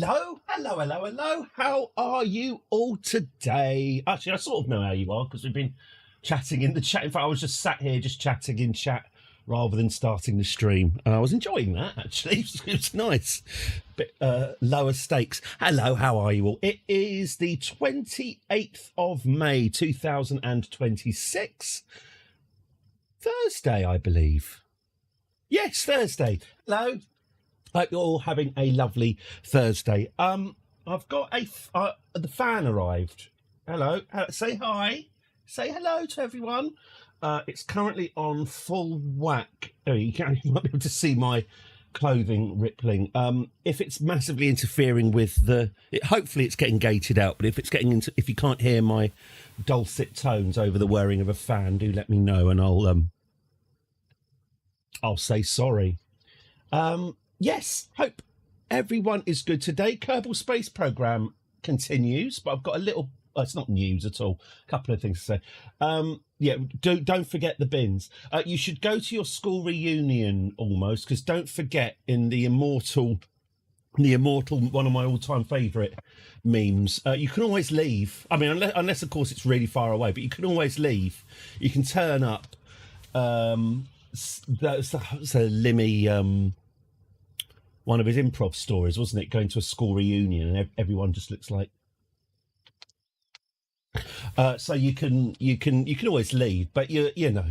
Hello, hello, hello, hello. How are you all today? Actually, I sort of know how you are because we've been chatting in the chat. In fact, I was just sat here just chatting in chat rather than starting the stream. And I was enjoying that, actually. It was nice. Bit lower stakes. Hello, how are you all? It is the 28th of May, 2026. Thursday, I believe. Yes, Thursday. Hello. Hope you're all having a lovely Thursday. I've got the fan arrived. Hello. Say hi. Say hello to everyone. It's currently on full whack. Oh, you might be able to see my clothing rippling. If it's massively interfering with hopefully it's getting gated out. But if you can't hear my dulcet tones over the whirring of a fan, do let me know, and I'll say sorry. Yes, hope everyone is good today. Kerbal Space Program continues, but I've got a little. It's not news at all. A couple of things to say. Yeah, don't forget the bins. You should go to your school reunion almost, because don't forget in the immortal, one of my all-time favourite memes. You can always leave. I mean, unless of course it's really far away, but you can always leave. You can turn up. That's a Limmy. One of his improv stories, wasn't it? Going to a school reunion and everyone just looks like. So you can always leave, but you know,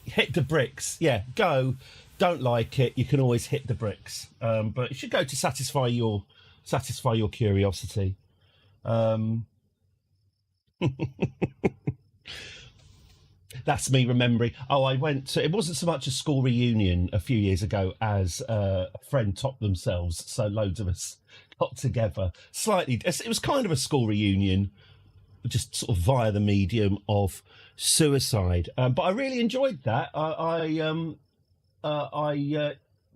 hit the bricks. Yeah, go. Don't like it. You can always hit the bricks. But you should go to satisfy your curiosity. That's me remembering. Oh, I went to, it wasn't so much a school reunion a few years ago as a friend topped themselves. So loads of us got together. It was kind of a school reunion, just sort of via the medium of suicide. But I really enjoyed that.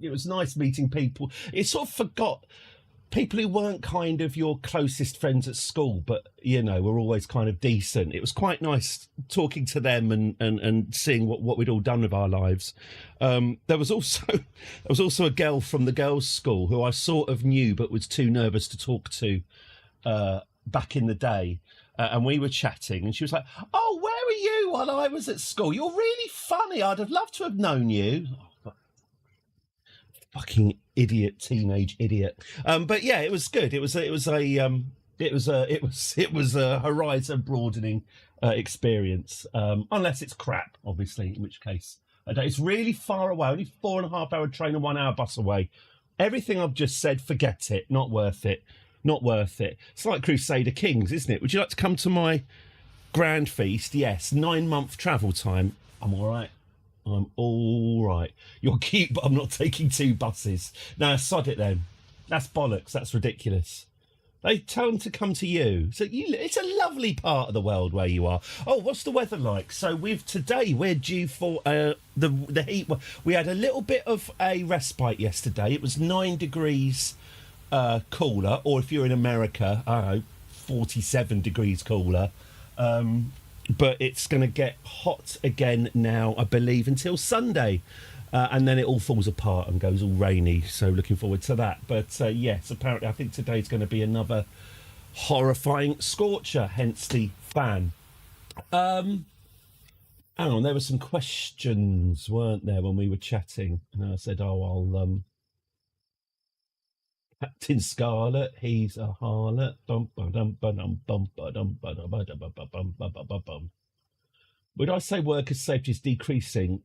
It was nice meeting people. It sort of forgot people who weren't kind of your closest friends at school, but you know, were always kind of decent. It was quite nice talking to them and seeing what we'd all done with our lives. There was also a girl from the girls' school who I sort of knew but was too nervous to talk to back in the day. And we were chatting and she was like, "Oh, where were you while I was at school? You're really funny. I'd have loved to have known you." Fucking idiot, teenage idiot. But yeah, it was good. It was a horizon broadening experience. Unless it's crap, obviously, in which case I don't. It's really far away. Only 4.5 hour train and 1 hour bus away. Everything I've just said, forget it. Not worth it. Not worth it. It's like Crusader Kings, isn't it? Would you like to come to my grand feast? Yes. 9-month travel time. I'm all right. I'm all right. You're cute, but I'm not taking 2 buses. No, sod it then. That's bollocks. That's ridiculous. They tell them to come to you. So it's a lovely part of the world where you are. Oh, what's the weather like? So today we're due for the heat. We had a little bit of a respite yesterday. It was 9 degrees cooler, or if you're in America, I don't know, 47 degrees cooler. But it's going to get hot again now, I believe, until Sunday. And then it all falls apart and goes all rainy. So looking forward to that. But yes, apparently I think today's going to be another horrifying scorcher, hence the fan. Hang on, there were some questions, weren't there, when we were chatting? And I said, oh, Captain Scarlet, he's a harlot. Would I say worker safety is decreasing?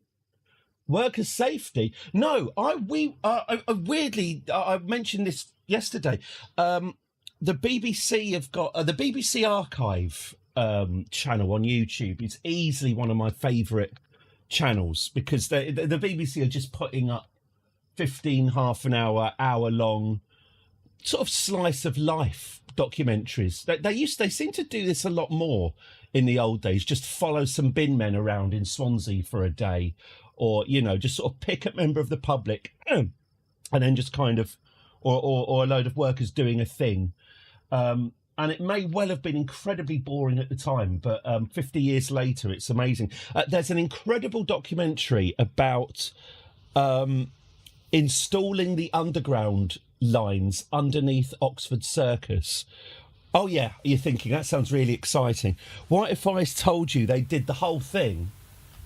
Worker safety? No, weirdly, I mentioned this yesterday. The BBC have got the BBC Archive channel on YouTube. It's easily one of my favourite channels because the BBC are just putting up 15 half-an-hour long sort of slice of life documentaries. They seem to do this a lot more in the old days. Just follow some bin men around in Swansea for a day, or you know, just sort of pick a member of the public and then just kind of, or a load of workers doing a thing. And it may well have been incredibly boring at the time, but 50 years later, it's amazing. There's an incredible documentary about installing the underground lines underneath Oxford Circus. Oh yeah, you're thinking that sounds really exciting. What if I told you they did the whole thing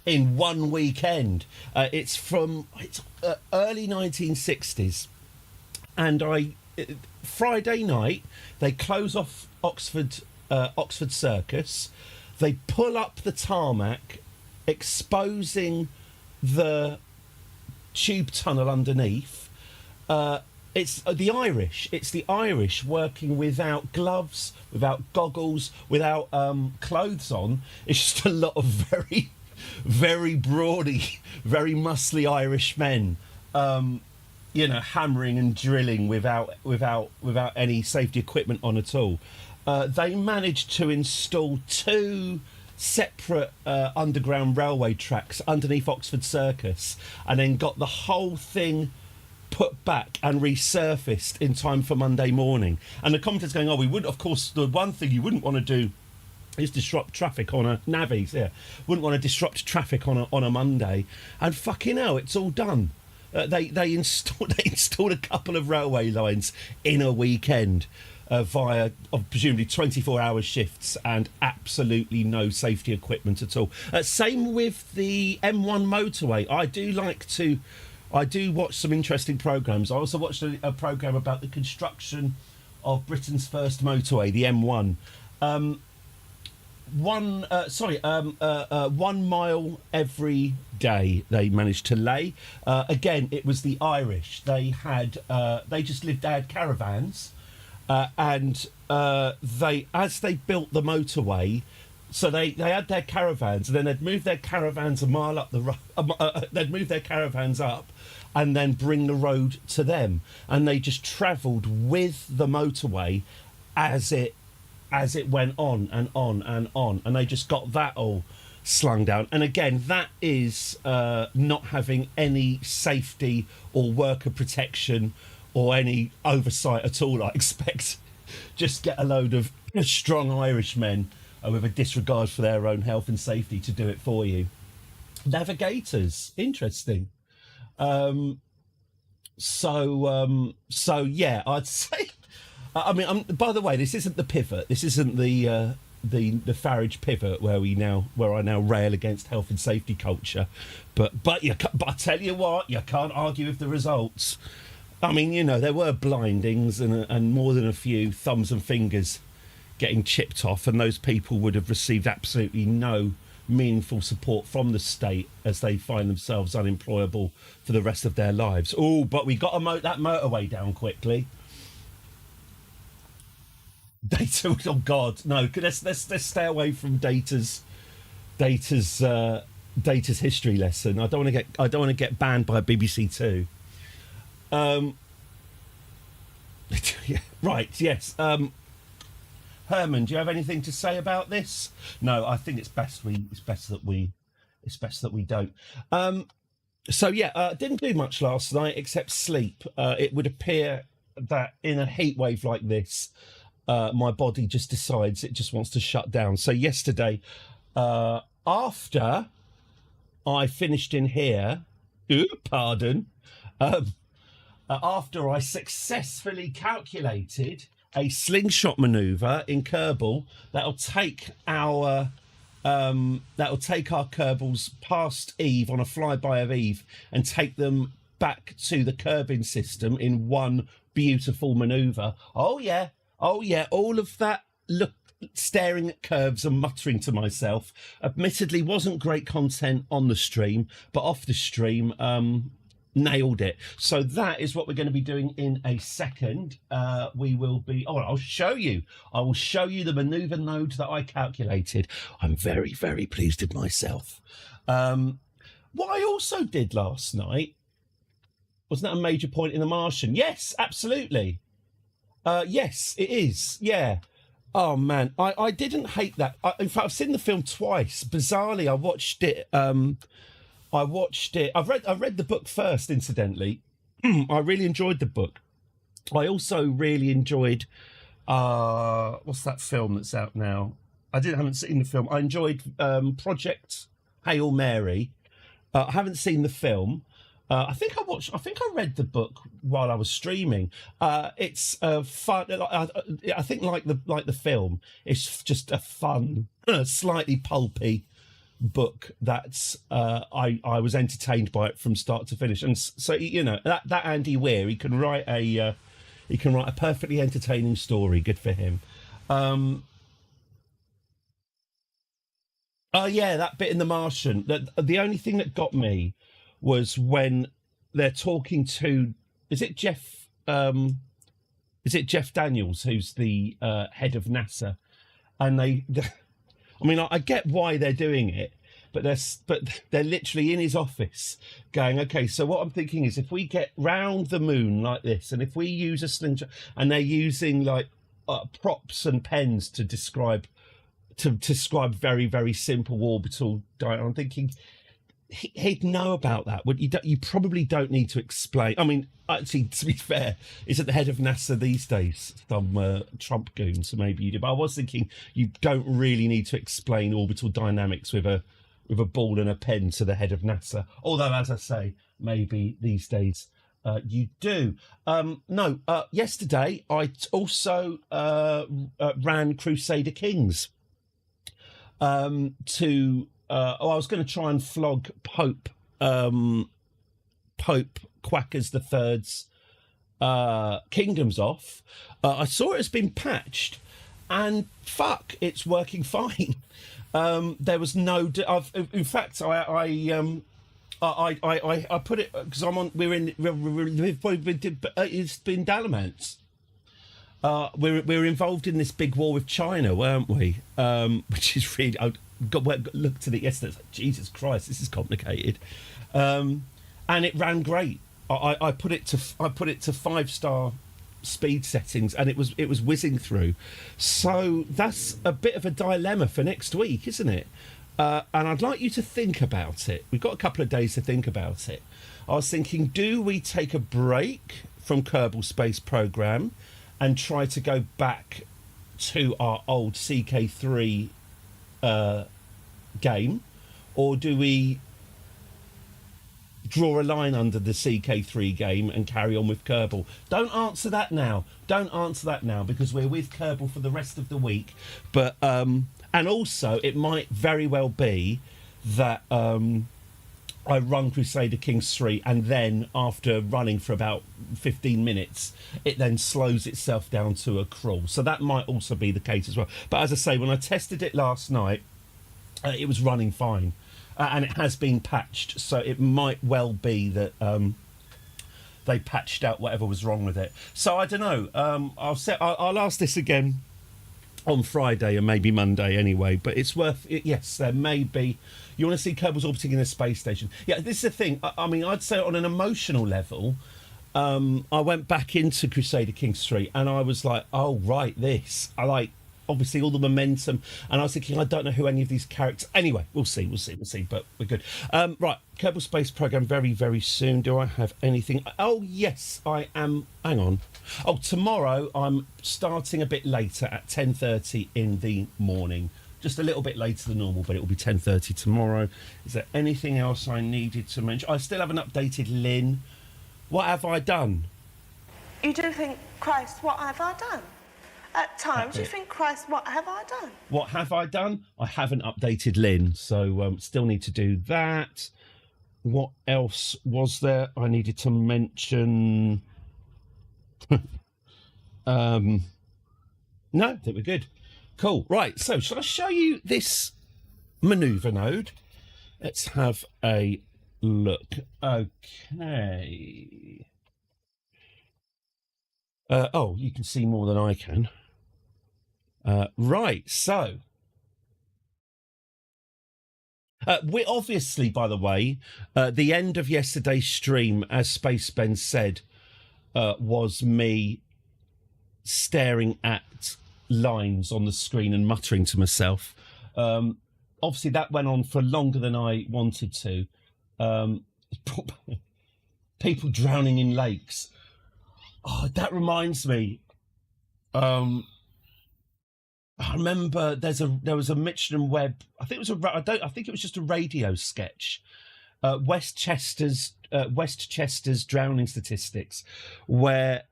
in one weekend? It's early 1960s, and Friday night they close off Oxford Circus. They pull up the tarmac, exposing the tube tunnel underneath. It's the Irish. It's the Irish working without gloves, without goggles, without clothes on. It's just a lot of very, very brawny, very muscly Irish men, hammering and drilling without any safety equipment on at all. They managed to install two separate underground railway tracks underneath Oxford Circus, and then got the whole thing put back and resurfaced in time for Monday morning. And the commentators going, we would, of course, the one thing you wouldn't want to do is disrupt traffic on a navvies. Yeah, wouldn't want to disrupt traffic on a Monday. And fucking hell, it's all done. They installed a couple of railway lines in a weekend via presumably 24-hour shifts and absolutely no safety equipment at all. Same with the M1 motorway. I do watch some interesting programmes. I also watched a programme about the construction of Britain's first motorway, the M1. 1 mile every day they managed to lay. Again, it was the Irish. They had caravans, and as they built the motorway, so they had their caravans, and then they'd move their caravans a mile up the road. They'd move their caravans up, and then bring the road to them, and they just travelled with the motorway as it went on and on and on, and they just got that all slung down. And again, that is not having any safety or worker protection or any oversight at all, I expect. Just get a load of strong Irishmen with a disregard for their own health and safety to do it for you. Navigators, interesting. So yeah, I'd say. I mean, by the way, this isn't the pivot. This isn't the Farage pivot where I now rail against health and safety culture. But I tell you what, you can't argue with the results. I mean, there were blindings and more than a few thumbs and fingers getting chipped off, and those people would have received absolutely no meaningful support from the state as they find themselves unemployable for the rest of their lives. Oh, but we got that motorway down quickly. Data, oh God, no! Let's stay away from Data's history lesson. I don't want to get banned by BBC Two. Yeah, right. Yes. Herman, do you have anything to say about this? No, I think it's best that we don't. So yeah, didn't do much last night except sleep. It would appear that in a heat wave like this, my body just decides it just wants to shut down. So yesterday, after I finished in here, after I successfully calculated a slingshot manoeuvre in Kerbal that'll take our Kerbals past Eve on a flyby of Eve and take them back to the curbing system in one beautiful manoeuvre. Oh yeah, all of that staring at curves and muttering to myself. Admittedly, wasn't great content on the stream, but off the stream, nailed it. So that is what we're going to be doing in a second. We will be. Oh, I'll show you. I will show you the manoeuvre node that I calculated. I'm very, very pleased with myself. What I also did last night, wasn't that a major point in The Martian? Yes, absolutely. Yes, it is. Yeah. Oh man, I didn't hate that. In fact, I've seen the film twice. Bizarrely, I watched it. I've read the book first, incidentally. I really enjoyed the book. I also really enjoyed what's that film that's out now? Haven't seen the film. I enjoyed Project Hail Mary. I haven't seen the film, I think I read the book while I was streaming. It's fun. I think like the film, it's just a fun, slightly pulpy book that's I was entertained by it from start to finish. And so that Andy Weir, he can write a perfectly entertaining story. Good for him. Oh yeah, that bit in The Martian. The only thing that got me was when they're talking to, is it Jeff? Is it Jeff Daniels, who's the head of NASA? And I mean, I get why they're doing it, but they're literally in his office going, okay, so what I'm thinking is if we get round the moon like this, and if we use a slingshot, and they're using like props and pens to describe very, very simple orbital diagram. I'm thinking he'd know about that. You probably don't need to explain. I mean, actually, to be fair, he's at the head of NASA these days, some Trump goon, so maybe you do. But I was thinking you don't really need to explain orbital dynamics with a ball and a pen to the head of NASA. Although, as I say, maybe these days you do. No, yesterday I also ran Crusader Kings. I was going to try and flog Pope Quackers the Third's Kingdoms off. I saw it has been patched, and fuck, it's working fine. There was no. In fact, I put it because I'm on. It's been Dalamance. We're involved in this big war with China, weren't we? Which is really, I looked at it yesterday. It's like, Jesus Christ, this is complicated. And it ran great. I put it to 5-star speed settings, and it was whizzing through. So that's a bit of a dilemma for next week, isn't it? And I'd like you to think about it. We've got a couple of days to think about it. I was thinking, do we take a break from Kerbal Space Program and try to go back to our old CK3 game, or do we draw a line under the CK3 game and carry on with Kerbal? Don't answer that now. Because we're with Kerbal for the rest of the week. But and also it might very well be that I run Crusader Kings 3, and then after running for about 15 minutes, it then slows itself down to a crawl. So that might also be the case as well. But as I say, when I tested it last night, it was running fine. And it has been patched, so it might well be that they patched out whatever was wrong with it. So I don't know. I'll ask this again on Friday and maybe Monday anyway, but it's worth it. Yes, there may be. You want to see Kerbal's orbiting in a space station. Yeah, this is the thing. I mean, I'd say on an emotional level, I went back into Crusader Kings 3 and I was like, oh, right, this. I like, obviously, all the momentum. And I was thinking, I don't know who any of these characters... Anyway, we'll see, but we're good. Right, Kerbal Space Program very, very soon. Do I have anything? Oh, yes, I am. Hang on. Oh, tomorrow I'm starting a bit later at 10:30 in the morning. Just a little bit later than normal, but it will be 10:30 tomorrow. Is there anything else I needed to mention? I still haven't updated Lynn. What have I done? You do think, Christ, what have I done? At times, you think, Christ, what have I done? What have I done? I haven't updated Lynn, so still need to do that. What else was there I needed to mention? No, I think we're good. Cool. Right, so shall I show you this manoeuvre node? Let's have a look. Okay. Oh, you can see more than I can. Right, so we obviously, by the way, the end of yesterday's stream, as Space Ben said, was me staring at lines on the screen and muttering to myself. Obviously, that went on for longer than I wanted to. People drowning in lakes. Oh, that reminds me. I remember there was a Mitchell and Webb. I think it was just a radio sketch Westchester's drowning statistics, where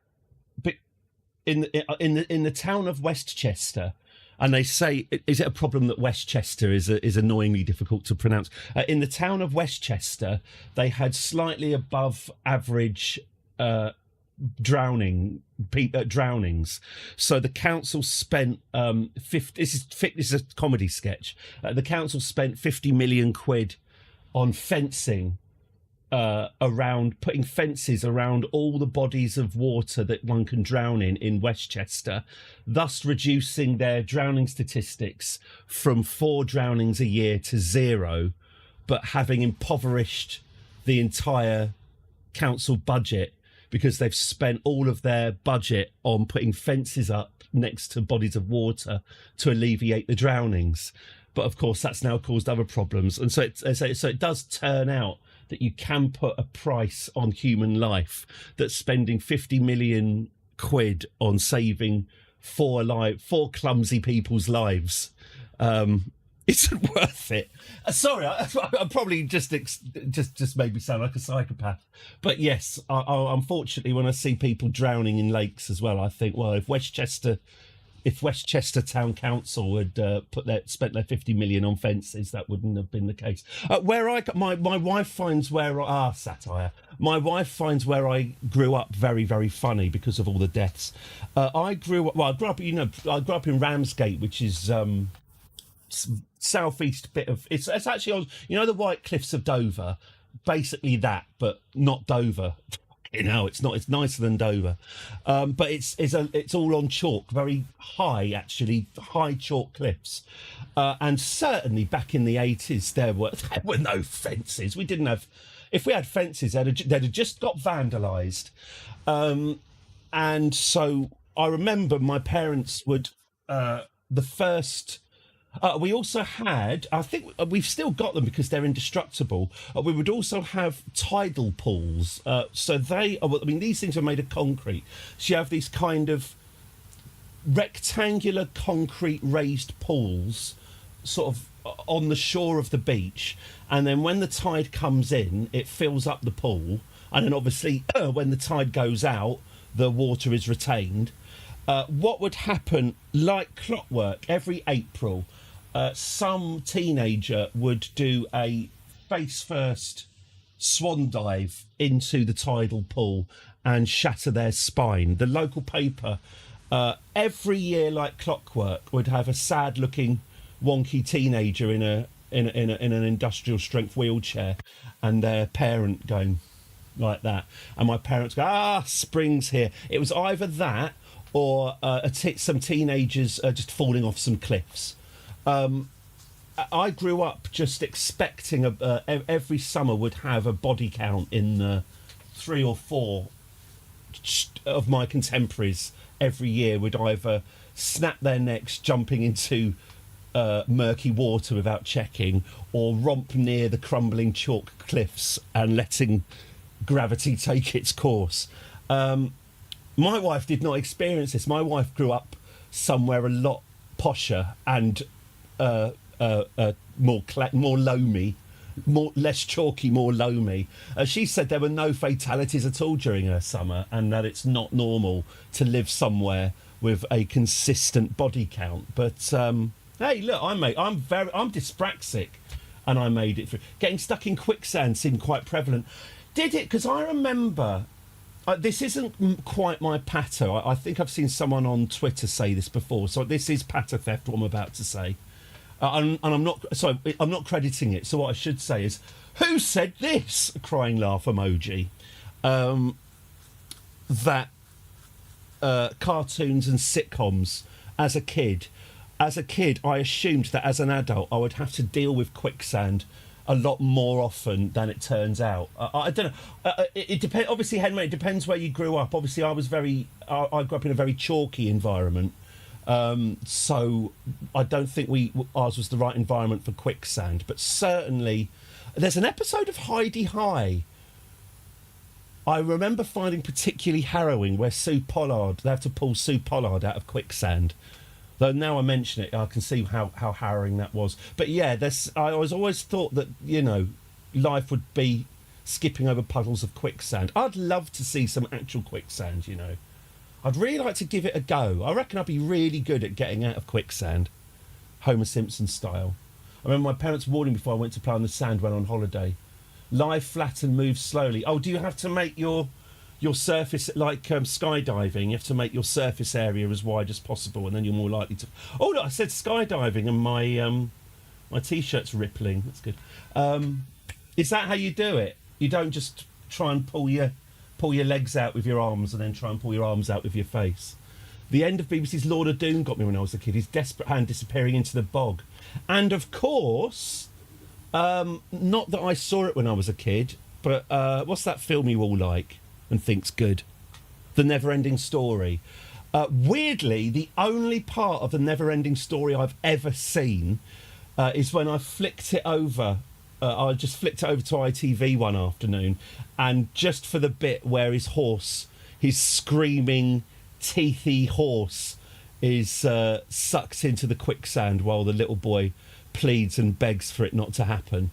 in the town of Westchester, and they say, is it a problem that Westchester is annoyingly difficult to pronounce? In the town of Westchester, they had slightly above average drownings. So the council spent 50. This is a comedy sketch. The council spent 50 million quid on fencing. Around putting fences around all the bodies of water that one can drown in Westchester, thus reducing their drowning statistics from 4 drownings a year to 0, but having impoverished the entire council budget because they've spent all of their budget on putting fences up next to bodies of water to alleviate the drownings. But of course, that's now caused other problems, and so it does turn out that you can put a price on human life, that spending 50 million quid on saving 4 clumsy people's lives isn't worth it. Sorry, I probably just made me sound like a psychopath. But yes, I unfortunately, when I see people drowning in lakes as well, I think, well, if Westchester Town Council had spent their 50 million on fences, that wouldn't have been the case. My wife finds satire. My wife finds where I grew up very, very funny because of all the deaths. I grew up in Ramsgate, which is southeast bit of it's actually on, the White Cliffs of Dover, basically that, but not Dover. It's not. It's nicer than Dover, but it's all on chalk, very high, actually, high chalk cliffs, and certainly back in the 80s there were no fences. We didn't have. If we had fences, they'd have just got vandalised, and so I remember my parents would the first. We also had, I think we've still got them because they're indestructible. We would also have tidal pools. So these things are made of concrete. So you have these kind of rectangular concrete raised pools sort of on the shore of the beach. And then when the tide comes in, it fills up the pool. And then obviously when the tide goes out, the water is retained. What would happen, like clockwork, every April, some teenager would do a face-first swan dive into the tidal pool and shatter their spine. The local paper, every year, like clockwork, would have a sad-looking, wonky teenager in an industrial-strength wheelchair, and their parent going like that. And my parents go, spring's here. It was either that or some teenagers just falling off some cliffs. I grew up just expecting every summer would have a body count in the 3 or 4 of my contemporaries every year would either snap their necks jumping into murky water without checking, or romp near the crumbling chalk cliffs and letting gravity take its course. My wife did not experience this. My wife grew up somewhere a lot posher and more loamy, less chalky, more loamy. She said there were no fatalities at all during her summer, and that it's not normal to live somewhere with a consistent body count. But hey, look, I'm dyspraxic, and I made it through. Getting stuck in quicksand seemed quite prevalent. Did it? Because I remember. This isn't quite my patter. I think I've seen someone on Twitter say this before. So this is patter theft, what I'm about to say. And I'm not crediting it. So what I should say is, who said this? A crying laugh emoji. That cartoons and sitcoms, as a kid, I assumed that as an adult I would have to deal with quicksand a lot more often than it turns out. I don't know. It depends. Obviously, Henry, it depends where you grew up. Obviously, I grew up in a very chalky environment. So I don't think ours was the right environment for quicksand. But certainly, there's an episode of Heidi High I remember finding particularly harrowing where they have to pull Sue Pollard out of quicksand. Though now I mention it, I can see how harrowing that was. But yeah, I was always thought that, life would be skipping over puddles of quicksand. I'd love to see some actual quicksand, you know. I'd really like to give it a go. I reckon I'd be really good at getting out of quicksand, Homer Simpson style. I remember my parents warning me before I went to play on the sand when on holiday. Lie flat and move slowly. Oh, do you have to make your surface, like skydiving, you have to make your surface area as wide as possible, and then you're more likely to... Oh, no, I said skydiving, and my T-shirt's rippling. That's good. Is that how you do it? You don't just try and pull your legs out with your arms and then try and pull your arms out with your face. The end of BBC's Lord of Doom got me when I was a kid. His desperate hand disappearing into the bog. And, of course, not that I saw it when I was a kid, but what's that film you all like and think's good? The Never-Ending Story. Weirdly, the only part of The Never-Ending Story I've ever seen is when I flicked it over. I just flicked it over to ITV one afternoon, and just for the bit where his screaming, teethy horse is sucked into the quicksand while the little boy pleads and begs for it not to happen.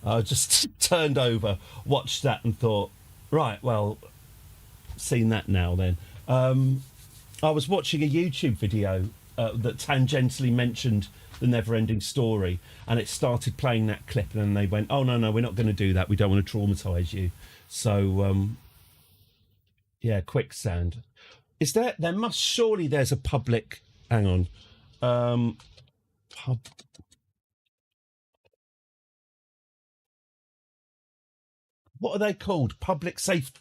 I just turned over, watched that and thought, right, well, seen that now then. I was watching a YouTube video that tangentially mentioned The Never-Ending Story, and it started playing that clip, and then they went, oh, no, we're not going to do that. We don't want to traumatise you. So, yeah, quicksand. Is there must surely there's a public, hang on, what are they called? Public safety.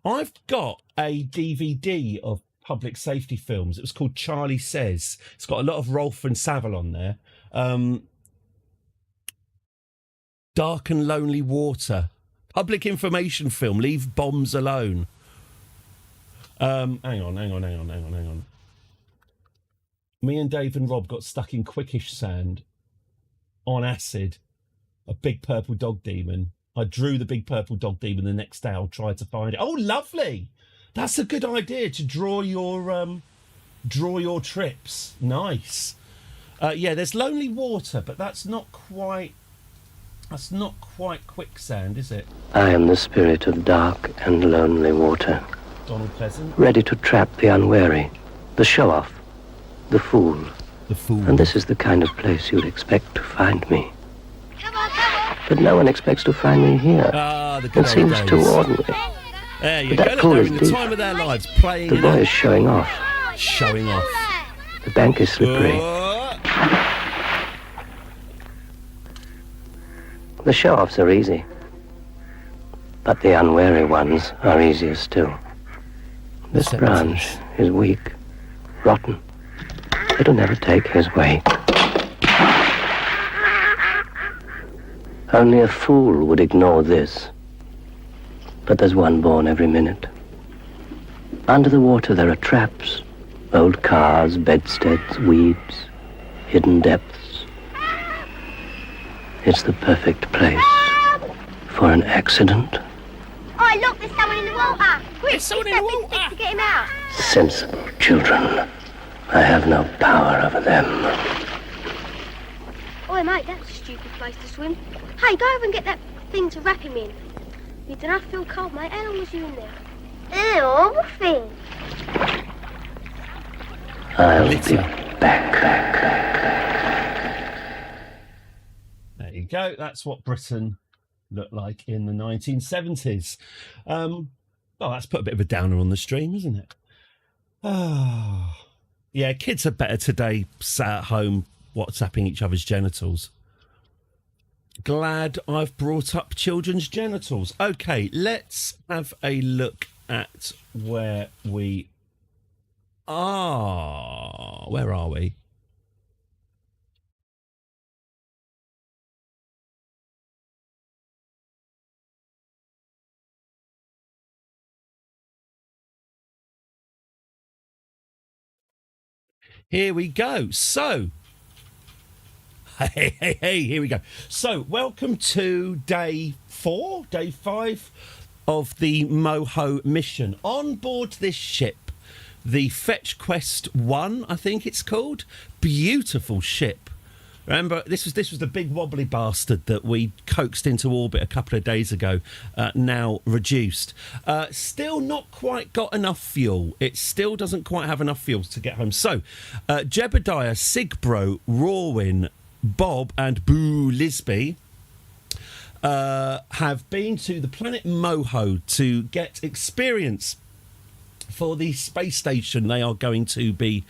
I've got a DVD of public safety films. It was called Charlie Says. It's got a lot of Rolf and Savile on there. Dark and Lonely Water. Public information film. Leave bombs alone. Hang on. Me and Dave and Rob got stuck in quickish sand on acid. A big purple dog demon. I drew the big purple dog demon. The next day I'll try to find it. Oh, lovely. That's a good idea, to draw your trips. Nice. Yeah, there's Lonely Water, but that's not quite quicksand, is it? I am the spirit of dark and lonely water, Donald Pleasant. ready to trap the unwary, the show-off, the fool. The fool. And this is the kind of place you'd expect to find me. But no one expects to find me here. Ah, the good It old seems days. too ordinary. There you But go. that Look, pool they're is in the deep. time of their lives, playing The it boy up. is showing off. Showing off. The bank is slippery. The show-offs are easy. But the unwary ones are easier still. This branch is weak, rotten. It'll never take his way. Only a fool would ignore this. But there's one born every minute. Under the water there are traps, old cars, bedsteads, weeds, hidden depths. It's the perfect place for an accident. Oh, look, there's someone in the water. Quick, There's someone in the big water. stick to get him out. Sensible children. I have no power over them. Oh, mate, that's a stupid place to swim. Hey, go over and get that thing to wrap him in. You don't have to feel cold, mate. How long was you in there? Ew, what thing? I'll Litter. be back. There you go. That's what Britain looked like in the 1970s. Well, that's put a bit of a downer on the stream, isn't it? Ah, yeah, kids are better today, sat at home WhatsApping each other's genitals. Glad I've brought up children's genitals. Okay, let's have a look at where we are. Where are we? Here we go. So, hey, here we go. So, welcome to day 5 of the Moho mission. On board this ship, the Fetch Quest 1, I think it's called. Beautiful ship. Remember, this was the big wobbly bastard that we coaxed into orbit a couple of days ago, now reduced. Still not quite got enough fuel. It still doesn't quite have enough fuel to get home. So, Jebediah, Sigbro, Rawin, Bob and Boo Lisby have been to the planet Moho to get experience for the space station they are going to be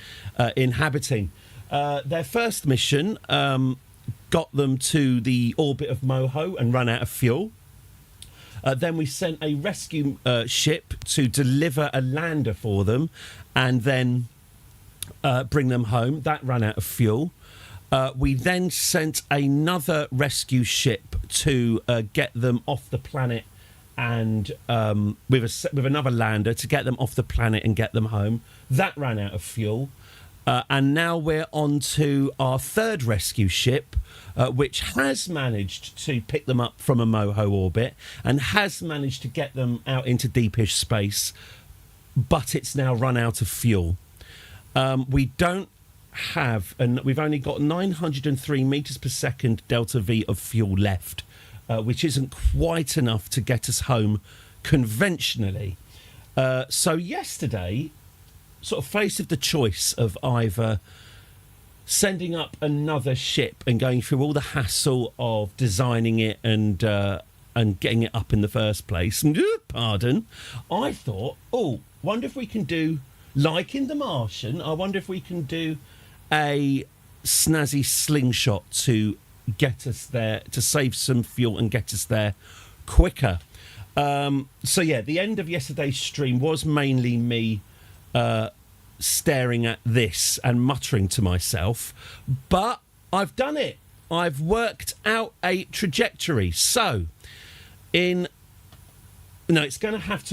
inhabiting. Their first mission got them to the orbit of Moho and run out of fuel. Then we sent a rescue ship to deliver a lander for them and then bring them home. That ran out of fuel. We then sent another rescue ship to get them off the planet and with another lander to get them off the planet and get them home. That ran out of fuel. And now we're on to our third rescue ship, which has managed to pick them up from a Moho orbit and has managed to get them out into deepish space, but it's now run out of fuel. We don't have, and we've only got 903 metres per second delta V of fuel left, which isn't quite enough to get us home conventionally. So yesterday, sort of faced with the choice of either sending up another ship and going through all the hassle of designing it and getting it up in the first place. Pardon. I thought, wonder if we can do, like in The Martian, I wonder if we can do a snazzy slingshot to get us there, to save some fuel and get us there quicker. So yeah, the end of yesterday's stream was mainly me staring at this and muttering to myself, but I've done it. I've worked out a trajectory. So this is going to have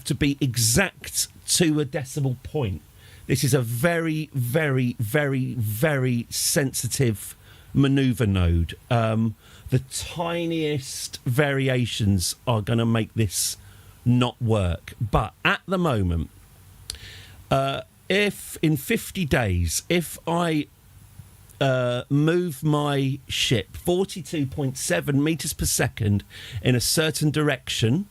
to be exact to a decimal point. This is a very, very, very, very sensitive maneuver node. The tiniest variations are going to make this not work. But at the moment, if in 50 days, if I move my ship 42.7 metres per second in a certain direction,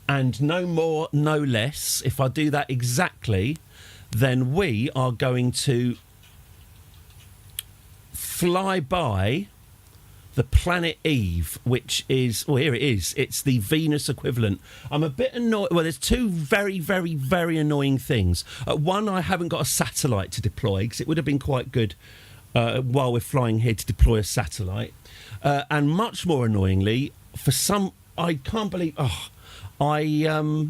and no more, no less, if I do that exactly, then we are going to fly by the planet Eve, which is, here it is, it's the Venus equivalent. I'm a bit annoyed. Well, there's two very, very, very annoying things. One, I haven't got a satellite to deploy, because it would have been quite good while we're flying here to deploy a satellite. And much more annoyingly, I can't believe, I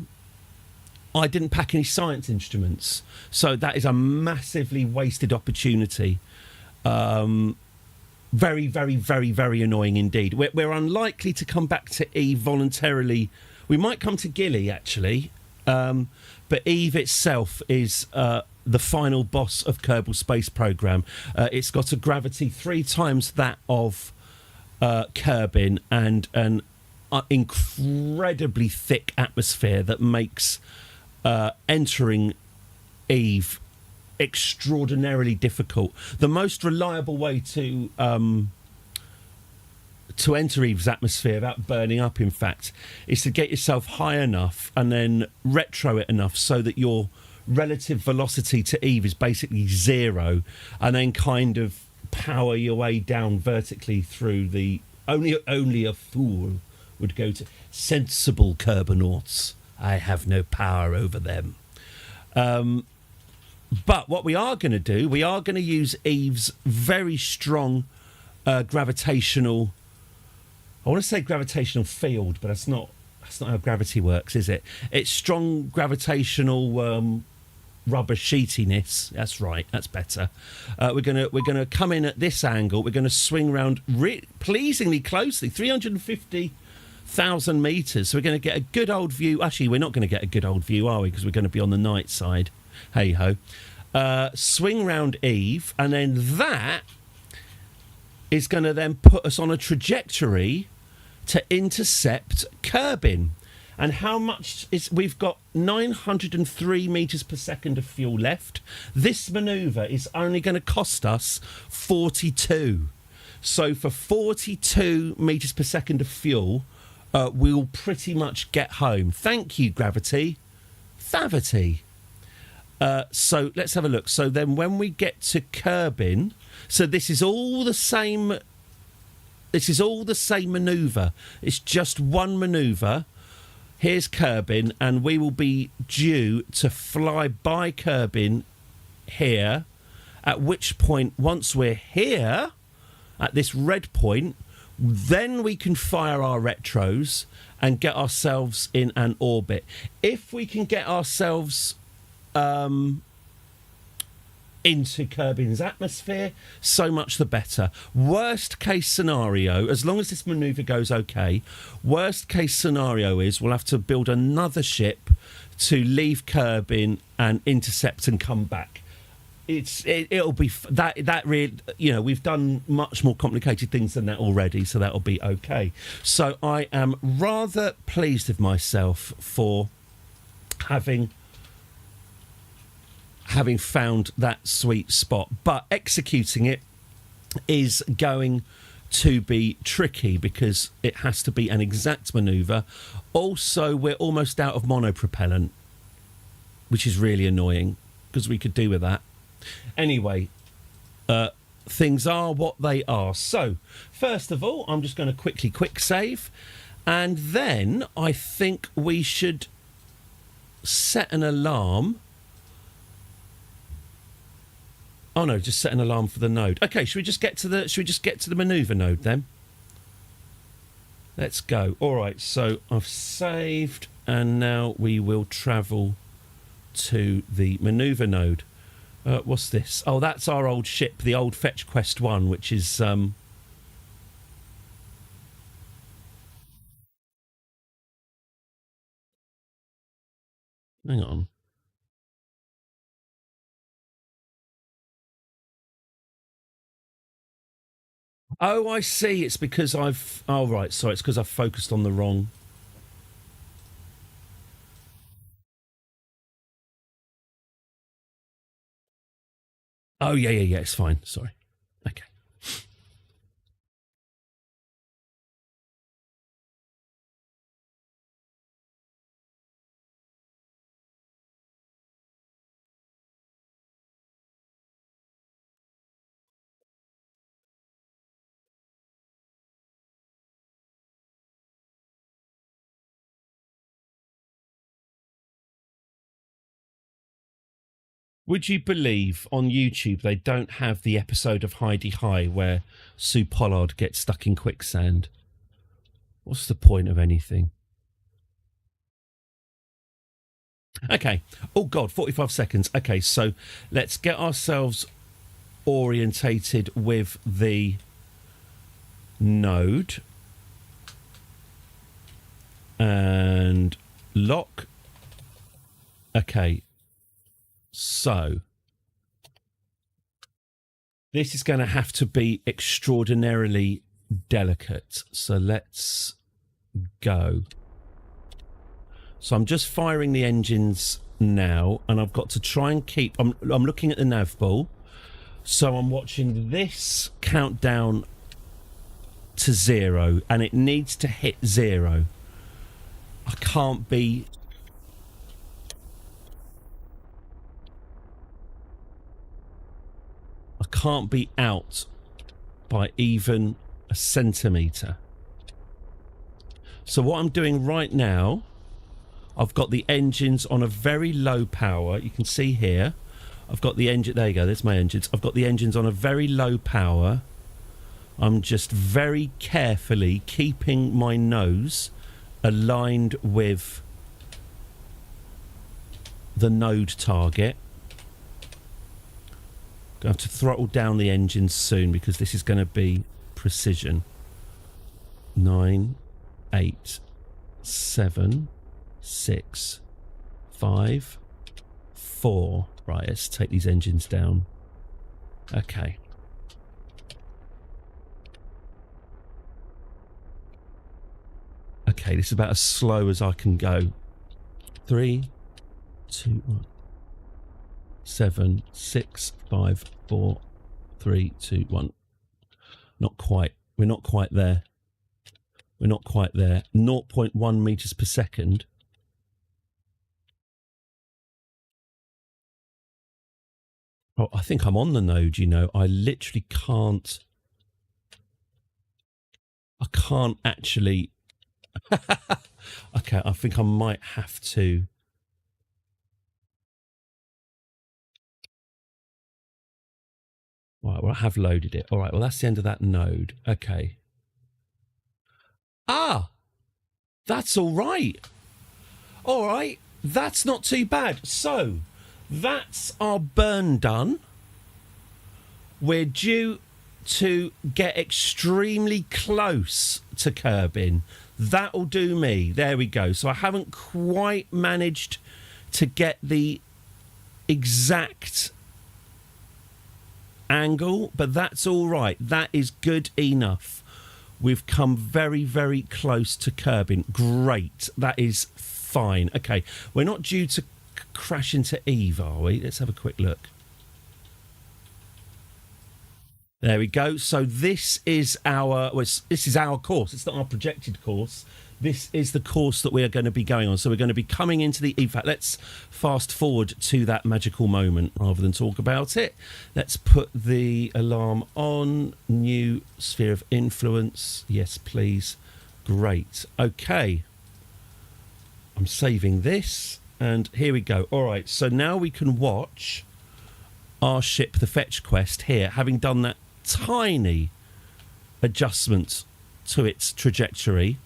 didn't pack any science instruments. So that is a massively wasted opportunity. Very, very, very, very annoying indeed. We're unlikely to come back to Eve voluntarily. We might come to Gilly, actually. But Eve itself is the final boss of Kerbal Space Program. It's got a gravity 3 times that of Kerbin and an incredibly thick atmosphere that makes entering Eve extraordinarily difficult. The most reliable way to enter Eve's atmosphere without burning up, in fact, is to get yourself high enough and then retro it enough so that your relative velocity to Eve is basically 0, and then kind of power your way down vertically through the only a fool would go to. Sensible Kerbonauts, I have no power over them. But what we are going to do, we are going to use Eve's very strong gravitational, I want to say gravitational field, but that's not how gravity works, is it? It's strong gravitational rubber sheetiness. That's right, that's better. We're gonna come in at this angle. We're going to swing round pleasingly closely, 350,000 metres. So we're going to get a good old view. Actually, we're not going to get a good old view, are we? Because we're going to be on the night side. Hey-ho. Swing round Eve, and then that is going to then put us on a trajectory to intercept Kerbin. And how much is... We've got 903 metres per second of fuel left. This manoeuvre is only going to cost us 42. So for 42 metres per second of fuel, we'll pretty much get home. Thank you, Gravity. Favity. So let's have a look. So then when we get to Kerbin, so this is all the same. This is all the same manoeuvre. It's just one manoeuvre. Here's Kerbin, and we will be due to fly by Kerbin here, at which point, once we're here, at this red point, then we can fire our retros and get ourselves in an orbit. If we can get ourselves into Kerbin's atmosphere, so much the better. Worst case scenario, as long as this manoeuvre goes okay, worst case scenario is we'll have to build another ship to leave Kerbin and intercept and come back. It'll be that really, you know, we've done much more complicated things than that already, so that'll be okay. So I am rather pleased with myself for having found that sweet spot, but executing it is going to be tricky because it has to be an exact manoeuvre. Also, we're almost out of monopropellant, which is really annoying because we could do with that. Anyway, things are what they are. So, first of all, I'm just going to quick save, and then I think we should set an alarm. Oh no, just set an alarm for the node. Okay, should we just get to the manoeuvre node then? Let's go. All right, so I've saved, and now we will travel to the manoeuvre node. What's this? Oh, that's our old ship, the old Fetch Quest 1, which is hang on. Oh, I see. It's because I've... Oh, right. Sorry. It's because I've focused on the wrong... Oh, yeah. It's fine. Sorry. Okay. Would you believe on YouTube they don't have the episode of Heidi High where Sue Pollard gets stuck in quicksand? What's the point of anything? Okay. Oh, God, 45 seconds. Okay, so let's get ourselves orientated with the node. And lock. Okay. So, this is going to have to be extraordinarily delicate. So let's go. So I'm just firing the engines now, and I've got to try and keep... I'm looking at the nav ball. So I'm watching this countdown to 0, and it needs to hit 0. I can't be... can't be out by even a centimetre. So what I'm doing right now, I've got the engines on a very low power. You can see here, I've got the engine, there you go, there's my engines. I've got the engines on a very low power. I'm just very carefully keeping my nose aligned with the node target. I have to throttle down the engines soon because this is going to be precision. 9, 8, 7, 6, 5, 4. Right, let's take these engines down. Okay. Okay, this is about as slow as I can go. 3, 2, 1. 7, 6, 5, 4, 3, 2, 1. Not quite. We're not quite there. We're not quite there. 0.1 meters per second. Oh, I think I'm on the node, you know. I literally can't. I can't actually. Okay, I think I might have to. Right, well, I have loaded it. All right, well, that's the end of that node. Okay. Ah, that's all right. All right, that's not too bad. So, that's our burn done. We're due to get extremely close to curbing. That'll do me. There we go. So I haven't quite managed to get the exact angle, but that's all right. That is good enough. We've come very, very close to curbing. Great. That is fine. Okay, we're not due to crash into Eve, are we? Let's have a quick look. There we go. So this is our course. It's not our projected course. This is the course that we are going to be going on. So we're going to be coming into the... In fact, let's fast forward to that magical moment rather than talk about it. Let's put the alarm on. New sphere of influence. Yes, please. Great. Okay. I'm saving this. And here we go. All right. So now we can watch our ship, the Fetch Quest, here, having done that tiny adjustment to its trajectory.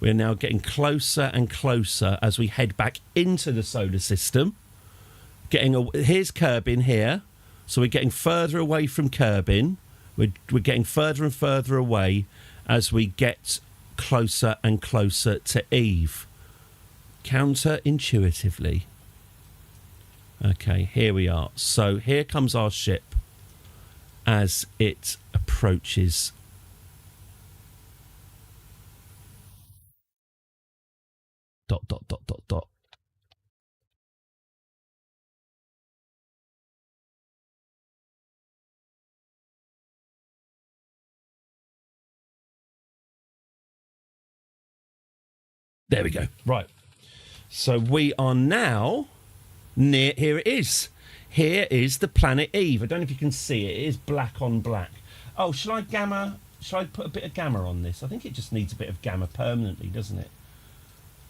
We're now getting closer and closer as we head back into the solar system. Here's Kerbin here. So we're getting further away from Kerbin. We're getting further and further away as we get closer and closer to Eve. Counterintuitively. Okay, here we are. So here comes our ship as it approaches. Dot, dot, dot, dot, dot. There we go. Right. So we are now near... Here it is. Here is the planet Eve. I don't know if you can see it. It is black on black. Oh, shall I put a bit of gamma on this? I think it just needs a bit of gamma permanently, doesn't it?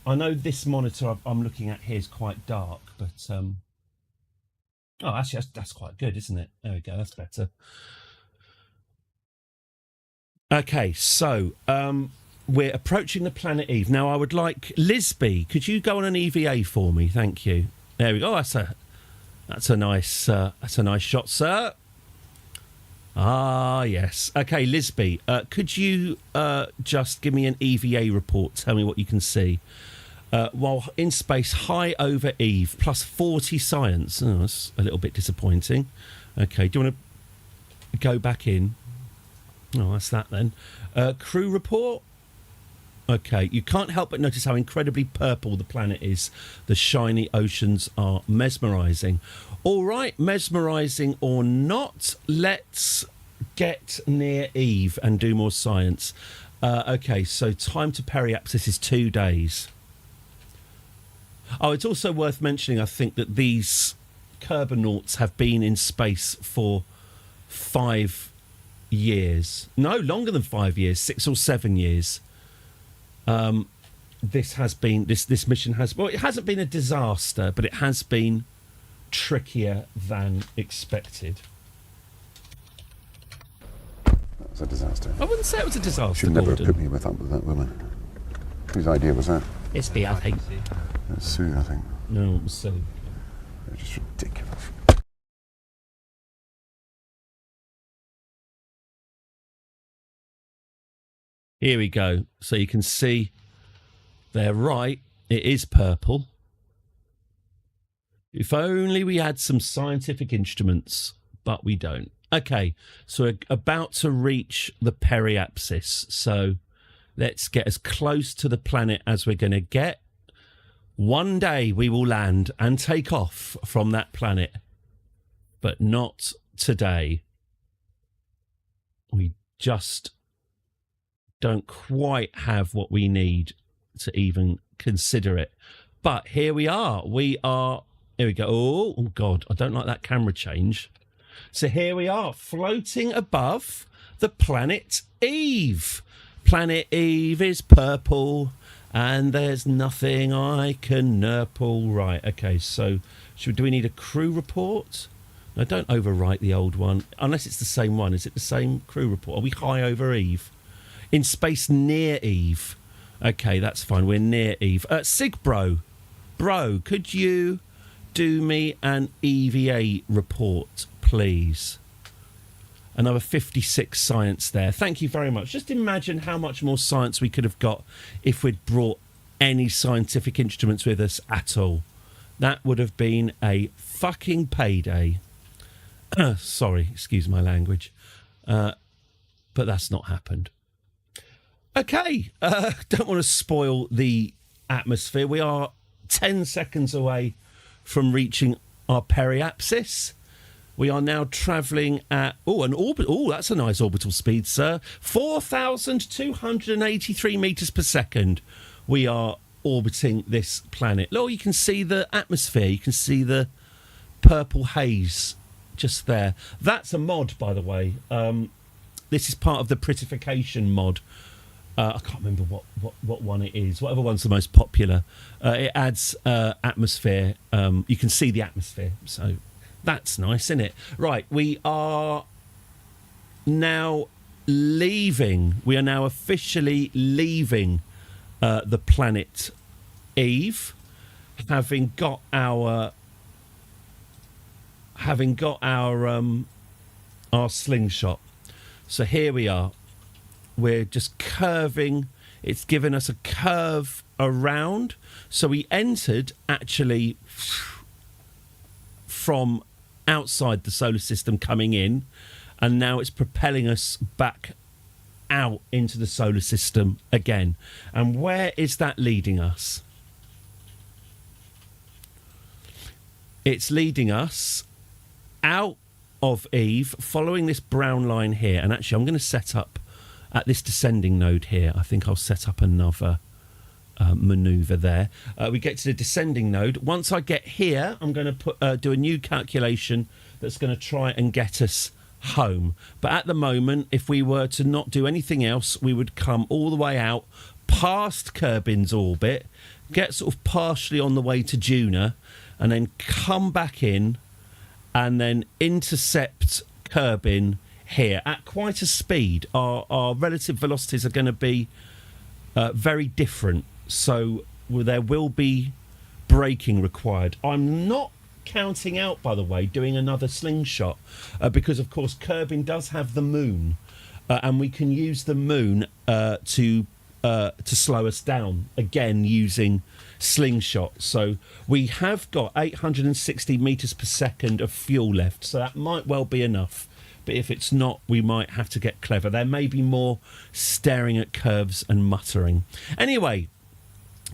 I know this monitor I'm looking at here is quite dark, but... Oh, actually, that's quite good, isn't it? There we go. That's better. Okay, so... we're approaching the planet Eve. Now, I would like... Lisby, could you go on an EVA for me? Thank you. There we go. That's a nice shot, sir. Ah, yes. Okay, Lisby, could you just give me an EVA report? Tell me what you can see. While in space, high over Eve, plus 40 science. Oh, that's a little bit disappointing. Okay, do you want to go back in? Oh, that's that then. Crew report? Okay, you can't help but notice how incredibly purple the planet is. The shiny oceans are mesmerising. All right, mesmerising or not, let's get near Eve and do more science. Okay, so time to periapsis is 2 days. Oh, it's also worth mentioning, I think, that these Kerbonauts have been in space for 5 years. No, longer than 5 years, 6 or 7 years. This mission has, well, it hasn't been a disaster, but it has been trickier than expected. That was a disaster. I wouldn't say it was a disaster. Should never have put me up with that woman. Whose idea was that? It's me, I think. It's Sue, I think. No, it was Sue. They're just ridiculous. Here we go. So you can see they're right. It is purple. If only we had some scientific instruments, but we don't. Okay, so we're about to reach the periapsis. So let's get as close to the planet as we're going to get. One day we will land and take off from that planet, but not today. we just don't quite have what we need to even consider it. But here we are. Here we go. Oh, God, I don't like that camera change. So here we are, floating above the planet Eve. Planet Eve is purple, and there's nothing I can nurple. Right, okay, so do we need a crew report? No, don't overwrite the old one, unless it's the same one. Is it the same crew report? Are we high over Eve? In space near Eve. Okay, that's fine. We're near Eve. Sig Bro, could you do me an EVA report, please? Another 56 science there. Thank you very much. Just imagine how much more science we could have got if we'd brought any scientific instruments with us at all. That would have been a fucking payday. Sorry, excuse my language. But that's not happened. Okay, don't want to spoil the atmosphere. We are 10 seconds away from reaching our periapsis. We are now travelling at, an orbit. Oh, that's a nice orbital speed, sir. 4,283 metres per second. We are orbiting this planet. Look, you can see the atmosphere. You can see the purple haze just there. That's a mod, by the way. This is part of the prettification mod. I can't remember what one it is. Whatever one's the most popular. It adds atmosphere. You can see the atmosphere. So that's nice, isn't it? Right, we are now leaving. We are now officially leaving the planet Eve, having got our slingshot. So here we are. We're just curving. It's given us a curve around. So we entered actually from outside the solar system coming in, and now it's propelling us back out into the solar system again. And where is that leading us? It's leading us out of Eve, following this brown line here. And actually, I'm going to set up at this descending node here. I think I'll set up another manoeuvre there. We get to the descending node. Once I get here, I'm going to do a new calculation that's going to try and get us home. But at the moment, if we were to not do anything else, we would come all the way out past Kerbin's orbit, get sort of partially on the way to Juna, and then come back in and then intercept Kerbin here at quite a speed. Our relative velocities are going to be very different, so there will be braking required. I'm not counting out, by the way, doing another slingshot because, of course, Kerbin does have the moon, and we can use the moon to slow us down again using slingshot. So we have got 860 meters per second of fuel left, so that might well be enough. But if it's not, we might have to get clever. There may be more staring at curves and muttering. Anyway,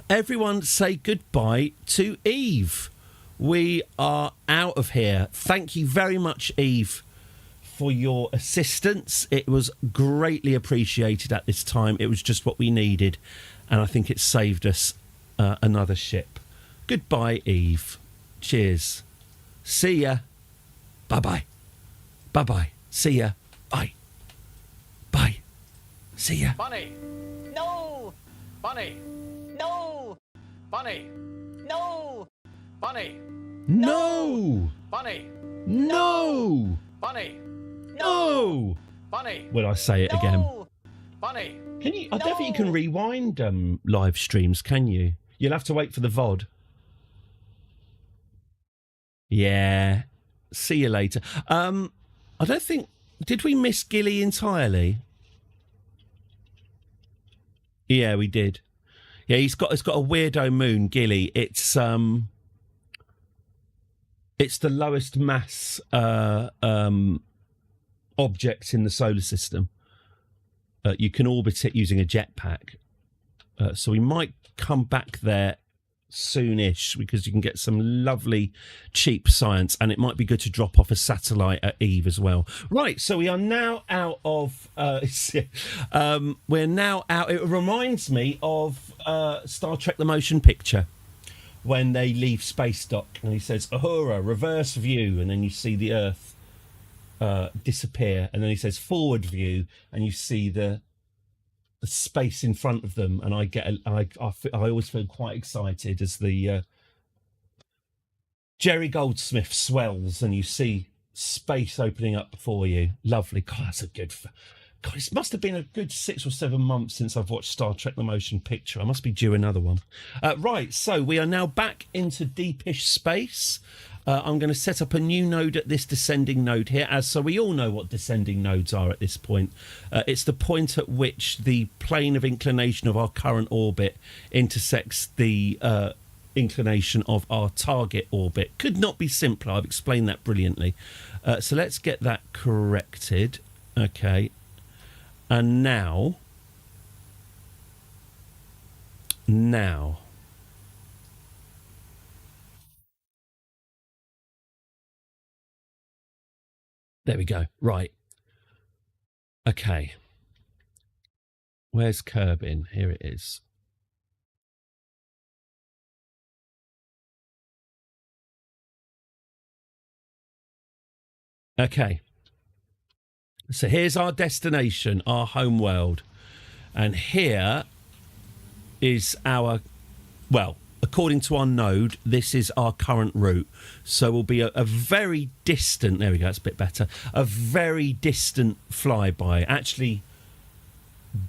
everyone say goodbye to Eve. We are out of here. Thank you very much, Eve, for your assistance. It was greatly appreciated at this time. It was just what we needed, and I think it saved us another ship. Goodbye, Eve. Cheers. See ya. Bye-bye. Bye-bye. See ya. Bye. Bye. See ya. Bunny. No. Bunny. No. Bunny. No. Bunny. No. Bunny. No. Bunny. No. Bunny. Will I say it again? Bunny. Can you? I don't think you can rewind live streams, can you? You'll have to wait for the VOD. Yeah. See you later. I don't think... Did we miss Gilly entirely? Yeah, we did. Yeah, it's got a weirdo moon, Gilly. It's the lowest mass object in the solar system. You can orbit it using a jetpack. So we might come back there soonish, because you can get some lovely cheap science, and it might be good to drop off a satellite at Eve as well. Right, so we are now out of we're now out. It reminds me of Star Trek the Motion Picture, when they leave space dock and he says, "Ahura, reverse view," and then you see the Earth disappear, and then he says forward view, and you see the space in front of them, and I always feel quite excited as the Jerry Goldsmith swells and you see space opening up before you. Lovely. God, that's a good... God, it must have been a good 6 or 7 months since I've watched Star Trek the Motion Picture. I must be due another one. Right, so we are now back into deepish space. I'm going to set up a new node at this descending node here, so we all know what descending nodes are at this point. It's the point at which the plane of inclination of our current orbit intersects the inclination of our target orbit. Could not be simpler. I've explained that brilliantly. So let's get that corrected. Okay. And now... There we go. Right. Okay. Where's Kerbin? Here it is. Okay. So here's our destination, our home world. And here is our... Well, according to our node, this is our current route. So we'll be a very distant... There we go, that's a bit better. A very distant flyby. Actually,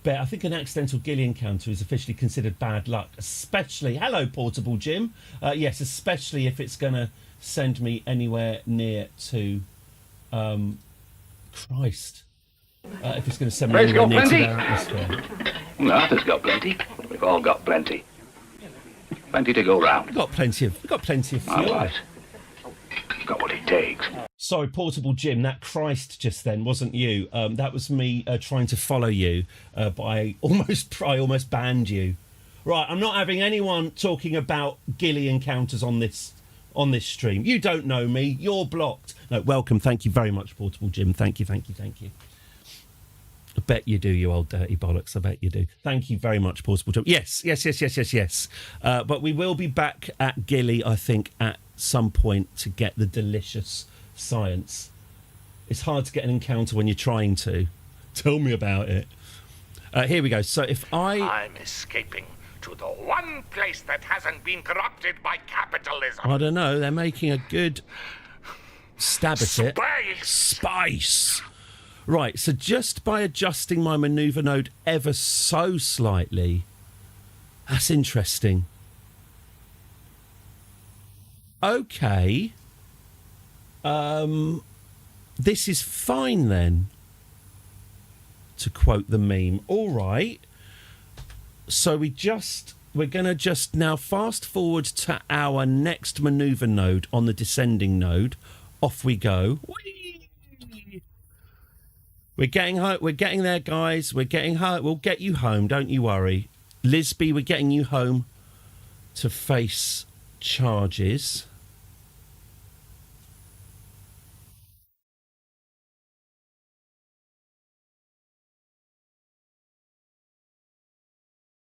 I think an accidental ghillie encounter is officially considered bad luck. Especially... Hello, Portable Jim. Yes, especially if it's going to send me anywhere near to... Christ. If it's going to send me anywhere near to their atmosphere. Arthur's got plenty. We've all got plenty. Plenty to go round. We've got plenty of fuel. All right. Got what it takes. Sorry, Portable Jim, that Christ just then wasn't you. That was me trying to follow you, but I almost banned you. Right, I'm not having anyone talking about ghillie encounters on this stream. You don't know me. You're blocked. No, welcome. Thank you very much, Portable Jim. Thank you. I bet you do, you old dirty bollocks. I bet you do. Thank you very much, Portable Jim. Yes. But we will be back at ghillie, I think, at some point to get the delicious science. It's hard to get an encounter when you're trying to. Tell me about it. Here we go. So if I'm escaping to the one place that hasn't been corrupted by capitalism. I don't know. They're making a good stab at it. Spice. Right, so just by adjusting my manoeuvre node ever so slightly, that's interesting. Okay. This is fine then, to quote the meme. All right. So we're going to just now fast forward to our next manoeuvre node on the descending node. Off we go. Whee! We're getting there, guys. We're getting home. We'll get you home. Don't you worry. Lisby, we're getting you home to face charges.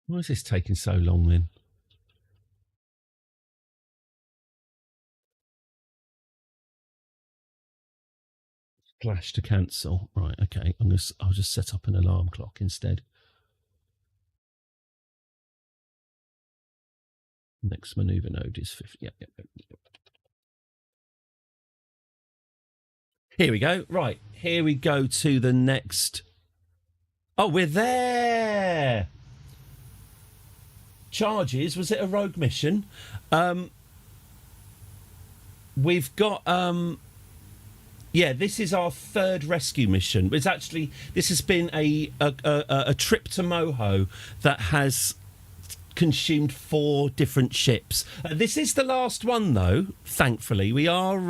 Why is this taking so long then? Flash to cancel. Right, okay. I'll just set up an alarm clock instead. Next manoeuvre node is 50. Yep. Here we go. Right, here we go to the next. Oh, we're there. Charges. Was it a rogue mission? We've got yeah, this is our third rescue mission. This has been a trip to Moho that has consumed 4 different ships. This is the last one, though. Thankfully, we are,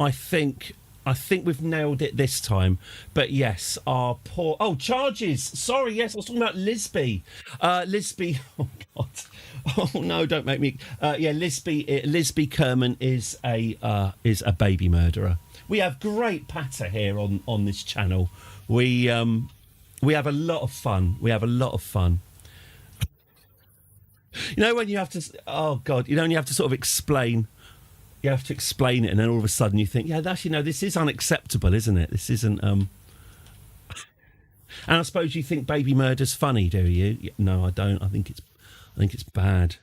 I think, I think we've nailed it this time. But yes, our poor... Oh, charges! Sorry, yes, I was talking about Lisby. Lisby... Oh, God. Oh, no, don't make me... Lisby Kerman is a baby murderer. We have great patter here on this channel. We have a lot of fun. We have a lot of fun. You know when you have to... Oh, God. You know when you have to sort of explain... You have to explain it, and then all of a sudden you think, yeah, actually, no, this is unacceptable, isn't it? This isn't... And I suppose you think baby murder's funny, do you? No, I don't. I think it's bad.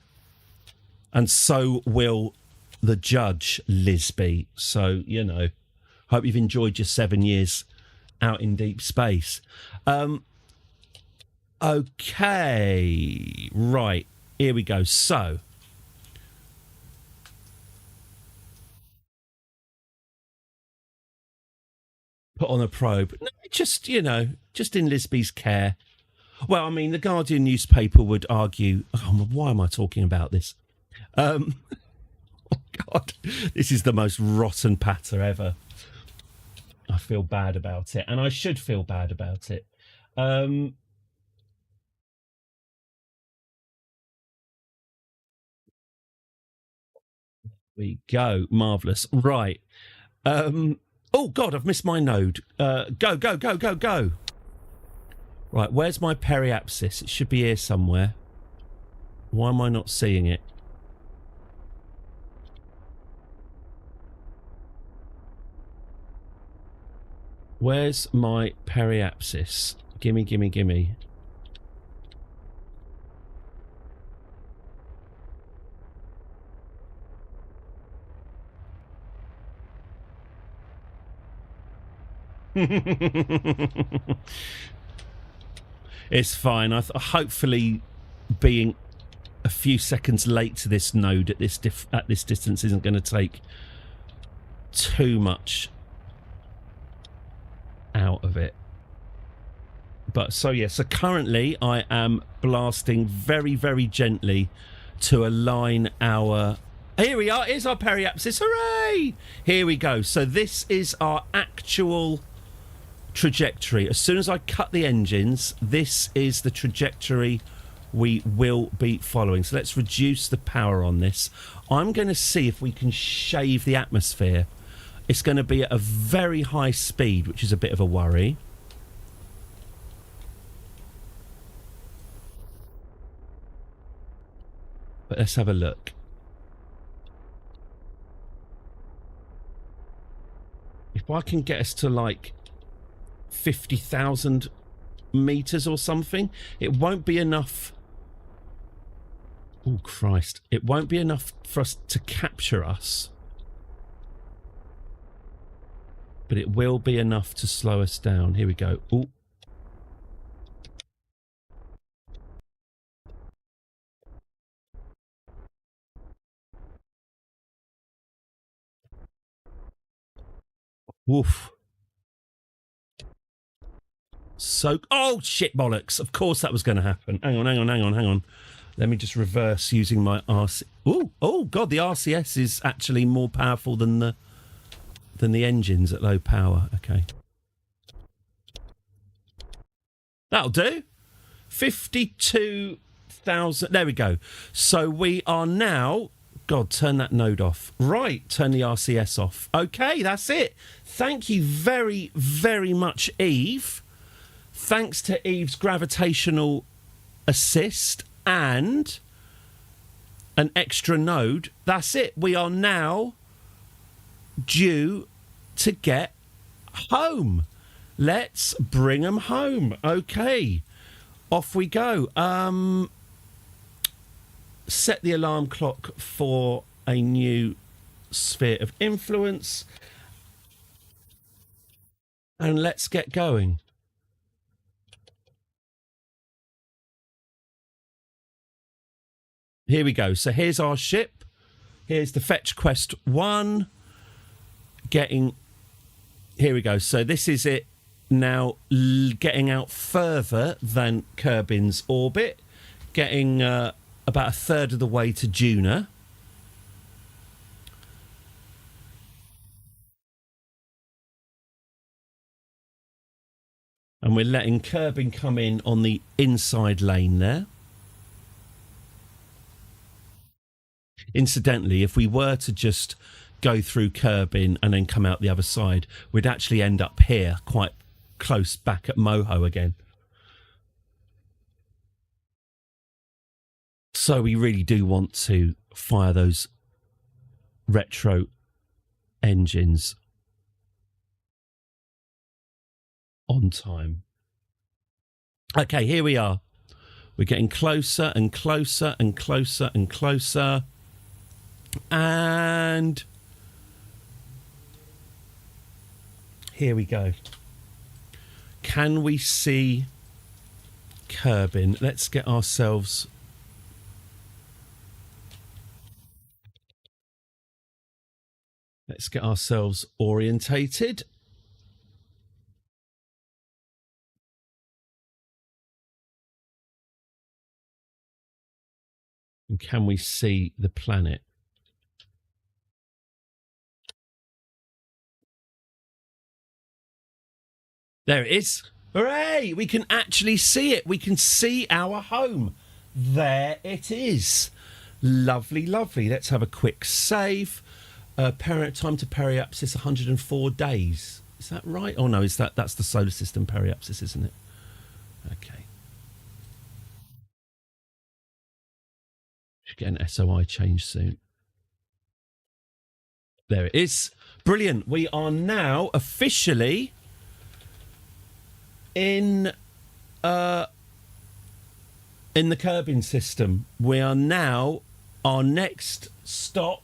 And so will the judge, Lisby. So, you know, hope you've enjoyed your 7 years out in deep space. Okay, right, here we go. So... put on a probe. No, just, you know, just in Lisby's care. Well, I mean, the Guardian newspaper would argue... Oh, why am I talking about this? Oh, God. This is the most rotten patter ever. I feel bad about it, and I should feel bad about it. We go. Marvellous. Right. Oh, God, I've missed my node. Go. Right, where's my periapsis? It should be here somewhere. Why am I not seeing it? Where's my periapsis? Gimme. It's fine. Hopefully being a few seconds late to this node at this distance isn't going to take too much out of it. But so currently I am blasting very, very gently to align our... Here we are. Here's our periapsis. Hooray! Here we go. So this is our actual trajectory. As soon as I cut the engines, this is the trajectory we will be following. So let's reduce the power on this. I'm going to see if we can shave the atmosphere. It's going to be at a very high speed, which is a bit of a worry. But let's have a look. If I can get us to like 50,000 meters or something, it won't be enough. Oh, Christ. It won't be enough for us to capture us. But it will be enough to slow us down. Here we go. Ooh. Woof. So, oh, shit bollocks. Of course that was going to happen. Hang on. Let me just reverse using my RC... Oh, God, the RCS is actually more powerful than the engines at low power. Okay. That'll do. 52,000... There we go. So we are now... God, turn that node off. Right, turn the RCS off. Okay, that's it. Thank you very, very much, Eve. Thanks to Eve's gravitational assist and an extra node. That's it. We are now due to get home. Let's bring them home. Okay, off we go. Set the alarm clock for a new sphere of influence. And let's get going. Here we go. So here's our ship. Here's the fetch quest 1. Getting... Here we go. So this is it now, getting out further than Kerbin's orbit. Getting... about a third of the way to Juna. And we're letting Kerbin come in on the inside lane there. Incidentally, if we were to just go through Kerbin and then come out the other side, we'd actually end up here, quite close back at Moho again. So we really do want to fire those retro engines on time. Okay, here we are. We're getting closer and closer and closer and closer. And here we go. Can we see Kerbin? Let's get ourselves... Let's get ourselves orientated. And can we see the planet? There it is. Hooray! We can actually see it. We can see our home. There it is. Lovely, lovely. Let's have a quick save. Time to periapsis 104 days. Is that right? Oh no, that's the solar system periapsis, isn't it? Okay. Should get an SOI change soon. There it is. Brilliant. We are now officially in the Kerbin system. We are now, our next stop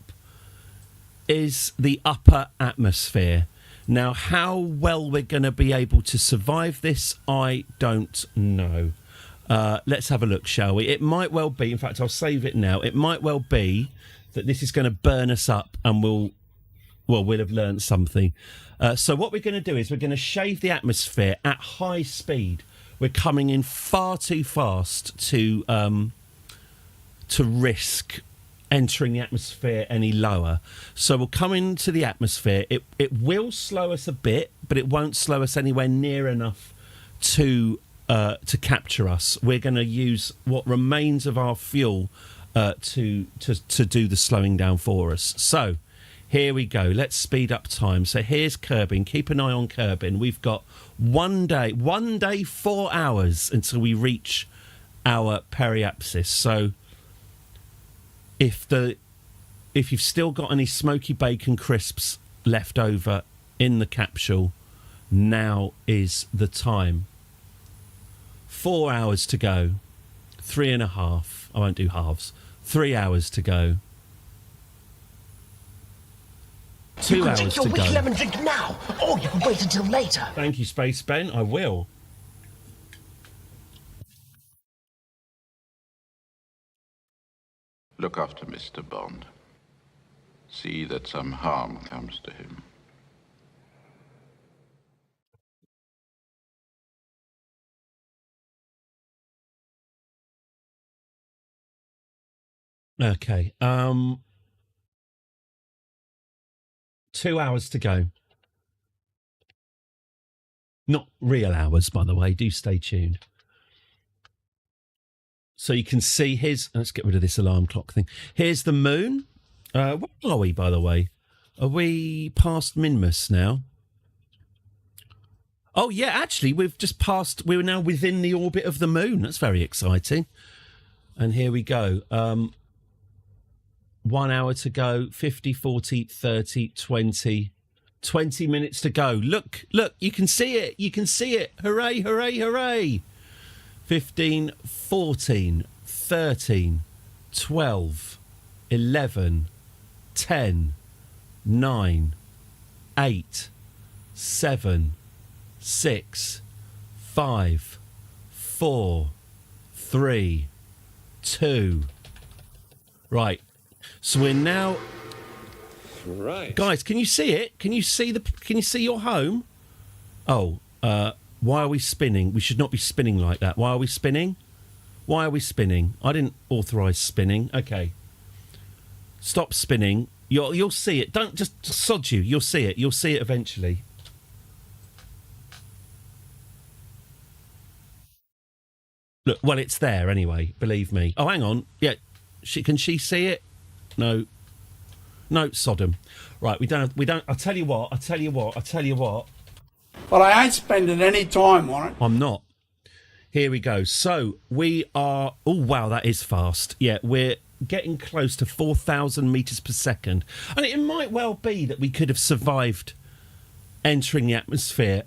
is the upper atmosphere. Now, how well we're going to be able to survive this, I don't know. Let's have a look, shall we? It might well be, in fact, I'll save it now. It might well be that this is going to burn us up and we'll have learned something. So what we're going to do is we're going to shave the atmosphere at high speed. We're coming in far too fast to risk entering the atmosphere any lower. So we'll come into the atmosphere. It will slow us a bit, but it won't slow us anywhere near enough to capture us. We're going to use what remains of our fuel to do the slowing down for us. So here we go. Let's speed up time. So here's Kerbin. Keep an eye on Kerbin. We've got one day, 4 hours until we reach our periapsis. So if you've still got any smoky bacon crisps left over in the capsule, now is the time. 4 hours to go. 3.5. I won't do halves. 3 hours to go. 2 hours to go. You can take your weak lemon drink now, or you can wait until later. Thank you, Space Ben. I will. Look after Mr. Bond. See that some harm comes to him. Okay. 2 hours to go. Not real hours, by the way. Do stay tuned. So you can see let's get rid of this alarm clock thing. Here's the moon. Where are we, by the way? Are we past Minmus now? Oh, yeah, actually, we're now within the orbit of the moon. That's very exciting. And here we go. 1 hour to go, 50, 40, 30, 20. 20 minutes to go. Look, you can see it. You can see it. Hooray, hooray, hooray. 15, 14, 13, 12, 11, 10, 9, 8, 7, 6, 5, 4, 3, 2. Right. So we're now... Right. Guys, can you see it? Can you see your home? Oh, why are we spinning? We should not be spinning like that. Why are we spinning? Why are we spinning? I didn't authorise spinning. Okay. Stop spinning. You'll see it. Don't just sod you. You'll see it. You'll see it eventually. Look, well, it's there anyway, believe me. Oh, hang on. Yeah, can she see it? No, Sodom. Right, we don't, I'll tell you what. But I ain't spending any time on it. I'm not. Here we go. So we are, oh wow, that is fast. Yeah, we're getting close to 4,000 metres per second. And it might well be that we could have survived entering the atmosphere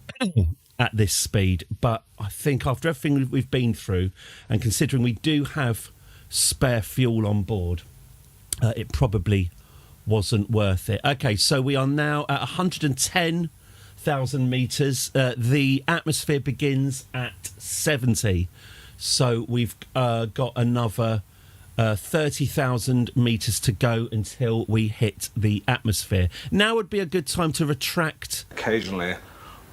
at this speed, but I think after everything we've been through, and considering we do have spare fuel on board, it probably wasn't worth it. Okay, so we are now at 110,000 metres. The atmosphere begins at 70, so we've got another 30,000 metres to go until we hit the atmosphere. Now would be a good time to retract. Occasionally,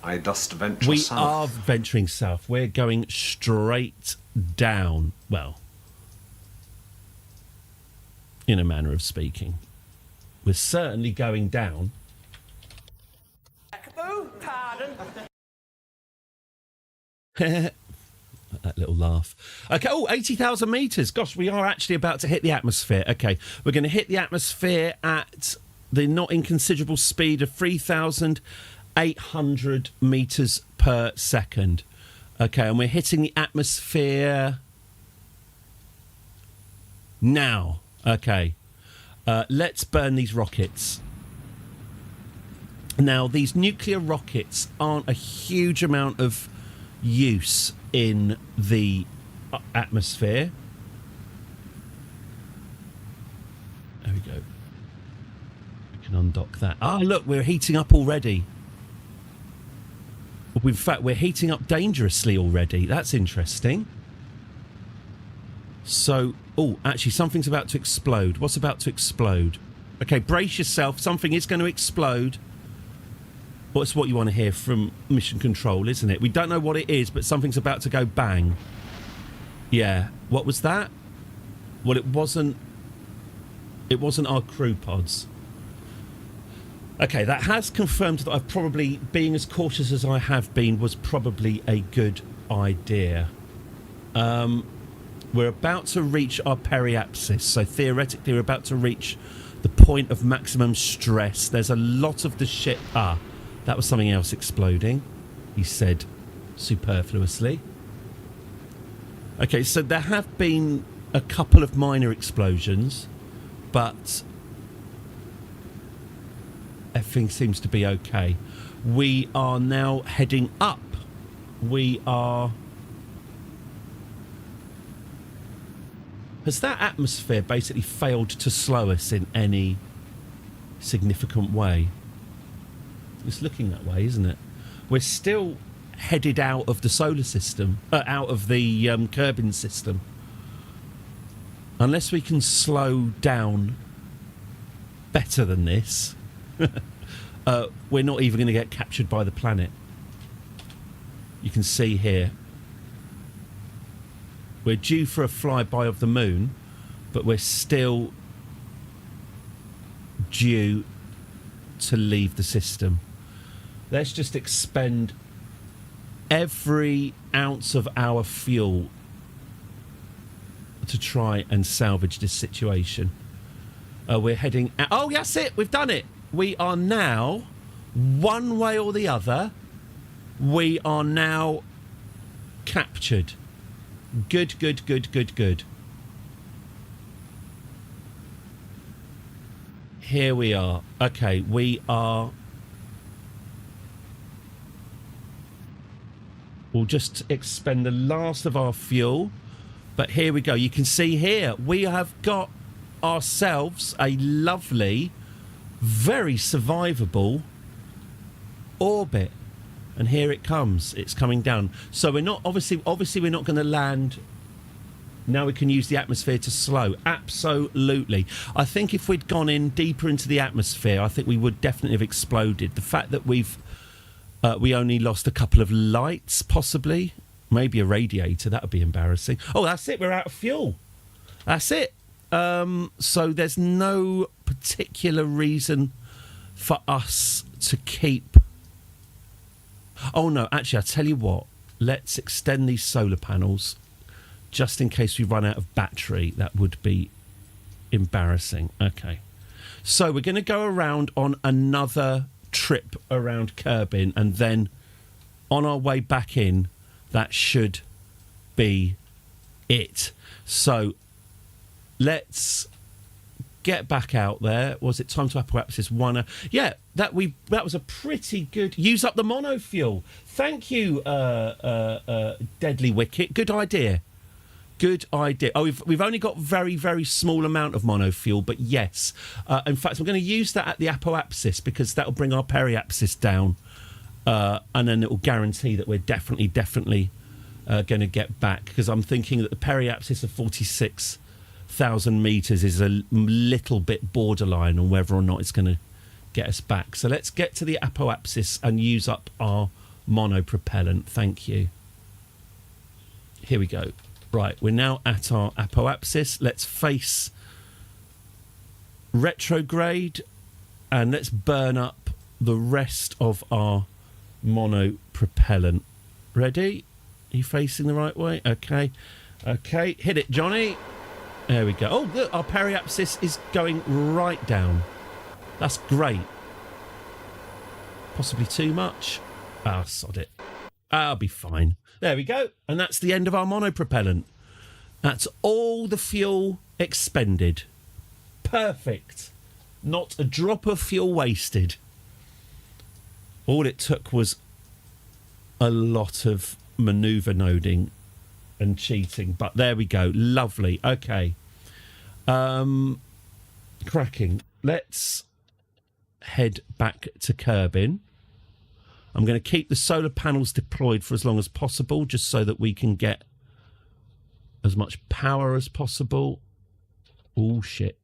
I dust venture we south. We are venturing south. We're going straight down. Well, in a manner of speaking. We're certainly going down. Pardon? That little laugh. Okay, 80,000 metres. Gosh, we are actually about to hit the atmosphere. Okay, we're going to hit the atmosphere at the not inconsiderable speed of 3,800 metres per second. Okay, and we're hitting the atmosphere now. Okay, let's burn these rockets. Now, these nuclear rockets aren't a huge amount of use in the atmosphere. There we go. We can undock that. Ah, look, we're heating up already. In fact, we're heating up dangerously already. That's interesting. So, actually, something's about to explode. What's about to explode? Okay, brace yourself. Something is going to explode. What's what you want to hear from Mission Control, isn't it? We don't know what it is, but something's about to go bang. Yeah. What was that? Well, it wasn't our crew pods. Okay, that has confirmed that I've probably, being as cautious as I have been, was probably a good idea. We're about to reach our periapsis, so theoretically we're about to reach the point of maximum stress. There's a lot of the ship... Ah, that was something else exploding, he said superfluously. Okay, so there have been a couple of minor explosions, but everything seems to be okay. We are now heading up. We are... Has that atmosphere basically failed to slow us in any significant way? It's looking that way, isn't it? We're still headed out of the solar system, out of the Kerbal system. Unless we can slow down better than this, we're not even going to get captured by the planet. You can see here. We're due for a flyby of the moon, but we're still due to leave the system. Let's just expend every ounce of our fuel to try and salvage this situation. We're heading out. Oh, that's it. We've done it. We are now, one way or the other, we are now captured. Good. Here we are. Okay, we are... We'll just expend the last of our fuel. But here we go. You can see here, we have got ourselves a lovely, very survivable orbit. And here it comes. It's coming down. So we're not, obviously we're not going to land. Now we can use the atmosphere to slow. Absolutely. I think if we'd gone in deeper into the atmosphere, I think we would definitely have exploded. The fact that we only lost a couple of lights, possibly. Maybe a radiator. That would be embarrassing. Oh, that's it. We're out of fuel. That's it. So there's no particular reason for us to keep... Oh, no. Actually, I'll tell you what. Let's extend these solar panels just in case we run out of battery. That would be embarrassing. Okay. So we're going to go around on another trip around Kerbin, and then on our way back in, that should be it. So let's get back out there. Was it time to apoapsis one? Yeah, that was a pretty good use up the monofuel. Thank you, Deadly Wicket. Good idea. Good idea. Oh, we've only got very, very small amount of monofuel, but yes. In fact, I'm going to use that at the apoapsis because that'll bring our periapsis down, and then it will guarantee that we're definitely going to get back, because I'm thinking that the periapsis of 46,000 metres is a little bit borderline on whether or not it's going to get us back. So let's get to the apoapsis and use up our monopropellant. Thank you. Here we go. Right, we're now at our apoapsis. Let's face retrograde and let's burn up the rest of our monopropellant. Ready? Are you facing the right way? Okay. Okay, hit it, Johnny. There we go. Oh, look, our periapsis is going right down. That's great. Possibly too much. Ah, sod it. I'll be fine. There we go. And that's the end of our monopropellant. That's all the fuel expended. Perfect. Not a drop of fuel wasted. All it took was a lot of manoeuvre noding and cheating. But there we go. Lovely. Okay. Cracking. Let's head back to Kerbin. I'm going to keep the solar panels deployed for as long as possible, just so that we can get as much power as possible. Oh, shit.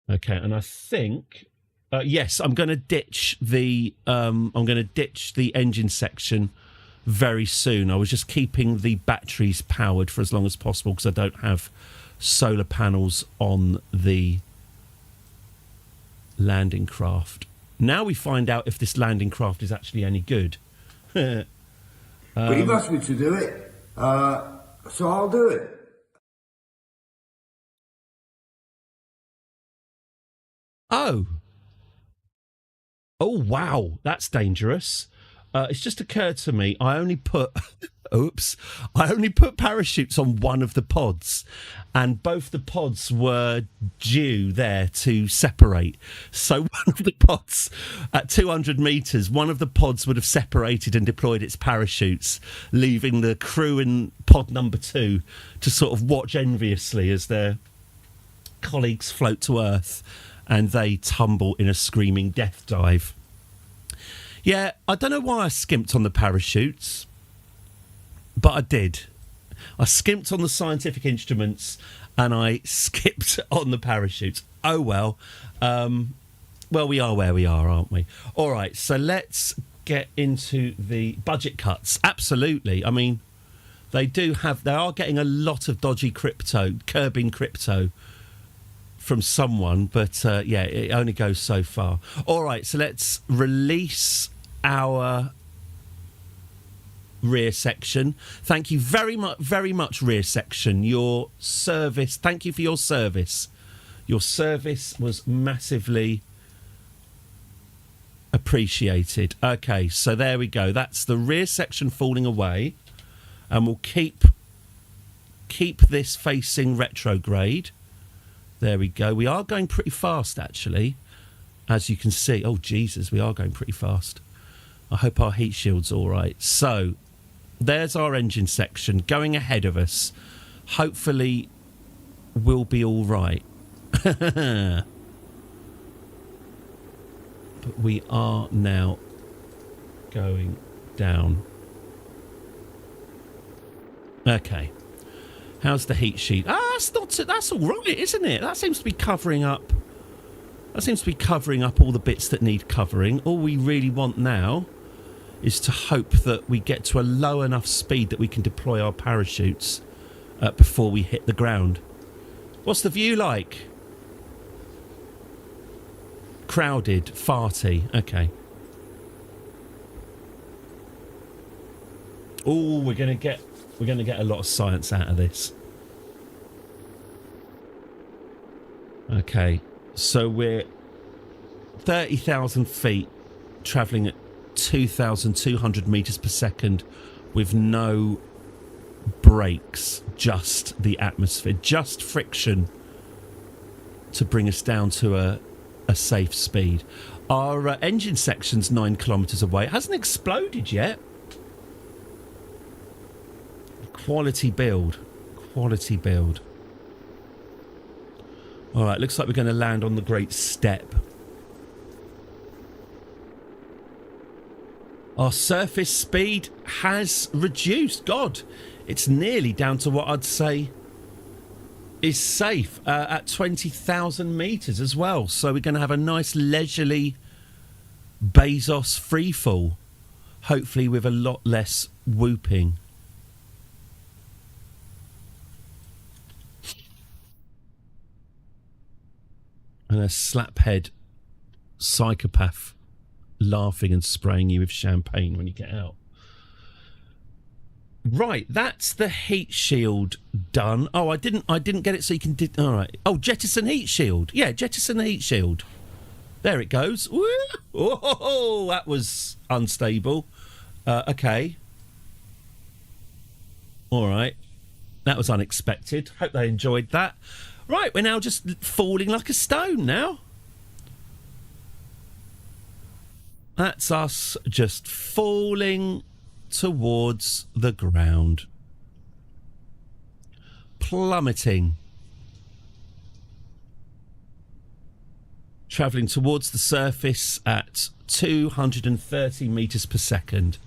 Okay, and I think, yes, I'm going to ditch the engine section very soon. I was just keeping the batteries powered for as long as possible because I don't have solar panels on the landing craft. Now we find out if this landing craft is actually any good. But you've asked me to do it, so I'll do it. Oh, wow, that's dangerous. It's just occurred to me, I only put parachutes on one of the pods, and both the pods were due there to separate. So one of the pods, at 200 metres, one of the pods would have separated and deployed its parachutes, leaving the crew in pod number 2 to sort of watch enviously as their colleagues float to Earth and they tumble in a screaming death dive. Yeah, I don't know why I skimped on the parachutes, but I did. I skimped on the scientific instruments and I skipped on the parachutes. Oh, well. Well, we are where we are, aren't we? All right, so let's get into the budget cuts. Absolutely. I mean, they are getting a lot of dodgy crypto, curbing crypto from someone, but yeah, it only goes so far. All right, so let's release our rear section. Thank you very much, rear section. Your service, thank you for your service. Your service was massively appreciated. Okay, so there we go. That's the rear section falling away, and we'll keep this facing retrograde. There we go. We are going pretty fast, actually, as you can see. Oh, Jesus, we are going pretty fast. I hope our heat shield's all right. So there's our engine section going ahead of us. Hopefully we'll be all right. But we are now going down. Okay. How's the heat sheet? That's all right, isn't it? That seems to be covering up. That seems to be covering up all the bits that need covering. All we really want now is to hope that we get to a low enough speed that we can deploy our parachutes before we hit the ground. What's the view like? Crowded, farty. Okay. Oh, we're gonna get a lot of science out of this. Okay, so we're 30,000 feet, travelling at 2,200 metres per second with no brakes, just the atmosphere, just friction to bring us down to a safe speed. Our engine section's 9 kilometres away. It hasn't exploded yet. Quality build. Quality build. All right, looks like we're going to land on the Great Steppe. Our surface speed has reduced. God, it's nearly down to what I'd say is safe at 20,000 metres as well. So we're going to have a nice leisurely Bezos freefall, hopefully with a lot less whooping. And a slaphead psychopath laughing and spraying you with champagne when you get out. Right, that's the heat shield done. Oh, I didn't get it so you can... all right. Oh, jettison heat shield. Yeah, jettison the heat shield. There it goes. Woo! Oh, that was unstable. Okay. All right. That was unexpected. Hope they enjoyed that. Right, we're now just falling like a stone now. That's us just falling towards the ground. Plummeting. Travelling towards the surface at 230 metres per second.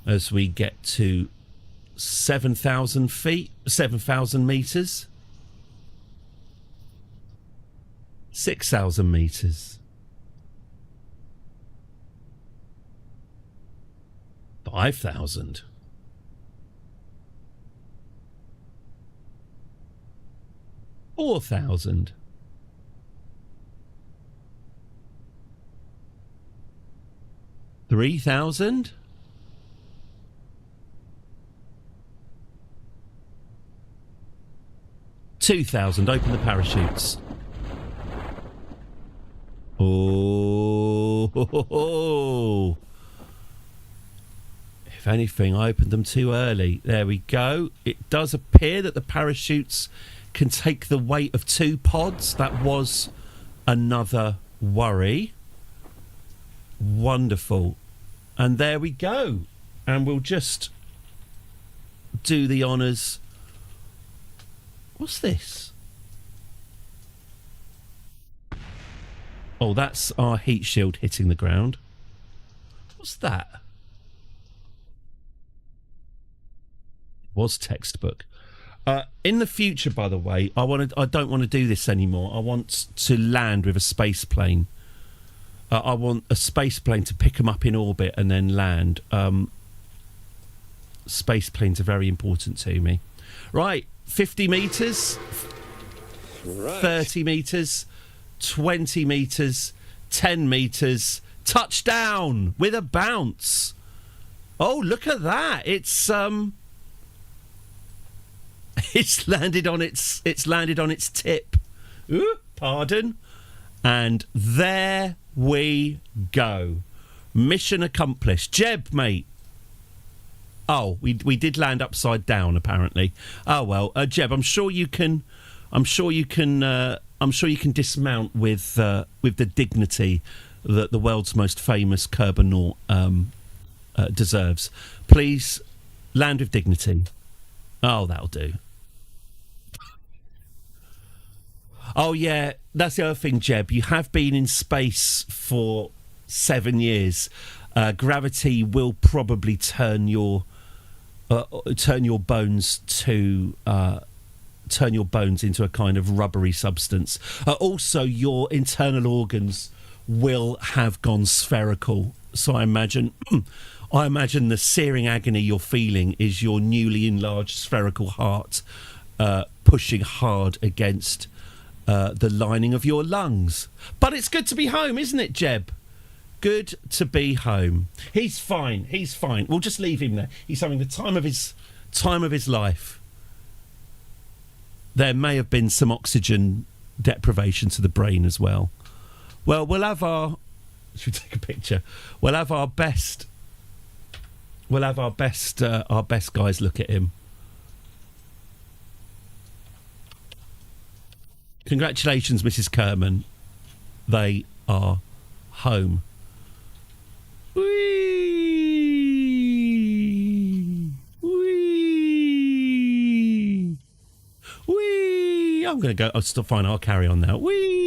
As we get to 7,000 feet, 7,000 metres. 6,000 metres. 5,000. 4,000. 3,000. 2,000. Open the parachutes. Oh. If anything, I opened them too early. There we go. It does appear that the parachutes can take the weight of 2 pods. That was another worry. Wonderful. And there we go. And we'll just do the honours. What's this? Oh, that's our heat shield hitting the ground. What's that? Was textbook. In the future, by the way, I don't want to do this anymore. I want to land with a space plane. I want a space plane to pick them up in orbit and then land. Space planes are very important to me. Right, 50 metres, right. 30 metres, 20 metres, 10 metres, touchdown with a bounce. Oh, look at that! It's landed on its tip. Ooh, pardon. And there we go. Mission accomplished. Jeb, mate. Oh, we did land upside down apparently. Oh well, Jeb, I'm sure you can dismount with the dignity that the world's most famous Kerbal deserves. Please land with dignity. Oh, that'll do. Oh yeah, that's the other thing, Jeb. You have been in space for 7 years. Gravity will probably turn your bones into a kind of rubbery substance. Also, your internal organs will have gone spherical. So I imagine the searing agony you're feeling is your newly enlarged spherical heart pushing hard against the lining of your lungs. But it's good to be home, isn't it, Jeb? Good to be home. He's fine. He's fine. We'll just leave him there. He's having the time of his life. There may have been some oxygen deprivation to the brain as well. Well, we'll have our... Should we take a picture? We'll have our best... We'll have our best guys look at him. Congratulations, Mrs. Kerman. They are home. Whee! Whee! Whee! I'm going to go... Oh, still fine. I'll carry on now. Whee!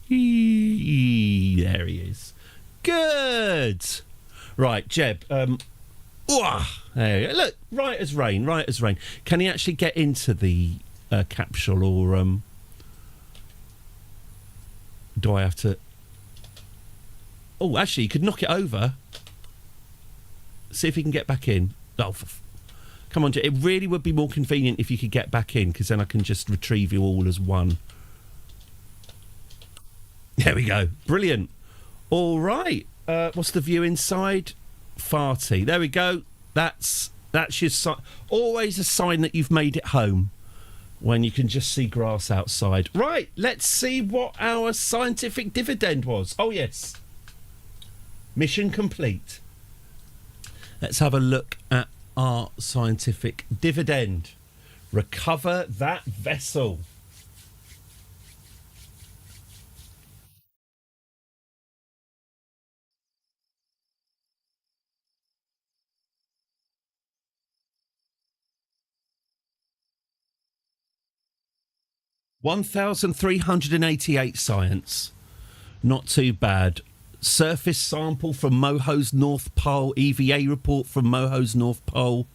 There he is. Good. Right, Jeb. There you go. Look, right as rain. Right as rain. Can he actually get into the capsule, or do I have to... Oh, actually, you could knock it over. See if he can get back in. Oh, come on, Jeb. It really would be more convenient if you could get back in, because then I can just retrieve you all as one. There we go. Brilliant. All right. What's the view inside? Farty. There we go. That's your sign. Always a sign that you've made it home, when you can just see grass outside. Right, let's see what our scientific dividend was. Oh, yes. Mission complete. Let's have a look at our scientific dividend. Recover that vessel. $1,388 science. Not too bad. Surface sample from Moho's North Pole. EVA report from Moho's North Pole.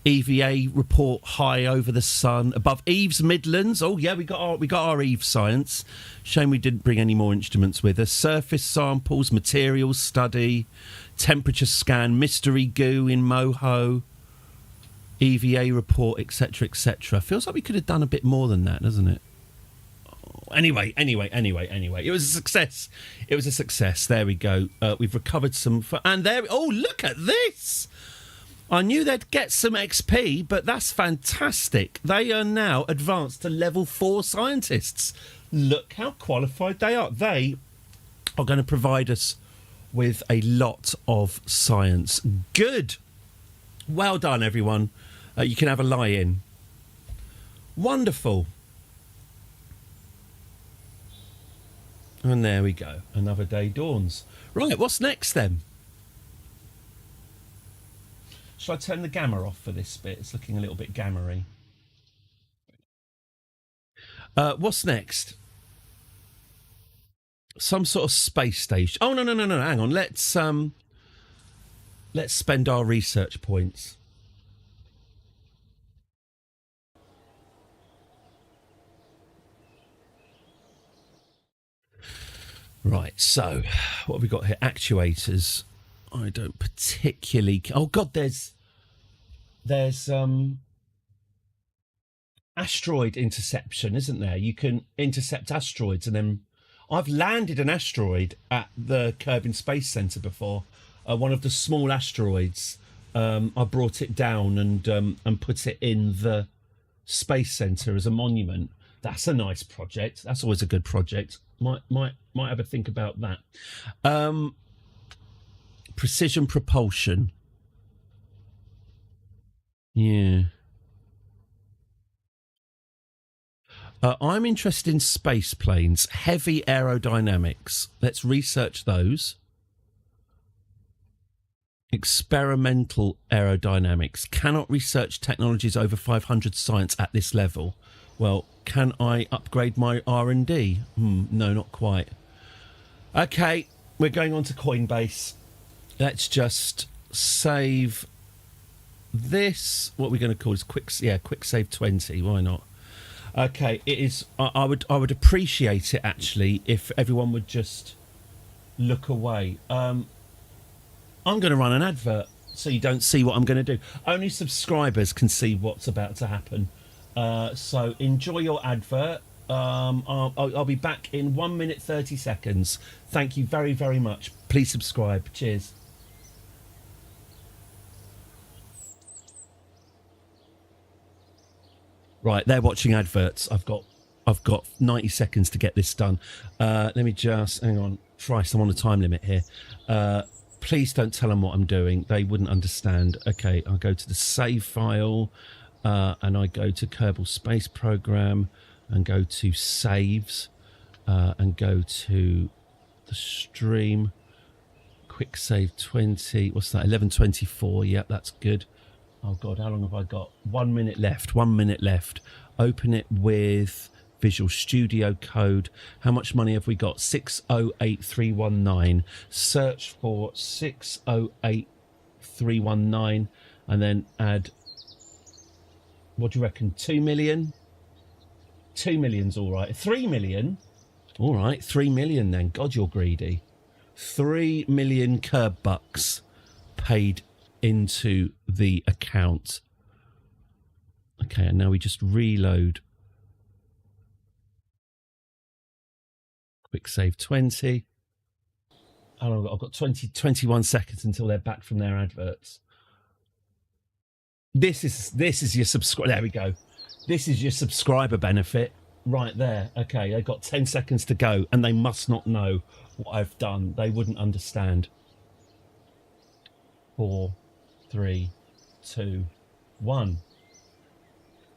EVA report high over the sun. Above Eve's Midlands. Oh yeah, we got our Eve science. Shame we didn't bring any more instruments with us. Surface samples, materials study, temperature scan, mystery goo in Moho. EVA report, etc., etc. Feels like we could have done a bit more than that, doesn't it? Anyway. It was a success. It was a success. There we go. We've recovered some... And there... Oh, look at this! I knew they'd get some XP, but that's fantastic. They are now advanced to level 4 scientists. Look how qualified they are. They are going to provide us with a lot of science. Good. Well done, everyone. You can have a lie-in. Wonderful. And there we go. Another day dawns. Right, what's next then? Shall I turn the gamma off for this bit? It's looking a little bit gammery. What's next? Some sort of space station. Oh, no. Hang on. Let's spend our research points. Right, so what have we got here? Actuators. I don't particularly... Oh, God, there's asteroid interception, isn't there? You can intercept asteroids, and then... I've landed an asteroid at the Kerbal Space Centre before. One of the small asteroids. I brought it down and put it in the Space Centre as a monument. That's a nice project. That's always a good project. Might have a think about that. Precision propulsion. Yeah. I'm interested in space planes. Heavy aerodynamics. Let's research those. Experimental aerodynamics. Cannot research technologies over 500 science at this level. Well, can I upgrade my R&D? No, not quite. Okay, we're going on to Coinbase. Let's just save this. What are we going to call this? Quick save 20. Why not? Okay, it is. I would appreciate it actually if everyone would just look away. I'm going to run an advert so you don't see what I'm going to do. Only subscribers can see what's about to happen. So enjoy your advert. I'll be back in 1 minute 30 seconds. Thank you very, very much. Please subscribe. Cheers. Right, they're watching adverts. I've got 90 seconds to get this done. Let me just hang on. Christ, I'm on a time limit here. Please don't tell them what I'm doing. They wouldn't understand. Okay, I'll go to the save file, and I go to Kerbal Space Program, and go to saves, and go to the stream. Quick save 20. What's that? 11:24. Yep, that's good. Oh God, how long have I got? 1 minute left. 1 minute left. Open it with Visual Studio Code. How much money have we got? 608319. Search for 608319 and then add, what do you reckon, 2 million? 2 million's all right. 3 million? All right, 3 million then. God, you're greedy. 3 million curb bucks paid into the account. Okay, and now we just reload. Quick save 20. How long have I got? I've got 21 seconds until they're back from their adverts. This is your subscriber. There we go. This is your subscriber benefit right there. Okay, they've got 10 seconds to go, and they must not know what I've done. They wouldn't understand. 4, 3, 2, 1.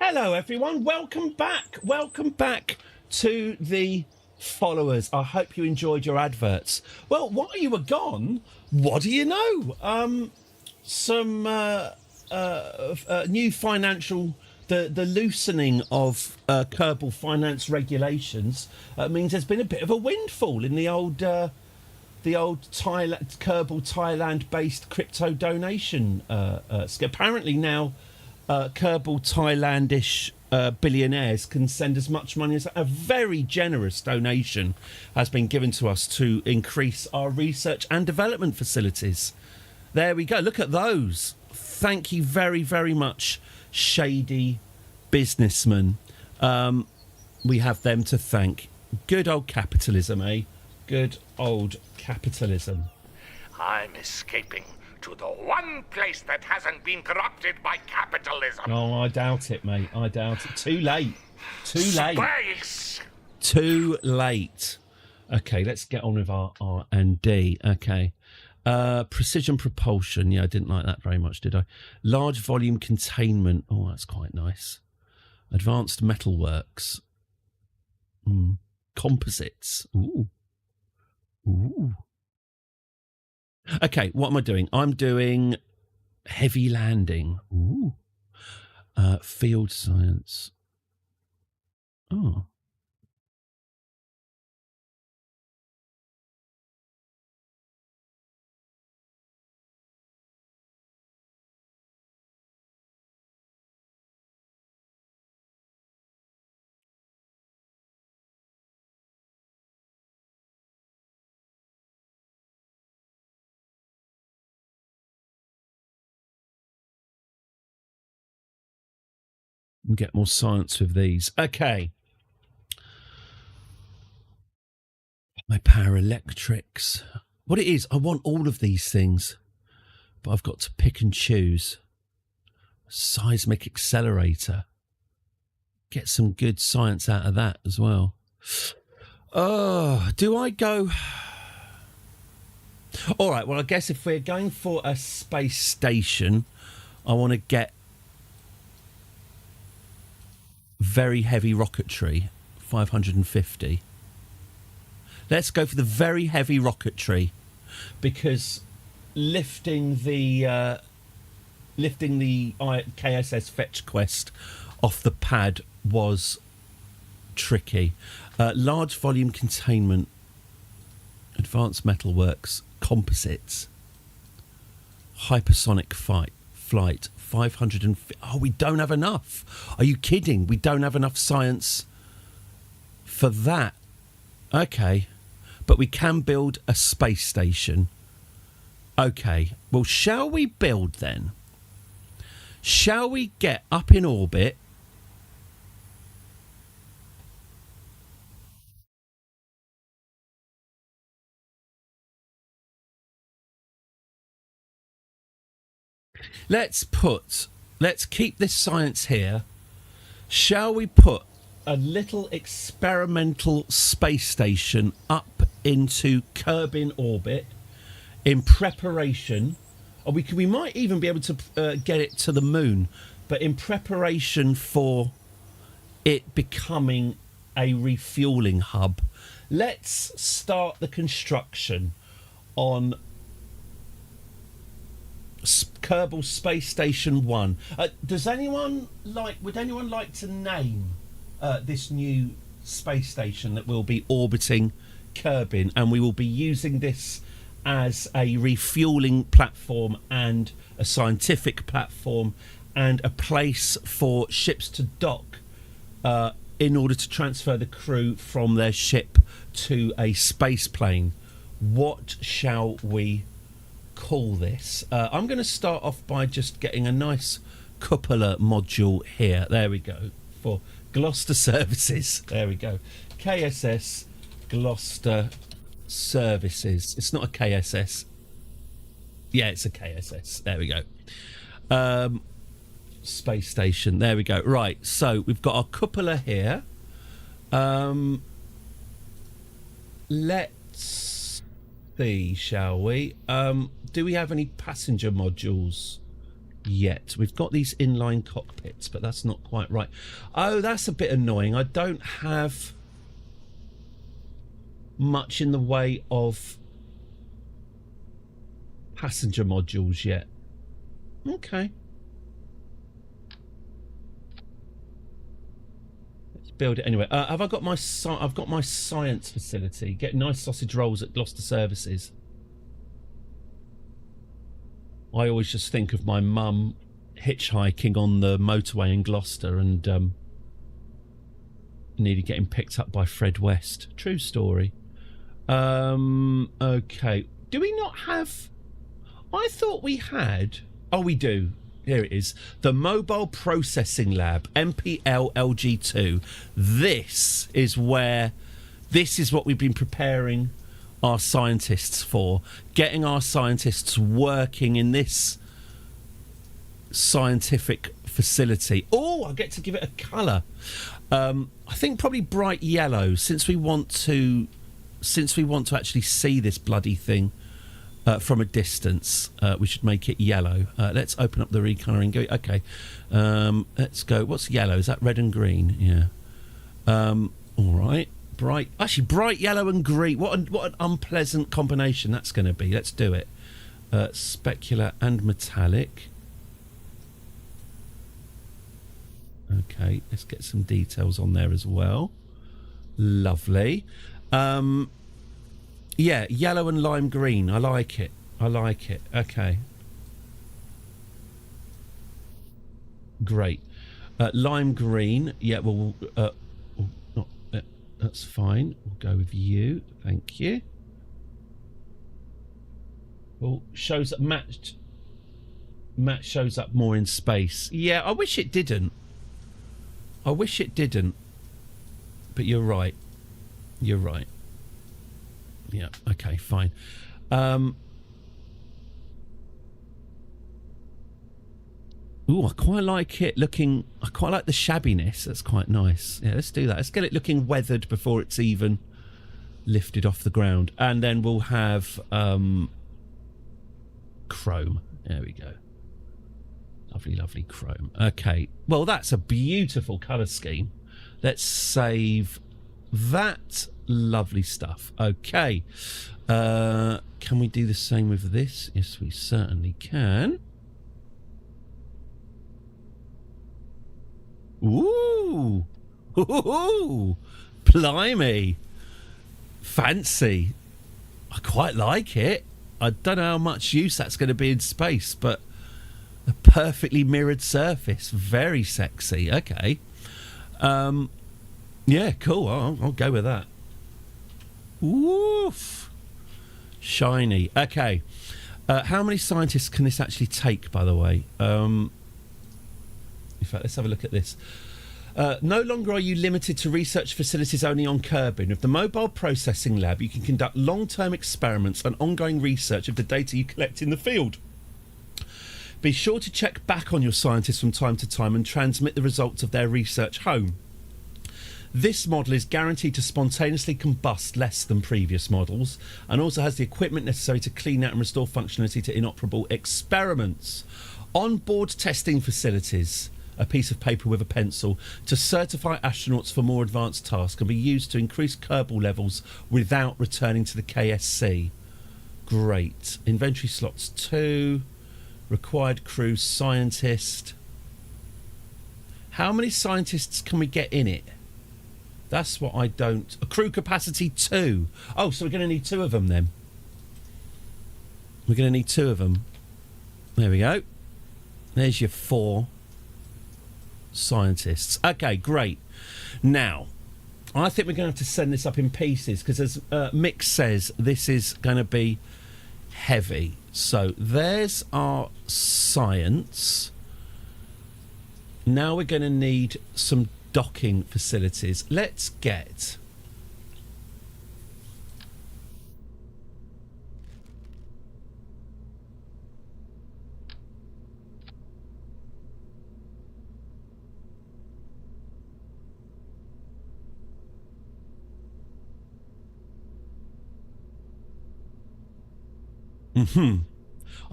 Hello, everyone. Welcome back. Welcome back to the followers. I hope you enjoyed your adverts. Well, while you were gone, what do you know? Some new financial, the loosening of Kerbal finance regulations means there's been a bit of a windfall in the old Kerbal Thailand-based crypto donation scheme. Apparently now Kerbal Thailandish billionaires can send as much money as a very generous donation has been given to us to increase our research and development facilities. There we go. Look at those. Thank you very, very much, shady businessmen. We have them to thank. Good old capitalism, eh? Good old capitalism. I'm escaping to the one place that hasn't been corrupted by capitalism. Oh, I doubt it, mate. I doubt it. Too late. Too late. Space! Too late. Okay, let's get on with our R&D. Okay. Precision propulsion. Yeah, I didn't like that very much, did I? Large volume containment. Oh, that's quite nice. Advanced metalworks. Composites. Ooh. Ooh. Okay, what am I doing? I'm doing heavy landing. Ooh. Field science. Oh. And get more science with these. Okay. My power electrics. What it is, I want all of these things, but I've got to pick and choose. Seismic accelerator. Get some good science out of that as well. Oh, do I go? All right, well, I guess if we're going for a space station, I want to get very heavy rocketry, 550. Let's go for the very heavy rocketry, because lifting the KSS Fetch Quest off the pad was tricky. Large volume containment, advanced metalworks, composites, hypersonic flight, 550. Oh, we don't have enough. Are you kidding? We don't have enough science for that. Okay, but we can build a space station. Okay, well, shall we build then? Shall we get up in orbit Let's keep this science here. Shall we put a little experimental space station up into Kerbin orbit in preparation, or we might even be able to get it to the moon, but in preparation for it becoming a refueling hub. Let's start the construction on Kerbal Space Station 1. Would anyone like to name this new space station that will be orbiting Kerbin, and we will be using this as a refueling platform and a scientific platform and a place for ships to dock in order to transfer the crew from their ship to a space plane? What shall we call this? I'm going to start off by just getting a nice cupola module here. There we go. For Gloucester Services. There we go. KSS Gloucester Services. It's not a KSS. Yeah, it's a KSS. There we go. Space station. There we go. Right, so we've got our cupola here. Let's see, shall we? Do we have any passenger modules yet? We've got these inline cockpits, but that's not quite right. Oh, that's a bit annoying. I don't have much in the way of passenger modules yet. Okay. Let's build it anyway. Have I got my I've got my science facility. Get nice sausage rolls at Gloucester Services. I always just think of my mum hitchhiking on the motorway in Gloucester and nearly getting picked up by Fred West. True story. Okay. Do we not have... I thought we had... Oh, we do. Here it is. The Mobile Processing Lab, MPL LG2. This is what we've been preparing our scientists for. Getting our scientists working in this scientific facility. Oh, I get to give it a colour. I think probably bright yellow, since we want to actually see this bloody thing from a distance. We should make it yellow. Let's open up the recolouring. Go. Okay, let's go. What's yellow? Is that red and green? Yeah. All right. Bright yellow and green. What an unpleasant combination that's going to be. Let's do it. Specular and metallic. Okay, let's get some details on there as well. Lovely. Yeah, yellow and lime green. I like it. Okay. Great. Lime green. Yeah, well, that's fine. We'll go with you. Thank you. Well, shows that Matt shows up more in space. Yeah, I wish it didn't. But you're right. Yeah, okay, fine. Ooh, I quite like it looking... I quite like the shabbiness. That's quite nice. Yeah, let's do that. Let's get it looking weathered before it's even lifted off the ground. And then we'll have chrome. There we go. Lovely, lovely chrome. Okay. Well, that's a beautiful colour scheme. Let's save that. Lovely stuff. Okay. Can we do the same with this? Yes, we certainly can. Ooh. Ooh. Blimey. Fancy. I quite like it. I don't know how much use that's going to be in space, but a perfectly mirrored surface. Very sexy. Okay. Yeah, cool. I'll go with that. Woof. Shiny. Okay. How many scientists can this actually take, by the way? In fact, let's have a look at this. No longer are you limited to research facilities only on Kerbin. With the Mobile Processing Lab, you can conduct long-term experiments and ongoing research of the data you collect in the field. Be sure to check back on your scientists from time to time and transmit the results of their research home. This model is guaranteed to spontaneously combust less than previous models and also has the equipment necessary to clean out and restore functionality to inoperable experiments. On-board testing facilities, a piece of paper with a pencil, to certify astronauts for more advanced tasks can be used to increase Kerbal levels without returning to the KSC. Great. Inventory slots 2. Required crew scientist. How many scientists can we get in it? That's what I don't... A crew capacity 2. Oh, so we're going to need 2 of them then. We're going to need 2 of them. There we go. There's your 4 scientists. Okay, great. Now, I think we're going to have to send this up in pieces because as Mick says, this is going to be heavy. So there's our science. Now we're going to need some docking facilities. Let's get...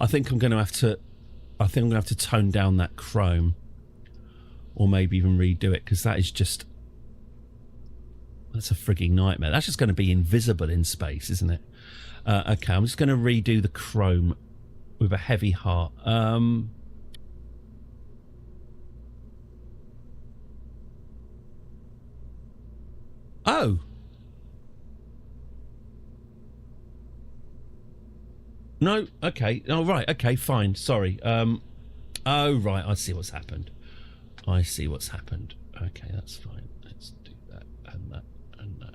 I think I'm going to have to tone down that chrome, or maybe even redo it because that is just... That's a frigging nightmare. That's just going to be invisible in space, isn't it? Okay, I'm just going to redo the chrome with a heavy heart. Oh. No, okay. Oh, right, okay, fine. Sorry. Oh, right, I see what's happened. I see what's happened. Okay, that's fine. Let's do that and that and that.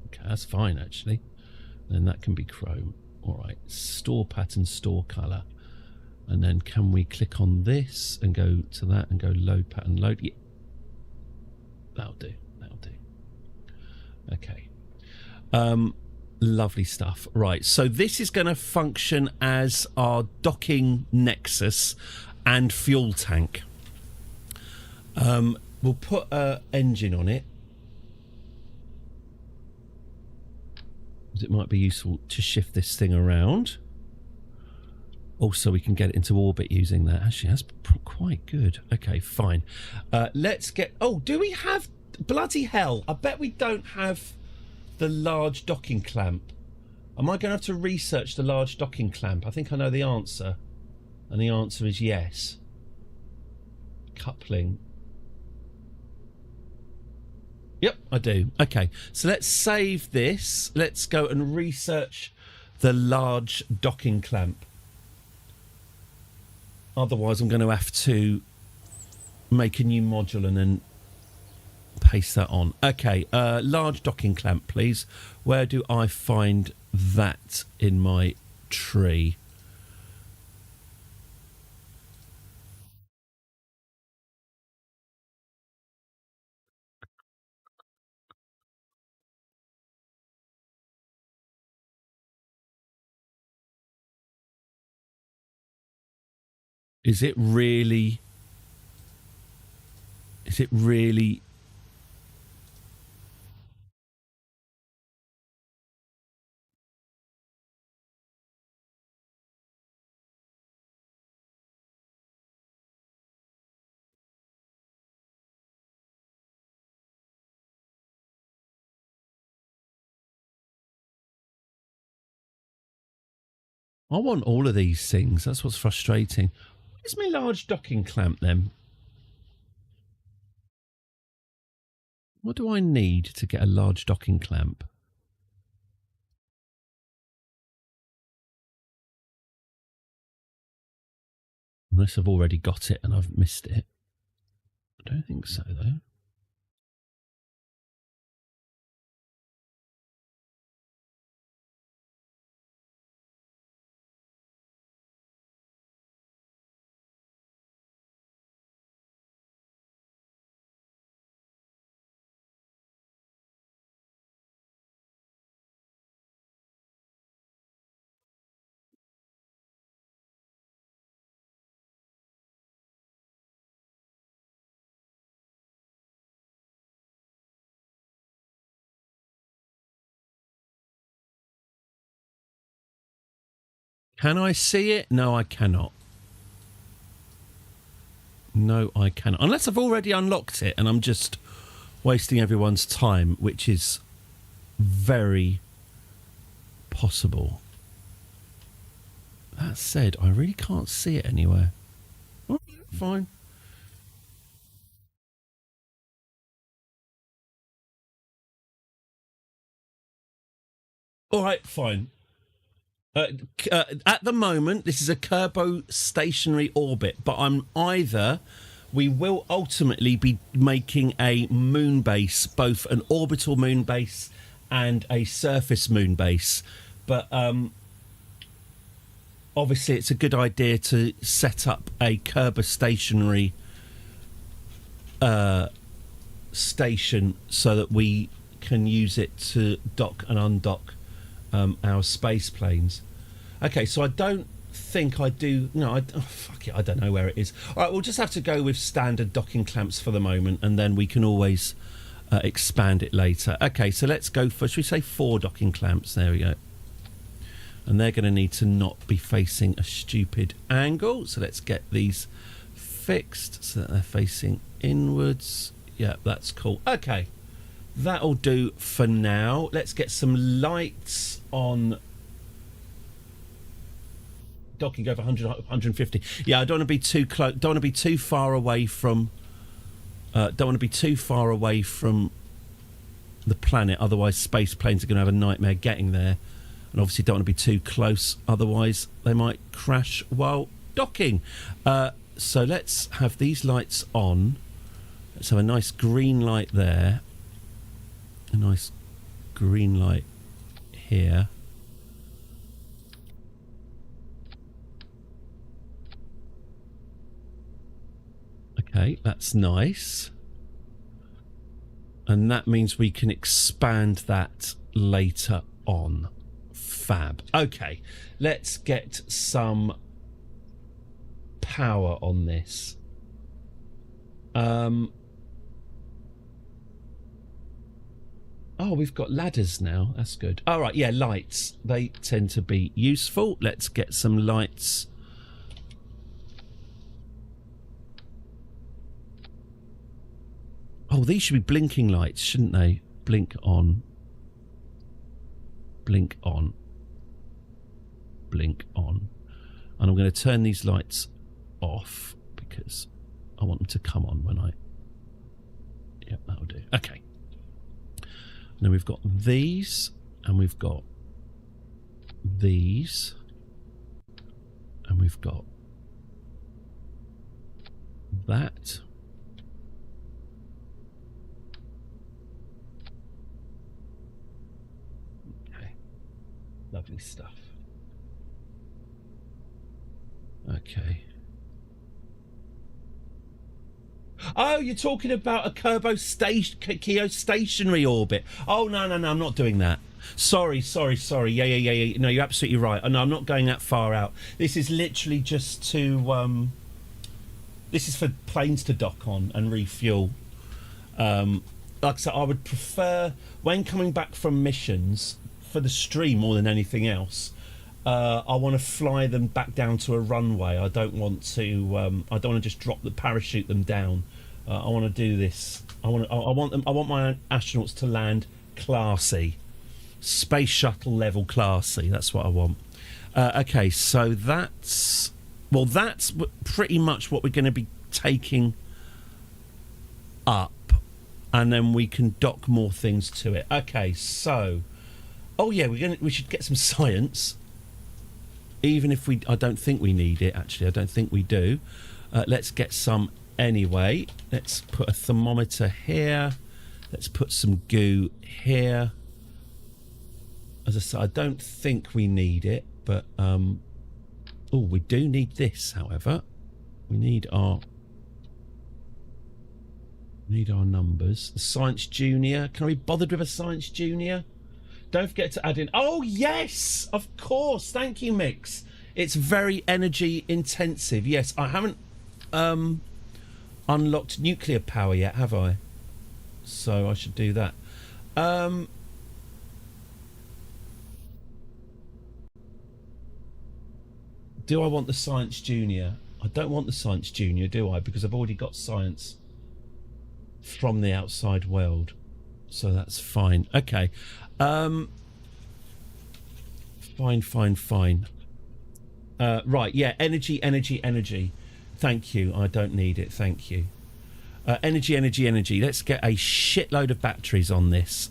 Okay, that's fine, actually. Then that can be chrome. All right, store pattern, store colour. And then can we click on this and go to that and go load pattern, load? Yeah. That'll do. That'll do. Okay. Lovely stuff. Right, so this is going to function as our docking nexus and fuel tank. We'll put an engine on it. It might be useful to shift this thing around. Also, we can get it into orbit using that. Actually, that's quite good. Okay, fine. Let's get... Oh, do we have... Bloody hell, I bet we don't have the large docking clamp. Am I going to have to research the large docking clamp? I think I know the answer. And the answer is yes. Coupling. Yep, I do. Okay, so let's save this. Let's go and research the large docking clamp. Otherwise, I'm going to have to make a new module and then paste that on. Okay, large docking clamp, please. Where do I find that in my tree? Is it really... Is it really... I want all of these things. That's what's frustrating. Where's my large docking clamp then? What do I need to get a large docking clamp? Unless I've already got it and I've missed it. I don't think so, though. Can I see it? No, I cannot. No, I cannot. Unless I've already unlocked it and I'm just wasting everyone's time, which is very possible. That said, I really can't see it anywhere. Oh, fine. All right, fine. At the moment, this is a Kerbal stationary orbit, but we will ultimately be making a moon base, both an orbital moon base and a surface moon base. But obviously, it's a good idea to set up a Kerbal stationary station so that we can use it to dock and undock our space planes. Okay, so I don't think I do. No, fuck it, I don't know where it is. All right, we'll just have to go with standard docking clamps for the moment, and then we can always expand it later. Okay, so let's go for, should we say 4 docking clamps? There we go. And they're going to need to not be facing a stupid angle. So let's get these fixed so that they're facing inwards. Yeah, that's cool. Okay. That'll do for now. Let's get some lights on. Docking over 100, 150. Yeah, I don't want to be too close. Don't want to be too far away from. Don't want to be too far away from the planet. Otherwise, space planes are going to have a nightmare getting there. And obviously, don't want to be too close. Otherwise, they might crash while docking. So let's have these lights on. Let's have a nice green light there. A nice green light here. Okay, that's nice. And that means we can expand that later on. Fab. Okay, let's get some power on this. Oh, we've got ladders now. That's good. All right, yeah, lights. They tend to be useful. Let's get some lights. Oh, these should be blinking lights, shouldn't they? Blink on. Blink on. Blink on. And I'm going to turn these lights off because I want them to come on when I... Yep, that'll do. Okay. Now we've got these, and we've got these, and we've got that. Okay, lovely stuff. Okay. Oh, you're talking about a Kerbal stationary orbit. Oh, no, I'm not doing that. Sorry. Yeah. No, you're absolutely right. No, I'm not going that far out. This is literally just to... this is for planes to dock on and refuel. Like I said, I would prefer, when coming back from missions, for the stream more than anything else, I want to fly them back down to a runway. I don't want to just parachute them down. I want to do this. I want my astronauts to land classy, space shuttle level classy. That's what I want. Okay, so that's pretty much what we're going to be taking up, and then we can dock more things to it. Okay, so we should get some science. Even if I don't think we need it, actually. I don't think we do. Let's get some anyway. Let's put a thermometer here. Let's put some goo here. As I said, I don't think we need it, but... we do need this, however. We need our numbers. The Science Junior. Can we be bothered with a Science Junior? Don't forget to add in... Oh, yes! Of course! Thank you, Mix. It's very energy intensive. Yes, I haven't unlocked nuclear power yet, have I? So I should do that. Do I want the Science Junior? I don't want the Science Junior, do I? Because I've already got Science from the outside world. So that's fine. Okay. Fine. Right, yeah, energy. Thank you. I don't need it, thank you. Energy. Let's get a shitload of batteries on this.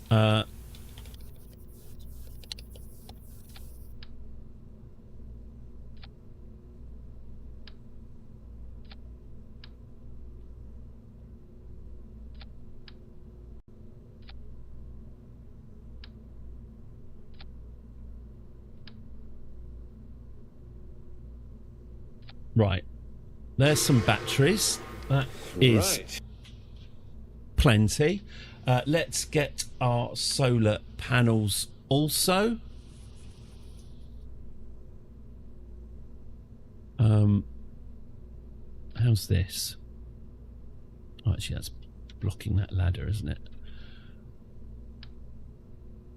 Right. There's some batteries. That is plenty. Let's get our solar panels also. How's this? Oh, actually, that's blocking that ladder, isn't it?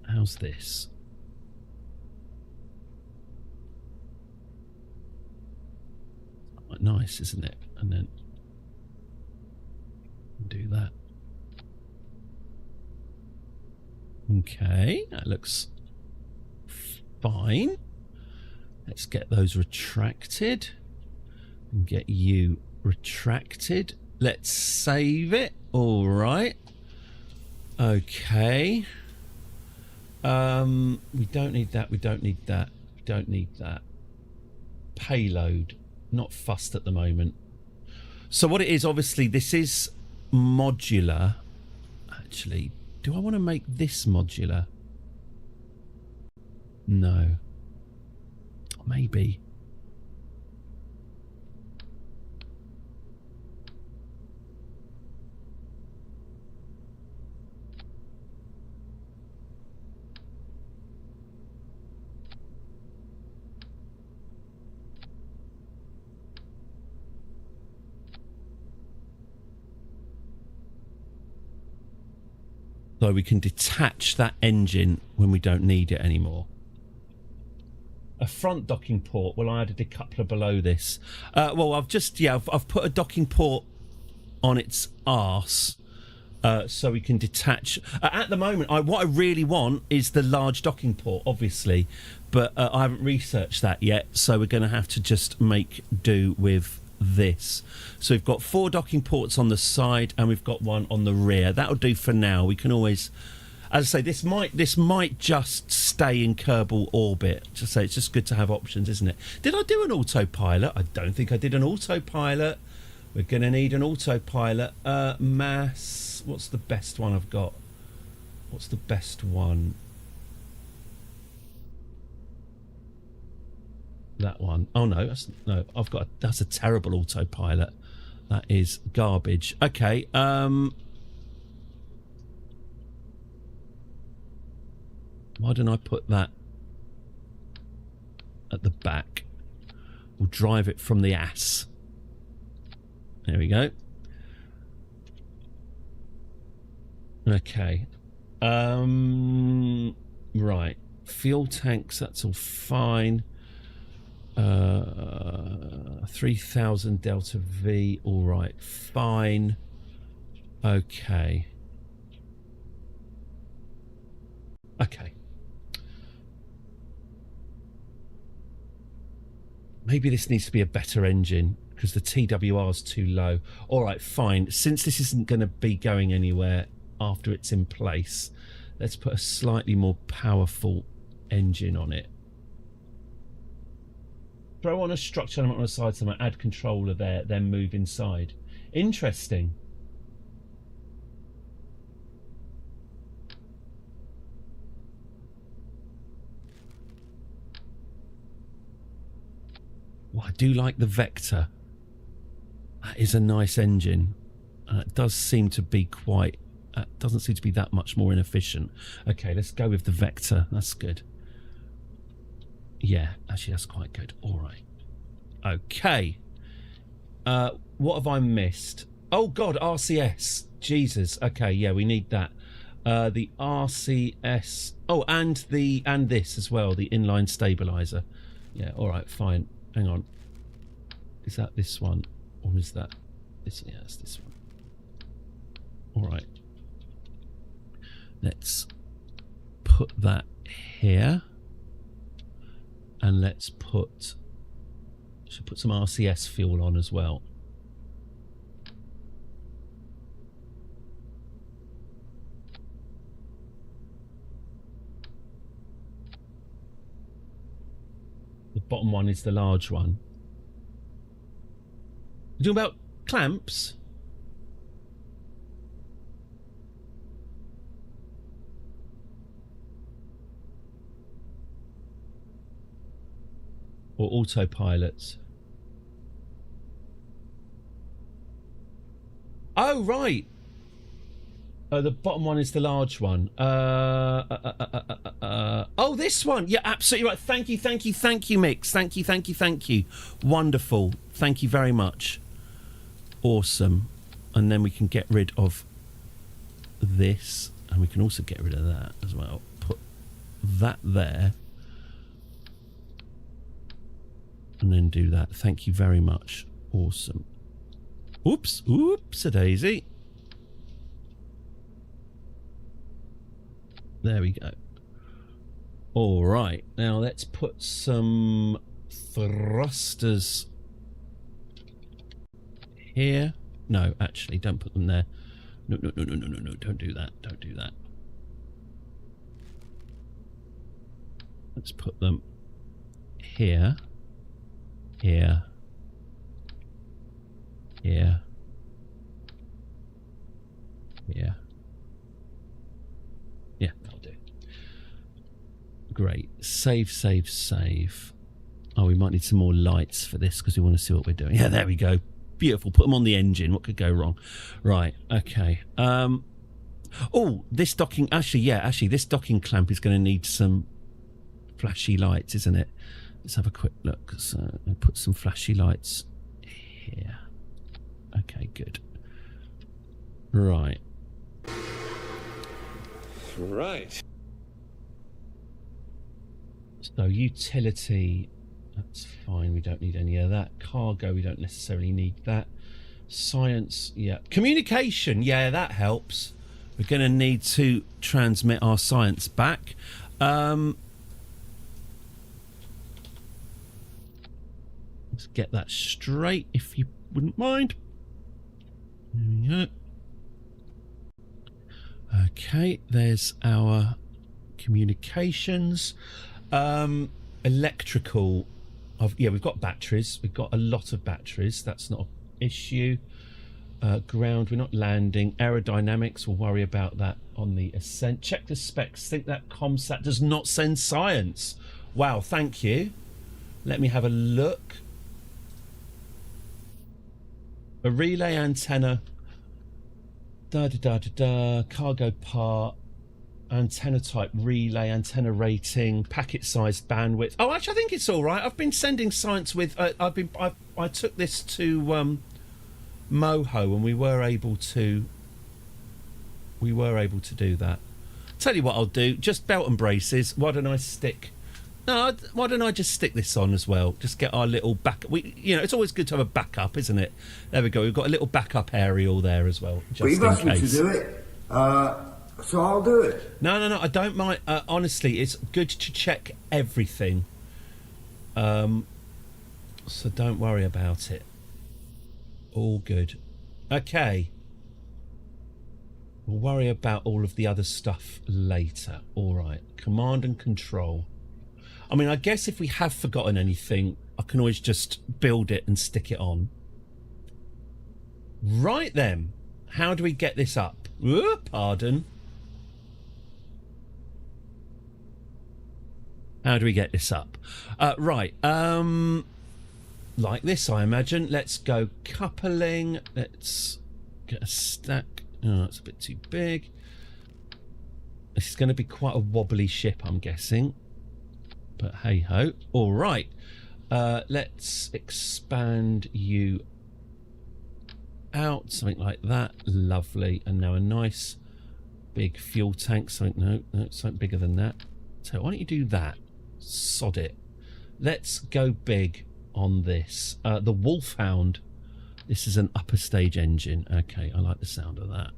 How's this? Quite nice, isn't it? And then do that. Okay, that looks fine. Let's get those retracted and get you retracted. Let's save it. All right. Okay. We don't need that. We don't need that. We don't need that. Payload. Not fussed at the moment. So what it is, obviously, this is modular. Actually, do I want to make this modular? No. Maybe. So we can detach that engine when we don't need it anymore. A front docking port. Well, I added a couple below this. Well, I've put a docking port on its arse so we can detach. At the moment, what I really want is the large docking port, obviously, but I haven't researched that yet, so we're going to have to just make do with this. So we've got 4 docking ports on the side and we've got 1 on the rear. That'll do for now. We can always, as I say, this might just stay in Kerbal orbit. Just say it's just good to have options, isn't it? Did I do an autopilot? I don't think I did an autopilot. We're going to need an autopilot. Mass. What's the best one I've got? What's the best one? That one. Oh no, that's a terrible autopilot. That is garbage. Okay. Why don't I put that at the back? We'll drive it from the ass. There we go. Okay. Right. Fuel tanks, that's all fine. 3000 Delta V, all right, fine. Okay. Maybe this needs to be a better engine because the TWR is too low. All right, fine. Since this isn't going to be going anywhere after it's in place, let's put a slightly more powerful engine on it. Throw on a structure element on the side somewhere, add controller there, then move inside. Interesting. Well, I do like the Vector. That is a nice engine. It does seem to be quite... doesn't seem to be that much more inefficient. Okay, let's go with the Vector. That's good. Yeah, actually, that's quite good. All right. Okay. What have I missed? Oh, God, RCS. Jesus. Okay, yeah, we need that. The RCS. Oh, and this as well, the inline stabilizer. Yeah, all right, fine. hang on. Is that this one? Or is that this? Yeah, it's this one. All right. Let's put that here. And let's put... should put some RCS fuel on as well. The bottom one is the large one. You're talking about clamps? Or autopilots? Oh, right. The bottom one is the large one. Oh, this one. Yeah, absolutely right. Thank you, Mix. Thank you. Wonderful. Thank you very much. Awesome. And then we can get rid of this. And we can also get rid of that as well. Put that there. And then do that. Thank you very much. Awesome. Oops-a daisy. There we go. All right. Now let's put some thrusters here. No, actually, don't put them there. No. Don't do that. Don't do that. Let's put them here. Here. Here. Here. Yeah, that'll do. Great. Save. Oh, we might need some more lights for this because we want to see what we're doing. Yeah, there we go. Beautiful. Put them on the engine. What could go wrong? Right. Okay. Oh, this docking... Actually, this docking clamp is going to need some flashy lights, isn't it? Let's have a quick look. So I'll put some flashy lights here. Okay, good. Right. Right. So utility, that's fine. We don't need any of that. Cargo, we don't necessarily need that. Science, yeah. Communication, yeah, that helps. We're going to need to transmit our science back. Let's get that straight, if you wouldn't mind. There we go. Okay, there's our communications. Electrical. Yeah, we've got batteries. We've got a lot of batteries. That's not an issue. Ground, we're not landing. Aerodynamics, we'll worry about that on the ascent. Check the specs. Think that ComSat does not send science. Wow, thank you. Let me have a look. A relay antenna. Cargo part. Antenna type relay, antenna rating, packet size, bandwidth. Oh, actually, I think it's all right. I've been sending science with. I took this to Moho, and we were able to do that. Tell you what I'll do. Just belt and braces. Why don't I just stick this on as well? Just get our little back. It's always good to have a backup, isn't it? There we go. We've got a little backup aerial there as well, just but you've in asked case. me to do it. So I'll do it. No, I don't mind. Honestly, it's good to check everything. So don't worry about it. All good. Okay. We'll worry about all of the other stuff later. All right. Command and control. I mean, I guess if we have forgotten anything, I can always just build it and stick it on. Right then. How do we get this up? Pardon. How do we get this up? Right. Like this, I imagine. Let's go coupling. Let's get a stack. Oh, that's a bit too big. This is going to be quite a wobbly ship, I'm guessing. But hey ho. All right. Let's expand you out. Something like that. Lovely. And now a nice big fuel tank. Something bigger than that. So why don't you do that? Sod it. Let's go big on this. The Wolfhound. This is an upper stage engine. Okay, I like the sound of that.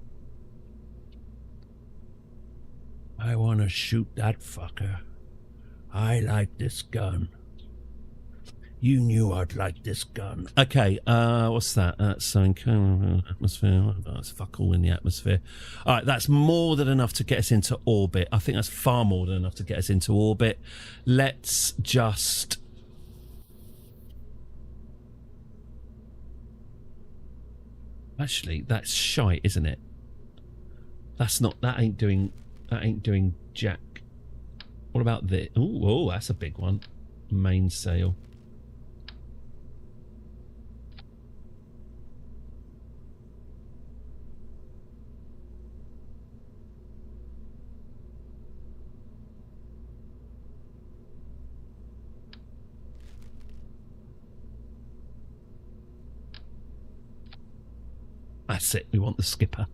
I want to shoot that fucker. I like this gun. You knew I'd like this gun. Okay, what's that? That's something. Atmosphere. That's fuck all in the atmosphere. All right, that's more than enough to get us into orbit. I think that's far more than enough to get us into orbit. Let's just... Actually, that's shite, isn't it? That's not... That ain't doing jack. What about this? Oh, that's a big one. Mainsail. That's it. We want the skipper.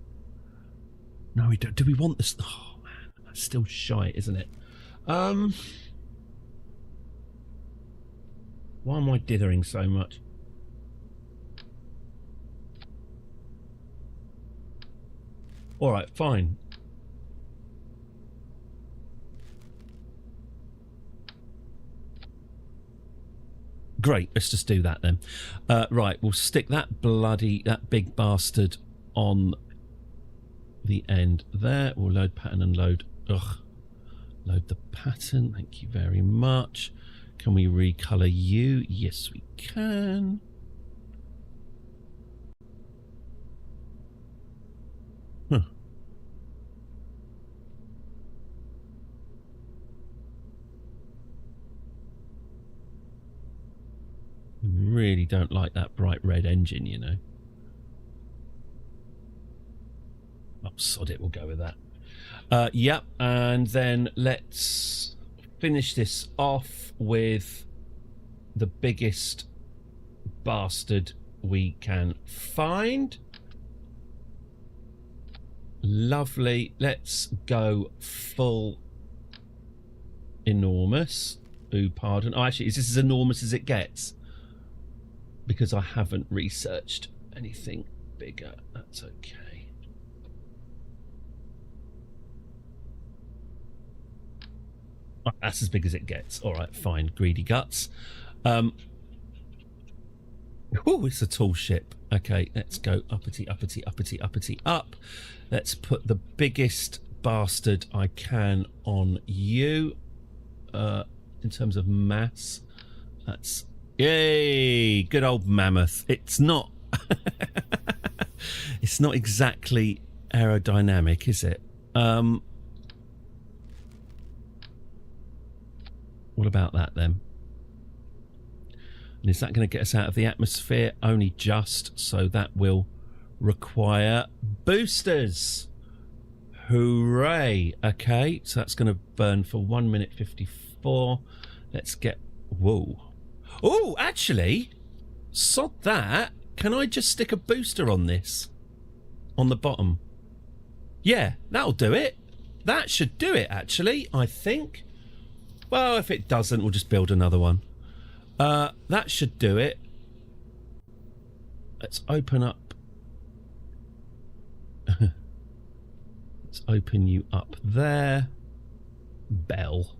No, we don't. Do we want this? Oh, man. That's still shite, isn't it? Why am I dithering so much? All right, fine. Great, let's just do that then. Right, we'll stick that big bastard on the end there. We'll load pattern and load the pattern. Thank you very much. Can we recolor you? Yes, we can. Huh. Really don't like that bright red engine, you know. Oh, sod it, we'll go with that. Yep, and then let's finish this off with the biggest bastard we can find. Lovely. Let's go full enormous. Ooh, pardon. Oh, actually, is this as enormous as it gets? Because I haven't researched anything bigger. That's okay. Oh, that's as big as it gets. All right, fine. Greedy guts. Oh, it's a tall ship. Okay, let's go uppity, uppity, uppity, uppity up. Let's put the biggest bastard I can on you. In terms of mass, that's... Yay! Good old mammoth. It's not... it's not exactly aerodynamic, is it? What about that then? And is that going to get us out of the atmosphere? Only just, so that will require boosters. Hooray! Okay, so that's going to burn for 1 minute 54. Let's get... Whoa. Oh, actually, sod that. Can I just stick a booster on this? On the bottom? Yeah, that'll do it. That should do it, actually, I think. Well, if it doesn't, we'll just build another one. That should do it. Let's open up. Let's open you up there. Bell.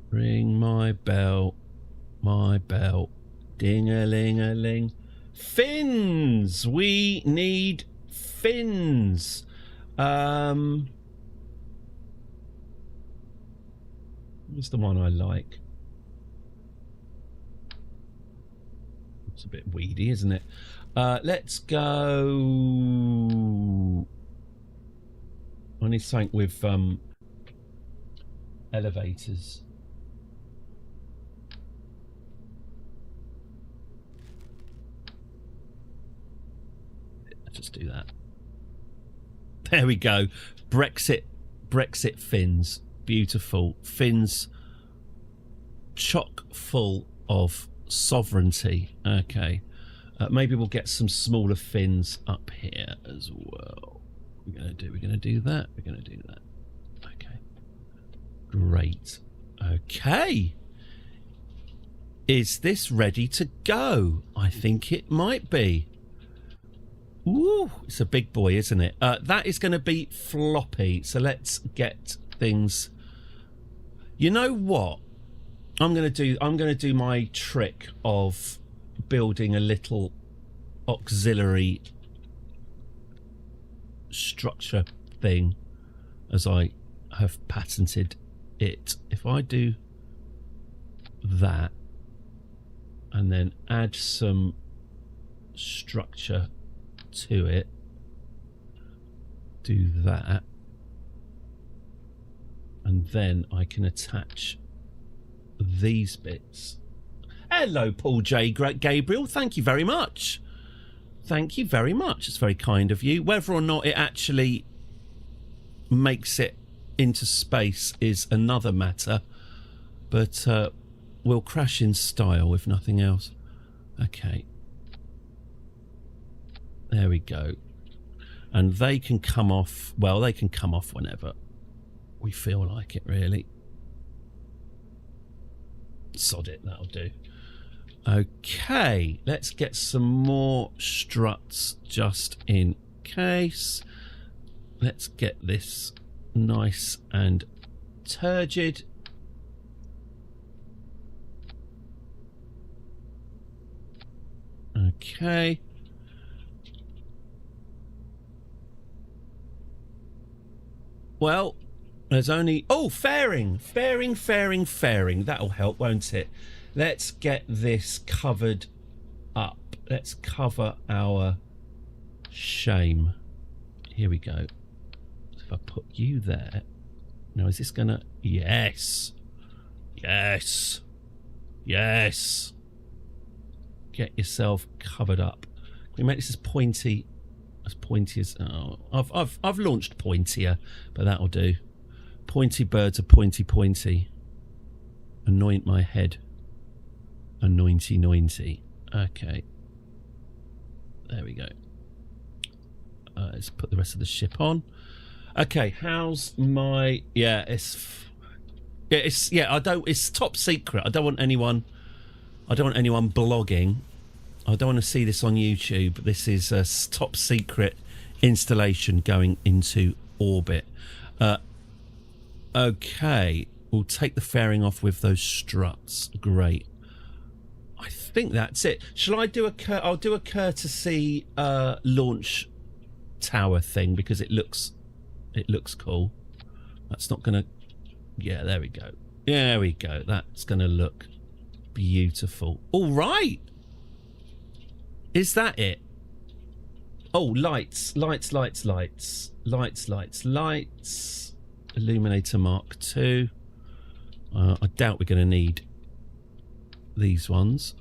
Ring my bell. My bell. Ding-a-ling-a-ling. Fins! We need fins. What's the one I like? It's a bit weedy, isn't it? Let's go... I need something with elevators. Let's just do that. There we go. Brexit fins. Beautiful. Fins chock full of sovereignty. Okay. Maybe we'll get some smaller fins up here as well. We're going to do that. We're going to do that. Okay. Great. Okay. Is this ready to go? I think it might be. Ooh, it's a big boy, isn't it? That is going to be floppy. So let's get things. You know what? I'm going to do my trick of building a little auxiliary structure thing, as I have patented it. If I do that and then add some structure to it, do that, and then I can attach these bits. Hello, Paul J. Gabriel. Thank you very much. Thank you very much. It's very kind of you. Whether or not it actually makes it into space is another matter, but we'll crash in style if nothing else. Okay. There we go. And they can come off, well, they can come off whenever we feel like it, really. Sod it, that'll do. Okay, let's get some more struts just in case. Let's get this nice and turgid. Okay. Well, there's only... Oh, fairing. That'll help, won't it? Let's get this covered up. Let's cover our shame. Here we go. If I put you there... Now, is this going to... Yes. Yes. Yes. Get yourself covered up. Can we make this as pointy as... Oh, I've launched pointier, but that'll do. Pointy birds are pointy. Anoint my head. Anointy. Okay. There we go. Let's put the rest of the ship on. Okay, how's my... Yeah, it's top secret. I don't want anyone blogging. I don't want to see this on YouTube. This is a top secret installation going into orbit. Okay, we'll take the fairing off with those struts. Great. I think that's it. Shall I do I'll do a courtesy launch tower thing because it looks cool. That's not gonna... Yeah, there we go. There we go. That's gonna look beautiful. All right. Is that it? Oh, lights. Illuminator Mark II. I doubt we're going to need these ones,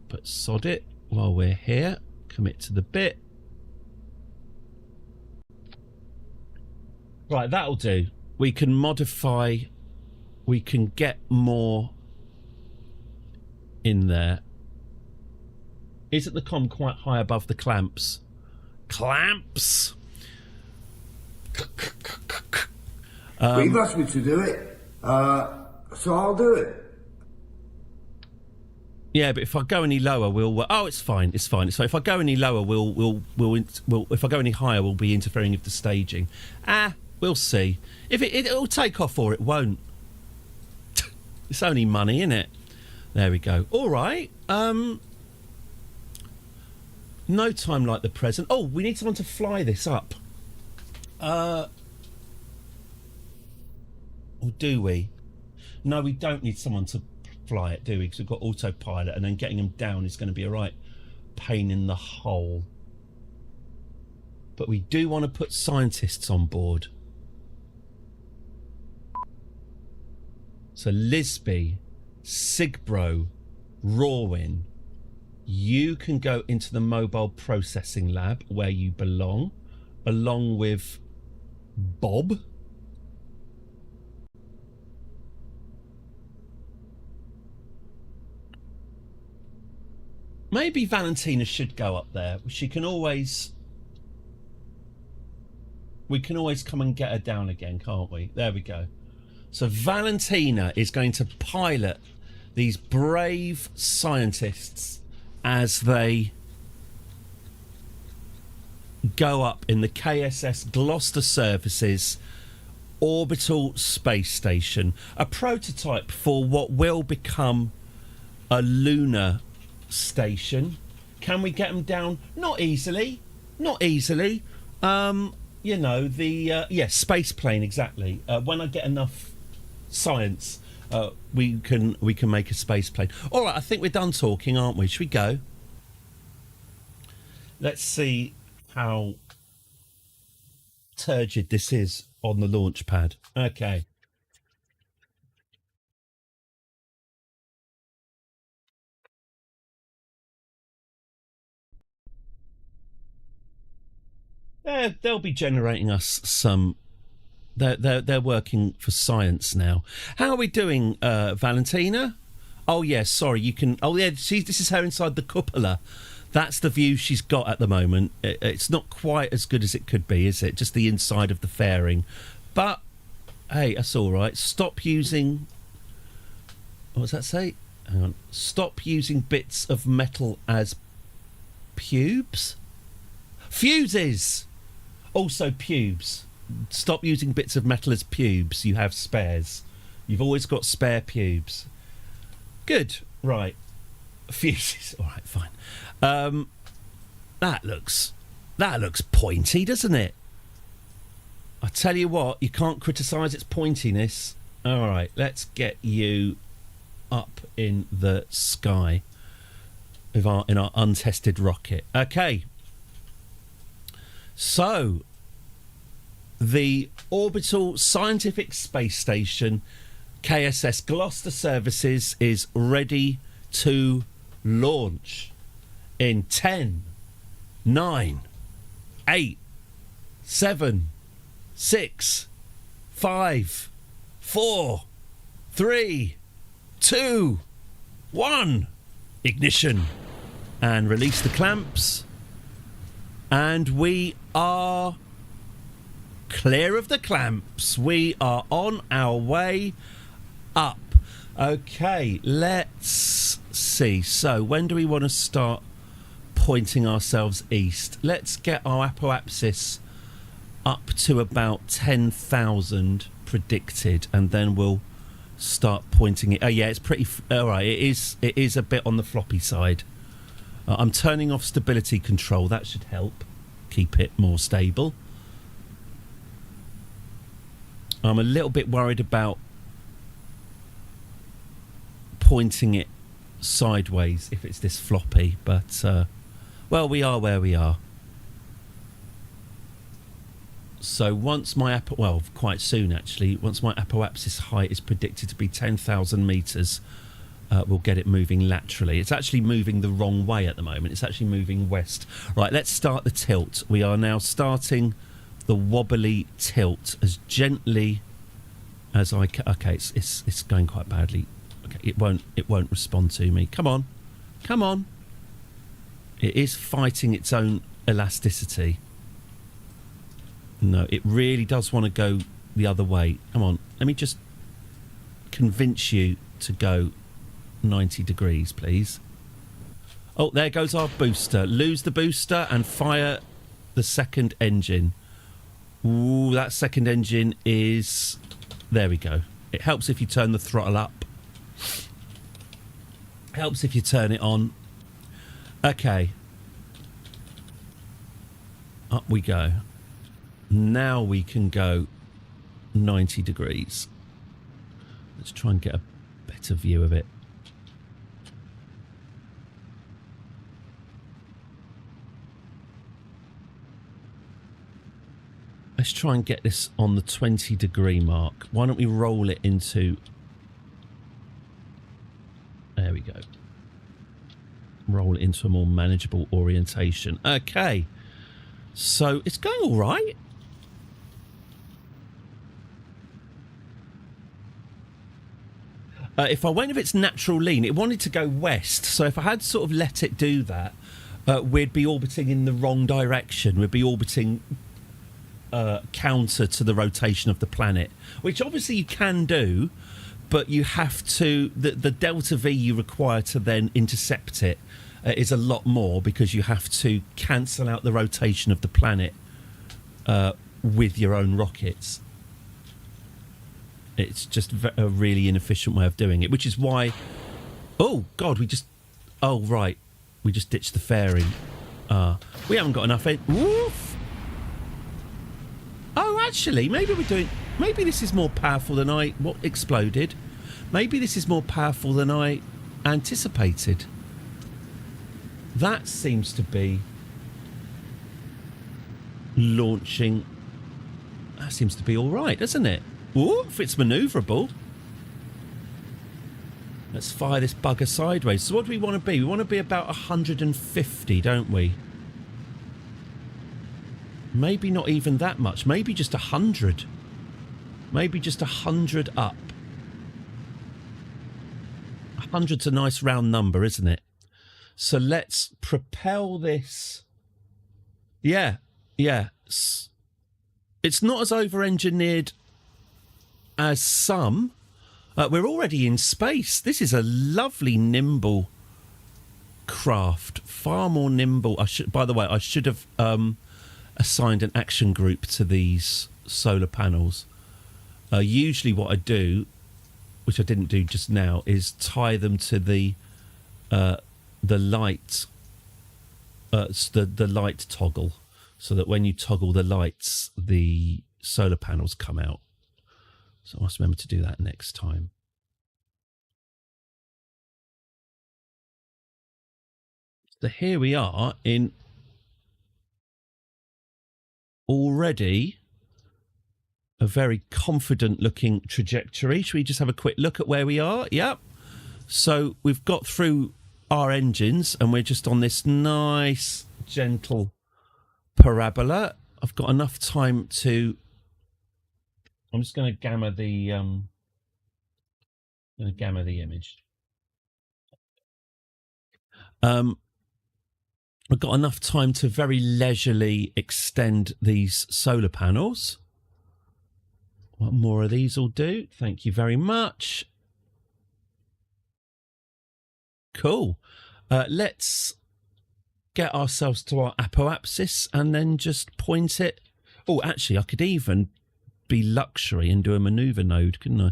but sod it while we're here. Commit to the bit. Right, that'll do. We can modify, we can get more in there. Isn't the comm quite high above the clamps? Clamps! You've asked me to do it, so I'll do it. Yeah, but if I go any lower, we'll... Oh, it's fine. So if I go any lower, we'll if I go any higher, we'll be interfering with the staging. We'll see. If it'll take off or it won't. It's only money, isn't it? There we go. All right. No time like the present. Oh, we need someone to fly this up. Or do we? No, we don't need someone to fly it, do we? Because we've got autopilot, and then getting them down is going to be a right pain in the hole. But we do want to put scientists on board. So Lisby, Sigbro, Rawin, you can go into the mobile processing lab where you belong, along with Bob. Maybe Valentina should go up there. She can always... We can always come and get her down again, can't we? There we go. So Valentina is going to pilot these brave scientists as they go up in the KSS Gloucester Services orbital space station, a prototype for what will become a lunar station. Can we get them down? Not easily. You know, the space plane, exactly. When I get enough science, we can make a space plane. All right, I think we're done talking, aren't we? Should we go? Let's see how turgid this is on the launch pad. Okay. They'll be generating us some. They're working for science now. How are we doing, Valentina? Oh yes, sorry. You can. Oh yeah, see, this is her inside the cupola. That's the view she's got at the moment. It's not quite as good as it could be, is it? Just the inside of the fairing. But, hey, that's all right. Stop using... What does that say? Hang on. Stop using bits of metal as pubes? Fuses! Also pubes. Stop using bits of metal as pubes. You have spares. You've always got spare pubes. Good. Right. Fuses. All right, fine. That looks pointy, doesn't it? I tell you what, you can't criticise its pointiness. All right, let's get you up in the sky in our untested rocket. Okay. So, the Orbital Scientific Space Station, KSS Gloucester Services, is ready to launch in 10, 9, 8, 7, 6, 5, 4, 3, 2, 1. Ignition. And release the clamps. And we are clear of the clamps. We are on our way up. Okay, let's see. So, when do we want to start pointing ourselves east? Let's get our apoapsis up to about 10,000 predicted, and then we'll start pointing it. Oh yeah, it's pretty all right. It is a bit on the floppy side. I'm turning off stability control. That should help keep it more stable. I'm a little bit worried about pointing it sideways if it's this floppy, but well, we are where we are. So once my quite soon actually, once my apoapsis height is predicted to be 10,000 metres, we'll get it moving laterally. It's actually moving the wrong way at the moment. It's actually moving west. Right, let's start the tilt. We are now starting the wobbly tilt as gently as I can. Okay, it's going quite badly. Okay, it won't respond to me. Come on. It is fighting its own elasticity. No, it really does want to go the other way. Come on, let me just convince you to go 90 degrees, please. Oh, there goes our booster. Lose the booster and fire the second engine. Ooh, that second engine is... There we go. It helps if you turn the throttle up. Helps if you turn it on. Okay. Up we go. Now we can go 90 degrees. Let's try and get a better view of it. Let's try and get this on the 20 degree mark. Why don't we roll it into... There we go. Roll it into a more manageable orientation. Okay. So it's going all right. If I went with its natural lean, it wanted to go west. So if I had sort of let it do that, we'd be orbiting in the wrong direction. We'd be orbiting counter to the rotation of the planet, which obviously you can do, but you have to... The delta V you require to then intercept it is a lot more, because you have to cancel out the rotation of the planet with your own rockets. It's just a really inefficient way of doing it, which is why... Oh, God, we just... Oh, right. We just ditched the fairing. We haven't got enough... Woof! Oh, actually, maybe we're doing... Maybe this is more powerful than what exploded? Maybe this is more powerful than I anticipated. That seems to be launching... That seems to be all right, doesn't it? Oof, it's manoeuvrable. Let's fire this bugger sideways. So what do we want to be? We want to be about 150, don't we? Maybe not even that much. Maybe just 100. Maybe just 100 up. 100's a nice round number, isn't it? So let's propel this. Yeah. It's not as over-engineered as some. We're already in space. This is a lovely, nimble craft. Far more nimble. By the way, I should have assigned an action group to these solar panels. Usually what I do, which I didn't do just now, is tie them to the light, the light toggle, so that when you toggle the lights, the solar panels come out. So I must remember to do that next time. So here we are in already a very confident looking trajectory. Should we just have a quick look at where we are? Yep. So we've got through our engines and we're just on this nice, gentle parabola. I've got enough time to... I'm just going to gamma the image. I've got enough time to very leisurely extend these solar panels. What more of these will do? Thank you very much. Cool. Let's get ourselves to our apoapsis and then just point it. Oh, actually, I could even be luxury and do a maneuver node, couldn't I?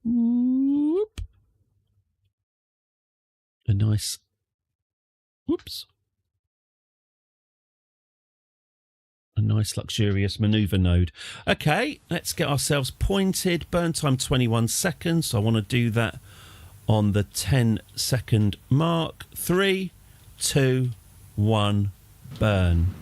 Whoop. A nice... Whoops. A nice luxurious maneuver node. Okay, let's get ourselves pointed. Burn time 21 seconds. So I want to do that on the 10-second mark. 3, 2, 1, burn.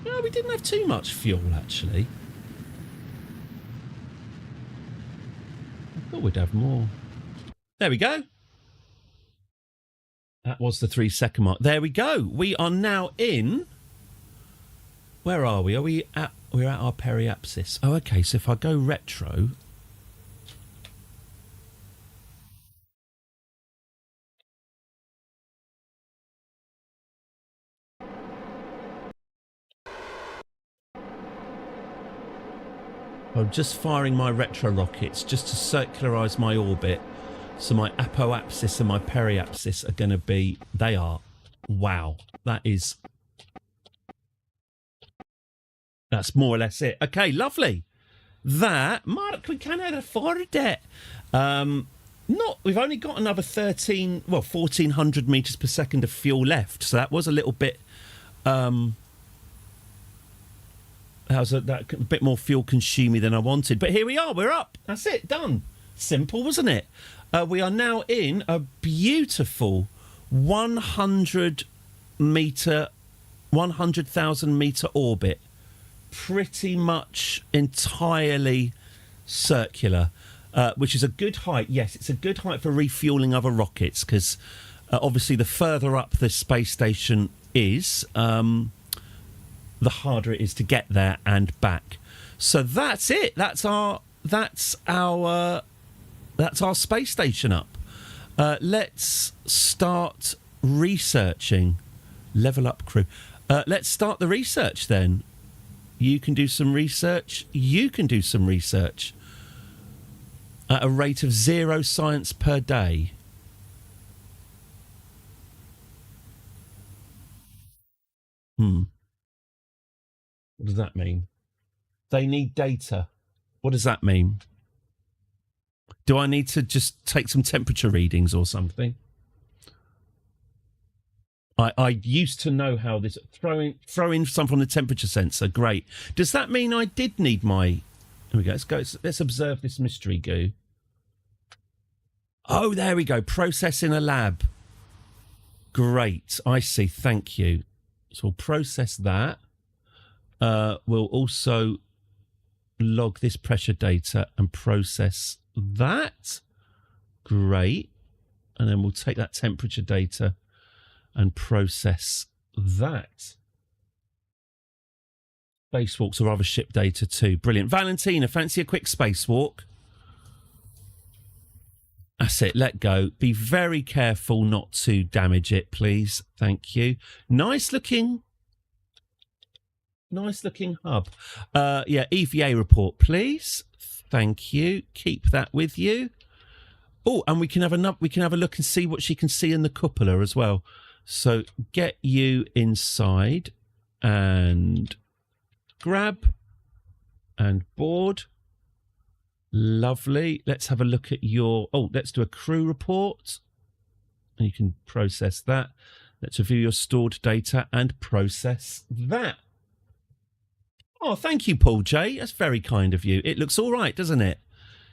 No, we didn't have too much fuel, actually. I thought we'd have more. There we go. That was the 3-second mark. There we go. We are now in... Where are we? We're at our periapsis. Oh, okay. So if I go retro... I'm just firing my retro rockets just to circularise my orbit. So my apoapsis and my periapsis are going to be... They are... Wow. That's more or less it. Okay, lovely. That... Mark, we cannot afford it. We've only got another 1,400 metres per second of fuel left. So that was a little bit... that a bit more fuel consuming than I wanted. But here we are. We're up. That's it. Done. Simple, wasn't it? We are now in a beautiful 100,000 metre orbit. Pretty much entirely circular, which is a good height. Yes, it's a good height for refuelling other rockets because obviously the further up the space station is, the harder it is to get there and back. So that's it. That's our That's our space station up. Let's start researching. Level up, crew. Let's start the research then. You can do some research. You can do some research. At a rate of 0 science per day. What does that mean? They need data. What does that mean? Do I need to just take some temperature readings or something? I used to know how this... Throw in something on the temperature sensor. Great. Does that mean I did need my... Here we go. Let's observe this mystery goo. Oh, there we go. Process in a lab. Great. I see. Thank you. So we'll process that. We'll also log this pressure data and process that. Great. And then we'll take that temperature data and process that. Spacewalks are other ship data too. Brilliant. Valentina, fancy a quick spacewalk? That's it. Let go. Be very careful not to damage it, please. Thank you. Nice looking hub. Yeah, EVA report, please. Thank you. Keep that with you. Oh, and we can have a look and see what she can see in the cupola as well. So get you inside and grab and board. Lovely. Let's have a look at your... Oh, let's do a crew report. And you can process that. Let's review your stored data and process that. Oh, thank you, Paul J. That's very kind of you. It looks all right, doesn't it?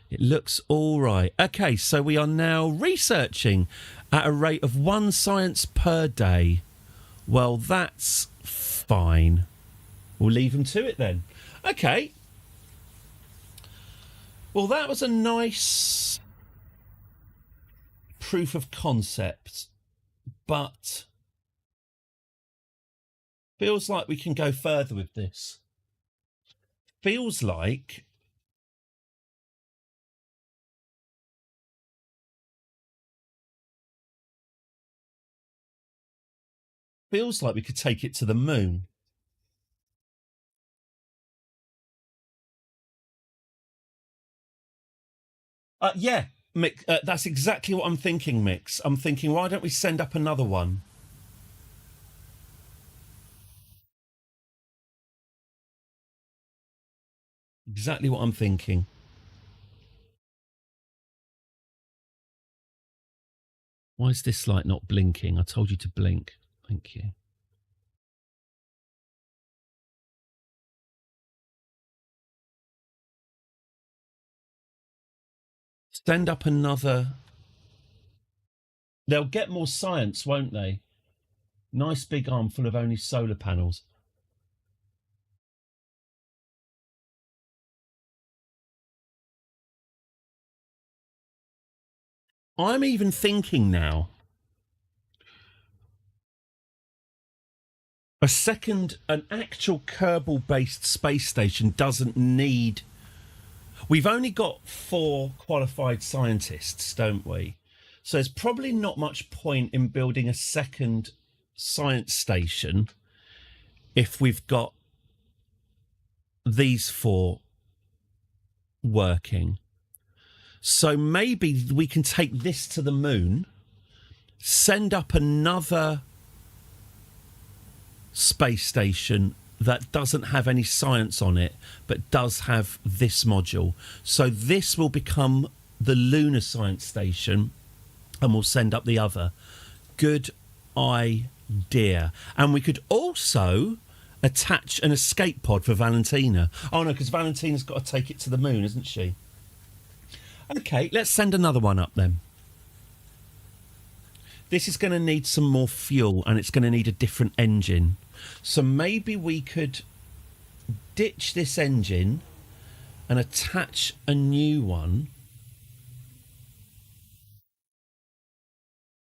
It looks all right. Okay, so we are now researching at a rate of 1 science per day. Well, that's fine. We'll leave them to it then. Okay. Well, that was a nice proof of concept, but feels like we can go further with this. Feels like we could take it to the moon. Yeah, Mick, that's exactly what I'm thinking, Mix. I'm thinking, why don't we send up another one? Exactly what I'm thinking. Why is this light not blinking? I told you to blink. Thank you. Send up another... They'll get more science, won't they? Nice big arm full of only solar panels. I'm even thinking now... an actual Kerbal-based space station doesn't need... We've only got 4 qualified scientists, don't we? So there's probably not much point in building a second science station if we've got these 4 working. So maybe we can take this to the moon, send up another space station that doesn't have any science on it, but does have this module. So this will become the lunar science station, and we'll send up the other. Good idea. And we could also attach an escape pod for Valentina. Oh, no, because Valentina's got to take it to the moon, isn't she? Okay, let's send another one up then. This is going to need some more fuel, and it's going to need a different engine. So maybe we could ditch this engine and attach a new one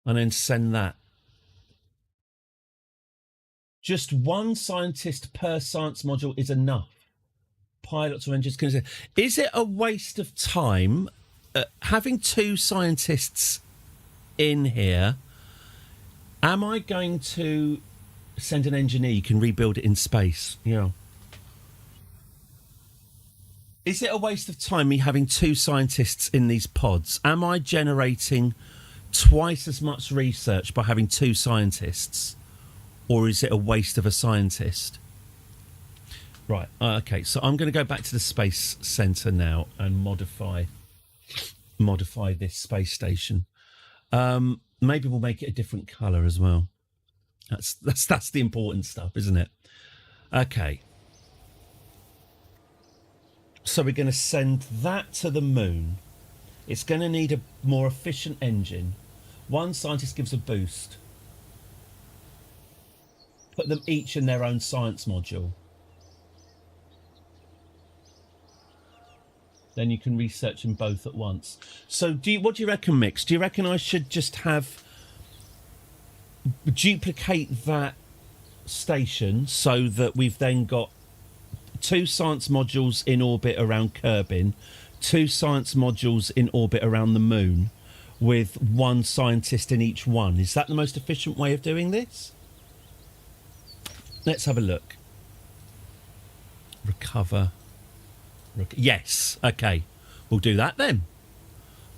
and then send that. Just 1 scientist per science module is enough. Pilots or engineers can say, is it a waste of time having two scientists in here, am I going to send an engineer who can rebuild it in space? Yeah. Is it a waste of time, me having two scientists in these pods? Am I generating twice as much research by having two scientists? Or is it a waste of a scientist? Right, okay, so I'm going to go back to the Space Centre now and modify this space station. Maybe we'll make it a different colour as well. That's the important stuff, isn't it? Okay. So we're going to send that to the moon. It's going to need a more efficient engine. One scientist gives a boost. Put them each in their own science module. Then you can research them both at once. So what do you reckon, Mix? Do you reckon I should just duplicate that station so that we've then got two science modules in orbit around Kerbin, two science modules in orbit around the moon, with one scientist in each one? Is that the most efficient way of doing this? Let's have a look. Recover. Yes, okay. We'll do that then.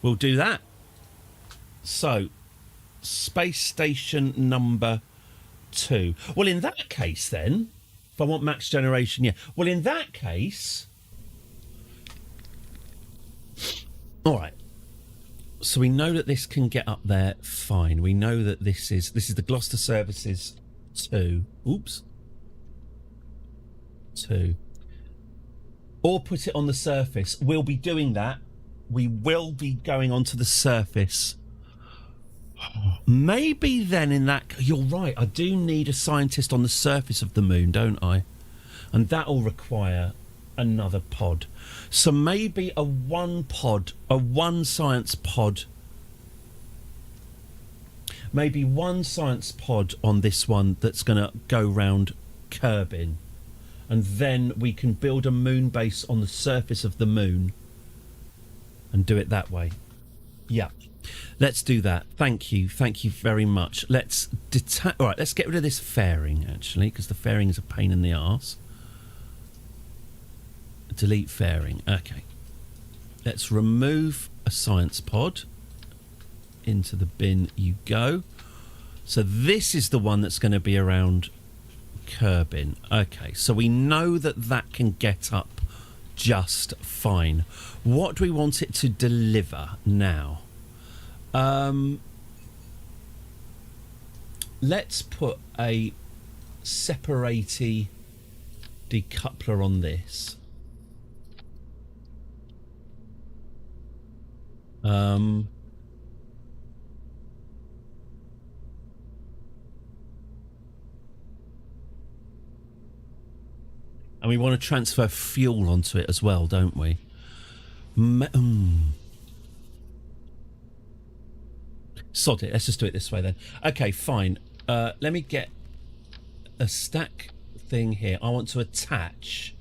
We'll do that. So, space station number 2. Well, in that case then, if I want max generation, yeah. Well, in that case... All right. So we know that this can get up there fine. We know that this is the Gloucester Services 2. Oops. 2. Or put it on the surface. We'll be doing that. We will be going onto the surface. Maybe then in that... You're right, I do need a scientist on the surface of the moon, don't I? And that'll require another pod. So maybe a one science pod. Maybe one science pod on this one that's going to go round Kerbin. And then we can build a moon base on the surface of the moon and do it that way. Yeah, let's do that. Thank you very much. Let's all right, let's get rid of this fairing, actually, because the fairing is a pain in the arse. Delete fairing. Okay. Let's remove a science pod. Into the bin you go. So this is the one that's going to be around Kerbin. Okay, so we know that can get up just fine. What do we want it to deliver now? Let's put a separatey decoupler on this. And we want to transfer fuel onto it as well, don't we? Sod it. Let's just do it this way then. Okay, fine. Let me get a stack thing here. I want to attach...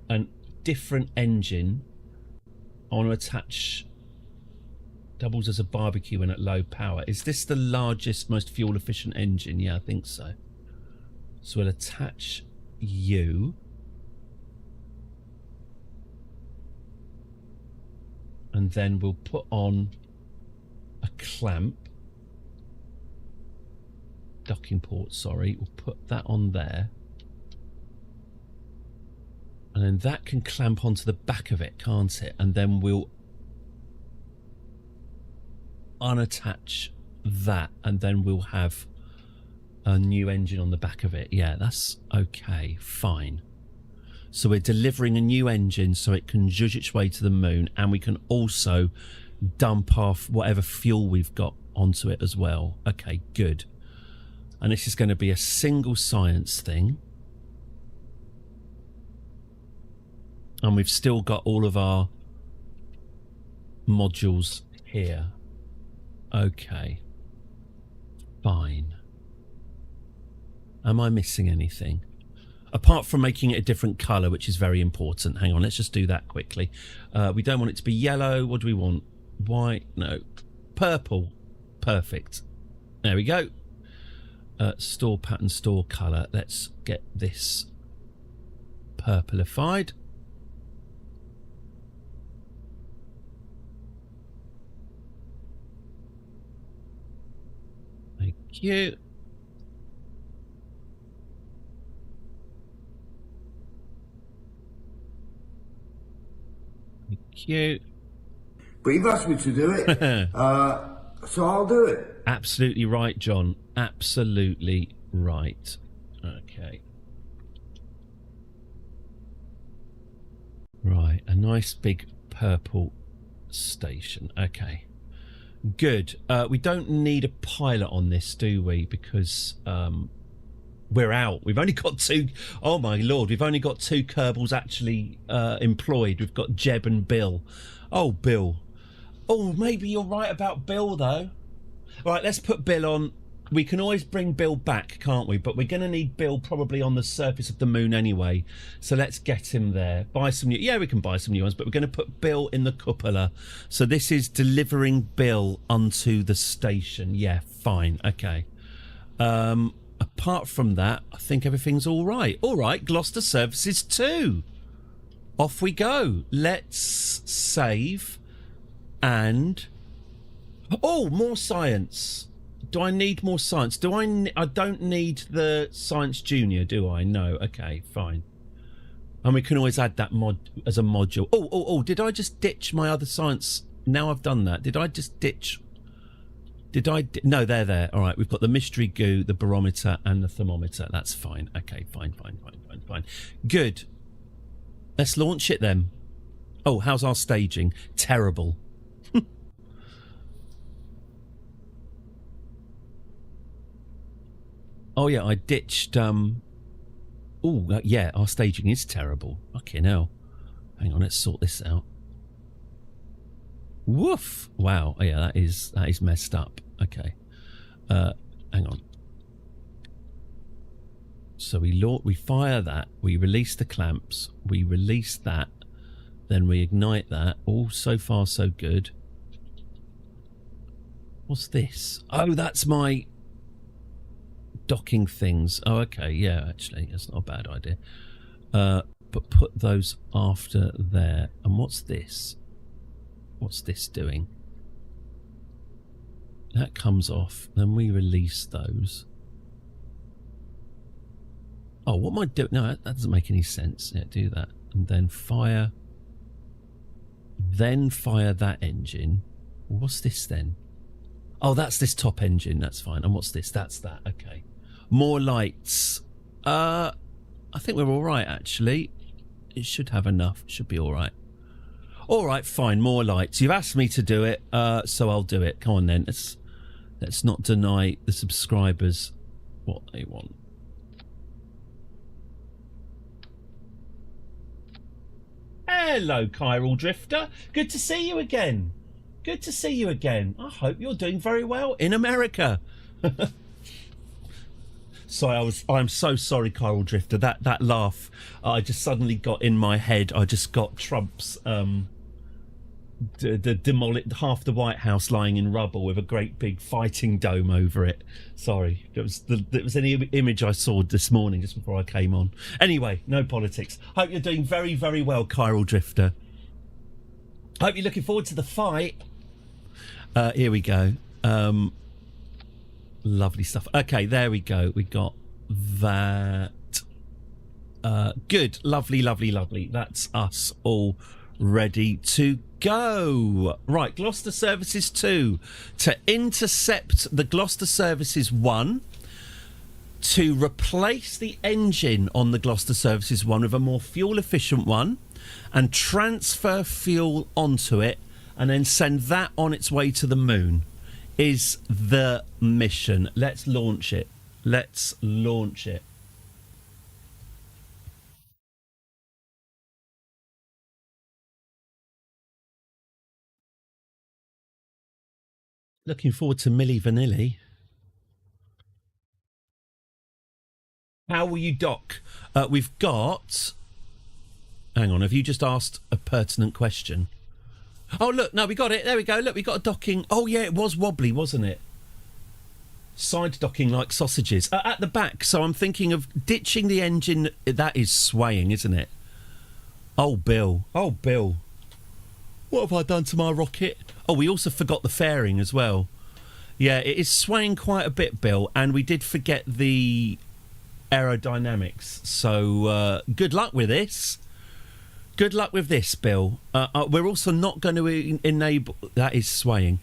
a different engine. I want to attach... Doubles as a barbecue when at low power. Is this the largest, most fuel efficient engine? Yeah, I think so. So we'll attach you. And then we'll put on a clamp. Docking port, sorry. We'll put that on there. And then that can clamp onto the back of it, can't it? And then we'll unattach that, and then we'll have a new engine on the back of it. Yeah, that's okay, fine. So we're delivering a new engine so it can zhuzh its way to the moon, and we can also dump off whatever fuel we've got onto it as well. Okay, good. And this is going to be a single science thing. And we've still got all of our modules here. Okay. Fine. Am I missing anything? apart from making it a different colour, which is very important. Hang on, let's just do that quickly. We don't want it to be yellow. What do we want? White? No. Purple. Perfect. There we go. Store pattern, store colour. Let's get this purplified. Thank you. Thank you. But you've asked me to do it, so I'll do it. Absolutely right, John. Absolutely right. Okay. Right, a nice big purple station. Okay. Good. We don't need a pilot on this, do we? Because we're out. We've only got two. Oh my lord, we've only got two Kerbals actually employed. We've got Jeb and Bill. Oh, Bill. Oh, maybe you're right about Bill though. Right, let's put Bill on. We can always bring Bill back, can't we? But we're going to need Bill probably on the surface of the moon anyway. So let's get him there. Buy some new... Yeah, we can buy some new ones, but we're going to put Bill in the cupola. So this is delivering Bill onto the station. Yeah, fine. Okay. Apart from that, I think everything's all right. All right, Gloucester Services 2. Off we go. Let's save and... Oh, more science. Do I need more science? I don't need the Science Junior, do I? No. Okay, fine. And we can always add that mod as a module. Oh, did I just ditch my other science? Now I've done that. Did I just ditch... No, they're there. All right, we've got the mystery goo, the barometer, and the thermometer. That's fine. Okay, fine. Good. Let's launch it then. Oh, how's our staging? Terrible. Oh, yeah, I ditched... yeah, our staging is terrible. Fucking hell. Hang on, let's sort this out. Woof! Wow. Oh, yeah, that is messed up. Okay. Hang on. So we fire that. We release the clamps. We release that. Then we ignite that. All so far so good. What's this? Oh, that's my... docking things. Oh, okay, yeah, actually, that's not a bad idea. But put those after there. And what's this? What's this doing? That comes off. Then we release those. Oh, what am I doing? No, that doesn't make any sense. Yeah, do that. And then fire. Then fire that engine. What's this then? Oh, that's this top engine. That's fine. And what's this? That's that. Okay. More lights. I think we're all right, actually. It should have enough. It should be all right. All right, fine. More lights. You've asked me to do it, so I'll do it. Come on, then. Let's not deny the subscribers what they want. Hello, Chiral Drifter. Good to see you again. Good to see you again. I hope you're doing very well in America. Sorry, I'm so sorry, Chiral Drifter. That laugh, I just suddenly got in my head. I just got Trump's half the White House lying in rubble with a great big fighting dome over it. Sorry, it was any image I saw this morning just before I came on. Anyway, no politics. Hope you're doing very, very well, Chiral Drifter. Hope you're looking forward to the fight. Here we go. Lovely stuff. Okay, there we go. We got that. Good. Lovely, lovely, lovely. That's us all ready to go. Right, Gloucester Services 2. To intercept the Gloucester Services 1. To replace the engine on the Gloucester Services 1 with a more fuel-efficient one. And transfer fuel onto it. And then send that on its way to the moon. Is the mission. Let's launch it. Let's launch it. Looking forward to Milli Vanilli. How will you dock? We've got... Hang on, have you just asked a pertinent question? Oh, look, no, we got it. There we go. Look, we got a docking. Oh, yeah, it was wobbly, wasn't it? Side docking like sausages. At the back, so I'm thinking of ditching the engine. That is swaying, isn't it? Oh, Bill. Oh, Bill. What have I done to my rocket? Oh, we also forgot the fairing as well. Yeah, it is swaying quite a bit, Bill, and we did forget the aerodynamics. So, good luck with this. Good luck with this, Bill. We're also not going to enable... That is swaying.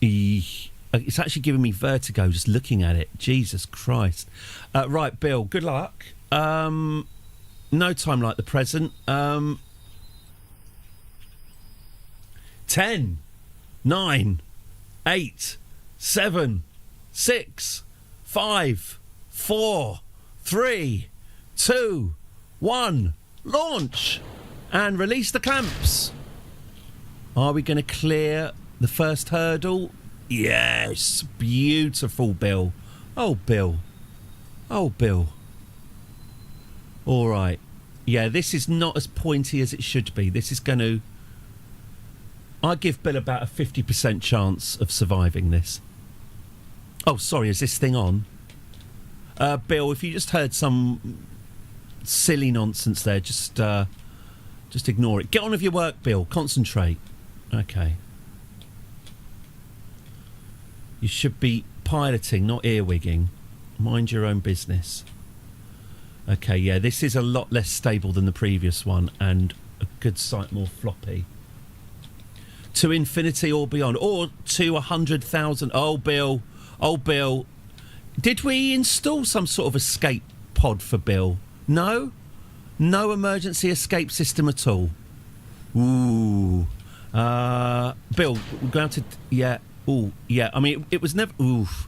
It's actually giving me vertigo just looking at it. Jesus Christ. Right, Bill, good luck. No time like the present. 10, 9, 8, 7, 6, 5, 4, 3, 2, 1. Launch! And release the clamps. Are we going to clear the first hurdle? Yes. Beautiful, Bill. Oh, Bill. Oh, Bill. All right. Yeah, this is not as pointy as it should be. This is going to... I give Bill about a 50% chance of surviving this. Oh, sorry, is this thing on? Bill, if you just heard some silly nonsense there, just ignore it. Get on with your work, Bill. Concentrate. Okay. You should be piloting, not earwigging. Mind your own business. Okay, yeah, this is a lot less stable than the previous one and a good sight more floppy. To infinity or beyond. Or to 100,000. Oh, Bill. Oh, Bill. Did we install some sort of escape pod for Bill? No? No emergency escape system at all. Ooh. Bill, we're going to... Yeah. Ooh, yeah. I mean, it was never... Oof.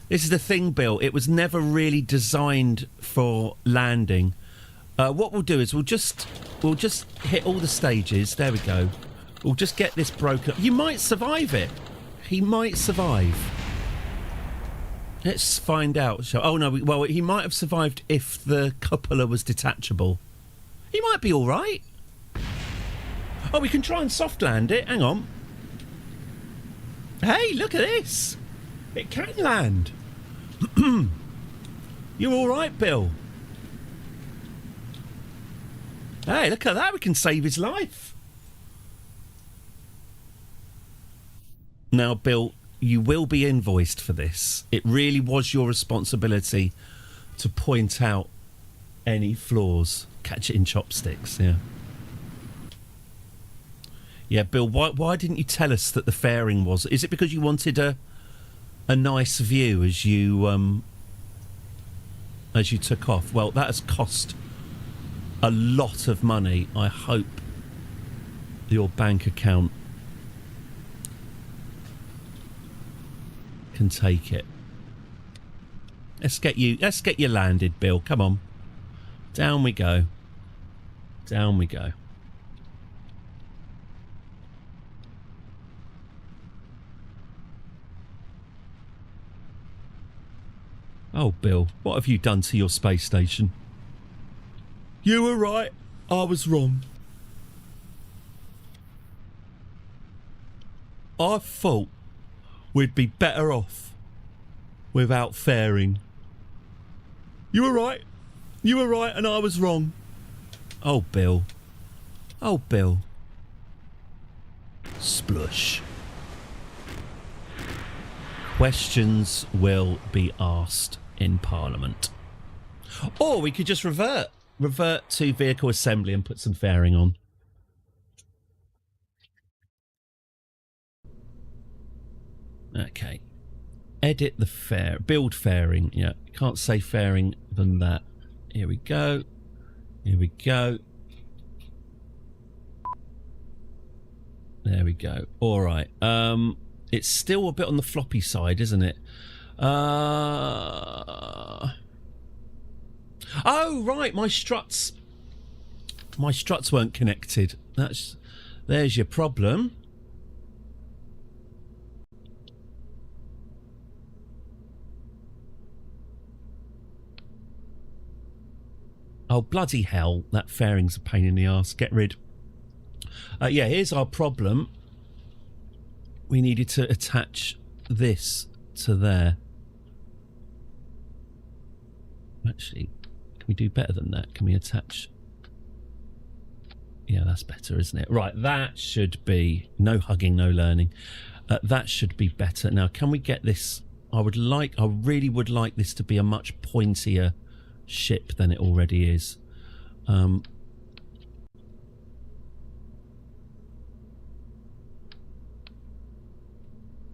This is the thing, Bill. It was never really designed for landing. What we'll do is we'll just hit all the stages. There we go. We'll just get this broken. You might survive it. He might survive. Let's find out. Oh, no. Well, he might have survived if the cupola was detachable. He might be all right. Oh, we can try and soft land it. Hang on. Hey, look at this. It can land. You all right, Bill? Hey, look at that. We can save his life. Now, Bill, you will be invoiced for this. It really was your responsibility to point out any flaws. Catch it in chopsticks, yeah. Yeah, Bill, why didn't you tell us that the fairing was... Is it because you wanted a nice view as you took off? Well, that has cost a lot of money. I hope your bank account can take it. Let's get you landed, Bill. Come on. Down we go. Down we go. Oh, Bill, what have you done to your space station? You were right. I was wrong. I thought we'd be better off without fairing. You were right. You were right and I was wrong. Oh, Bill. Oh, Bill. Splush. Questions will be asked in Parliament. Or we could just revert to vehicle assembly and put some fairing on. Okay. Edit the build fairing. Yeah, can't say fairing than that. Here we go. Here we go. There we go. All right. It's still a bit on the floppy side, isn't it? Oh, right. My struts weren't connected. There's your problem. Oh, bloody hell. That fairing's a pain in the arse. Get rid. Yeah, here's our problem. We needed to attach this to there. Actually, can we do better than that? Can we attach... Yeah, that's better, isn't it? Right, that should be... No hugging, no learning. That should be better. Now, can we get this... I really would like this to be a much pointier ship than it already is.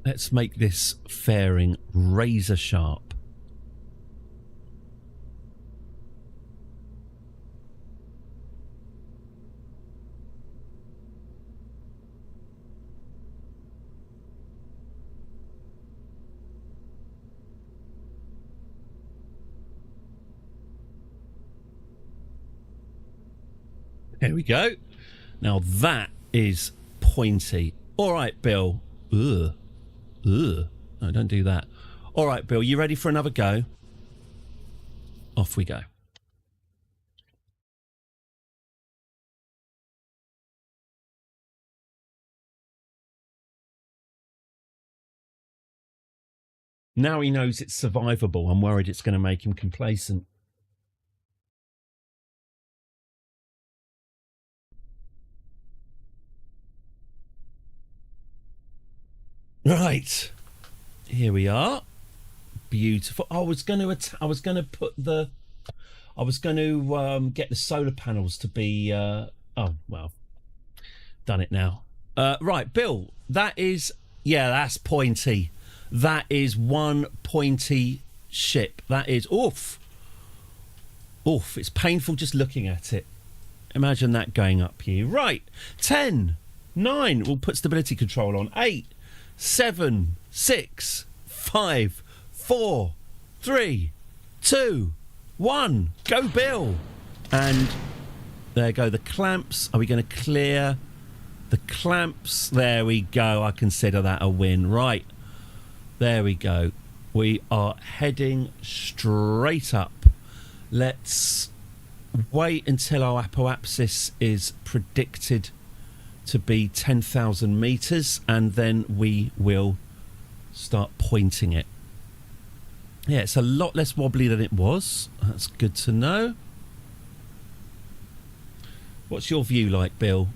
Let's make this fairing razor sharp. There we go. Now that is pointy. All right, Bill. Ugh. Ugh. No, don't do that. All right, Bill, you ready for another go? Off we go. Now he knows it's survivable. I'm worried it's going to make him complacent. Right, here we are. Beautiful. I was going to get the solar panels to be. Oh well, done it now. Right, Bill. That is that's pointy. That is one pointy ship. That is oof. It's painful just looking at it. Imagine that going up here. Right, 10, 9. We'll put stability control on. 8. 7, 6, 5, 4, 3, 2, 1. Go, Bill. And there go the clamps. Are we going to clear the clamps? There we go. I consider that a win. Right. There we go. We are heading straight up. Let's wait until our apoapsis is predicted to be 10,000 meters, and then we will start pointing it. Yeah, it's a lot less wobbly than it was. That's good to know. What's your view like, Bill?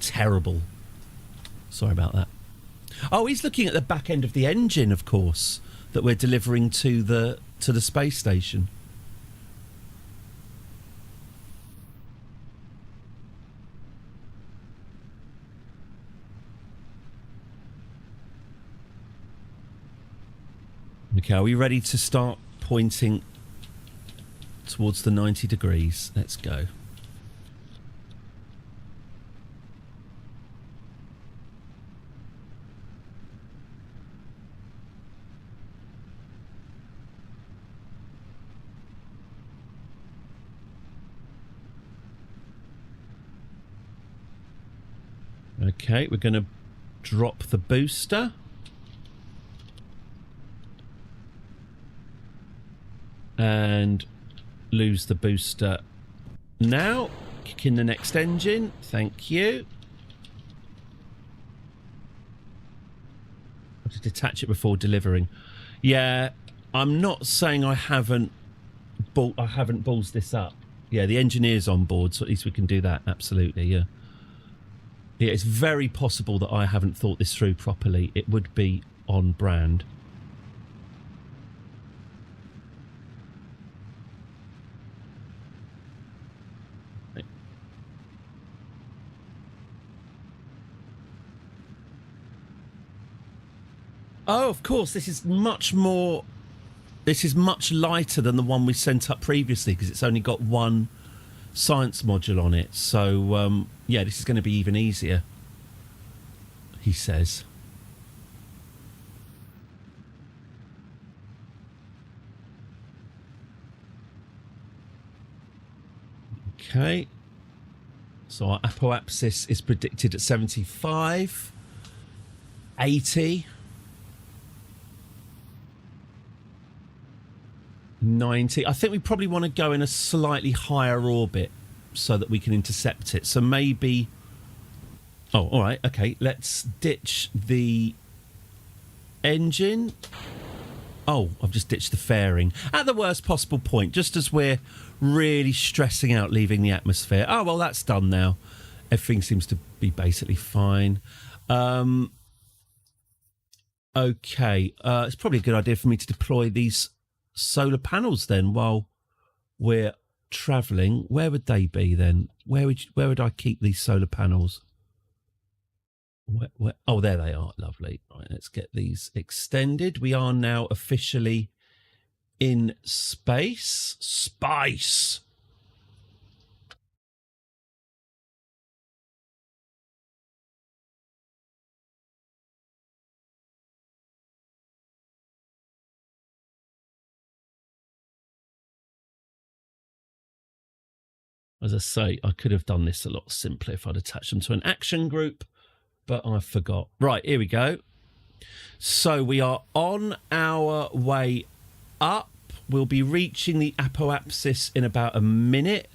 Terrible. Sorry about that. Oh, he's looking at the back end of the engine, of course, that we're delivering to the space station. Okay, are we ready to start pointing towards the 90 degrees? Let's go. Okay, we're going to drop the booster. And lose the booster now. Kick in the next engine. Thank you. I have to detach it before delivering. Yeah, I'm not saying I haven't balls this up. Yeah, the engineer's on board, so at least we can do that. Absolutely, yeah. Yeah, it's very possible that I haven't thought this through properly. It would be on brand. Oh, of course, this is much lighter than the one we sent up previously because it's only got one science module on it. So, yeah, this is going to be even easier, he says. Okay. So our apoapsis is predicted at 75, 80... 90. I think we probably want to go in a slightly higher orbit so that we can intercept it. So maybe... Oh, all right, okay. Let's ditch the engine. Oh, I've just ditched the fairing. At the worst possible point, just as we're really stressing out leaving the atmosphere. Oh, well, that's done now. Everything seems to be basically fine. Okay, it's probably a good idea for me to deploy these solar panels then while we're travelling. Where would they be then? Where would I keep these solar panels? Oh, there they are. Lovely. Right, let's get these extended. We are now officially in space. Spice. As I say, I could have done this a lot simpler if I'd attached them to an action group, but I forgot. Right, here we go. So we are on our way up. We'll be reaching the apoapsis in about a minute.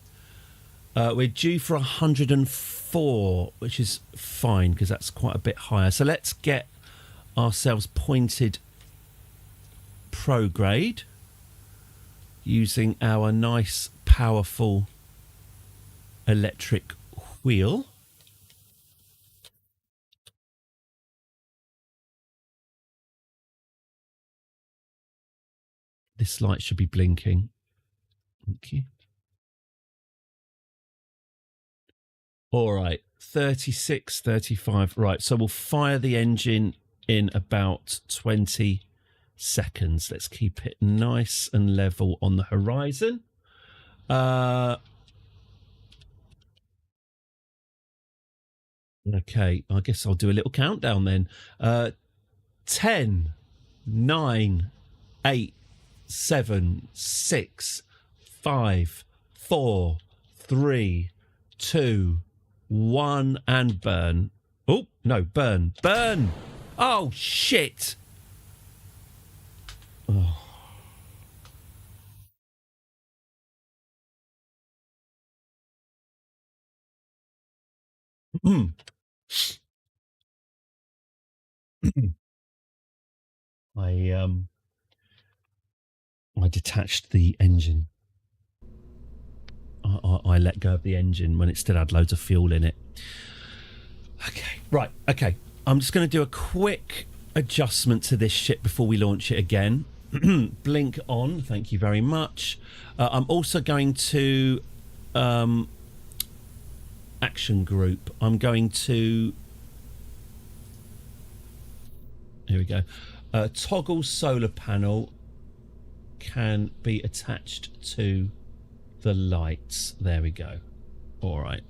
We're due for 104, which is fine because that's quite a bit higher. So let's get ourselves pointed prograde using our nice, powerful electric wheel. This light should be blinking. Thank you. All right, 36, 35. Right, so we'll fire the engine in about 20 seconds. Let's keep it nice and level on the horizon. Okay, I guess I'll do a little countdown then. 10, 9, 8, 7, 6, 5, 4, 3, 2, 1, and burn. Oh, no, burn. Burn! Oh, shit! Oh. I detached the engine. I let go of the engine when it still had loads of fuel in it. Okay, right, okay. I'm just going to do a quick adjustment to this ship before we launch it again. Blink on, thank you very much. I'm also going to... action group. I'm going to... Here we go. Toggle solar panel can be attached to the lights. There we go. All right.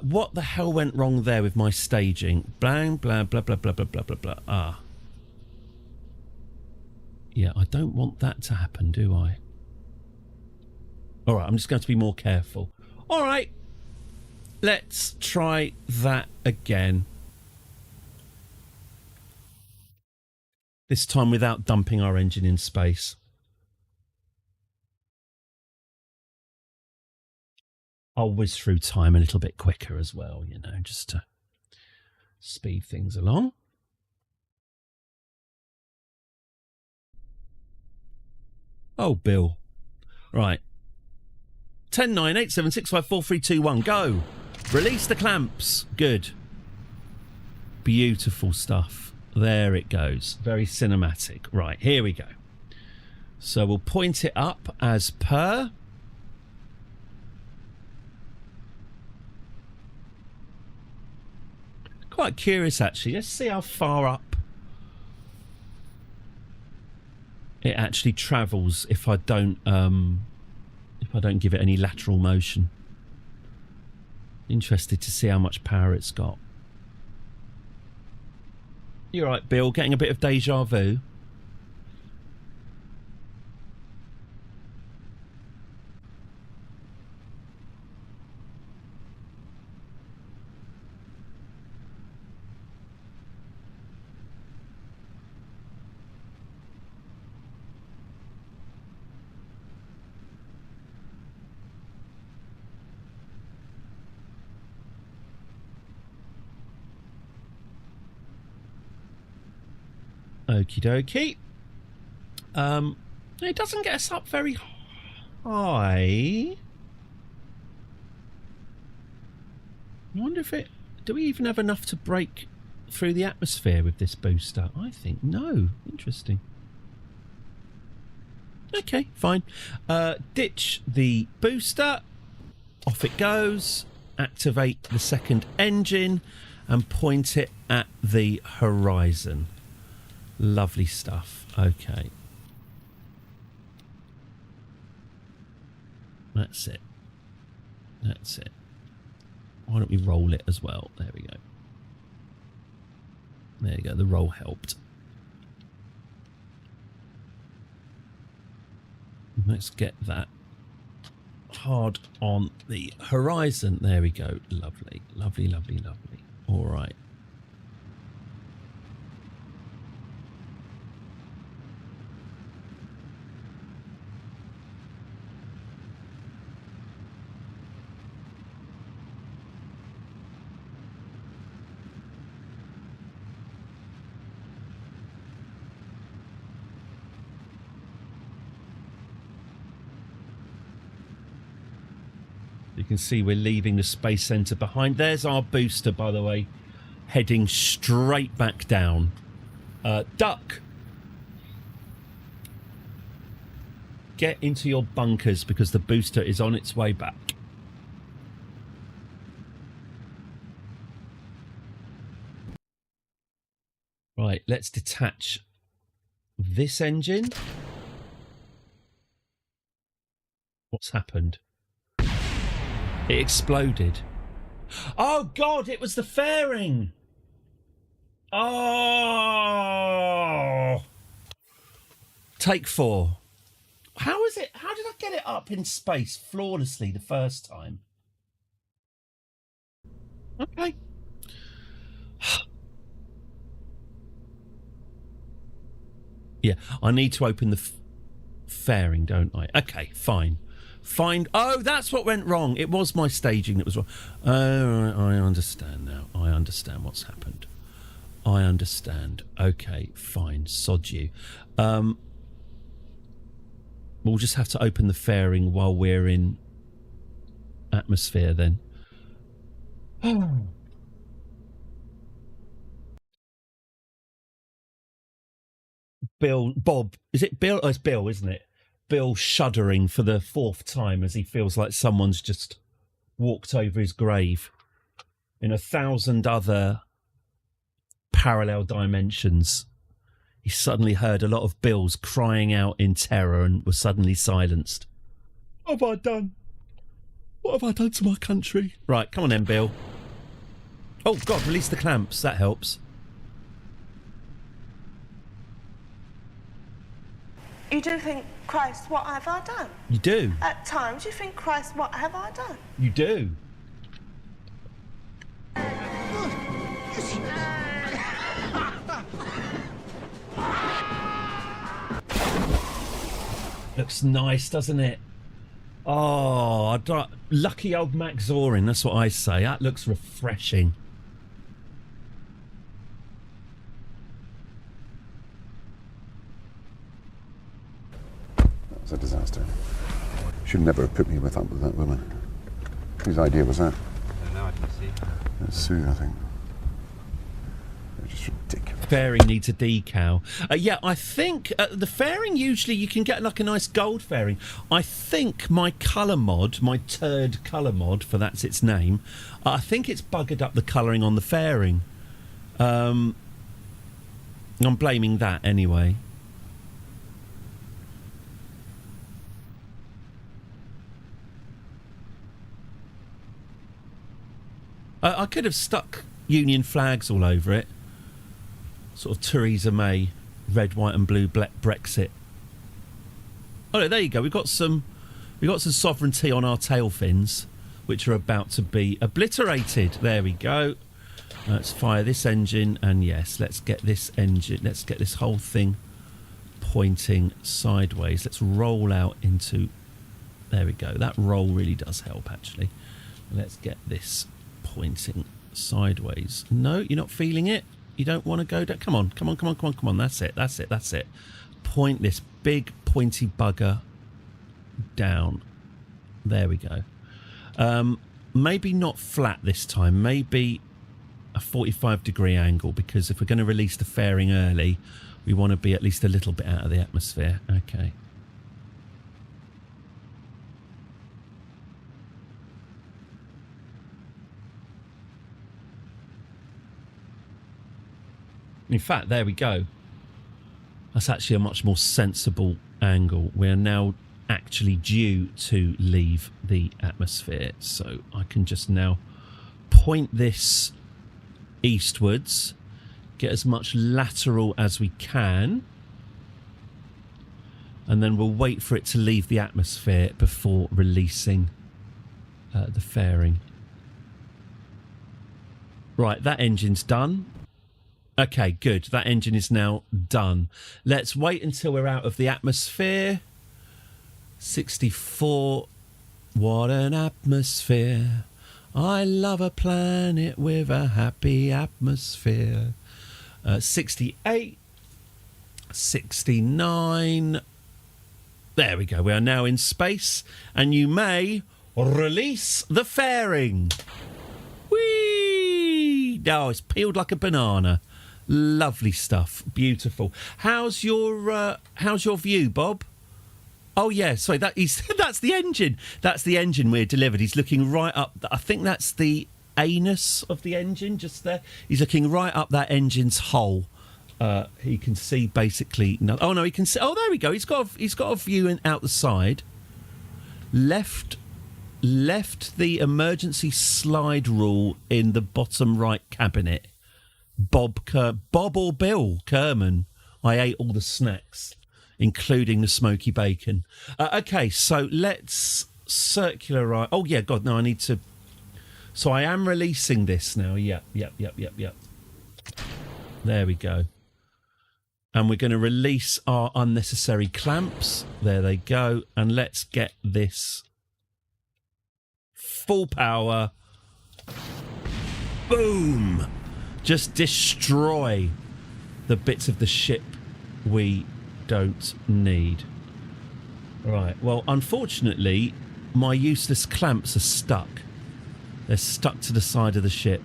What the hell went wrong there with my staging? Blah, blah, blah, blah, blah, blah, blah, blah, blah. Ah. Yeah, I don't want that to happen, do I? All right, I'm just going to be more careful. All right. Let's try that again. This time without dumping our engine in space. I'll whiz through time a little bit quicker as well, you know, just to speed things along. Oh, Bill. Right. 10, 9, 8, 7, 6, 5, 4, 3, 2, 1. Go. Release the clamps. Good. Beautiful stuff. There it goes. Very cinematic. Right, here we go. So we'll point it up as per. Quite curious, actually. Let's see how far up it actually travels if I don't give it any lateral motion. Interested to see how much power it's got. You're right, Bill. Getting a bit of deja vu. Okie dokie. It doesn't get us up very high. I wonder if it... Do we even have enough to break through the atmosphere with this booster? I think no. Interesting. Okay, fine. Ditch the booster. Off it goes. Activate the second engine and point it at the horizon. Lovely stuff. Okay. That's it. That's it. Why don't we roll it as well? There we go. There you go. The roll helped. Let's get that hard on the horizon. There we go. Lovely. Lovely, lovely, lovely. All right. You can see we're leaving the Space Centre behind. There's our booster, by the way, heading straight back down. Duck! Get into your bunkers because the booster is on its way back. Right, let's detach this engine. What's happened? It exploded. Oh, God, it was the fairing. Oh. Take 4. How is it? How did I get it up in space flawlessly the first time? Okay. Yeah, I need to open the fairing, don't I? Okay, fine. Fine. Oh, that's what went wrong. It was my staging that was wrong. Oh, I understand now. I understand what's happened. I understand. Okay, fine. Sod you. We'll just have to open the fairing while we're in atmosphere then. Bob. Is it Bill? Oh, it's Bill, isn't it? Bill shuddering for the 4th time as he feels like someone's just walked over his grave. In 1,000 other parallel dimensions, he suddenly heard a lot of Bills crying out in terror and was suddenly silenced. What have I done? What have I done to my country? Right, come on then, Bill. Oh, God, release the clamps. That helps. You do think, Christ, what have I done? You do. At times you think, Christ, what have I done? You do. Looks nice, doesn't it? Oh, lucky old Mac Zorin, that's what I say. That looks refreshing. It's a disaster. Should never have put me with that woman. Whose idea was that? I don't know, I didn't see. It's Sue, I think. They're just ridiculous. Fairing needs a decal. Yeah, I think the fairing usually you can get like a nice gold fairing. I think my colour mod, my turd colour mod, for that's its name, I think it's buggered up the colouring on the fairing. I'm blaming that anyway. I could have stuck Union flags all over it. Sort of Theresa May, red, white and blue, Brexit. Oh, there you go. We've got some sovereignty on our tail fins, which are about to be obliterated. There we go. Let's fire this engine, and yes, let's get this engine. Let's get this whole thing pointing sideways. Let's roll out into. There we go. That roll really does help, actually. Let's get this pointing sideways. No, you're not feeling it? You don't want to go down. Come on, come on, come on, come on, come on. That's it, that's it, that's it. Point this big pointy bugger down. There we go. Maybe not flat this time. Maybe a 45-degree angle, because if we're going to release the fairing early, we want to be at least a little bit out of the atmosphere. Okay. In fact, there we go. That's actually a much more sensible angle. We're now actually due to leave the atmosphere. So I can just now point this eastwards, get as much lateral as we can, and then we'll wait for it to leave the atmosphere before releasing the fairing. Right, that engine's done. Okay, good. That engine is now done. Let's wait until we're out of the atmosphere. 64. What an atmosphere. I love a planet with a happy atmosphere. 68. 69. There we go. We are now in space, and you may release the fairing. Whee! Oh, it's peeled like a banana. Lovely stuff. Beautiful. How's your view, Bob? Oh yeah, sorry, that's the engine. That's the engine we're delivered. He's looking right up. I think that's the anus of the engine, just there. He's looking right up that engine's hole. He can see basically. No, oh no, he can see. Oh, there we go. He's got a view out the side. Left the emergency slide rule in the bottom right cabinet. Bob or Bill Kerman. I ate all the snacks, including the smoky bacon. Okay, so let's circularize. Oh yeah, God, no, I need to. So I am releasing this now. Yep. There we go. And we're going to release our unnecessary clamps. There they go. And let's get this full power. Boom! Just destroy the bits of the ship we don't need. Right, well, unfortunately, my useless clamps are stuck. They're stuck to the side of the ship.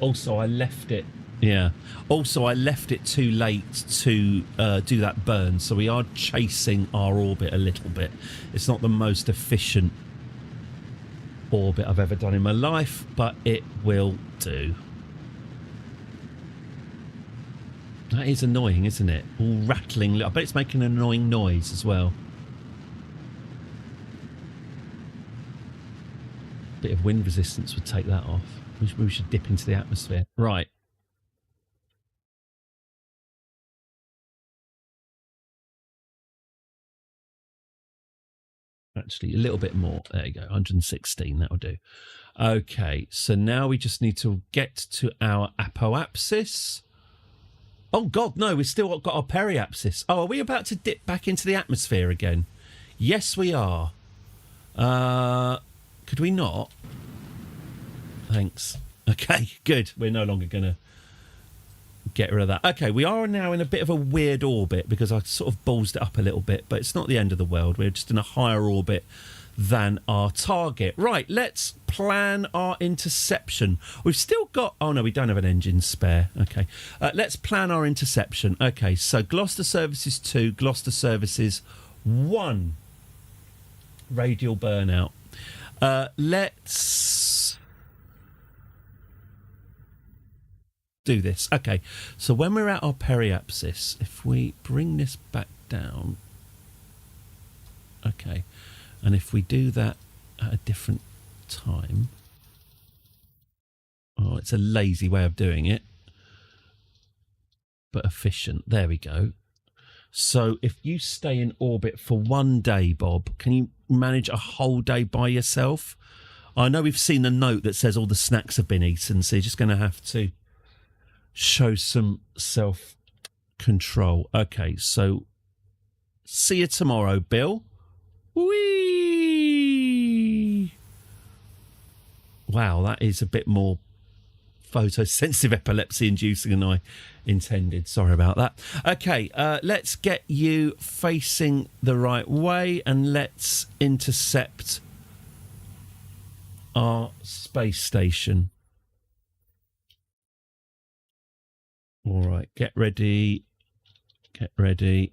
Also, I left it. Yeah. Also, I left it too late to do that burn, so we are chasing our orbit a little bit. It's not the most efficient orbit I've ever done in my life, but it will do. That is annoying, isn't it? All rattling. I bet it's making an annoying noise as well. Bit of wind resistance would take that off. We should dip into the atmosphere. Right. Actually, a little bit more. There you go. 116. That'll do. Okay. So now we just need to get to our apoapsis. Oh, God, no. We've still got our periapsis. Oh, are we about to dip back into the atmosphere again? Yes, we are. Could we not? Thanks. Okay, good. We're no longer going to get rid of that. Okay, we are now in a bit of a weird orbit because I sort of ballsed it up a little bit, but it's not the end of the world. We're just in a higher orbit than our target. Right, let's plan our interception. We've still got... Oh, no, we don't have an engine spare. Okay, let's plan our interception. Okay, so Gloucester Services 2, Gloucester Services 1. Radial burnout. Let's do this. Okay, so when we're at our periapsis, if we bring this back down, okay, and if we do that at a different time, oh, it's a lazy way of doing it, but efficient. There we go. So if you stay in orbit for 1 day, Bob, can you manage a whole day by yourself? I know we've seen the note that says all the snacks have been eaten, so you're just going to have to show some self-control. Okay, so See you tomorrow, Bill. Whee! Wow, that is a bit more photosensitive epilepsy inducing than I intended. Sorry about that. Okay, let's get you facing the right way and let's intercept our space station. All right, get ready. Get ready.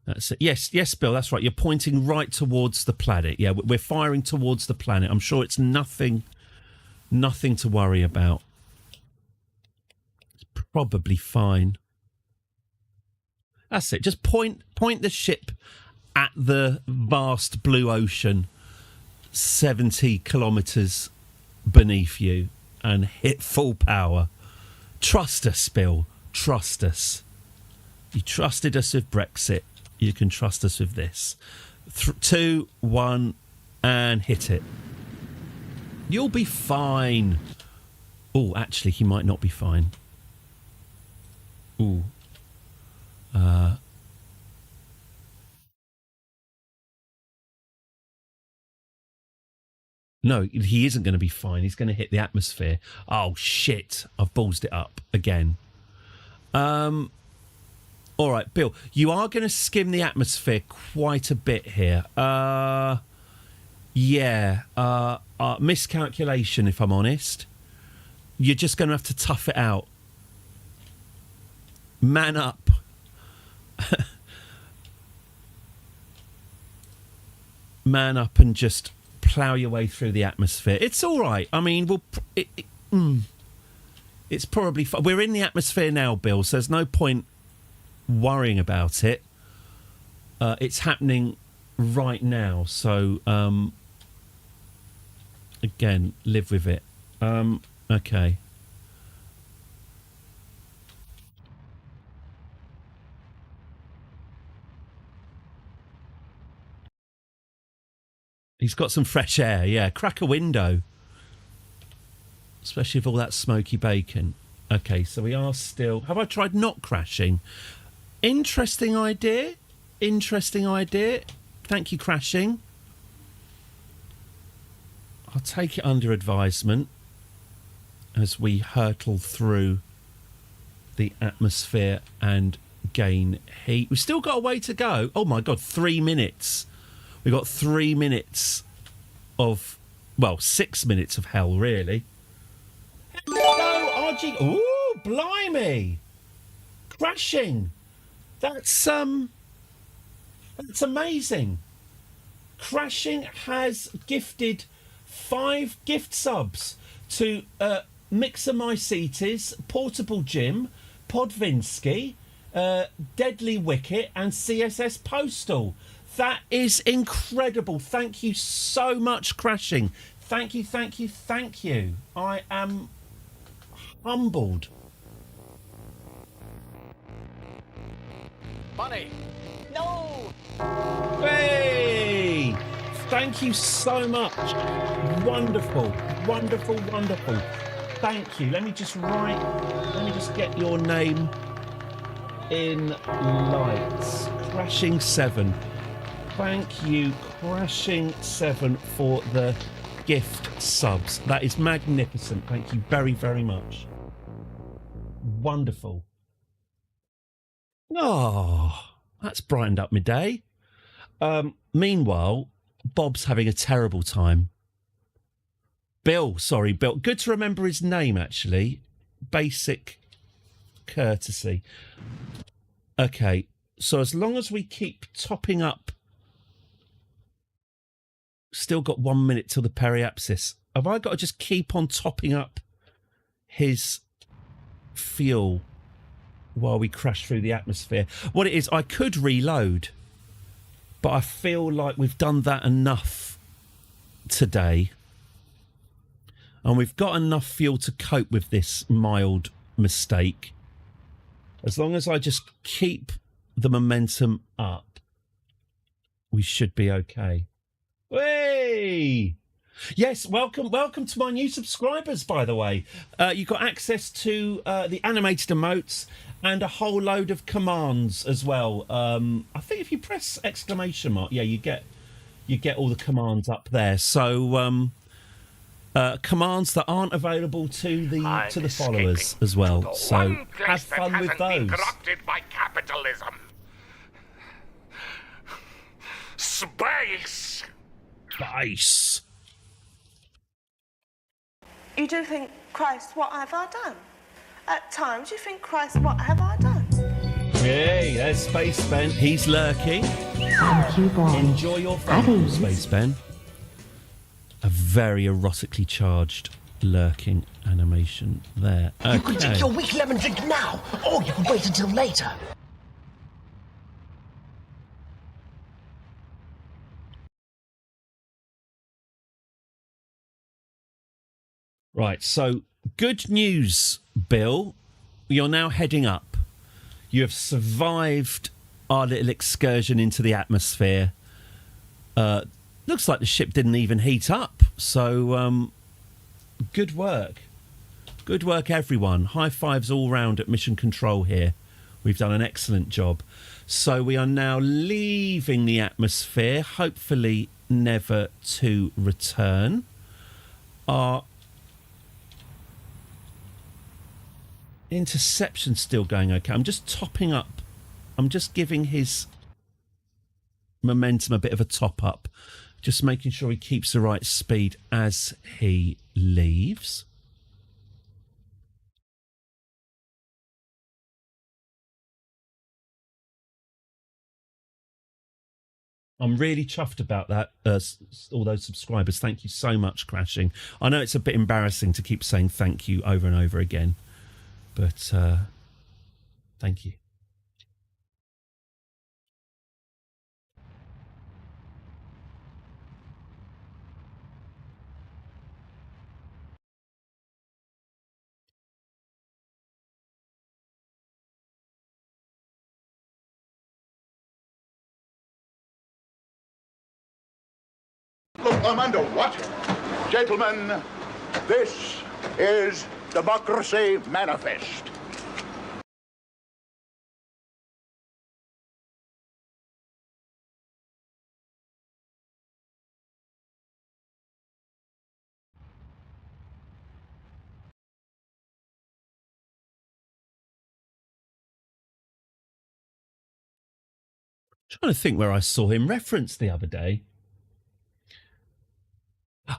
That's it. Yes, Bill, that's right. You're pointing right towards the planet. Yeah, we're firing towards the planet. I'm sure it's nothing to worry about. It's probably fine. That's it. Just point the ship at the vast blue ocean 70 kilometres beneath you and hit full power. Trust us, Bill. Trust us. You trusted us with Brexit. You can trust us with this. 2, 1, and hit it. You'll be fine. Oh, actually, he might not be fine. Ooh. No, he isn't going to be fine. He's going to hit the atmosphere. Oh, shit. I've ballsed it up again. All right, Bill, you are going to skim the atmosphere quite a bit here. Miscalculation, if I'm honest. You're just going to have to tough it out. Man up. Man up and just plough your way through the atmosphere. It's all right. I mean, it's probably fine. We're in the atmosphere now, Bill, so there's no point worrying about it. It's happening right now, so again, live with it. Okay. He's got some fresh air, yeah. Crack a window. Especially with all that smoky bacon. Okay, so we are still... Have I tried not crashing? Interesting idea. Interesting idea. Thank you, crashing. I'll take it under advisement as we hurtle through the atmosphere and gain heat. We've still got a way to go. Oh, my God, 3 minutes. We've got 3 minutes of... Well, 6 minutes of hell, really. Hello, RG... Ooh, blimey. Crashing. That's amazing. Crashing has gifted 5 gift subs to Mixamycetes, Portable Jim, Podvinsky, Deadly Wicket, and CSS Postal. That is incredible. Thank you so much, Crashing. Thank you. I am humbled. Bunny! No! Hey! Thank you so much. Wonderful. Thank you. Let me just get your name in lights. Crashing 7. Thank you, Crashing 7, for the gift subs. That is magnificent. Thank you very, very much. Wonderful. Oh, that's brightened up my day. Meanwhile, Bob's having a terrible time. Bill. Good to remember his name, actually. Basic courtesy. Okay, so as long as we keep topping up... Still got 1 minute till the periapsis. Have I got to just keep on topping up his fuel while we crash through the atmosphere? What it is, I could reload, but I feel like we've done that enough today. And we've got enough fuel to cope with this mild mistake. As long as I just keep the momentum up, we should be okay. Hey! Yes, welcome to my new subscribers, by the way. You've got access to the animated emotes and a whole load of commands as well. I think if you press exclamation mark, yeah, you get all the commands up there. So commands that aren't available to the followers as well. So have fun with those. Been corrupted by capitalism. Space. Space. You do think, Christ, what have I done? At times you think, Christ, what have I done? Hey, there's Space Ben. He's lurking. Thank you, boy. Enjoy your phone, Space Ben. A very erotically charged lurking animation there. Okay. You can take your weak lemon drink now, or you can wait until later. Right, so good news, Bill. You're now heading up. You have survived our little excursion into the atmosphere. Looks like the ship didn't even heat up. So, good work. Good work, everyone. High fives all round at Mission Control here. We've done an excellent job. So we are now leaving the atmosphere, hopefully never to return. Our interception's still going okay. I'm just topping up. I'm just giving his momentum a bit of a top up. Just making sure he keeps the right speed as he leaves. I'm really chuffed about that, all those subscribers. Thank you so much, Crashing. I know it's a bit embarrassing to keep saying thank you over and over again, but thank you. Look, I'm under what? Gentlemen, this is Democracy Manifest. Trying to think where I saw him referenced the other day.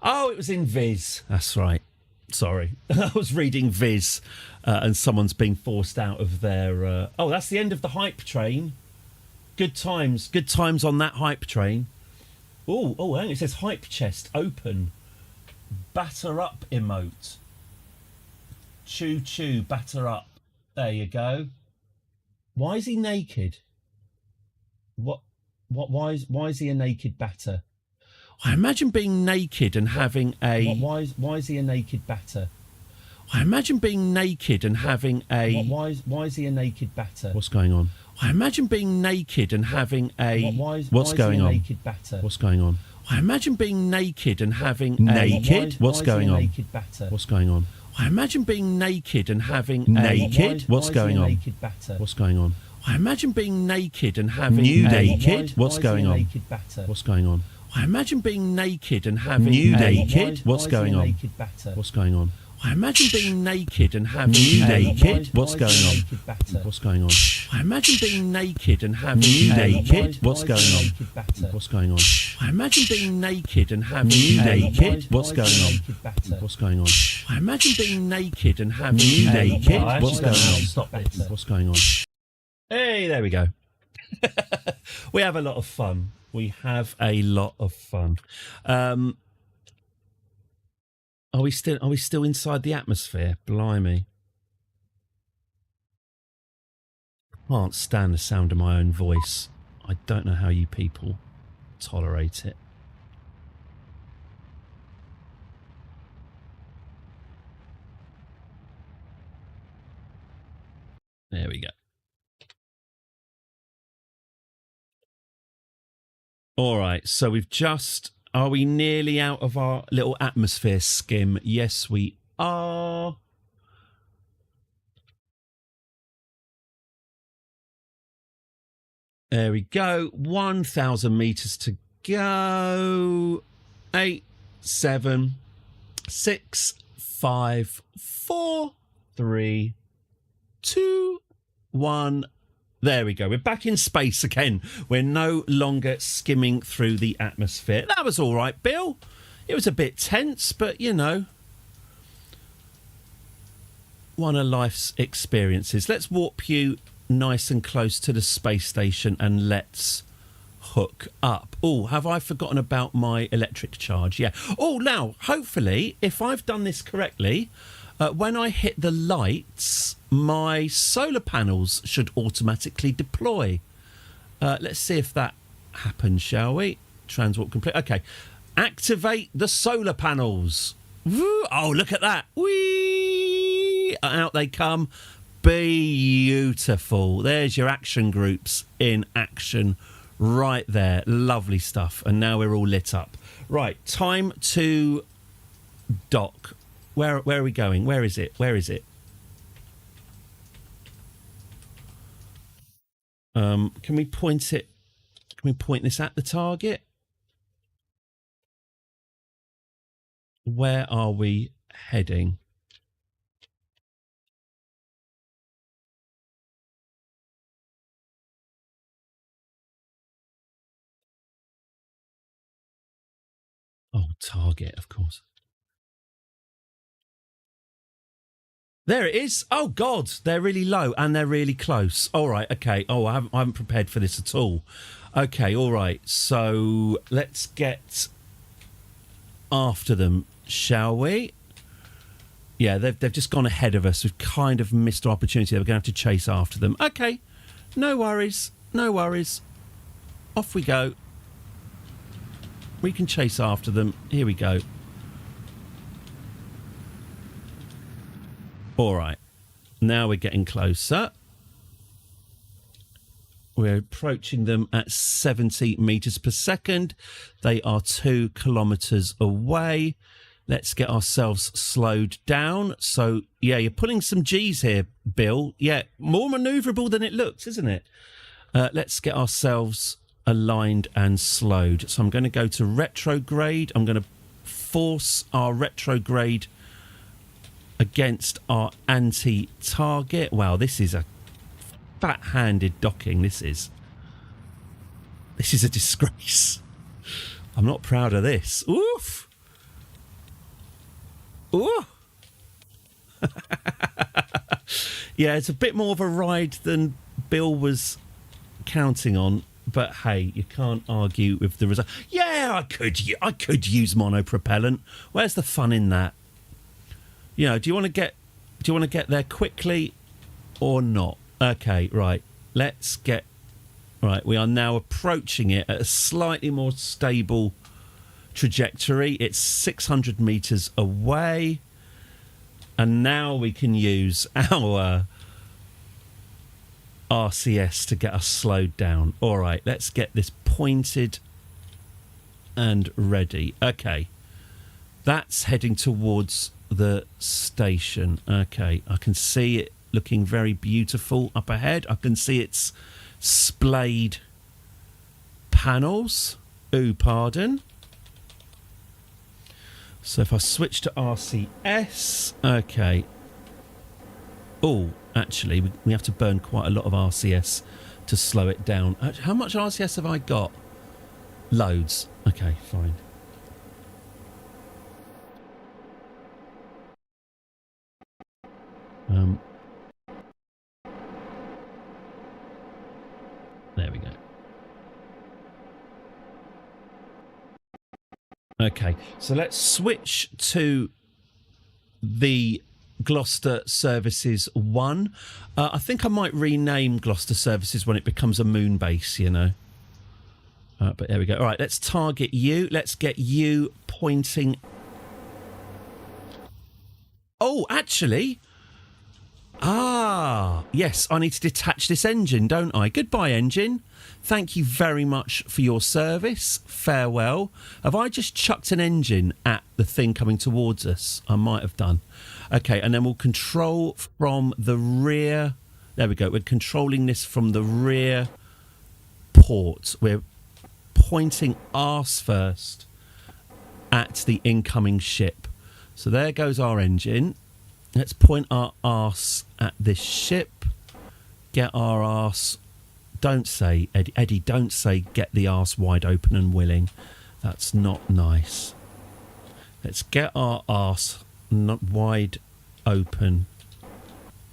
Oh, it was in Viz. That's right. Sorry. I was reading Viz and someone's being forced out of their... Oh, that's the end of the hype train. Good times. Good times on that hype train. Oh, hang on. It says hype chest open. Batter up emote. Choo choo, batter up. There you go. Why is he naked? Why is he a naked batter? I imagine being naked and having a... Why is he a naked batter? I imagine being naked and having a... Why is he a naked batter? What's going on? I imagine being naked and having a... What's going on? Naked batter? What's going on? I imagine being naked and having naked. What's going on? Naked batter? What's going on? I imagine being naked and having naked. What's going on? Naked batter? What's going on? I imagine being naked and having naked. What's going on? Naked batter? What's going on? I imagine being naked and having naked. What's going on? Naked batter? What's going on? I imagine being naked and having naked. What's going on? What's going on? I imagine being naked and having naked. What's going on? What's going on? I imagine being naked and having naked. What's going on? What's going on? I imagine being naked and having naked. What's going on? Stop it. What's going on? Hey, there we go. We have a lot of fun. We have a lot of fun. Are we still inside the atmosphere? Blimey. Can't stand the sound of my own voice. I don't know how you people tolerate it. There we go. All right, so we've just... Are we nearly out of our little atmosphere skim? Yes, we are. There we go. 1,000 metres to go. 8, 7, 6, 5, 4, 3, 2, 1. There we go. We're back in space again. We're no longer skimming through the atmosphere. That was all right, Bill. It was a bit tense, but, you know, one of life's experiences. Let's warp you nice and close to the space station and let's hook up. Oh, have I forgotten about my electric charge? Yeah. Oh, now, hopefully, if I've done this correctly, when I hit the lights, my solar panels should automatically deploy. Let's see if that happens, shall we? Transwarp complete. Okay. Activate the solar panels. Woo! Oh, look at that. Whee! Out they come. Beautiful. There's your action groups in action right there. Lovely stuff. And now we're all lit up. Right, time to dock. Where are we going? Where is it? Where is it? Can we point it? Can we point this at the target? Where are we heading? Oh, target, of course. There it is. Oh, God, they're really low and they're really close. All right, okay. Oh, I haven't prepared for this at all. Okay, all right. So let's get after them, shall we? Yeah, they've just gone ahead of us. We've kind of missed our opportunity. We're going to have to chase after them. Okay, no worries. No worries. Off we go. We can chase after them. Here we go. All right. Now we're getting closer. We're approaching them at 70 metres per second. They are 2 kilometres away. Let's get ourselves slowed down. So, yeah, you're pulling some G's here, Bill. Yeah, more manoeuvrable than it looks, isn't it? Let's get ourselves aligned and slowed. So I'm going to go to retrograde. I'm going to force our retrograde against our anti-target. Wow, this is a fat-handed docking. This is a disgrace. I'm not proud of this. Oof. Ooh. Yeah, it's a bit more of a ride than Bill was counting on. But hey, you can't argue with the result. Yeah, I could use monopropellant. Where's the fun in that? You know, do you want to get there quickly or not? Okay, right. Let's get right. We are now approaching it at a slightly more stable trajectory. It's 600 meters away, and now we can use our RCS to get us slowed down. All right, let's get this pointed and ready. Okay, that's heading towards the station. Okay, I can see it looking very beautiful up ahead. I can see its splayed panels. Ooh, pardon. So if I switch to RCS, okay. Oh, actually, we have to burn quite a lot of RCS to slow it down. How much RCS have I got? Loads. Okay, fine. There we go. Okay, so let's switch to the Gloucester Services 1. I think I might rename Gloucester Services when it becomes a moon base, you know. But there we go. All right, let's target you. Let's get you pointing. Oh, actually. Yes, I need to detach this engine, don't I? Goodbye, engine. Thank you very much for your service. Farewell. Have I just chucked an engine at the thing coming towards us? I might have done. Okay, and then we'll control from the rear. There we go. We're controlling this from the rear port. We're pointing arse first at the incoming ship. So there goes our engine. Let's point our arse at this ship. Get our arse. Don't say, Eddie, don't say get the arse wide open and willing. That's not nice. Let's get our arse wide open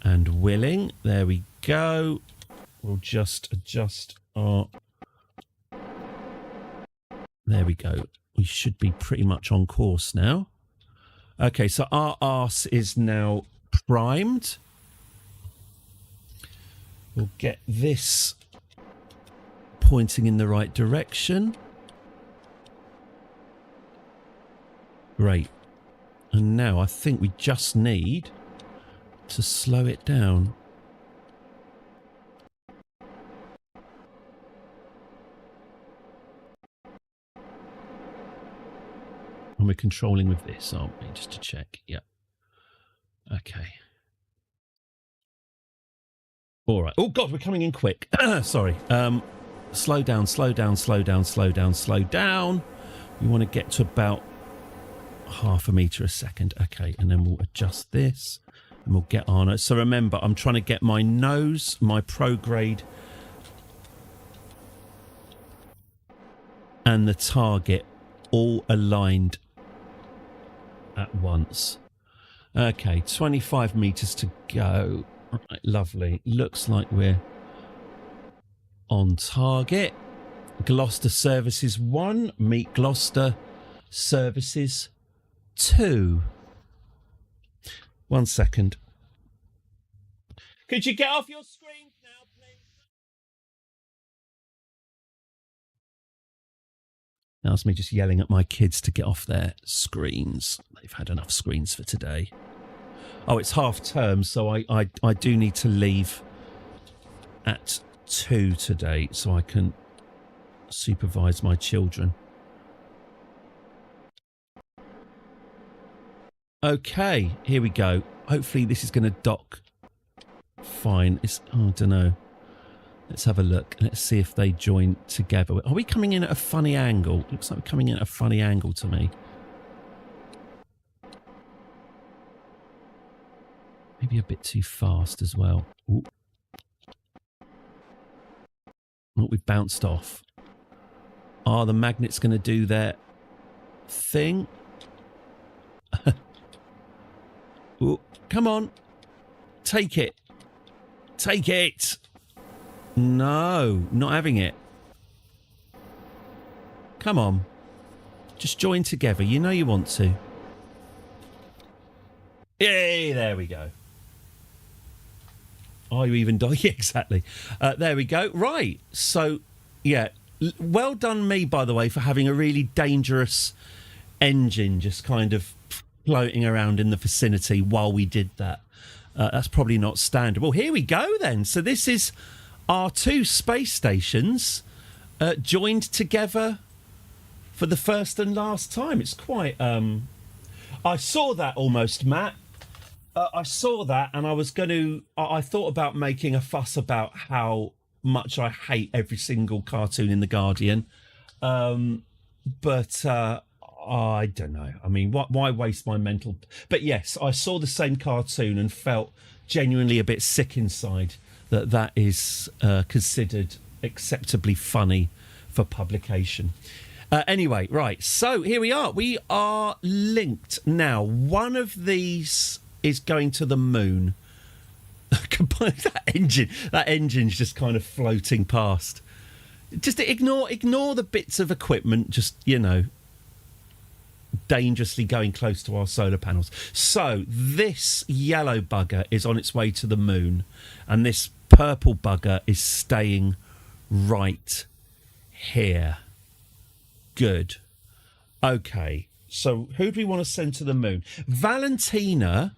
and willing. There we go. We'll just adjust our... There we go. We should be pretty much on course now. Okay, so our arse is now primed. We'll get this pointing in the right direction. Great. And now I think we just need to slow it down. And we're controlling with this, aren't we? Just to check. Yep. Okay. All right. Oh, God, we're coming in quick. Sorry. Slow down, slow down, slow down, slow down, slow down. We want to get to about half a metre a second. Okay, and then we'll adjust this and we'll get on it. So remember, I'm trying to get my nose, my prograde, and the target all aligned at once. Okay, 25 metres to go. Right, lovely. Looks like we're on target. Gloucester Services 1, meet Gloucester Services 2. 1 second. Could you get off your screens now, please? Now it's me just yelling at my kids to get off their screens. They've had enough screens for today. Oh, it's half term, so I do need to leave at 2 today so I can supervise my children. Okay, here we go. Hopefully this is going to dock fine. I don't know. Let's have a look. Let's see if they join together. Are we coming in at a funny angle? Looks like we're coming in at a funny angle to me. Maybe a bit too fast as well. Ooh. Oh, we've bounced off. Are the magnets going to do their thing? Ooh, come on. Take it. Take it. No, not having it. Come on. Just join together. You know you want to. Yay, there we go. Are you even dying? Yeah, exactly. There we go. Right. So, yeah. Well done me, by the way, for having a really dangerous engine just kind of floating around in the vicinity while we did that. That's probably not standard. Well, here we go then. So this is our 2 space stations joined together for the first and last time. It's quite... I saw that almost, Matt. I saw that and I was going to... I thought about making a fuss about how much I hate every single cartoon in The Guardian. But I don't know. I mean, why waste my mental... But yes, I saw the same cartoon and felt genuinely a bit sick inside that is considered acceptably funny for publication. Anyway, right. So here we are. We are linked now. One of these is going to the moon. that engine's just kind of floating past. Just ignore the bits of equipment, just, you know, dangerously going close to our solar panels. So this yellow bugger is on its way to the moon, and this purple bugger is staying right here. Good. Okay, so who do we want to send to the moon? Valentina.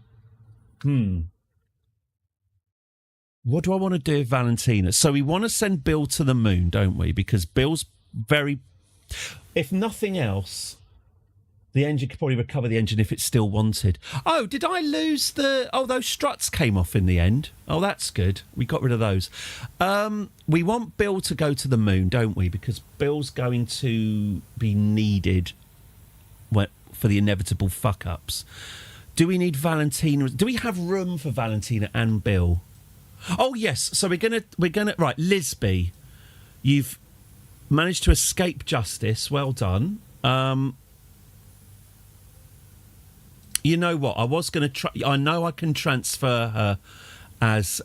What do I want to do with Valentina? So we want to send Bill to the moon, don't we? Because Bill's very... If nothing else, The engine could probably recover the engine if it's still wanted. Oh, did I lose the... Oh, those struts came off in the end. Oh, that's good. We got rid of those. We want Bill to go to the moon, don't we? Because Bill's going to be needed for the inevitable fuck-ups. Do we need Valentina? Do we have room for Valentina and Bill? Oh, yes. So we're gonna... Right, Lisby. You've managed to escape justice. Well done. You know what? I was going to I know I can transfer her as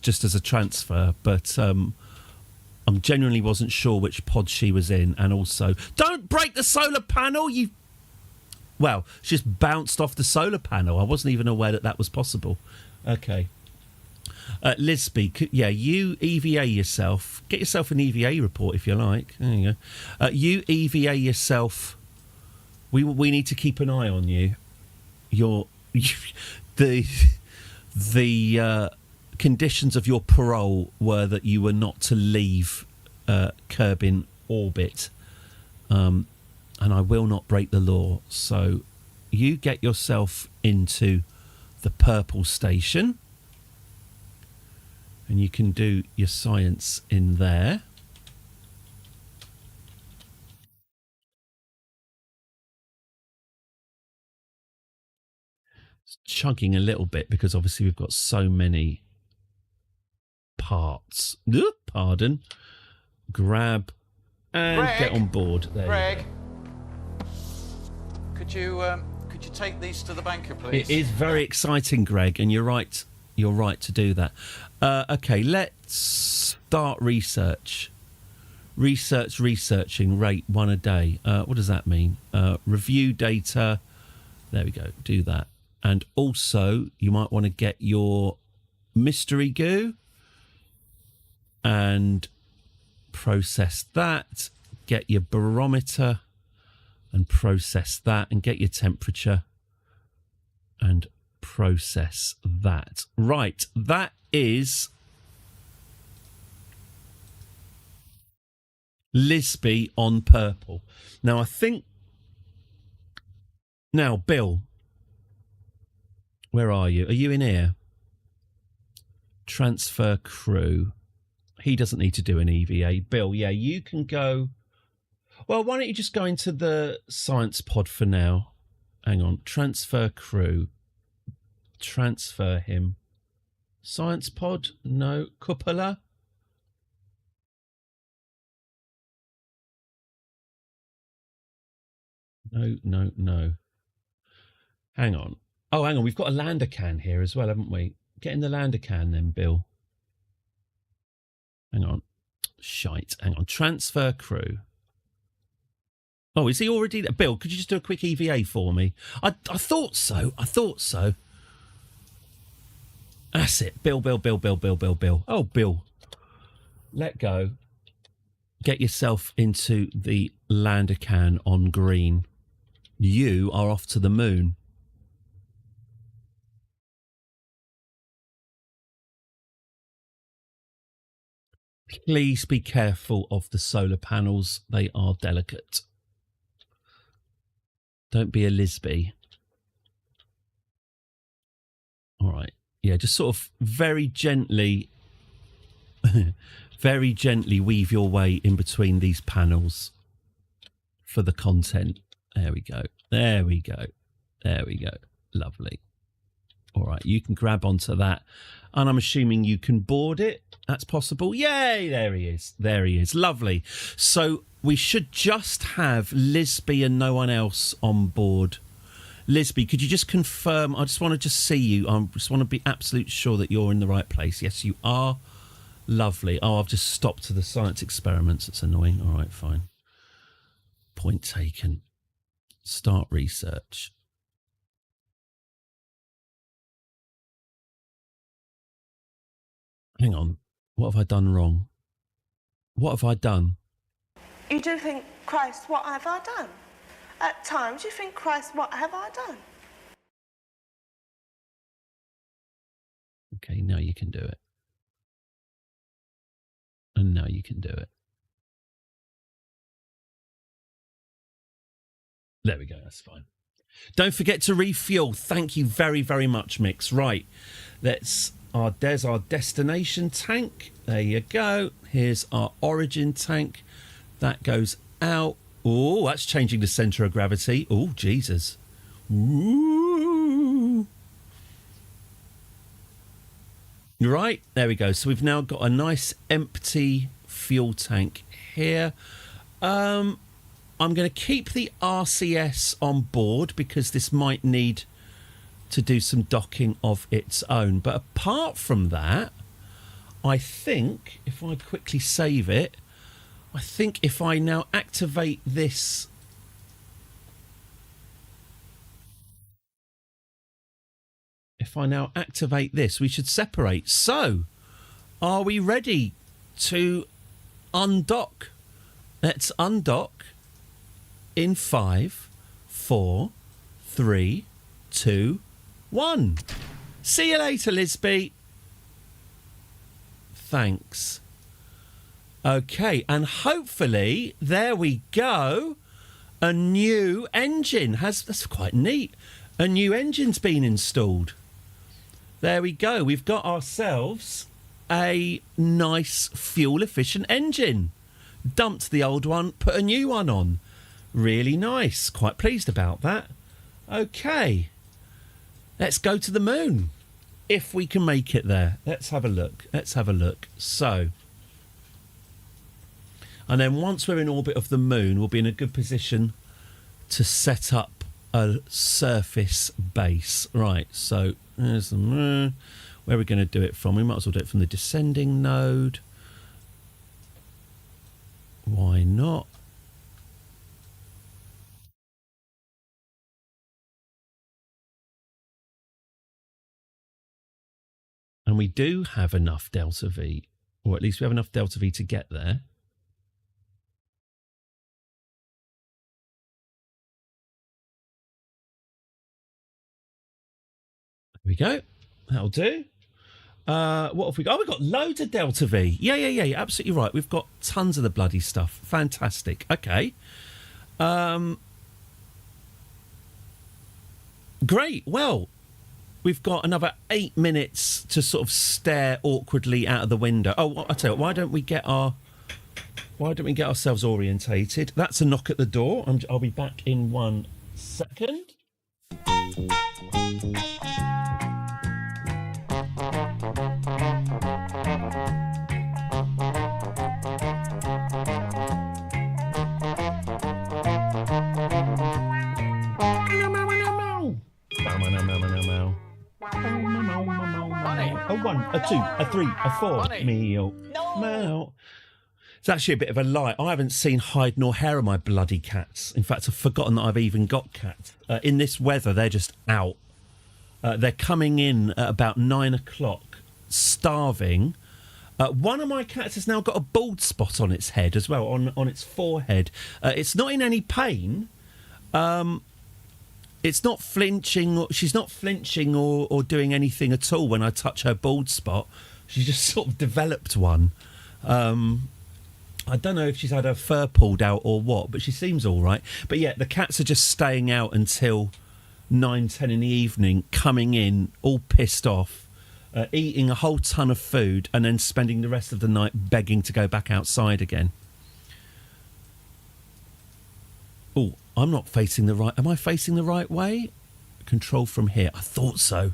just as a transfer, but I genuinely wasn't sure which pod she was in, and also don't break the solar panel. Well, she just bounced off the solar panel. I wasn't even aware that was possible. Okay, Lisby, you EVA yourself. Get yourself an EVA report if you like. There you go. You EVA yourself. We need to keep an eye on you. The conditions of your parole were that you were not to leave Kerbin orbit, and I will not break the law. So you get yourself into the purple station, and you can do your science in there. Chugging a little bit because obviously we've got so many parts. Pardon. Grab and Greg, get on board. There Greg, you go. could you take these to the banker, please? It is very exciting, Greg, and you're right. You're right to do that. Okay, let's start research. Researching, rate 1 a day. What does that mean? Review data. There we go. Do that. And also, you might want to get your mystery goo and process that. Get your barometer and process that. And get your temperature and process that. Right, that is Lisby on purple. Now, I think... Now, Bill... Where are you? Are you in here? Transfer crew. He doesn't need to do an EVA. Bill, yeah, you can go... Well, why don't you just go into the science pod for now? Hang on. Transfer crew. Transfer him. Science pod? No. Cupola? No. Hang on. Oh, hang on. We've got a lander can here as well, haven't we? Get in the lander can then, Bill. Hang on. Shite. Hang on. Transfer crew. Oh, is he already there? Bill, could you just do a quick EVA for me? I thought so. That's it. Bill. Oh, Bill. Let go. Get yourself into the lander can on green. You are off to the moon. Please be careful of the solar panels. They are delicate. Don't be a Lisby. All right. Yeah, just sort of very gently weave your way in between these panels for the content. There we go. Lovely. All right, you can grab onto that. And I'm assuming you can board it. That's possible. Yay, there he is. Lovely. So we should just have Lisby and no one else on board. Lisby, could you just confirm? I just want to see you. I just want to be absolutely sure that you're in the right place. Yes, you are. Lovely. Oh, I've just stopped to the science experiments. It's annoying. All right, fine. Point taken. Start research. Hang on. What have I done wrong? What have I done? You do think, Christ, what have I done? At times you think, Christ, what have I done? Okay, now you can do it. And now you can do it. There we go. That's fine. Don't forget to refuel. Thank you very, very much, Mix. Right. There's our destination tank. There you go. Here's our origin tank. That goes out. Oh, that's changing the centre of gravity. Oh, Jesus. Ooh. Right, there we go. So we've now got a nice empty fuel tank here. I'm going to keep the RCS on board because this might need to do some docking of its own. But apart from that, I think, if I quickly save it, I think if I now activate this... If I now activate this, we should separate. So, are we ready to undock? Let's undock in 5, 4, 3, 2, 1. See you later, Lisby. Thanks. Okay, and hopefully, there we go. A new engine that's quite neat. A new engine's been installed. There we go. We've got ourselves a nice fuel-efficient engine. Dumped the old one, put a new one on. Really nice. Quite pleased about that. Okay. Let's go to the moon. If we can make it there. Let's have a look. Let's have a look. So. And then once we're in orbit of the moon, we'll be in a good position to set up a surface base. Right, so there's the moon. Where are we going to do it from? We might as well do it from the descending node. Why not? And we do have enough delta V, or at least we have enough delta V to get there. There we go. That'll do. What have we got? Oh, we've got loads of delta V. Yeah, you're absolutely right. We've got tons of the bloody stuff. Fantastic. Okay. Great. Well, we've got another 8 minutes to sort of stare awkwardly out of the window. Oh, I tell you what, why don't we get ourselves orientated? That's a knock at the door. I'll be back in 1 second. A 1, a 2, a 3, a 4. Meow. Meow. It's actually a bit of a lie. I haven't seen hide nor hair of my bloody cats. In fact, I've forgotten that I've even got cats. In this weather, they're just out. They're coming in at about 9 o'clock, starving. One of my cats has now got a bald spot on its head as well, on its forehead. It's not in any pain. It's not flinching. She's not flinching or doing anything at all when I touch her bald spot. She just sort of developed one. I don't know if she's had her fur pulled out or what, but she seems all right. But yeah, the cats are just staying out until 9, 10 in the evening, coming in all pissed off, eating a whole ton of food and then spending the rest of the night begging to go back outside again. Oh, I'm not facing the right... Am I facing the right way? Control from here. I thought so.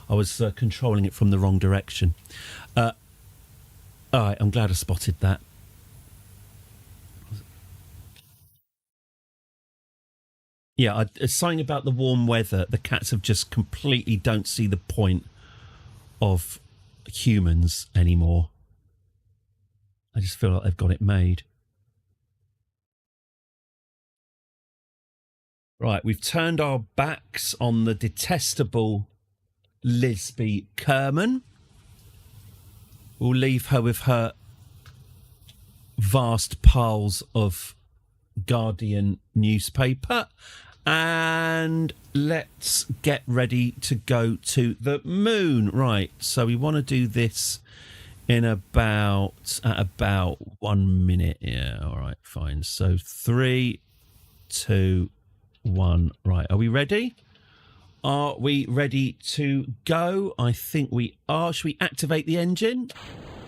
I was controlling it from the wrong direction. All right, I'm glad I spotted that. Yeah, it's something about the warm weather. The cats have just completely don't see the point of humans anymore. I just feel like they've got it made. Right, we've turned our backs on the detestable Lisby Kerman. We'll leave her with her vast piles of Guardian newspaper. And let's get ready to go to the moon. Right, so we want to do this in about 1 minute. Yeah, all right, fine. So 3, 2, 1. Right, are we ready? Are we ready to go? I think we are. Should we activate the engine?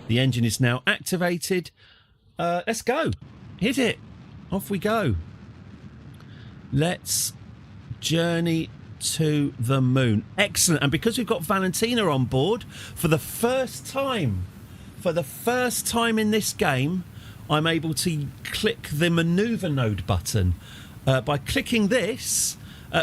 The engine is now activated. Let's go. Hit it. Off we go. Let's journey to the moon. Excellent. And because we've got Valentina on board, for the first time in this game, I'm able to click the maneuver node button. By clicking this,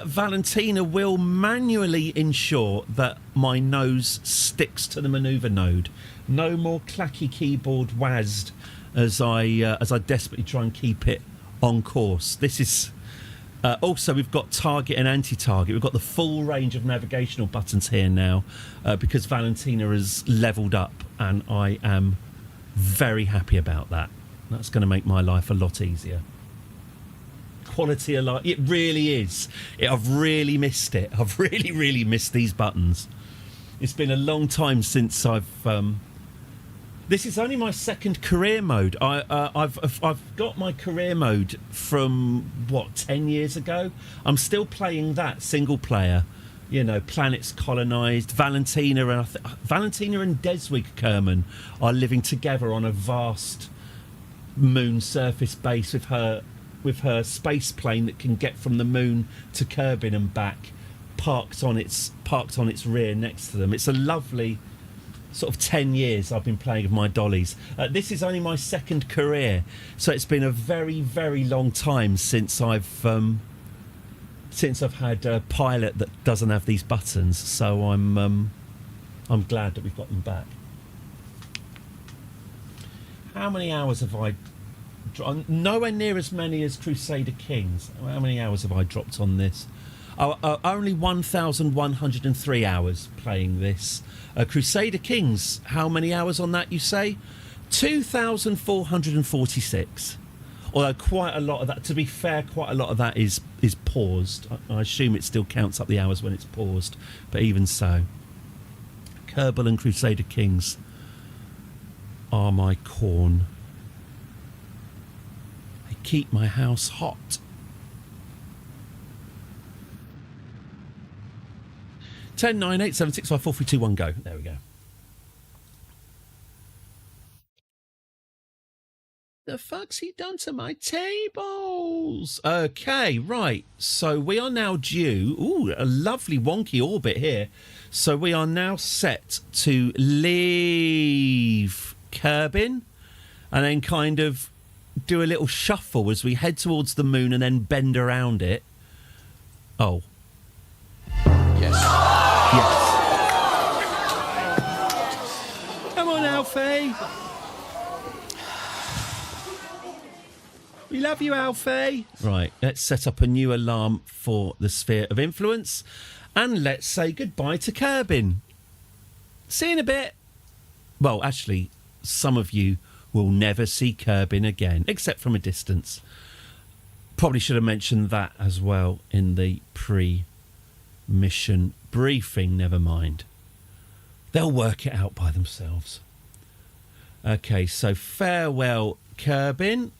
Valentina will manually ensure that my nose sticks to the maneuver node. No more clacky keyboard WASD as I desperately try and keep it on course. This is also, we've got target and anti-target. We've got the full range of navigational buttons here now because Valentina has leveled up, and I am very happy about that. That's going to make my life a lot easier. Quality of life, it really is. I've really missed it. I've really missed these buttons. It's been a long time since I've this is only my second career mode. I've got my career mode from 10 years ago. I'm still playing that single player, planets colonized. Valentina and Deswig Kerman are living together on a vast moon surface base with her space plane that can get from the moon to Kerbin and back, parked on its rear next to them. It's a lovely sort of 10 years I've been playing with my dollies. This is only my second career, so it's been a very long time since I've had a pilot that doesn't have these buttons. So I'm glad that we've got them back. How many hours have I? Nowhere near as many as Crusader Kings. How many hours have I dropped on this? Only 1,103 hours playing this. Crusader Kings, how many hours on that, you say? 2,446. Although quite a lot of that, to be fair, quite a lot of that is paused. I assume it still counts up the hours when it's paused, but even so. Kerbal and Crusader Kings are my corn. They keep my house hot. 10, 9, 8, 7, 6, 5, 4, 3, 2, 1, go. There we go. The fuck's he done to my tables? Okay, right. So we are now due. Ooh, a lovely wonky orbit here. So we are now set to leave Kerbin and then kind of do a little shuffle as we head towards the moon and then bend around it. Oh. Yes. Yes. Come on, Alfie. We love you, Alfie. Right, let's set up a new alarm for the sphere of influence and let's say goodbye to Kerbin. See you in a bit. Well, actually, some of you will never see Kerbin again, except from a distance. Probably should have mentioned that as well in the pre-mission briefing. Never mind. They'll work it out by themselves. Okay, so farewell, Kerbin.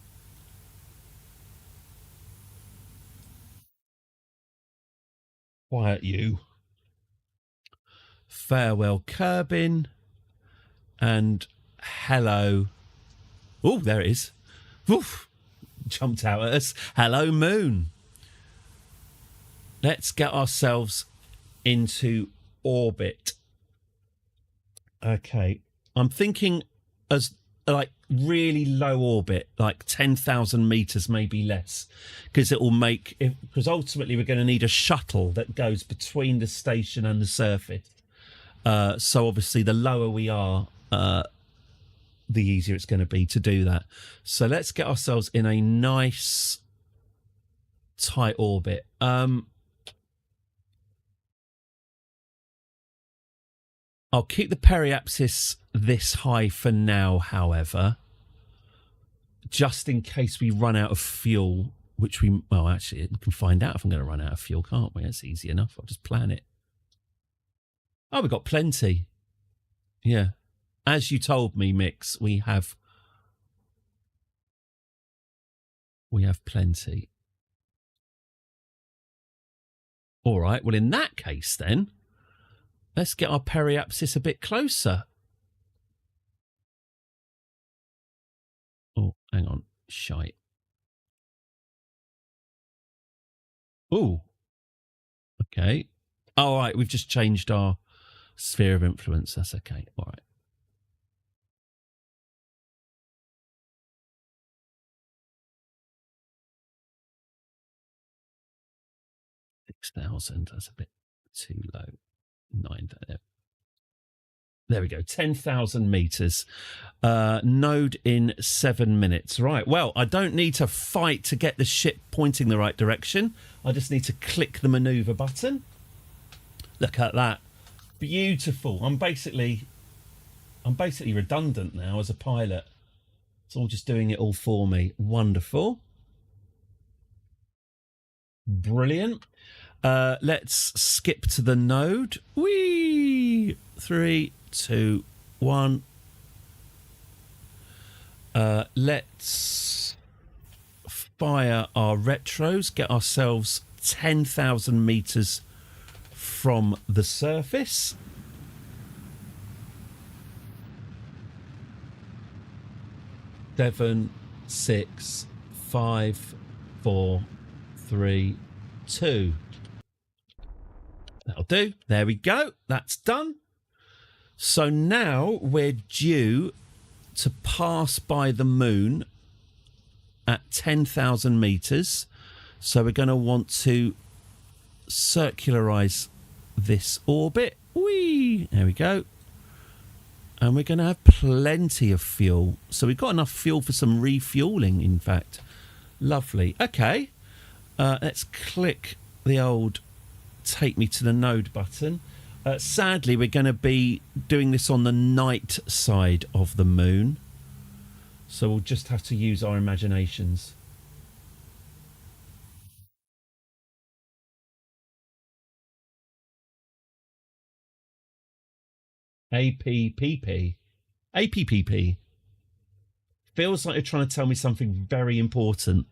Quiet you. Farewell, Kerbin. And hello. Oh, there it is. Oof. Jumped out at us. Hello, moon. Let's get ourselves into orbit. Okay. I'm thinking as like really low orbit, like 10,000 meters, maybe less, because it will make it, because ultimately we're going to need a shuttle that goes between the station and the surface. So obviously the lower we are, the easier it's going to be to do that. So let's get ourselves in a nice tight orbit. I'll keep the periapsis this high for now, however, just in case we run out of fuel, which we, well, actually, we can find out if I'm going to run out of fuel, can't we? That's easy enough. I'll just plan it. Oh, we've got plenty. Yeah. As you told me, Mix, we have plenty. All right, well, in that case, then, let's get our periapsis a bit closer. Oh, hang on. Shite. Oh, okay. All right, we've just changed our sphere of influence. That's okay. All right. $6,000. That's a bit too low. 9,000. There we go. 10,000 meters. Node in 7 minutes. Right. Well, I don't need to fight to get the ship pointing the right direction. I just need to click the maneuver button. Look at that. Beautiful. I'm basically redundant now as a pilot. It's all just doing it all for me. Wonderful. Brilliant. Let's skip to the node. Whee! 3, 2, 1. Let's fire our retros, get ourselves 10,000 meters from the surface. Seven, 6, 5, 4, 3, 2. That'll do. There we go. That's done. So now we're due to pass by the moon at 10,000 meters. So we're going to want to circularize this orbit. Whee! There we go. And we're going to have plenty of fuel. So we've got enough fuel for some refueling, in fact. Lovely. Okay. Let's click the old take me to the node button. Sadly, we're going to be doing this on the night side of the moon. So we'll just have to use our imaginations. APPP. APPP. Feels like you're trying to tell me something very important.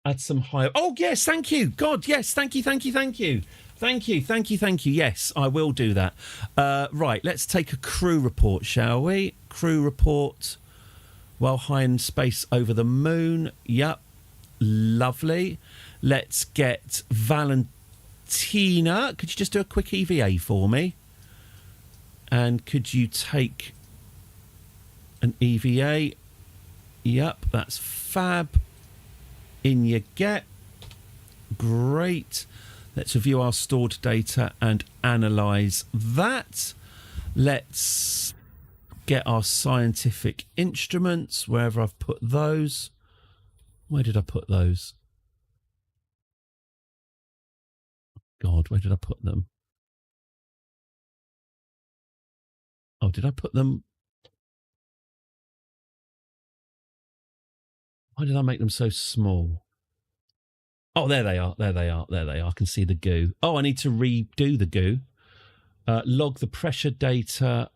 Add some higher. Oh, yes, thank you. God, yes, thank you. Yes, I will do that. Right, let's take a crew report, shall we? Crew report. While high in space over the moon. Yep. Lovely. Let's get Valentina. Could you just do a quick EVA for me? And could you take an EVA? Yep, that's fab. In you get. Great. Let's review our stored data and analyse that. Let's get our scientific instruments, wherever I've put those. Where did I put those? God, where did I put them? Oh, did I put them? Why did I make them so small? Oh, there they are. I can see the goo. Oh, I need to redo the goo. Log the pressure data.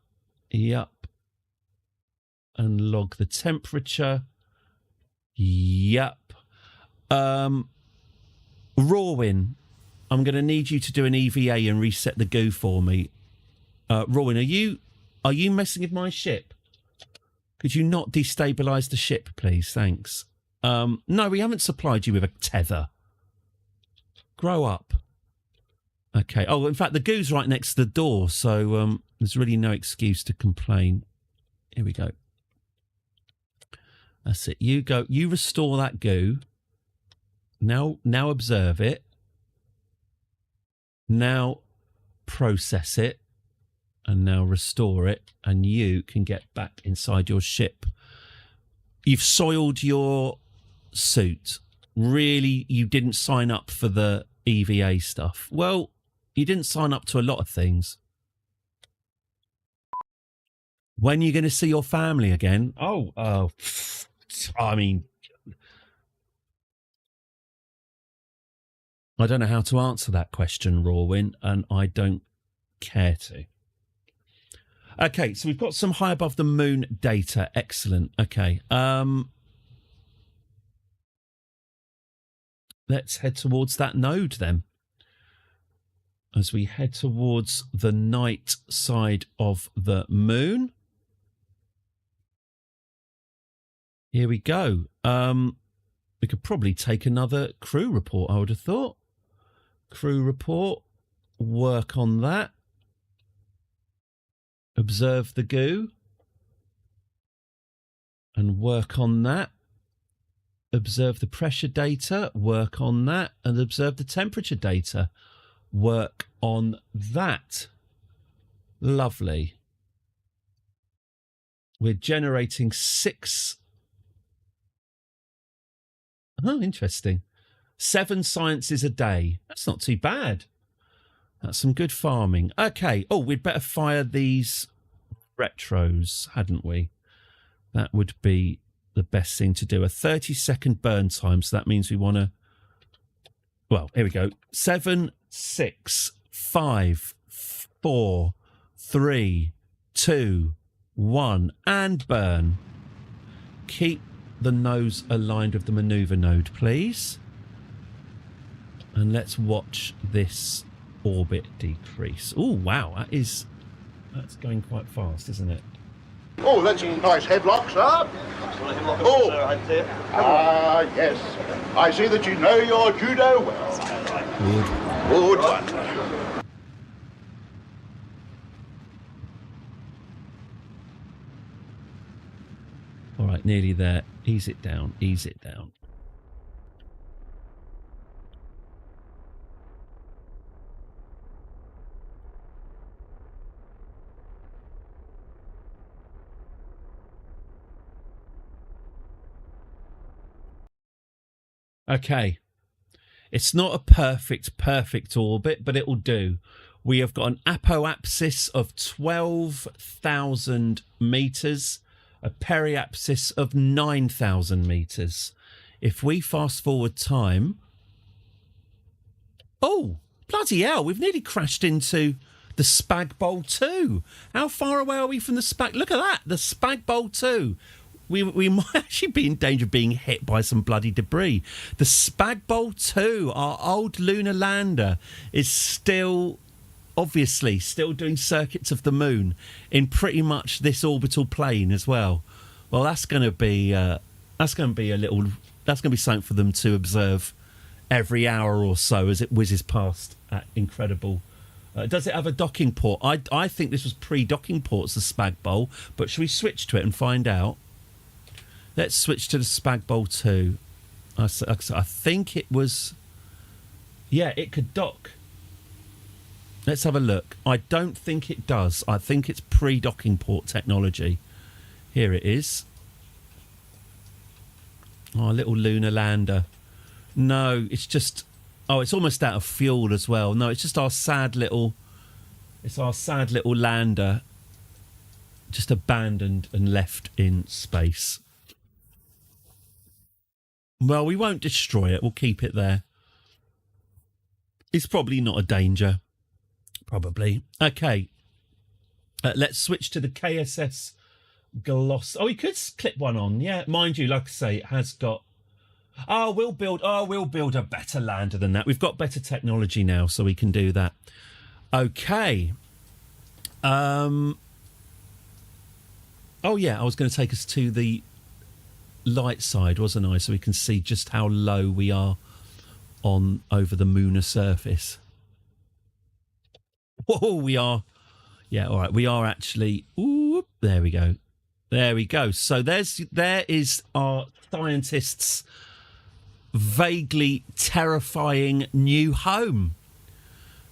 Yep. And log the temperature. Yep. Rawin, I'm going to need you to do an EVA and reset the goo for me. Rawin, are you messing with my ship? Could you not destabilise the ship, please? Thanks. No, we haven't supplied you with a tether. Grow up. Okay. Oh, in fact, the goo's right next to the door, so there's really no excuse to complain. Here we go. That's it. You go. You restore that goo. Now observe it. Now process it. And now restore it. And you can get back inside your ship. You've soiled your suit. Really, you didn't sign up for the EVA stuff. Well, you didn't sign up to a lot of things. When are you going to see your family again? I mean, I don't know how to answer that question, Rawin, and I don't care to. Okay, so we've got some high above the moon data. Excellent. Okay. let's head towards that node then. As we head towards the night side of the moon. Here we go. We could probably take another crew report, I would have thought. Crew report. Work on that. Observe the goo. And work on that. Observe the pressure data. Work on that. And observe the temperature data. Work on that. Lovely. We're generating 6. Oh, interesting. 7 sciences a day. That's not too bad. That's some good farming. Okay. Oh, we'd better fire these retros, hadn't we? That would be the best thing to do. A 30-second burn time. So that means we want to... Well, here we go. 7, 6, 5, 4, 3, 2, 1, and burn. Keep the nose aligned with the maneuver node, please. And let's watch this orbit decrease. Oh, wow, that's going quite fast, isn't it? Oh, that's a nice headlock, sir. Oh, yes. I see that you know your judo well. Good one. All right, nearly there. Ease it down, ease it down. Okay. It's not a perfect orbit, but it will do. We have got an apoapsis of 12,000 metres, a periapsis of 9,000 metres. If we fast forward time... Oh, bloody hell, we've nearly crashed into the Spag Bowl 2. How far away are we from the Spag... Look at that, the Spag Bowl 2. We might actually be in danger of being hit by some bloody debris. The Spag Bowl 2, our old lunar lander, is still, obviously, still doing circuits of the moon in pretty much this orbital plane as well. Well, that's going to be something for them to observe every hour or so as it whizzes past at incredible. Does it have a docking port? I think this was pre-docking ports, the Spag Bowl, but should we switch to it and find out? Let's switch to the Spag Bowl 2. I think it was... Yeah, it could dock. Let's have a look. I don't think it does. I think it's pre-docking port technology. Here it is. Our little lunar lander. No, it's just... Oh, it's almost out of fuel as well. No, it's just our sad little... It's our sad little lander. Just abandoned and left in space. Well, we won't destroy it. We'll keep it there. It's probably not a danger. Probably. Okay. Let's switch to the KSS Gloss. Oh, we could clip one on. Yeah, mind you, like I say, it has got... we'll build a better lander than that. We've got better technology now, so we can do that. Okay. Oh, yeah, I was going to take us to the light side, wasn't I? So we can see just how low we are over the lunar surface. Whoa, we are. Yeah, all right. We are actually. Ooh, there we go. There we go. So there is our scientists' vaguely terrifying new home,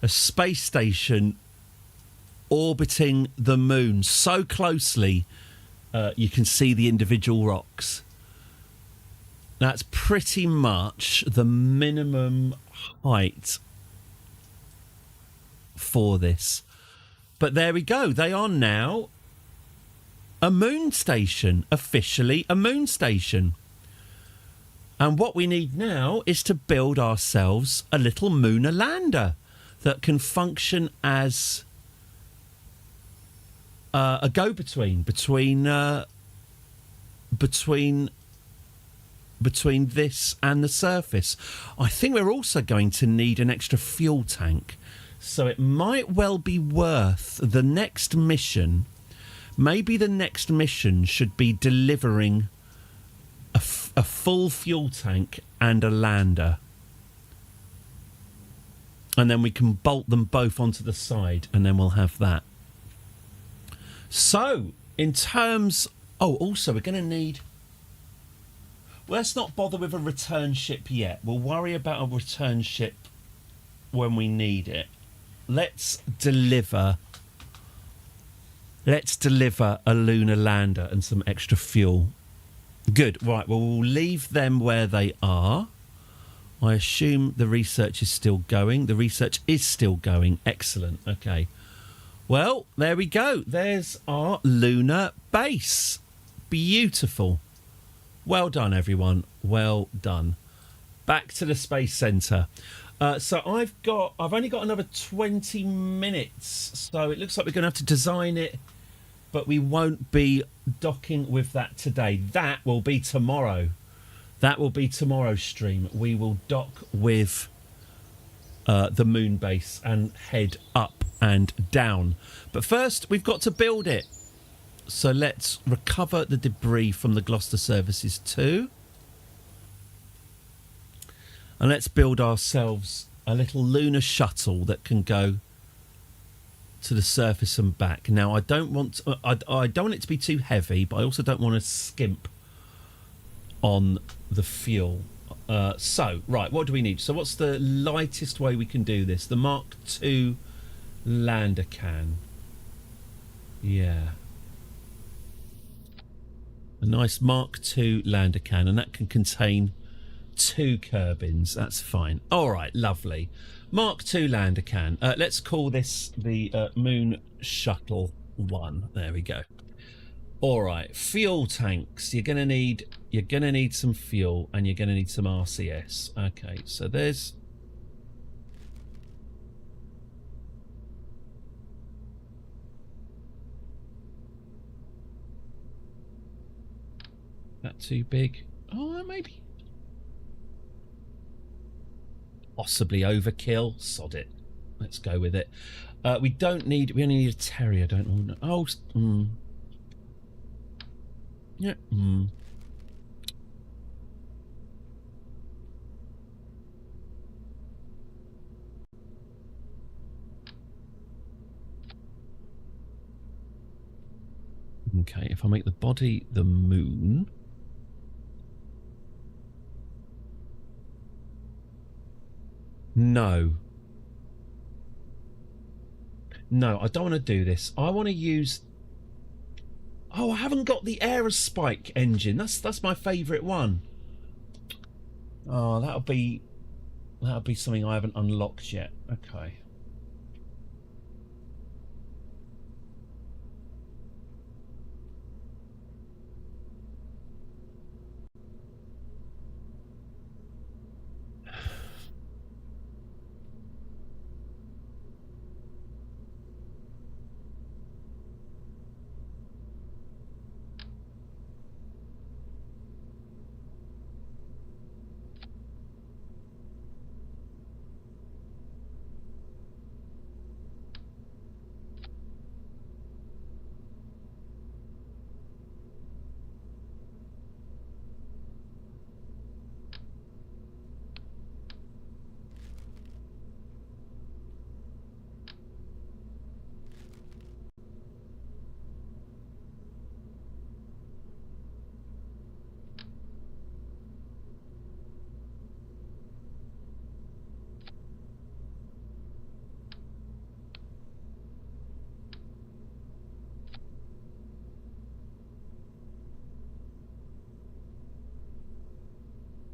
a space station orbiting the moon so closely you can see the individual rocks. That's pretty much the minimum height for this. But there we go. They are now a moon station, officially a moon station. And what we need now is to build ourselves a little lunar lander that can function as a go-between between between this and the surface. I think we're also going to need an extra fuel tank. So it might well be worth the next mission. Maybe the next mission should be delivering a full fuel tank and a lander. And then we can bolt them both onto the side, and then we'll have that. So, in terms... Oh, also, we're going to need... Let's not bother with a return ship yet. We'll worry about a return ship when we need it. Let's deliver a lunar lander and some extra fuel. Good. Right, well, we'll leave them where they are. I assume the research is still going. The research is still going. Excellent. Okay. Well, there we go. There's our lunar base. Beautiful. Well done, everyone. Well done. Back to the Space Centre. So I've only got another 20 minutes. So it looks like we're going to have to design it, but we won't be docking with that today. That will be tomorrow. That will be tomorrow's stream. We will dock with the moon base and head up and down. But first, we've got to build it. So let's recover the debris from the Gloucester Services 2. And let's build ourselves a little lunar shuttle that can go to the surface and back. Now, I don't want it to be too heavy, but I also don't want to skimp on the fuel. So, right, what do we need? So what's the lightest way we can do this? The Mark II lander can. Yeah. A nice Mark II lander can, and that can contain 2 Kerbins. That's fine. All right, lovely. Mark II lander can. Let's call this the Moon Shuttle 1. There we go. All right, fuel tanks. You're gonna need some fuel, and you're gonna need some RCS. Okay, so there's. That too big? Oh, maybe. Possibly overkill. Sod it. Let's go with it. We only need a terrier, don't we? Oh, yeah. Okay, if I make the body the moon. No. No, I don't want to do this. I want to use... Oh, I haven't got the Aerospike engine. That's my favourite one. Oh, that'll be something I haven't unlocked yet. Okay.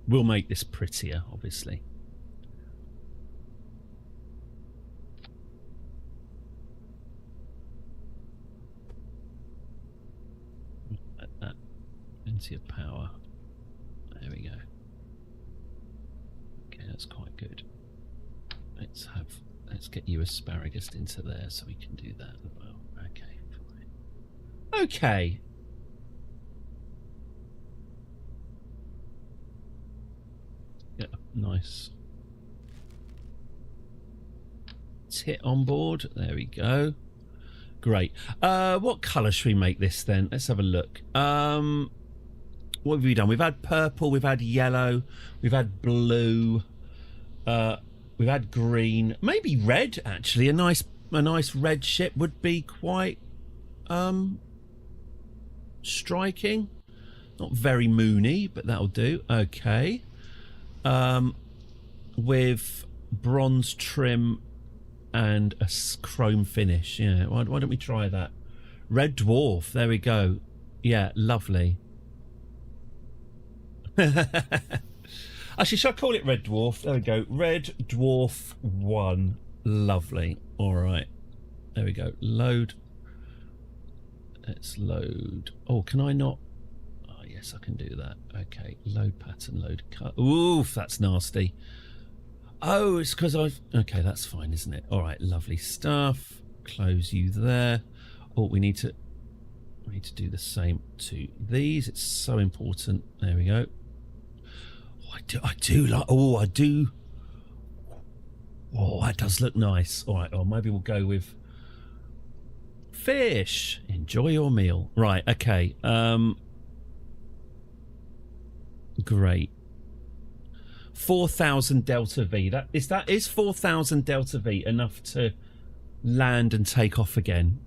We'll make this prettier, obviously. Let that into your power. There we go. Okay, that's quite good. Let's get you asparagus into there so we can do that as well. Okay, fine. Okay. Nice. Tit on board. There we go. Great. What colour should we make this then? Let's have a look. What have we done? We've had purple, we've had yellow, we've had blue, we've had green, maybe red actually. A nice red ship would be quite striking. Not very moony, but that'll do. Okay. With bronze trim and a chrome finish. Yeah, why don't we try that? Red dwarf, there we go. Yeah, lovely. Actually, should I call it Red Dwarf? There we go. Red Dwarf 1. Lovely. All right. There we go. Load. Let's load. Oh, can I not? Oh, yes, I can do that. Okay. Load pattern, load cut. Oof, that's nasty. Oh, it's because I've... Okay, that's fine, isn't it? All right, lovely stuff. Close you there. Oh, we need to do the same to these. It's so important. There we go. I do like. Oh, I do. Oh, that does look nice. All right. Or maybe we'll go with fish. Enjoy your meal. Right. Okay. Great. 4,000 delta V. That is 4,000 delta V enough to land and take off again.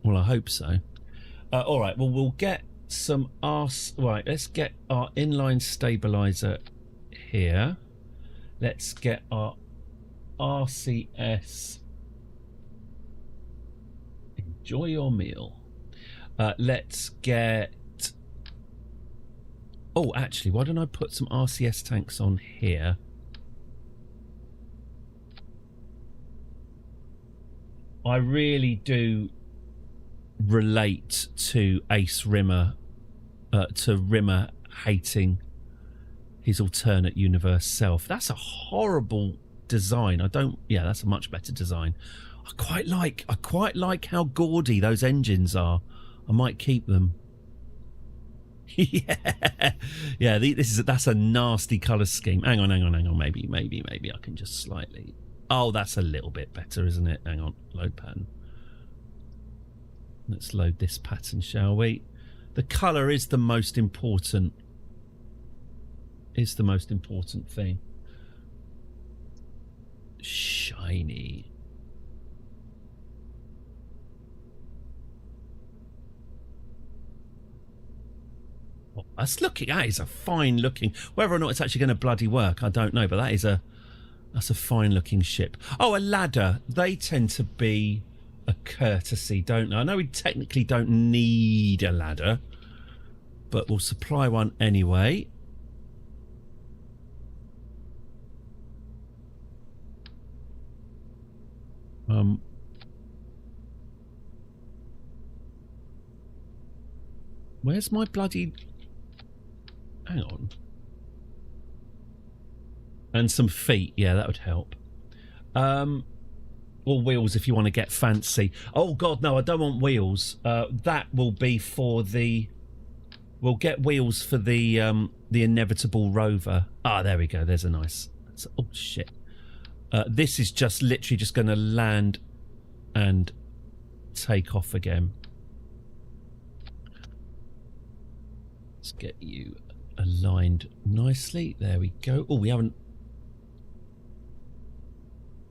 Well, I hope so. All right. Well, we'll get some right. Let's get our inline stabilizer here. Let's get our RCS. Enjoy your meal. Let's get... Oh, actually, why don't I put some RCS tanks on here? I really do relate to Ace Rimmer, to Rimmer hating his alternate universe self. That's a horrible design. Yeah, that's a much better design. I quite like how gaudy those engines are. I might keep them. Yeah, that's a nasty colour scheme. Hang on. Maybe I can just slightly... Oh, that's a little bit better, isn't it? Hang on, load pattern. Let's load this pattern, shall we? The colour is the most important. Is the most important thing. Shiny. Oh, that is a fine looking. Whether or not it's actually going to bloody work, I don't know, but that's a fine looking ship. Oh, a ladder. They tend to be a courtesy, don't they? I know we technically don't need a ladder, but we'll supply one anyway. Where's my bloody... Hang on. And some feet. Yeah, that would help. Or wheels if you want to get fancy. Oh, God, no, I don't want wheels. That will be for the... We'll get wheels for the inevitable rover. Ah, there we go. There's a nice... Oh, shit. This is just literally just going to land and take off again. Let's get you aligned nicely. There we go. Oh, we haven't...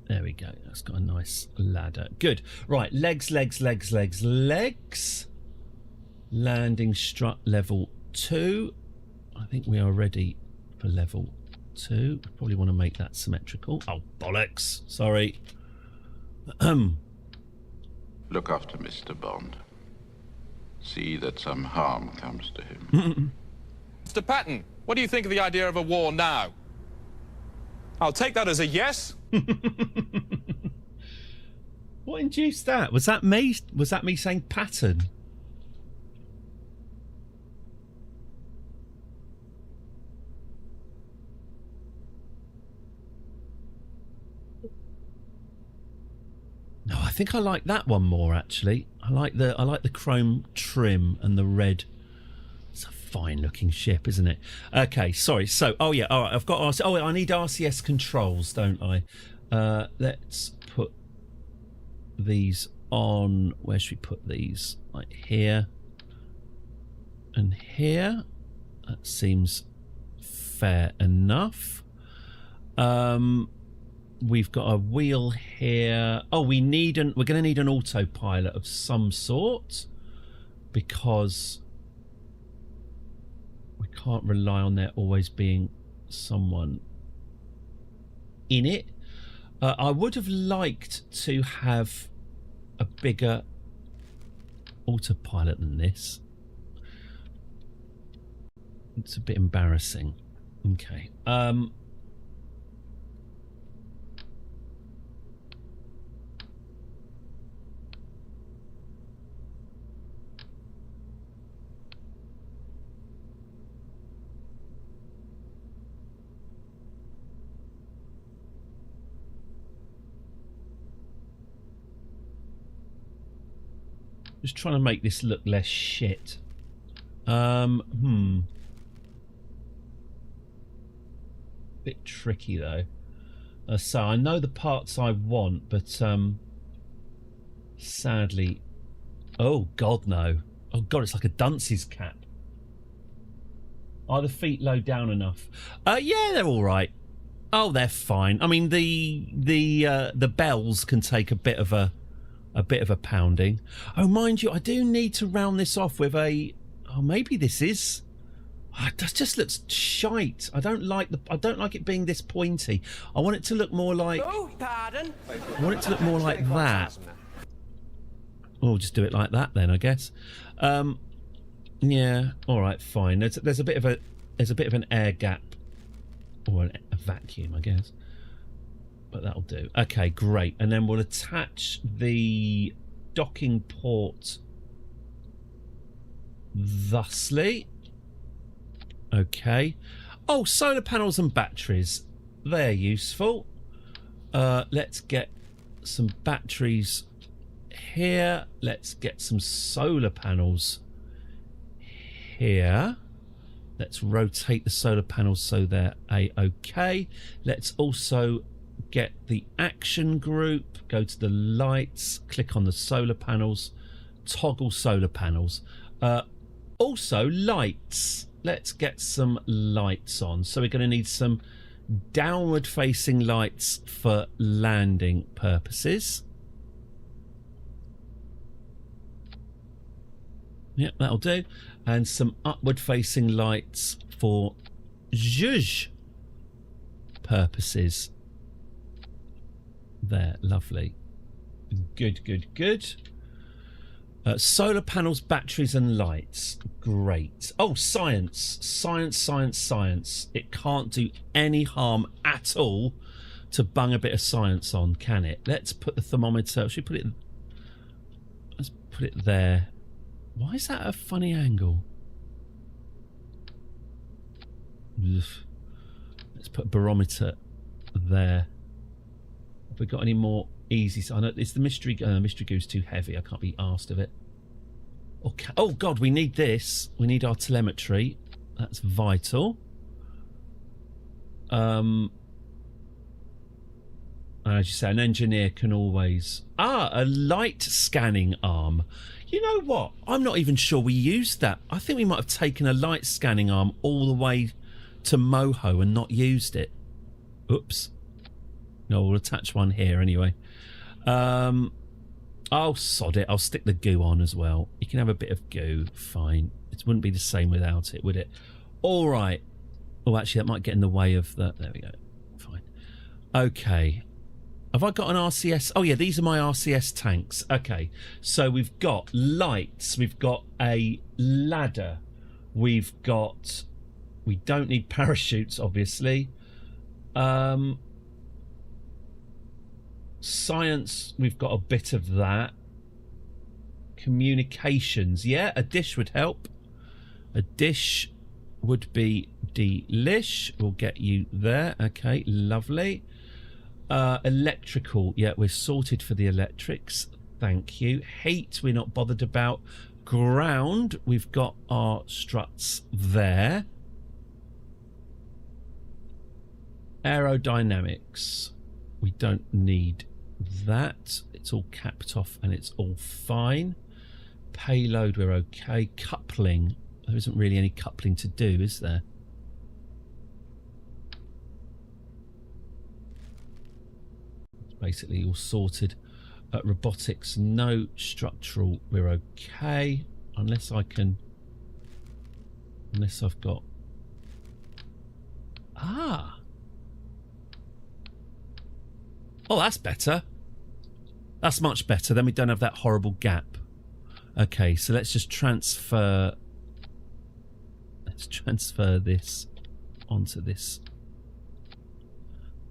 There we go. That's got a nice ladder. Good. Right, legs. Landing strut level 2. I think we are ready for level 2. Probably want to make that symmetrical. Oh, bollocks. Sorry. Look after Mr. Bond. See that some harm comes to him. Mr. Patton, what do you think of the idea of a war now? I'll take that as a yes. What induced that? Was that me? Was that me saying Patton? No, I think I like that one more actually. I like the chrome trim and the red. It's a fine looking ship, isn't it? Okay, sorry. So, oh yeah, all right. I've got I need RCS controls, don't I? Let's put these on. Where should we put these? Like here and here. That seems fair enough. We've got a wheel here. Oh, we're going to need an autopilot of some sort, because we can't rely on there always being someone in it. I would have liked to have a bigger autopilot than this. It's a bit embarrassing. Okay. Just trying to make this look less shit. Bit tricky though. So I know the parts I want, but sadly, oh god no. Oh god, it's like a dunce's cap. Are the feet low down enough? Yeah, they're all right. Oh, they're fine. I mean, the bells can take a bit of a pounding. Oh, mind you, I do need to round this off with a. Oh, maybe this is. Oh, that just looks shite. I don't like it being this pointy. I want it to look more like. Oh, pardon. I want it to look more like that. We'll just do it like that then, I guess. Yeah. All right. Fine. There's a bit of an air gap, or a vacuum, I guess. But that'll do. Okay, great. And then we'll attach the docking port thusly. Okay. Oh, solar panels and batteries. They're useful. Let's get some batteries here. Let's get some solar panels here. Let's rotate the solar panels so they're A-OK. Let's also get the action group, go to the lights, click on the solar panels, toggle solar panels. Also lights. Let's get some lights on. So we're going to need some downward facing lights for landing purposes. Yep, that'll do. And some upward facing lights for zhuzh purposes. There, lovely. Good, good, good. Solar panels, batteries and lights. Great. Oh, science. Science, science, science. It can't do any harm at all to bung a bit of science on, can it? Let's put the thermometer. Should we put it... Let's put it there. Why is that a funny angle? Ugh. Let's put a barometer there. Have we got any more easy? I know it's the mystery goose too heavy. I can't be arsed of it. Okay. Oh god, we need this. We need our telemetry. That's vital. As you say, an engineer can always... a light scanning arm. You know what? I'm not even sure we used that. I think we might have taken a light scanning arm all the way to Moho and not used it. Oops. No, we'll attach one here anyway. I'll sod it. I'll stick the goo on as well. You can have a bit of goo. Fine. It wouldn't be the same without it, would it? All right. Oh, actually, that might get in the way of the... There we go. Fine. Okay. Have I got an RCS? Oh, yeah, these are my RCS tanks. Okay. So we've got lights. We've got a ladder. We've got... We don't need parachutes, obviously. Science, we've got a bit of that. Communications, yeah, a dish would help. A dish would be delish. We'll get you there. Okay, lovely. Electrical, yeah, we're sorted for the electrics. Thank you. Heat, we're not bothered about. ground, we've got our struts there. Aerodynamics, we don't need that. It's all capped off and it's all fine. Payload, we're okay. Coupling, there isn't really any coupling to do, is there? It's basically all sorted. Robotics, no. Structural, we're okay. Unless I've got... Ah! Oh, that's better. That's much better. Then we don't have that horrible gap. Okay, so let's just transfer... Let's transfer this onto this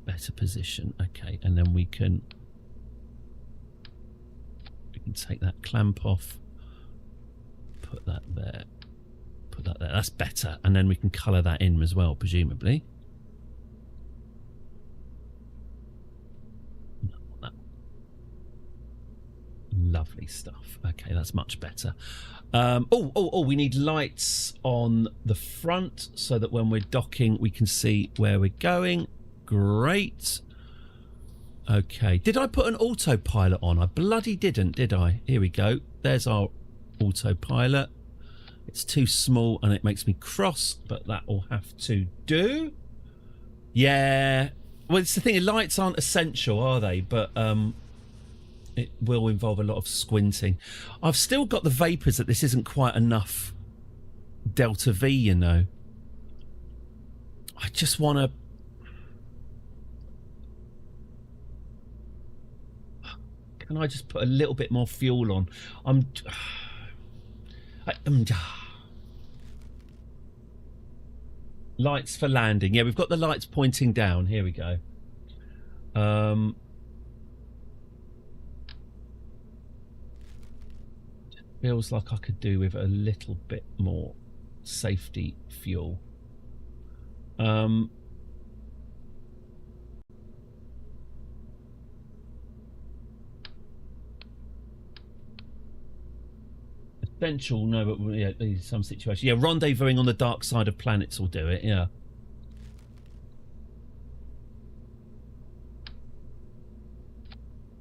better position. Okay, and then we can take that clamp off, put that there, put that there. That's better. And then we can colour that in as well, presumably. Lovely stuff. Okay, that's much better. We need lights on the front so that when we're docking we can see where we're going. Great. Okay, did I put an autopilot on? I bloody didn't, did I? Here we go. There's our autopilot. It's too small and it makes me cross, but that will have to do. Yeah. Well, it's the thing, lights aren't essential, are they? But it will involve a lot of squinting. I've still got the vapours that this isn't quite enough delta V, you know. I just want to... Can I just put a little bit more fuel on? Lights for landing. Yeah, we've got the lights pointing down. Here we go. Feels like I could do with a little bit more safety fuel. Essential, no, but yeah, some situation. Yeah, rendezvousing on the dark side of planets will do it. Yeah.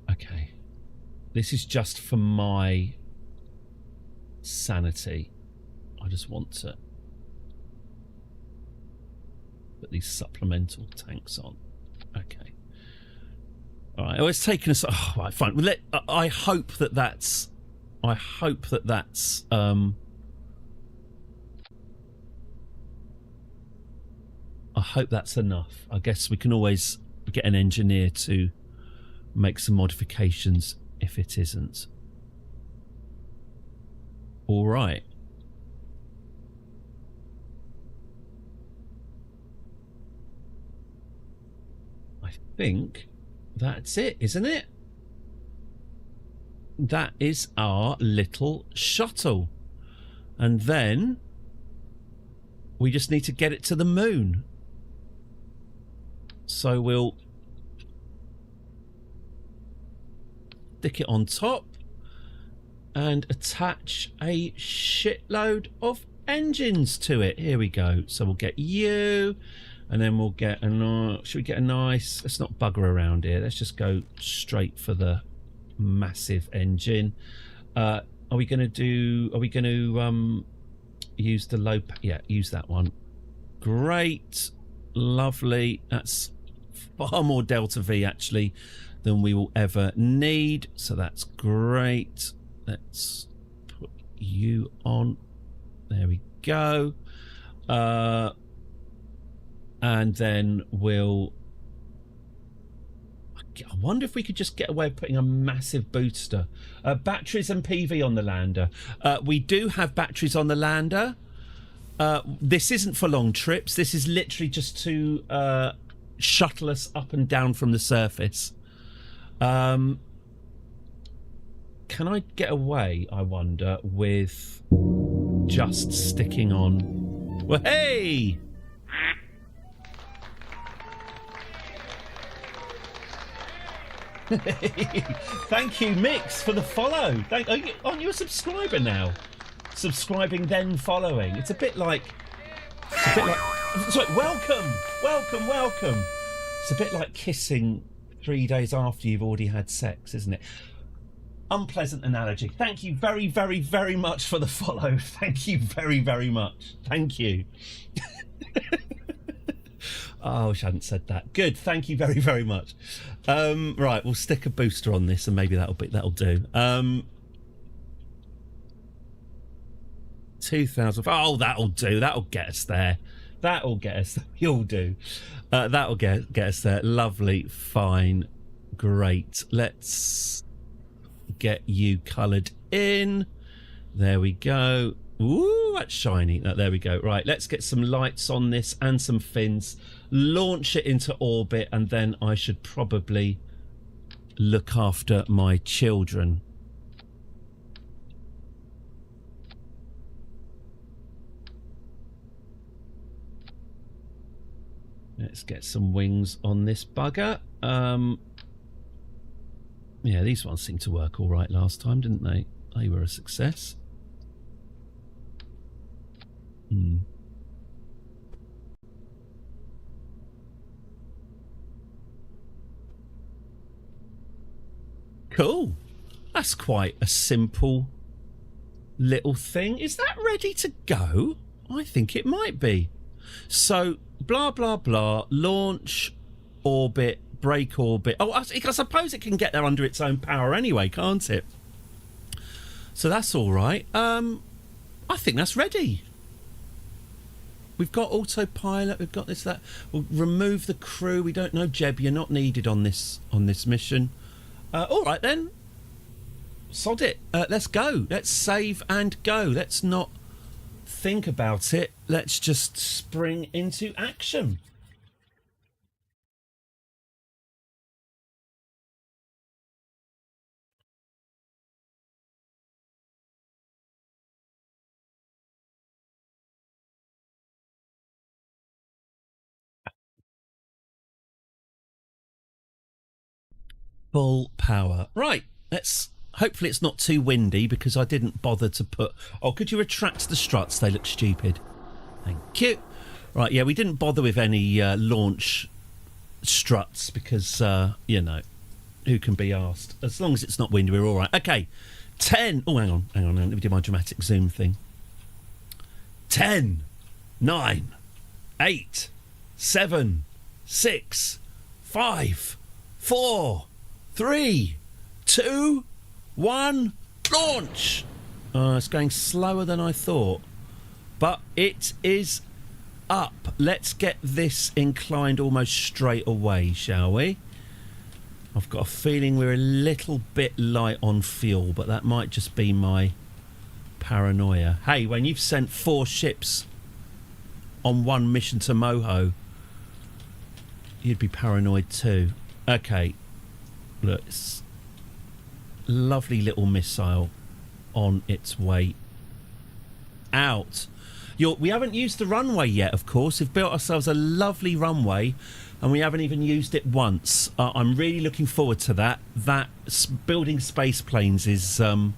Okay, this is just for my sanity. I just want to put these supplemental tanks on. Okay. All right. Oh, it's taken us. Oh, right, fine. Well, I hope that that's. I hope that that's. I hope that's enough. I guess we can always get an engineer to make some modifications if it isn't. All right. I think that's it, isn't it? That is our little shuttle. And then we just need to get it to the moon. So we'll stick it on top and attach a shitload of engines to it. Here we go. So we'll get you, and then we'll get a nice... Should we get a nice... Let's not bugger around here. Let's just go straight for the massive engine. Are we going to do... Are we going to use the low... Yeah, use that one. Great. Lovely. That's far more delta V, actually, than we will ever need. So that's great. Let's put you on. There we go. And then we'll... I wonder if we could just get away with putting a massive booster. Batteries and PV on the lander. We do have batteries on the lander. This isn't for long trips. This is literally just to shuttle us up and down from the surface. Can I get away, I wonder, with just sticking on... Well, hey! Thank you, Mix, for the follow. Aren't you a subscriber now? subscribing then following. It's a bit like. Sorry, welcome. It's a bit like kissing 3 days after you've already had sex, isn't it? Unpleasant analogy. Thank you very, very, very much for the follow. Thank you very, very much. Thank you. Oh, I wish I hadn't said that. Good. Thank you very, very much. Right, we'll stick a booster on this, and maybe that'll do. 2,000. Oh, that'll do. That'll get us there. That'll get us. You'll do. That'll get us there. Lovely. Fine. Great. Let's get you coloured in. There we go. Ooh, that's shiny. There we go. Right, let's get some lights on this and some fins. Launch it into orbit, and then I should probably look after my children. Let's get some wings on this bugger. Yeah, these ones seemed to work all right last time, didn't they? They were a success. Cool. That's quite a simple little thing. Is that ready to go? I think it might be. So, blah, blah, blah, launch, orbit, break orbit. Oh, I suppose it can get there under its own power anyway, can't it? So that's all right. I think that's ready. We've got autopilot. We've got this, that. We'll remove the crew. We don't know, Jeb. You're not needed on this mission. All right then. Sod it. Let's go. Let's save and go. Let's not think about it. Let's just spring into action. Full power. Right, let's... Hopefully it's not too windy, because I didn't bother to put... Oh, could you retract the struts? They look stupid. Thank you. Right, yeah, we didn't bother with any launch struts, because, you know, who can be asked? As long as it's not windy, we're all right. Okay, 10... Oh, hang on. Let me do my dramatic zoom thing. 10, 9, 8, 7, 6, 5, 4... 3, 2, 1, launch! It's going slower than I thought, but it is up. Let's get this inclined almost straight away, shall we? I've got a feeling we're a little bit light on fuel, but that might just be my paranoia. Hey, when you've sent 4 ships on one mission to Moho, you'd be paranoid too. Okay. Look, it's lovely little missile on its way out. We haven't used the runway yet, of course. We've built ourselves a lovely runway, and we haven't even used it once. I'm really looking forward to that. Building space planes is one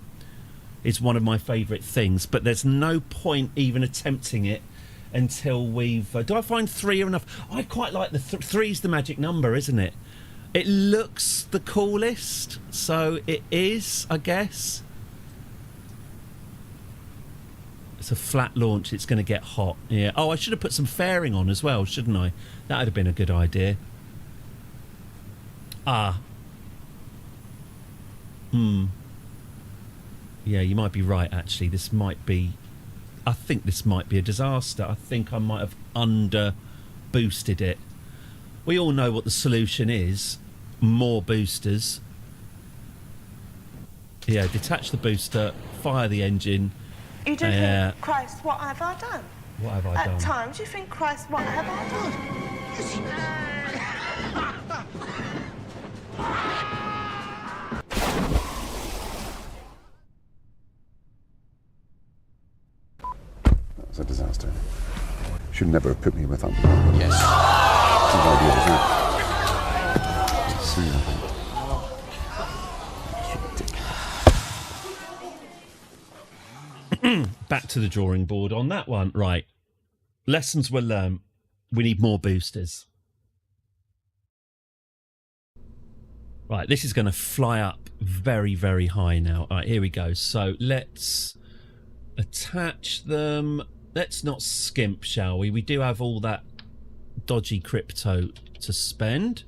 of my favourite things, but there's no point even attempting it until we've... do I find 3 enough? I quite like the... 3's the magic number, isn't it? It looks the coolest, so it is, I guess. It's a flat launch, it's going to get hot. Yeah. Oh, I should have put some fairing on as well, shouldn't I? That would have been a good idea. Yeah, you might be right, actually. This might be... I think this might be a disaster. I think I might have under-boosted it. We all know what the solution is. More boosters. Yeah, detach the booster, fire the engine. You do think, Christ, what have I done? What have I done? At times you think, Christ, what have I done? That's a disaster. Should never have put me with that. Yes. Back to the drawing board on that one. Right. Lessons were learned. We need more boosters. Right, this is going to fly up very, very high now. All right, here we go. So let's attach them. Let's not skimp, shall we? We do have all that dodgy crypto to spend.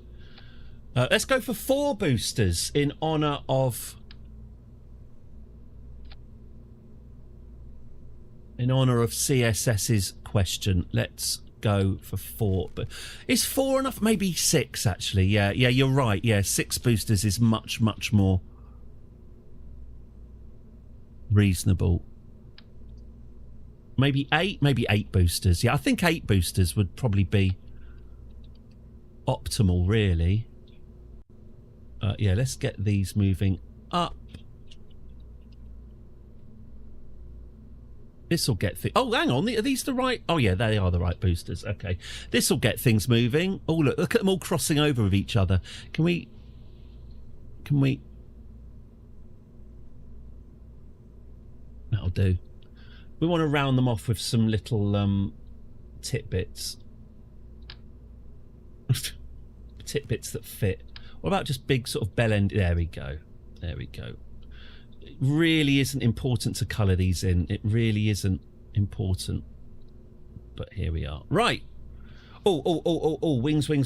Let's go for 4 boosters in honour of... In honour of CSS's question. Let's go for 4. But is 4 enough? Maybe 6, actually. Yeah, you're right. Yeah, 6 boosters is much, much more reasonable. Maybe 8? Maybe 8 boosters. Yeah, I think 8 boosters would probably be optimal, really. Yeah, let's get these moving up. This will get things... Oh, hang on. Are these the right... Oh, yeah, they are the right boosters. Okay. This will get things moving. Oh, look at them all crossing over with each other. Can we... That'll do. We want to round them off with some little tidbits. Tidbits that fit. What about just big sort of bell end? There we go. There we go. It really isn't important to colour these in. It really isn't important. But here we are. Right. Oh. Wings. Where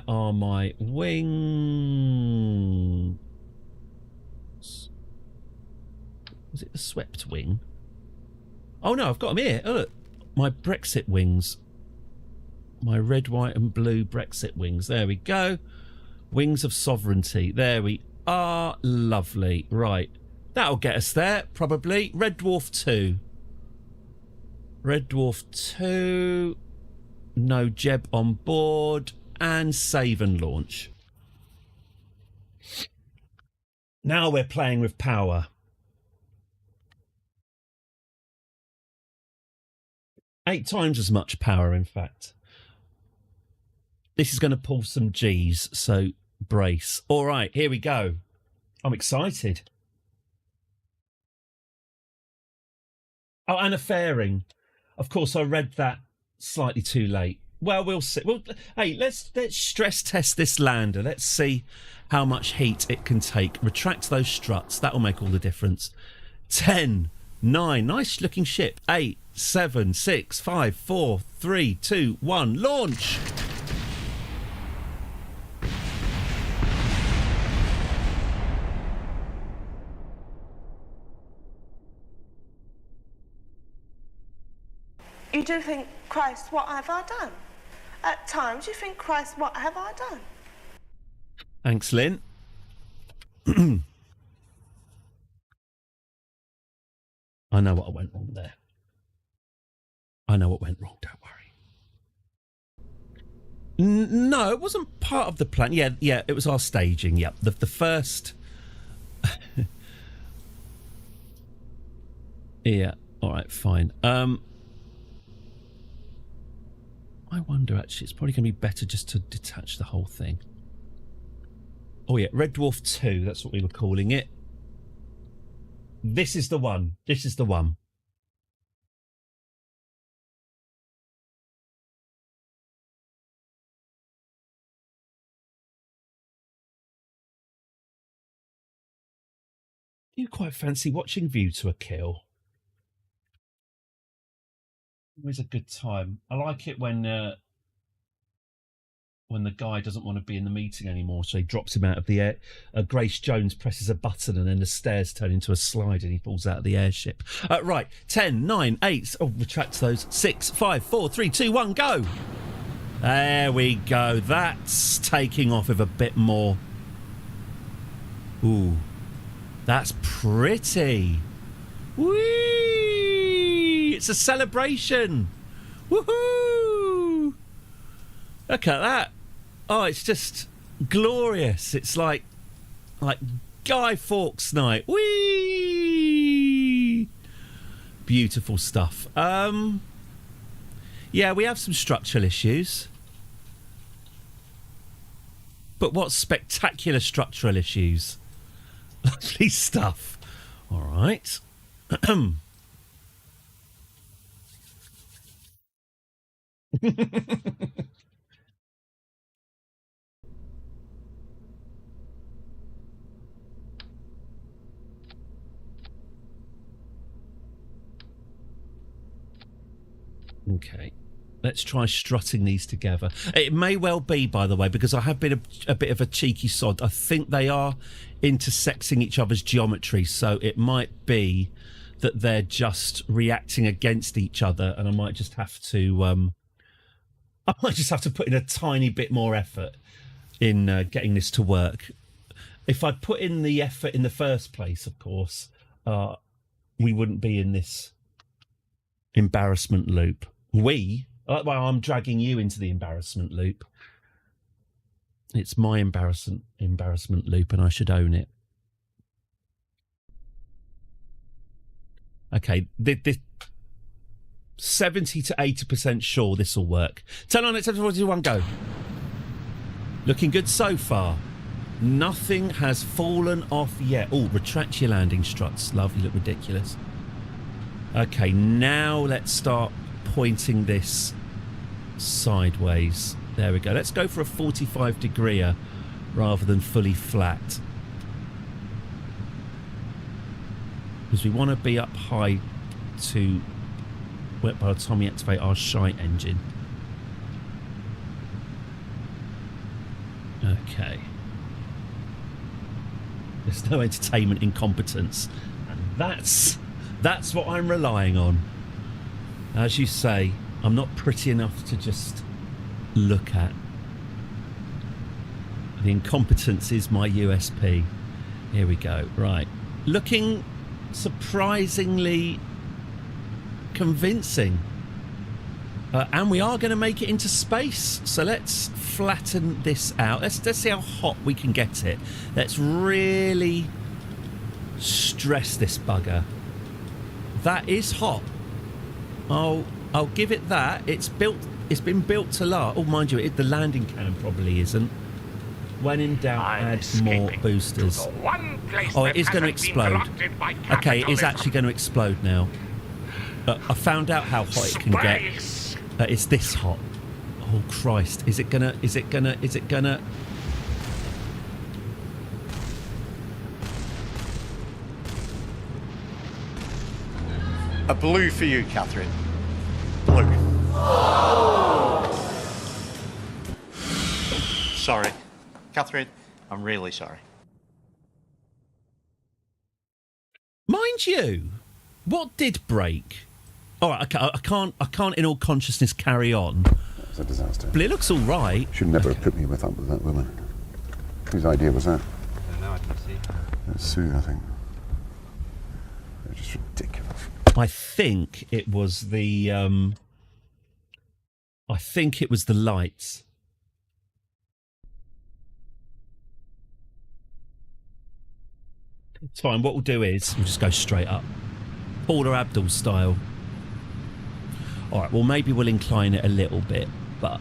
are my wings? Was it the swept wing? Oh no, I've got them here. Oh, look. My Brexit wings. My red, white and blue Brexit wings. There we go. Wings of sovereignty. There we are. Lovely. Right. That'll get us there, probably. Red Dwarf 2. Red Dwarf 2. No Jeb on board. And save and launch. Now we're playing with power. 8 times as much power, in fact. This is going to pull some G's, so brace. All right, here we go. I'm excited. Oh, and a fairing. Of course, I read that slightly too late. Well, we'll see. Well, hey, let's stress test this lander. Let's see how much heat it can take. Retract those struts. That'll make all the difference. 10, 9. Nice looking ship. 8, 7, 6, 5, 4, 3, 2, 1. Launch! You do think, Christ, what have I done? At times you think, Christ, what have I done? Thanks, Lynn. I know what went wrong there. I know what went wrong, don't worry. No, it wasn't part of the plan. Yeah, it was our staging, yeah. The first... Yeah, all right, fine. I wonder, actually, it's probably going to be better just to detach the whole thing. Oh, yeah, Red Dwarf 2, that's what we were calling it. This is the one. This is the one. You quite fancy watching View to a Kill? Always a good time. I like it when the guy doesn't want to be in the meeting anymore, so he drops him out of the air. Grace Jones presses a button and then the stairs turn into a slide and he falls out of the airship. Right, 10, 9, 8. Oh, retract those. 6, 5, 4, 3, 2, 1, go! There we go. That's taking off with a bit more. Ooh, that's pretty. Whee! It's a celebration. Woohoo! Look at that. Oh, it's just glorious. It's like Guy Fawkes night. Whee! Beautiful stuff. Yeah, we have some structural issues. But what spectacular structural issues. Lovely stuff. All right. Okay. Let's try strutting these together. It may well be, by the way, because I have been a bit of a cheeky sod. I think they are intersecting each other's geometry, so it might be that they're just reacting against each other, and I might just have to put in a tiny bit more effort in getting this to work. If I'd put in the effort in the first place, of course, we wouldn't be in this embarrassment loop. Well, I'm dragging you into the embarrassment loop. It's my embarrassment loop, and I should own it. Okay, this 70 to 80% sure this will work. Turn on it, 7, 4, 2, 1, go. Looking good so far. Nothing has fallen off yet. Oh, retract your landing struts. Lovely, look ridiculous. Okay, now let's start pointing this sideways. There we go. Let's go for a 45 degree rather than fully flat, because we want to be up high to by the time we activate our shite engine. Okay. There's no entertainment incompetence, and that's what I'm relying on. As you say, I'm not pretty enough to just look at. The incompetence is my USP. Here we go. Right. Looking surprisingly convincing. And we are going to make it into space. So let's flatten this out. Let's see how hot we can get it. Let's really stress this bugger. That is hot. I'll give it that. It's been built to last. Oh, mind you, the landing cannon probably isn't. When in doubt, add more boosters. Oh, it is going to explode. Okay, it is actually going to explode now. I found out how hot it can get. It's this hot. Oh Christ! Is it gonna? A blue for you, Catherine. Blue. Sorry. Catherine, I'm really sorry. Mind you, what did break? All right, okay, I can't in all consciousness carry on. It's a disaster. But it looks all right. Should never have put me with that woman. Whose idea was that? I don't know, I didn't see. It's Sue, I think. They're just ridiculous. I think it was the lights. It's fine. What we'll do is we'll just go straight up, Paula Abdul style. All right. Well, maybe we'll incline it a little bit, but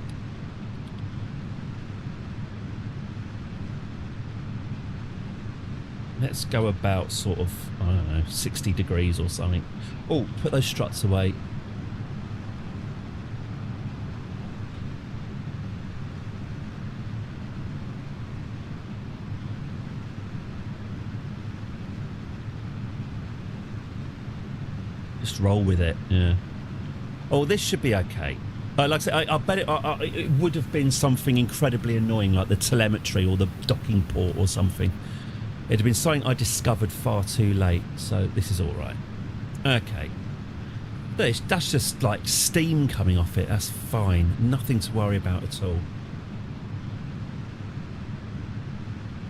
let's go about sort of, I don't know, 60 degrees or something. Oh, put those struts away. Just roll with it, yeah. Oh, this should be okay. Like I said, I bet it would have been something incredibly annoying, like the telemetry or the docking port or something. It'd have been something I discovered far too late, so this is all right. Okay. That's just like steam coming off it. That's fine. Nothing to worry about at all.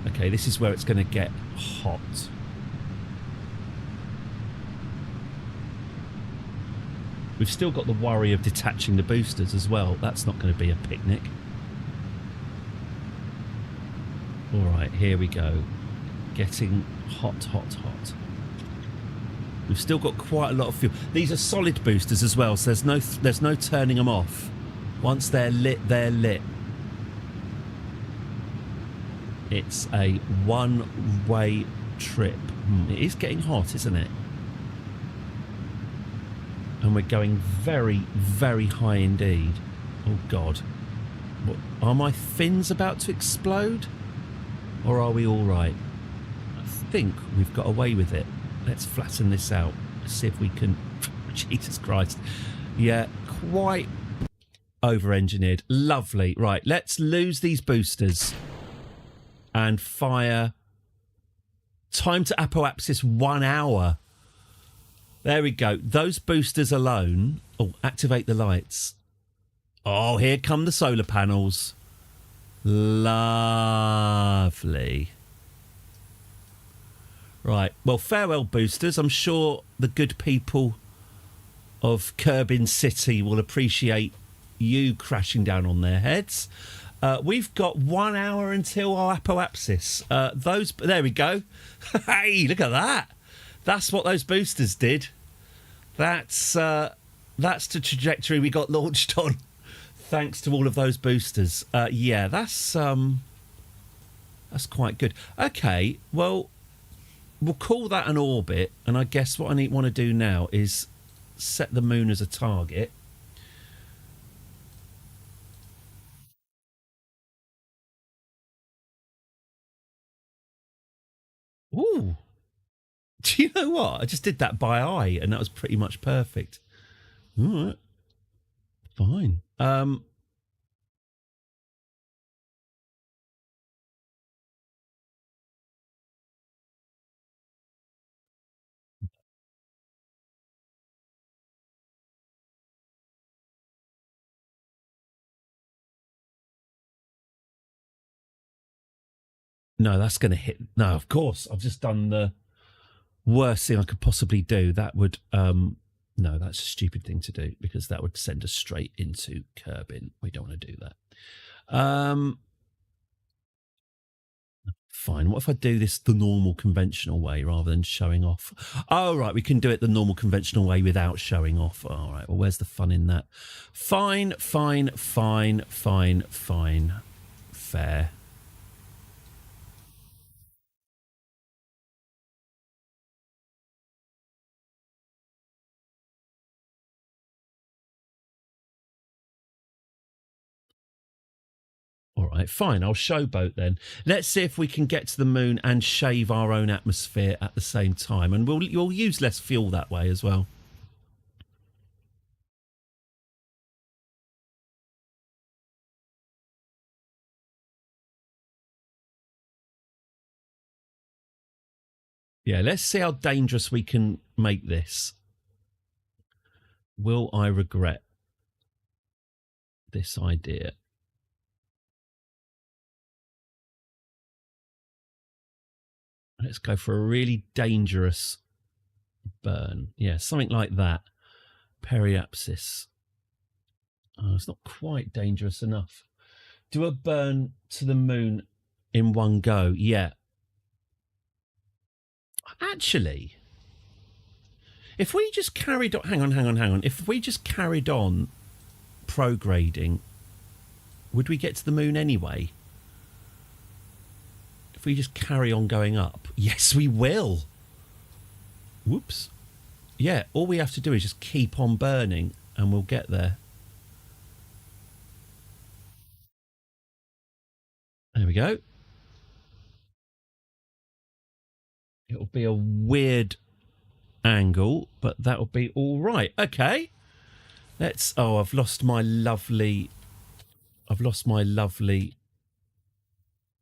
Okay, this is where it's going to get hot. We've still got the worry of detaching the boosters as well. That's not going to be a picnic. All right, here we go. Getting hot, hot, hot. We've still got quite a lot of fuel. These are solid boosters as well, so there's no turning them off. Once they're lit, they're lit. It's a one-way trip. It is getting hot, isn't it? And we're going very, very high indeed. Oh, God. What, are my fins about to explode? Or are we all right? I think we've got away with it. Let's flatten this out. See if we can... Jesus Christ. Yeah, quite over-engineered. Lovely. Right, let's lose these boosters and fire. Time to apoapsis 1 hour. There we go. Those boosters alone... Oh, activate the lights. Oh, here come the solar panels. Lovely. Right. Well, farewell, boosters. I'm sure the good people of Kerbin City will appreciate you crashing down on their heads. We've got 1 hour until our apoapsis. There we go. Hey, look at that. That's what those boosters did. That's the trajectory we got launched on. Thanks to all of those boosters. Yeah, that's quite good. Okay, well, we'll call that an orbit, and I guess what I want to do now is set the moon as a target. Ooh. Do you know what? I just did that by eye, and that was pretty much perfect. All right. Fine. No, that's going to hit. No, of course. I've just done the worst thing I could possibly do. That would... No, that's a stupid thing to do because that would send us straight into Kerbin. We don't want to do that. Fine. What if I do this the normal conventional way rather than showing off? Oh, right. We can do it the normal conventional way without showing off. All right. Well, where's the fun in that? Fine, fine, fine, fine, fine. Fair. All right, fine. I'll showboat then. Let's see if we can get to the moon and shave our own atmosphere at the same time. And you'll use less fuel that way as well. Yeah, let's see how dangerous we can make this. Will I regret this idea? Let's go for a really dangerous burn. Yeah, something like that. Periapsis. Oh, it's not quite dangerous enough. Do a burn to the moon in one go. Yeah. Actually, if we just carried on... Hang on. If we just carried on prograding, would we get to the moon anyway? If we just carry on going up? Yes, we will. Whoops. Yeah, all we have to do is just keep on burning and we'll get there. There we go. It'll be a weird angle, but that'll be all right. Okay. Let's... Oh, I've lost my lovely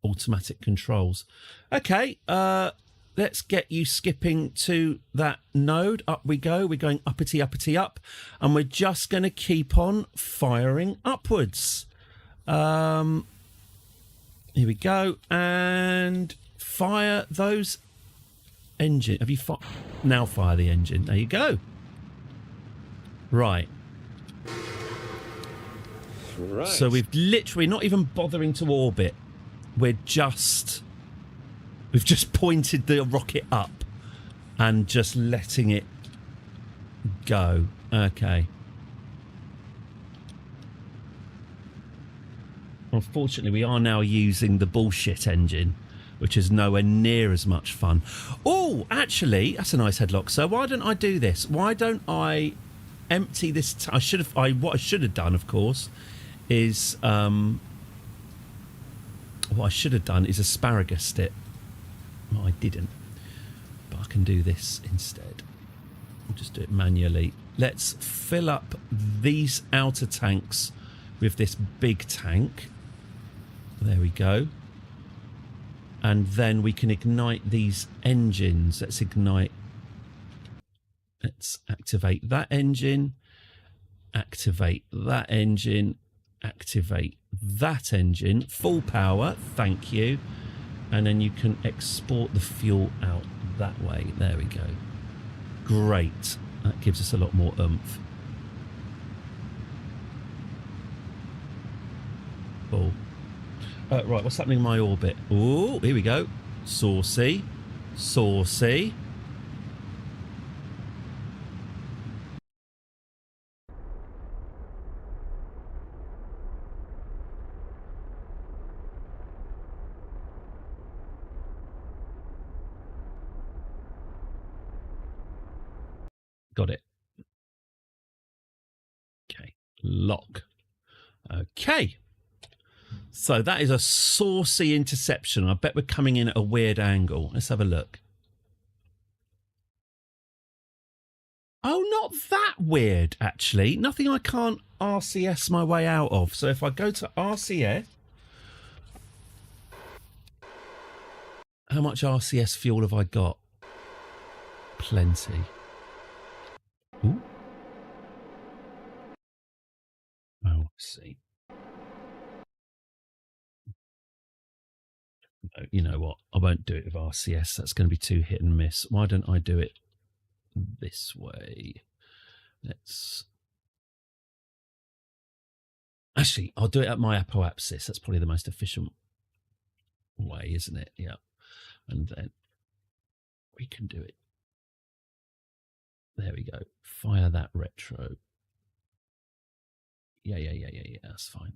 automatic controls. Okay, let's get you skipping to that node. Up we go. We're going uppity, uppity, up. And we're just going to keep on firing upwards. Here we go. And fire those engine. Have you now fire the engine? There you go. Right. Right. So we've literally not even bothering to orbit. We've just pointed the rocket up and just letting it go. Okay. Unfortunately, we are now using the bullshit engine, which is nowhere near as much fun. Oh, actually, that's a nice headlock. So why don't I do this? Why don't I empty this? What I should have done, of course, is asparagus it. Well, I didn't, but I can do this instead. I'll just do it manually. Let's fill up these outer tanks with this big tank. There we go. And then we can ignite these engines. Let's activate that engine. Activate that engine. Activate that engine. Full power, thank you. And then you can export the fuel out that way. There we go. Great. That gives us a lot more oomph. Oh. Right, what's happening in my orbit? Oh, here we go. Saucy. Saucy. Got it. Okay. Lock. Okay. So that is a saucy interception. I bet we're coming in at a weird angle. Let's have a look. Oh, not that weird, actually. Nothing I can't RCS my way out of. So if I go to RCS... How much RCS fuel have I got? Plenty. Ooh. Oh, I see. No, you know what? I won't do it with RCS. That's going to be too hit and miss. Why don't I do it this way? Actually, I'll do it at my apoapsis. That's probably the most efficient way, isn't it? Yeah. And then we can do it. There we go. Fire that retro. Yeah. That's fine.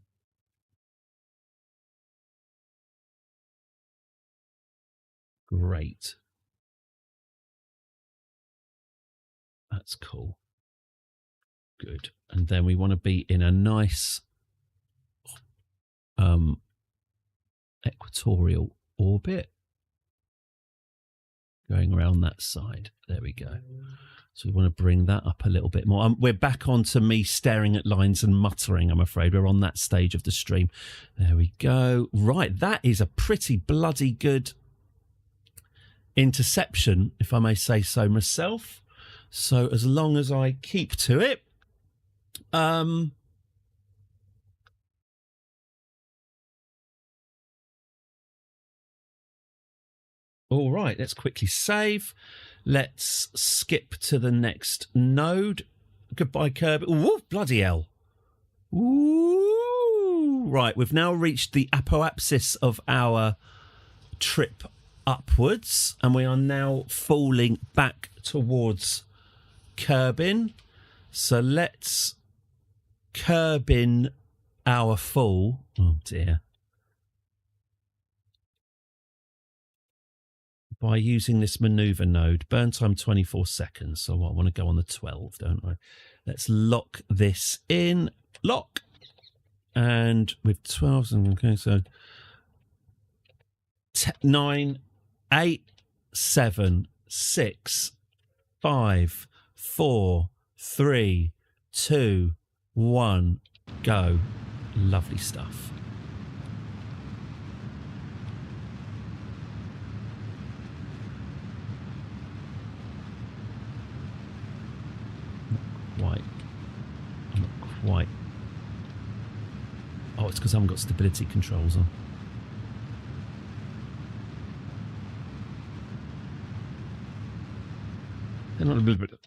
Great. That's cool. Good. And then we want to be in a nice equatorial orbit. Going around that side. There we go. So we want to bring that up a little bit more. We're back onto me staring at lines and muttering, I'm afraid. We're on that stage of the stream. There we go. Right, that is a pretty bloody good interception, if I may say so myself. So as long as I keep to it. All right, let's quickly save. Let's skip to the next node. Goodbye, Kerbal. Ooh, bloody hell. Ooh. Right, we've now reached the apoapsis of our trip upwards, and we are now falling back towards Kerbin. So let's Kerbin our fall. Oh, dear. By using this maneuver node. Burn time 24 seconds. So I want to go on the 12, don't I? Let's lock this in. Lock. And with 12, okay, so 9, 8, 7, 6, 5, 4, 3, 2, 1, go. Lovely stuff. Not quite. Oh, it's because I haven't got stability controls on. They're not a little bit.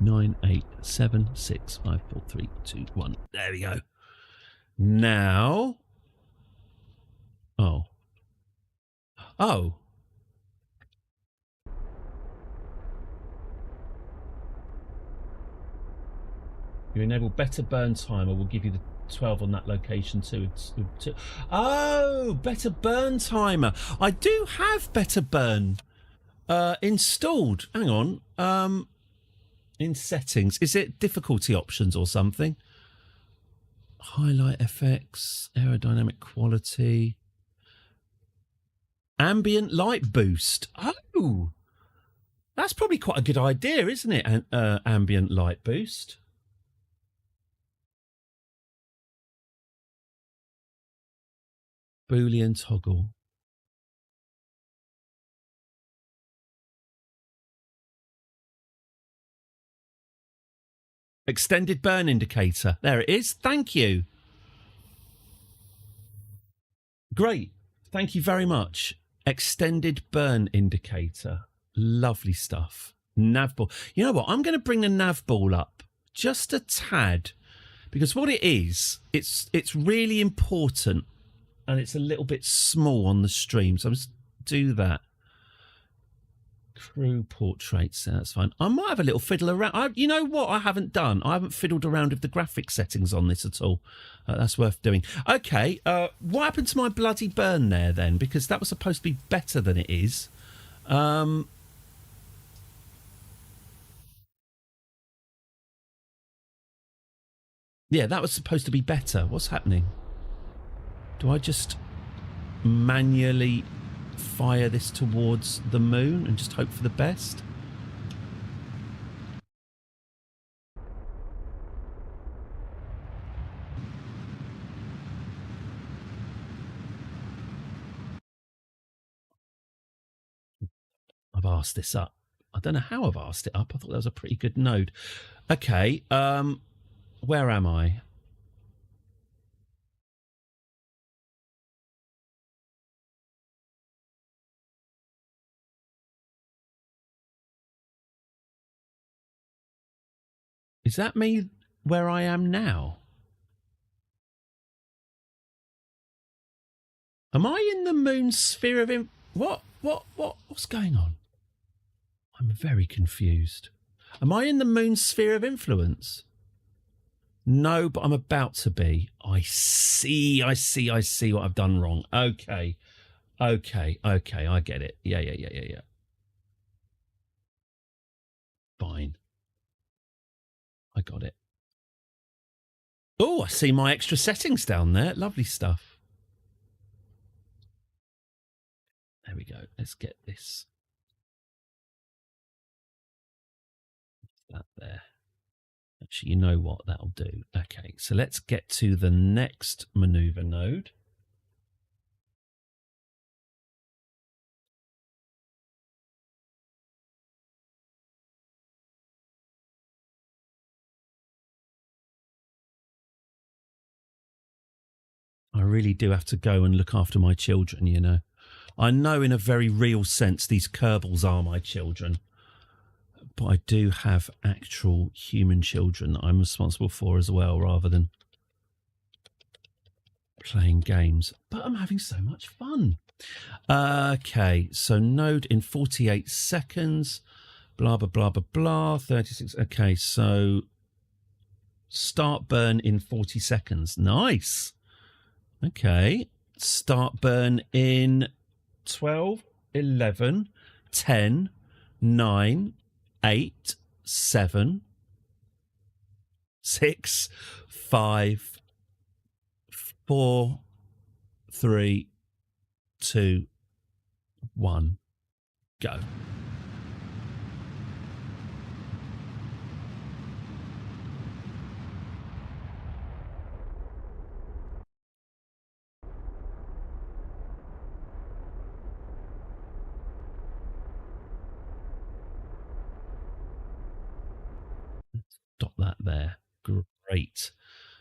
9, 8, 7, 6, 5, 4, 3, 2, 1. There we go. Now. Oh. Oh. You enable better burn timer. We'll give you the 12 on that location too. Oh, better burn timer. I do have better burn installed. Hang on. In settings, is it difficulty options or something? Highlight effects, aerodynamic quality, ambient light boost. Oh, that's probably quite a good idea, isn't it? Ambient light boost. Boolean toggle. Extended burn indicator. There it is. Thank you. Great. Thank you very much. Extended burn indicator. Lovely stuff. Nav ball. You know what? I'm going to bring the nav ball up just a tad, because what it is, it's really important, and it's a little bit small on the stream. So I'm just do that. Crew portraits, that's fine. I might have a little fiddle around. You know what I haven't done? I haven't fiddled around with the graphic settings on this at all. That's worth doing. Okay, what happened to my bloody burn there then? Because that was supposed to be better than it is. Yeah, that was supposed to be better. What's happening? Do I just manually fire this towards the moon and just hope for the best? I've asked this up. I don't know how I've asked it up. I thought that was a pretty good node. Okay, where am I? Is that me where I am now? Am I in the moon's sphere of what's going on? I'm very confused. Am I in the moon's sphere of influence? No, but I'm about to be. I see what I've done wrong. Okay, I get it. Yeah. Fine. I got it. Oh, I see my extra settings down there. Lovely stuff. There we go. Let's get this. That there. Actually, you know what? That'll do. Okay, so let's get to the next maneuver node. I really do have to go and look after my children, you know. I know in a very real sense these Kerbals are my children, but I do have actual human children that I'm responsible for as well, rather than playing games. But I'm having so much fun. Okay, so node in 48 seconds, blah, blah, blah, blah, blah, 36. Okay, so start burn in 40 seconds. Nice. Okay, start burn in 12, 11, 10, 9, 8, 7, 6, 5, 4, 3, 2, 1, go. Stop that there. Great.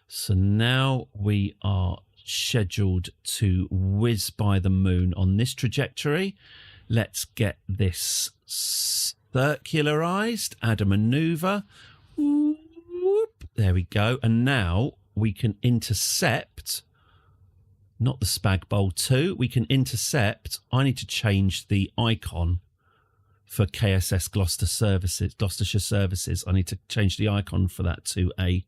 So now we are scheduled to whiz by the moon on this trajectory. Let's get this circularized, add a maneuver. Whoop. There we go. And now we can intercept, not the Spag Bowl 2, we can intercept. I need to change the icon for KSS Gloucestershire services. I need to change the icon for that to a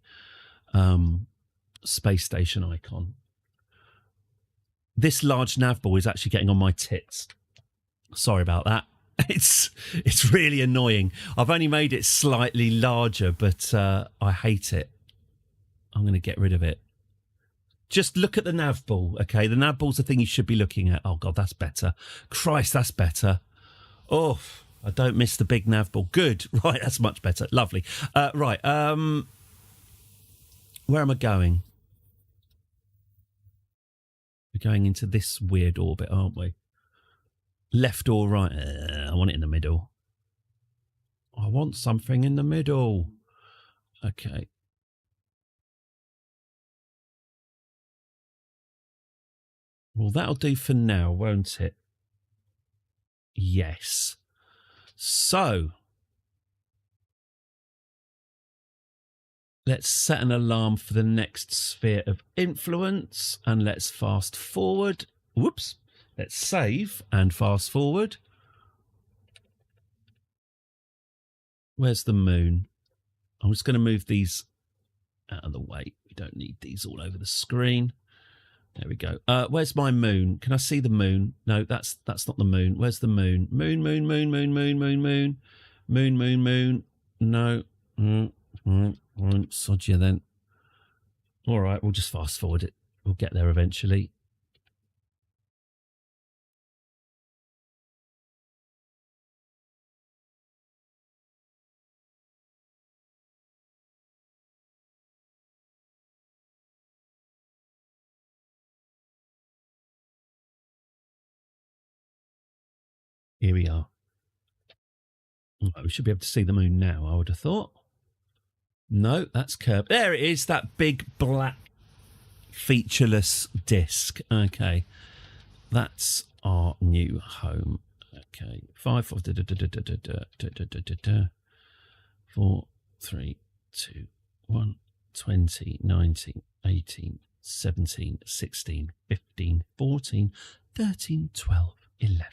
space station icon. This large nav ball is actually getting on my tits. Sorry about that. It's really annoying. I've only made it slightly larger, but I hate it. I'm going to get rid of it. Just look at the nav ball, okay? The nav ball's the thing you should be looking at. Oh, God, that's better. Christ, that's better. Oh, I don't miss the big nav ball. Good. Right, that's much better. Lovely. Right. Where am I going? We're going into this weird orbit, aren't we? Left or right? I want it in the middle. I want something in the middle. Okay. Well, that'll do for now, won't it? Yes. So, let's set an alarm for the next sphere of influence, and let's fast forward. Whoops. Let's save and fast forward. Where's the moon? I'm just going to move these out of the way. We don't need these all over the screen. There we go. Where's my moon? Can I see the moon? No, that's not the moon. Where's the moon? Moon. No. Sod you then. All right, we'll just fast forward it. We'll get there eventually. Here we are. We should be able to see the moon now, I would have thought. No, that's Kerbal. There it is, that big black featureless disc. Okay. That's our new home. Okay. 5, 4, 3, 2, 1, 20, 19, 18, 17, 16, 15, 14, 13, 12, 11.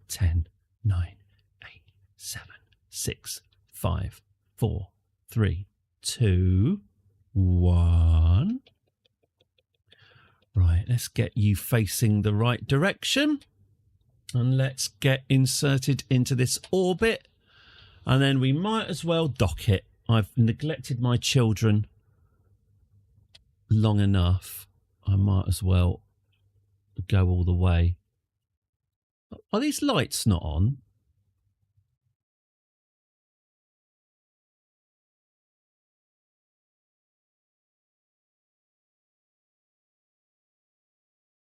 10, 9, 8, 7, 6, 5, 4, 3, 2, 1. Right, let's get you facing the right direction. And let's get inserted into this orbit. And then we might as well dock it. I've neglected my children long enough. I might as well go all the way. Are these lights not on?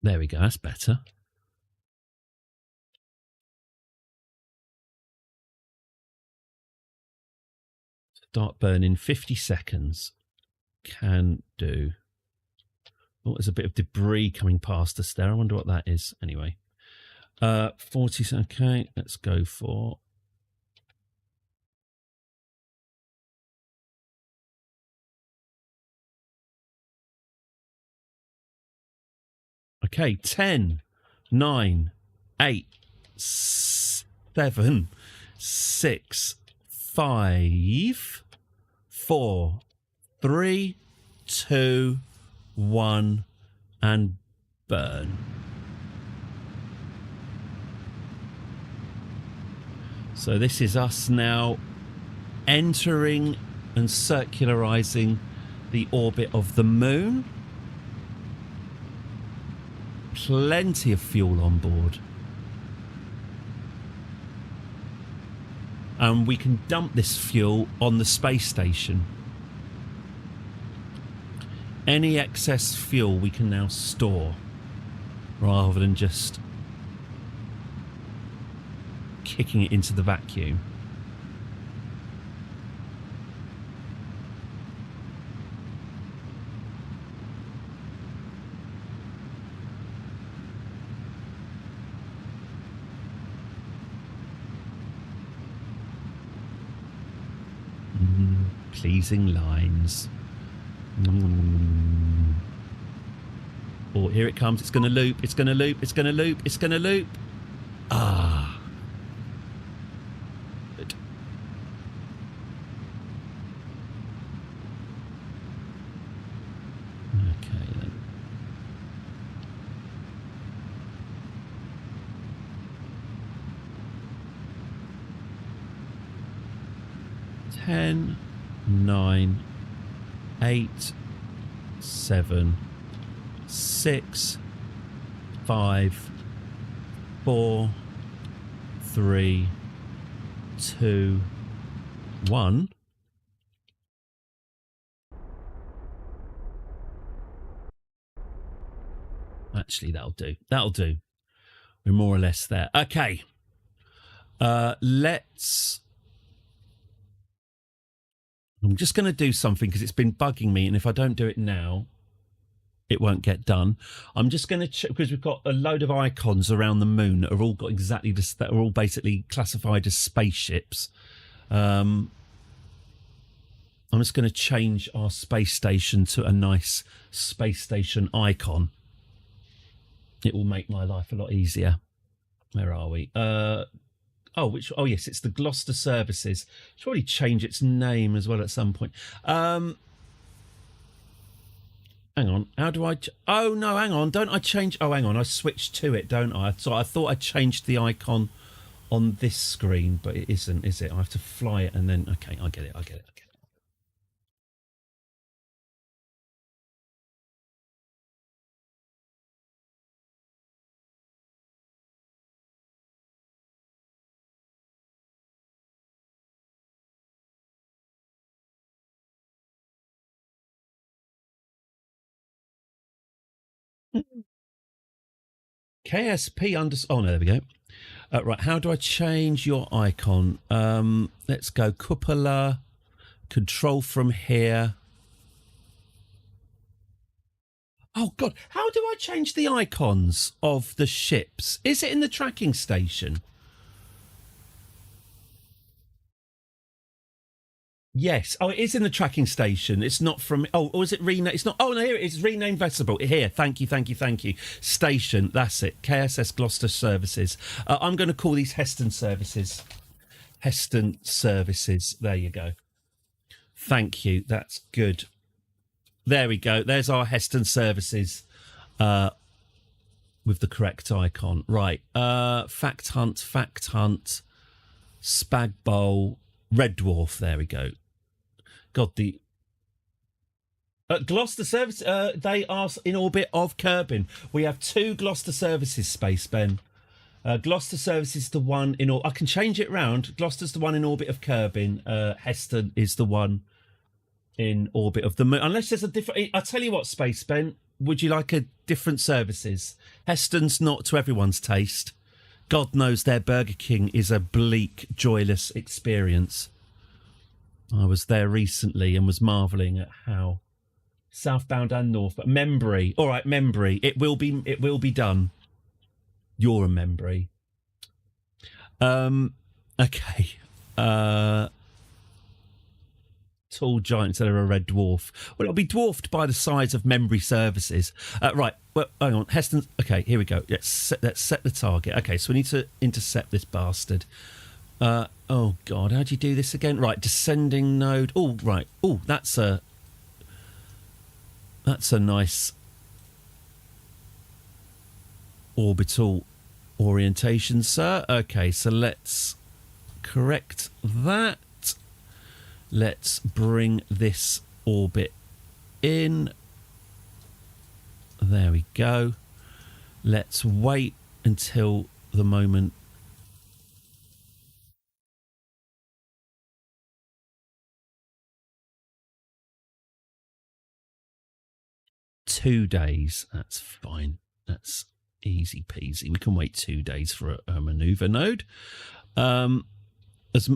There we go, that's better. Start burning 50 seconds. Can do. Oh, there's a bit of debris coming past us there. I wonder what that is. Anyway. 40, okay, let's go for... Okay, 10, 9, 8, 7, 6, 5, 4, 3, 2, 1, and burn. So this is us now entering and circularizing the orbit of the moon. Plenty of fuel on board. And we can dump this fuel on the space station. Any excess fuel we can now store rather than just kicking it into the vacuum. Pleasing lines. Oh, here it comes. It's going to loop. It's going to loop. It's going to loop. It's going to loop. Ah. 10, 9, 8, 7, 6, 5, 4, 3, 2, 1. Actually, that'll do. That'll do. We're more or less there. Okay. Let's... I'm just going to do something because it's been bugging me, and if I don't do it now, it won't get done. I'm just going to check, because we've got a load of icons around the moon that are all got exactly this, that are all basically classified as spaceships. I'm just going to change our space station to a nice space station icon. It will make my life a lot easier. Where are we? Oh yes, it's the Gloucester Services. Should probably change its name as well at some point. Hang on, how do I... Oh, no, hang on, don't I change... Oh, hang on, I switched to it, don't I? So I thought I changed the icon on this screen, but it isn't, is it? I have to fly it and then... Okay, I get it. KSP Oh, no, there we go. Right, how do I change your icon? Let's go cupola, control from here. Oh, God, how do I change the icons of the ships? Is it in the tracking station? Yes. Oh, it is in the tracking station. It's not from... Oh, or is it renamed? It's not... Oh, no, here it is. Renamed Vessel. Here. Thank you. Station. That's it. KSS Gloucester Services. I'm going to call these Heston Services. Heston Services. There you go. Thank you. That's good. There we go. There's our Heston Services with the correct icon. Right. Fact Hunt. Spag Bowl. Red Dwarf. There we go. God, the Gloucester Service, they are in orbit of Kerbin. We have 2 Gloucester Services, Space Ben. Gloucester Services is the one in... I can change it round. Gloucester's the one in orbit of Kerbin. Heston is the one in orbit of the moon. Unless there's a different... I'll tell you what, Space Ben. Would you like a different services? Heston's not to everyone's taste. God knows their Burger King is a bleak, joyless experience. I was there recently and was marvelling at how southbound and north, but Membry. All right, Membry. It will be done. You're a Membry. Okay. Tall giant instead of a red dwarf. Well, it'll be dwarfed by the size of Membry Services. Right. Well, hang on. Heston. Okay, here we go. Let's set the target. Okay, so we need to intercept this bastard. Oh God, how do you do this again? Right, descending node. Oh, right. Oh, that's a nice orbital orientation, sir. Okay, so let's correct that. Let's bring this orbit in. There we go. Let's wait until the moment. Two days. That's fine. That's easy peasy. We can wait 2 days for a maneuver node. As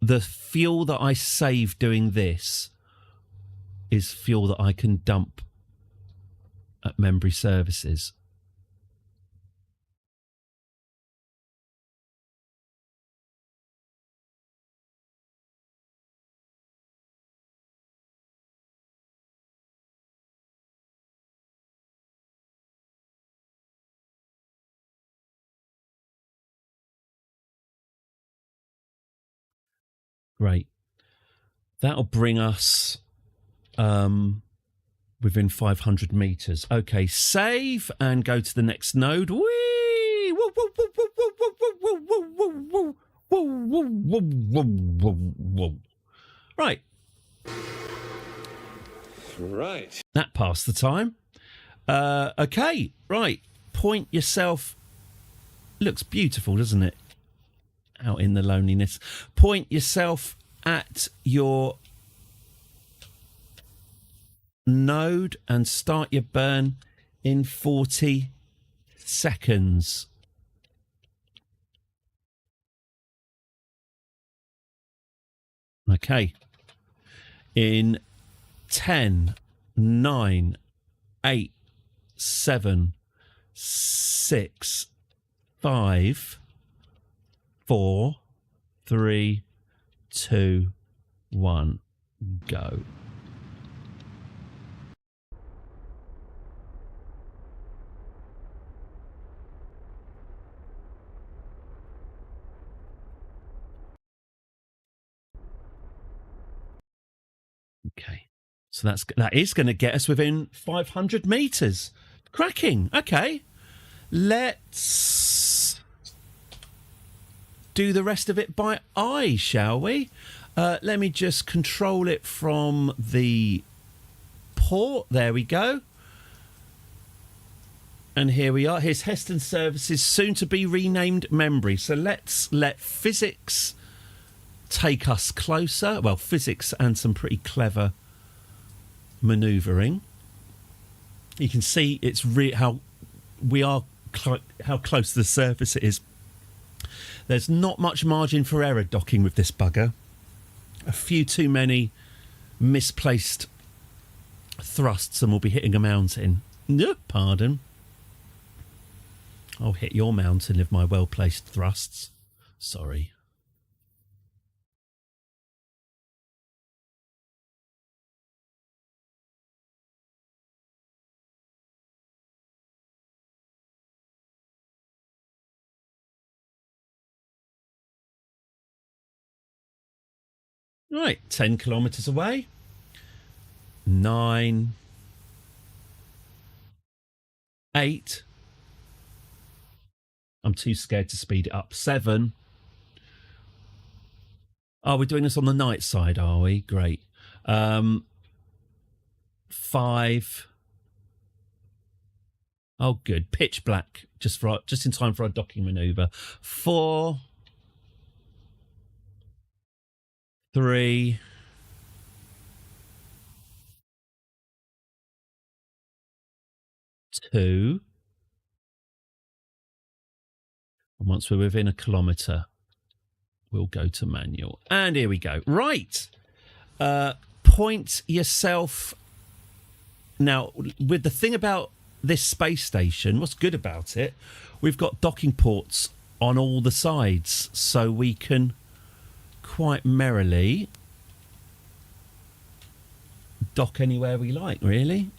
the fuel that I save doing this is fuel that I can dump at Membry Services. Great. That'll bring us within 500 meters. Okay, save and go to the next node. Whee! Whoa, whoa, whoa, whoa, whoa, whoa, whoa, whoa, whoa, whoa, whoa, whoa, whoa, whoa, whoa, whoa. Right. Right. That passed the time. Okay, right. Point yourself. Looks beautiful, doesn't it? Out in the loneliness. Point yourself at your node and start your burn in 40 seconds. Okay. In 10, 9, 8, 7, 6, 5, 4, 3, 2, 1, go. Okay. So that is going to get us within 500 meters. Cracking. Okay. Let's do the rest of it by eye, shall we? Let me just control it from the port. There we go. And here we are. Here's Heston Services, soon to be renamed Membry. So let's let physics take us closer. Well, physics and some pretty clever manoeuvring. You can see it's how we are how close to the surface it is. There's not much margin for error docking with this bugger. A few too many misplaced thrusts and we'll be hitting a mountain. No, pardon. I'll hit your mountain with my well-placed thrusts. Sorry. Right, 10 kilometres away. 9, 8. I'm too scared to speed it up. 7. Oh, we're doing this on the night side, are we? Great. 5. Oh, good. Pitch black, just in time for our docking manoeuvre. 4. 3. 2. And once we're within a kilometre, we'll go to manual. And here we go. Right. Point yourself. Now, with the thing about this space station, what's good about it, we've got docking ports on all the sides, so we can quite merrily dock anywhere we like, really.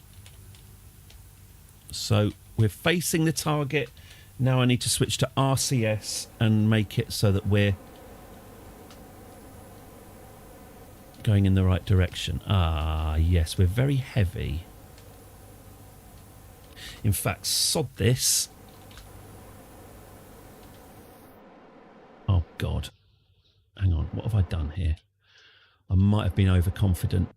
So we're facing the target. Now I need to switch to RCS and make it so that we're going in the right direction. Ah, yes, we're very heavy. In fact, sod this. Oh, God. Hang on, what have I done here? I might have been overconfident.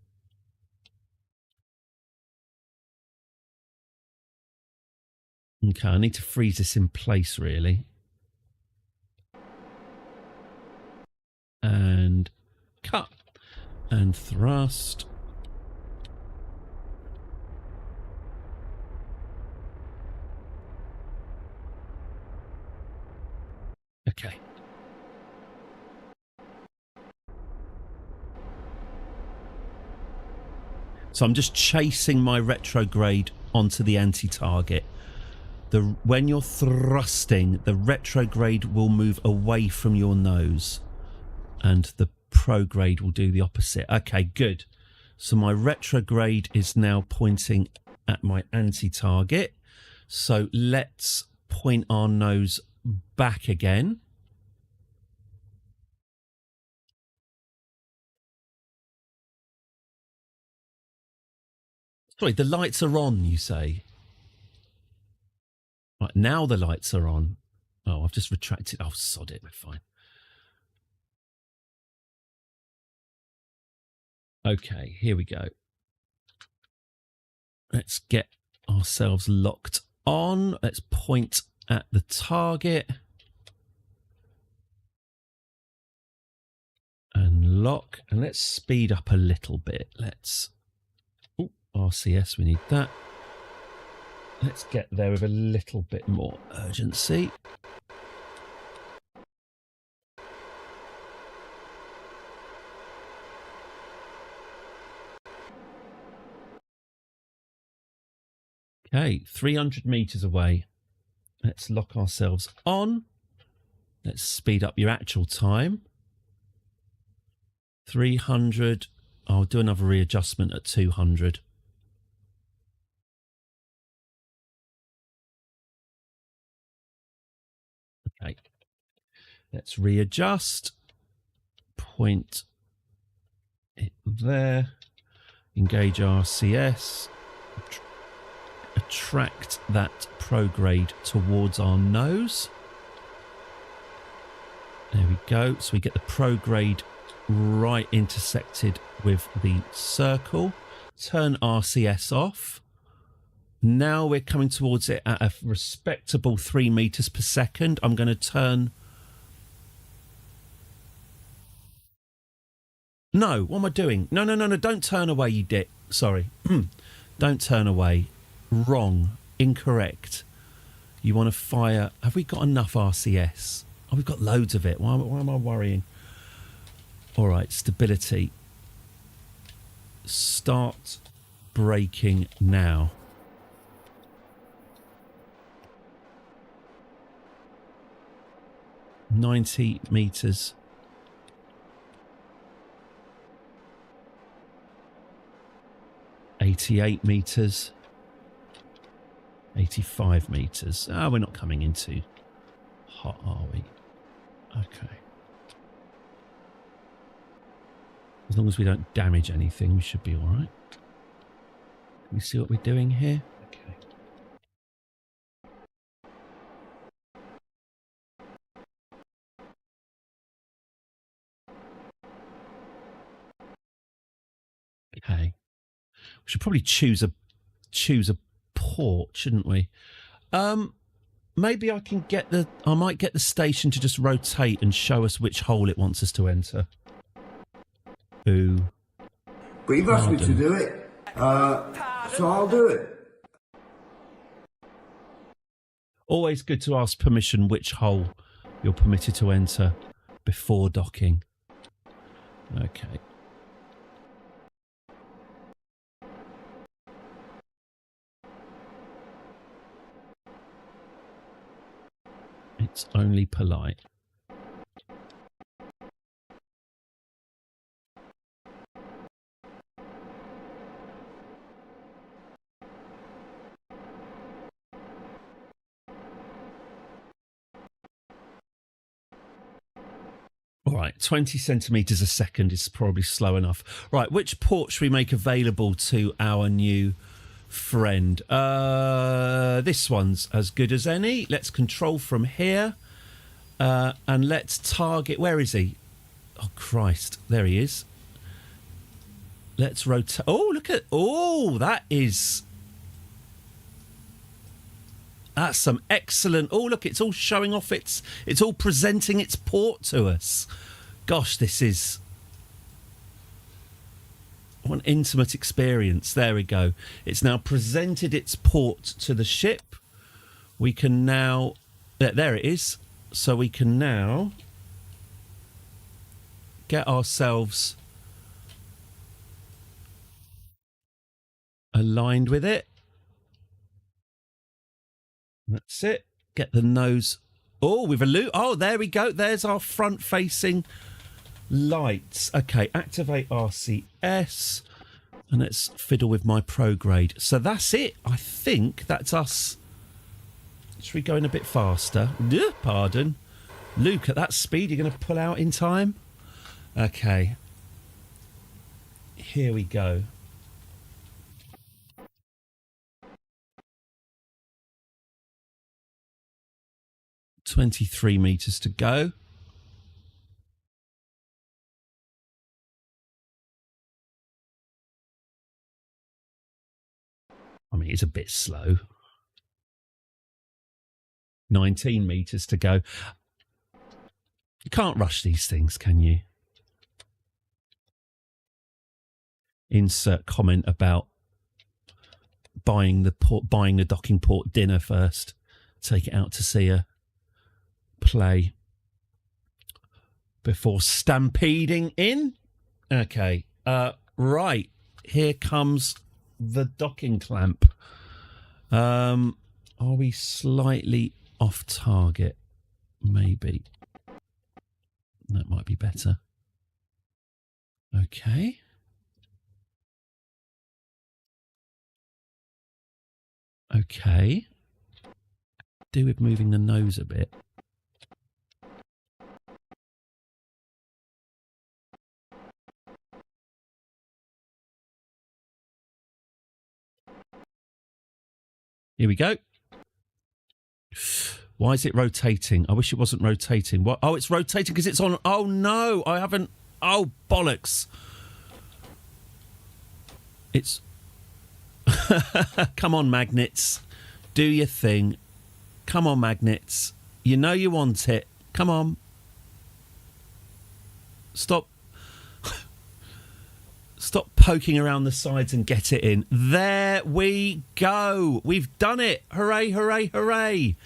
Okay, I need to freeze this in place, really. And cut. And thrust. Okay. So I'm just chasing my retrograde onto the anti-target. When you're thrusting, the retrograde will move away from your nose and the prograde will do the opposite. Okay, good. So my retrograde is now pointing at my anti-target. So let's point our nose back again. Sorry, the lights are on, you say? Right, now the lights are on. Oh, I've just retracted. Oh, sod it, we're fine. Okay, here we go. Let's get ourselves locked on. Let's point at the target. And lock. And let's speed up a little bit. Let's... Ooh, RCS, we need that. Let's get there with a little bit more urgency. Okay, 300 meters away. Let's lock ourselves on. Let's speed up your actual time. 300. I'll do another readjustment at 200. Okay. Let's readjust. Point it there. Engage RCS. Attract that prograde towards our nose. There we go. So we get the prograde right intersected with the circle. Turn RCS off. Now we're coming towards it at a respectable 3 meters per second. I'm going to turn... No, what am I doing? No, don't turn away, you dick. Sorry. Don't turn away. Wrong. Incorrect. You want to fire... Have we got enough RCS? Oh, we've got loads of it. Why am I worrying? All right, stability. Start braking now. $90 meters. $88 meters. 85 meters. Ah, we're not coming in too hot, are we? Okay. As long as we don't damage anything, we should be all right. Can we see what we're doing here? Okay. Okay. We should probably choose a port, shouldn't we? Maybe I can get I might get the station to just rotate and show us which hole it wants us to enter. Ooh. But you've asked me to do it, so I'll do it. Always good to ask permission which hole you're permitted to enter before docking. Okay. It's only polite. All right, 20 centimetres a second is probably slow enough. Right, which port should we make available to our new friend? This one's as good as any. Let's control from here. And let's target... Where is he? Oh, Christ. There he is. Let's rotate... Oh, look at... Oh, that is... That's some excellent... Oh, look, it's all showing off it's all presenting its port to us. Gosh, this is... What an intimate experience. There we go. It's now presented its port to the ship. We can now... There it is. So we can now get ourselves aligned with it. That's it. Get the nose. Oh, with a loop. Oh, there we go. There's our front-facing lights. Okay, activate RCS. And let's fiddle with my prograde. So that's it. I think that's us. Should we go in a bit faster? Pardon. Luke, at that speed, you're going to pull out in time? Okay. Here we go. $23 meters to go. I mean, it's a bit slow. 19 metres to go. You can't rush these things, can you? Insert comment about buying the docking port dinner first. Take it out to see a play before stampeding in. Okay, right. Here comes the docking clamp. Are we slightly off target? Maybe. That might be better. Okay. Okay. Do with moving the nose a bit. Here we go. Why is it rotating? I wish it wasn't rotating. What? Oh, it's rotating because it's on. Oh, no, I haven't. Oh, bollocks. It's... Come on, magnets. Do your thing. Come on, magnets. You know you want it. Come on. Stop. Stop poking around the sides and get it in. There we go. We've done it. Hooray, hooray, hooray.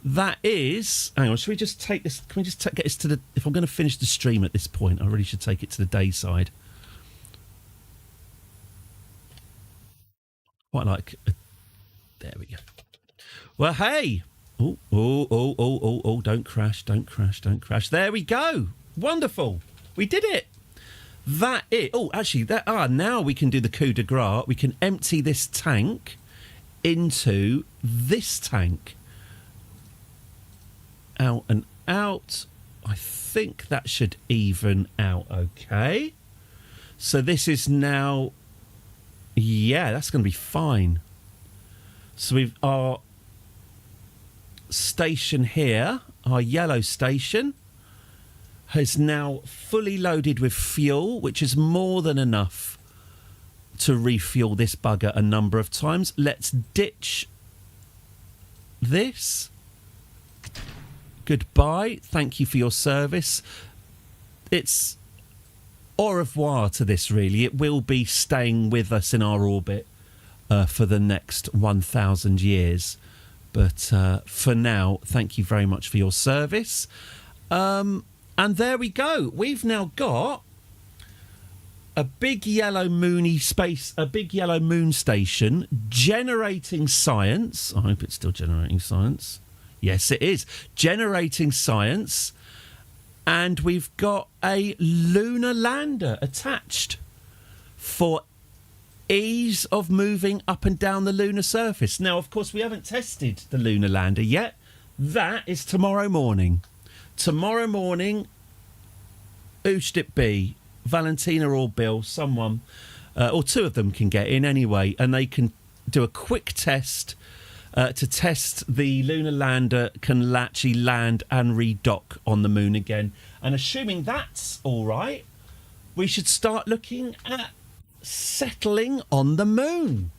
That is... Hang on, should we just take this... Can we just get this to the... If I'm going to finish the stream at this point, I really should take it to the day side. Quite like... There we go. Well, hey. Oh, don't crash, don't crash, don't crash. There we go. Wonderful. We did it. That it. Oh, actually, now we can do the coup de grace. We can empty this tank into this tank. Out and out. I think that should even out okay. So this is now... Yeah, that's going to be fine. So we've our station here, our yellow station, is now fully loaded with fuel, which is more than enough to refuel this bugger a number of times. Let's ditch this. Goodbye. Thank you for your service. It's au revoir to this, really. It will be staying with us in our orbit for the next 1,000 years. But for now, thank you very much for your service. And there we go. We've now got a big yellow moony space, a big yellow moon station generating science. I hope it's still generating science. Yes, it is. Generating science. And we've got a lunar lander attached for ease of moving up and down the lunar surface. Now, of course, we haven't tested the lunar lander yet. That is tomorrow morning. Tomorrow morning, who should it be? Valentina or Bill, someone, or two of them can get in anyway, and they can do a quick test to test the lunar lander can actually land and redock on the moon again. And assuming that's all right, we should start looking at settling on the moon.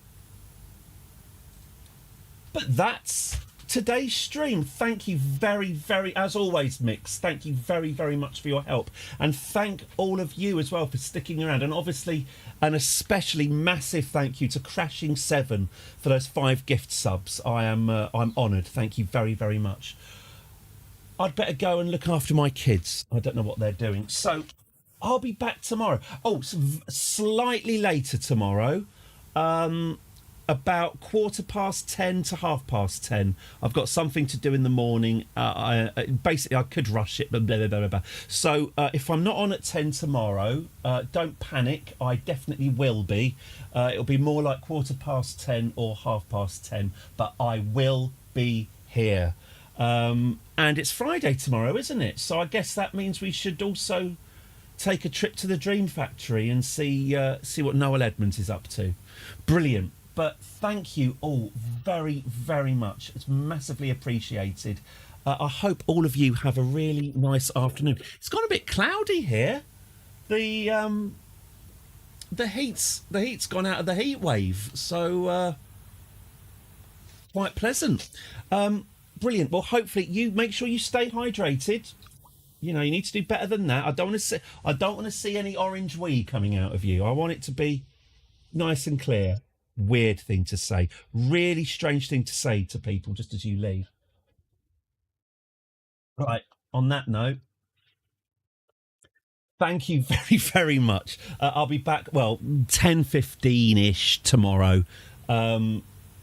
But that's today's stream. Thank you very, very, as always, Mix, thank you very, very much for your help. And thank all of you as well for sticking around. And obviously, an especially massive thank you to Crashing7 for those 5 gift subs. I'm honoured. Thank you very, very much. I'd better go and look after my kids. I don't know what they're doing. So I'll be back tomorrow. Oh, slightly later tomorrow. About 10:15 to 10:30. I've got something to do in the morning. Basically, I could rush it, but blah, blah, blah, blah. So if I'm not on at 10 tomorrow, don't panic. I definitely will be. It'll be more like 10:15 or 10:30, but I will be here. And it's Friday tomorrow, isn't it? So I guess that means we should also take a trip to the Dream Factory and see what Noel Edmonds is up to. Brilliant. But thank you all very, very much. It's massively appreciated. I hope all of you have a really nice afternoon. It's gone a bit cloudy here. The heat's gone out of the heat wave. So quite pleasant. Brilliant. Well, hopefully you make sure you stay hydrated. You know, you need to do better than that. I don't want to see any orange wee coming out of you. I want it to be nice and clear. Weird thing to say. Really strange thing to say to people just as you leave. Right. On that note, thank you very, very much. I'll be back, 10:15-ish tomorrow.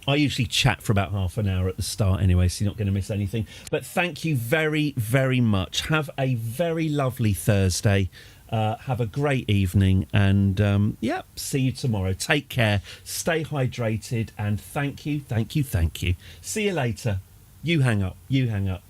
I usually chat for about half an hour at the start anyway, so you're not going to miss anything. But thank you very, very much. Have a very lovely Thursday. Have a great evening. And, see you tomorrow. Take care. Stay hydrated. And thank you, thank you, thank you. See you later. You hang up. You hang up.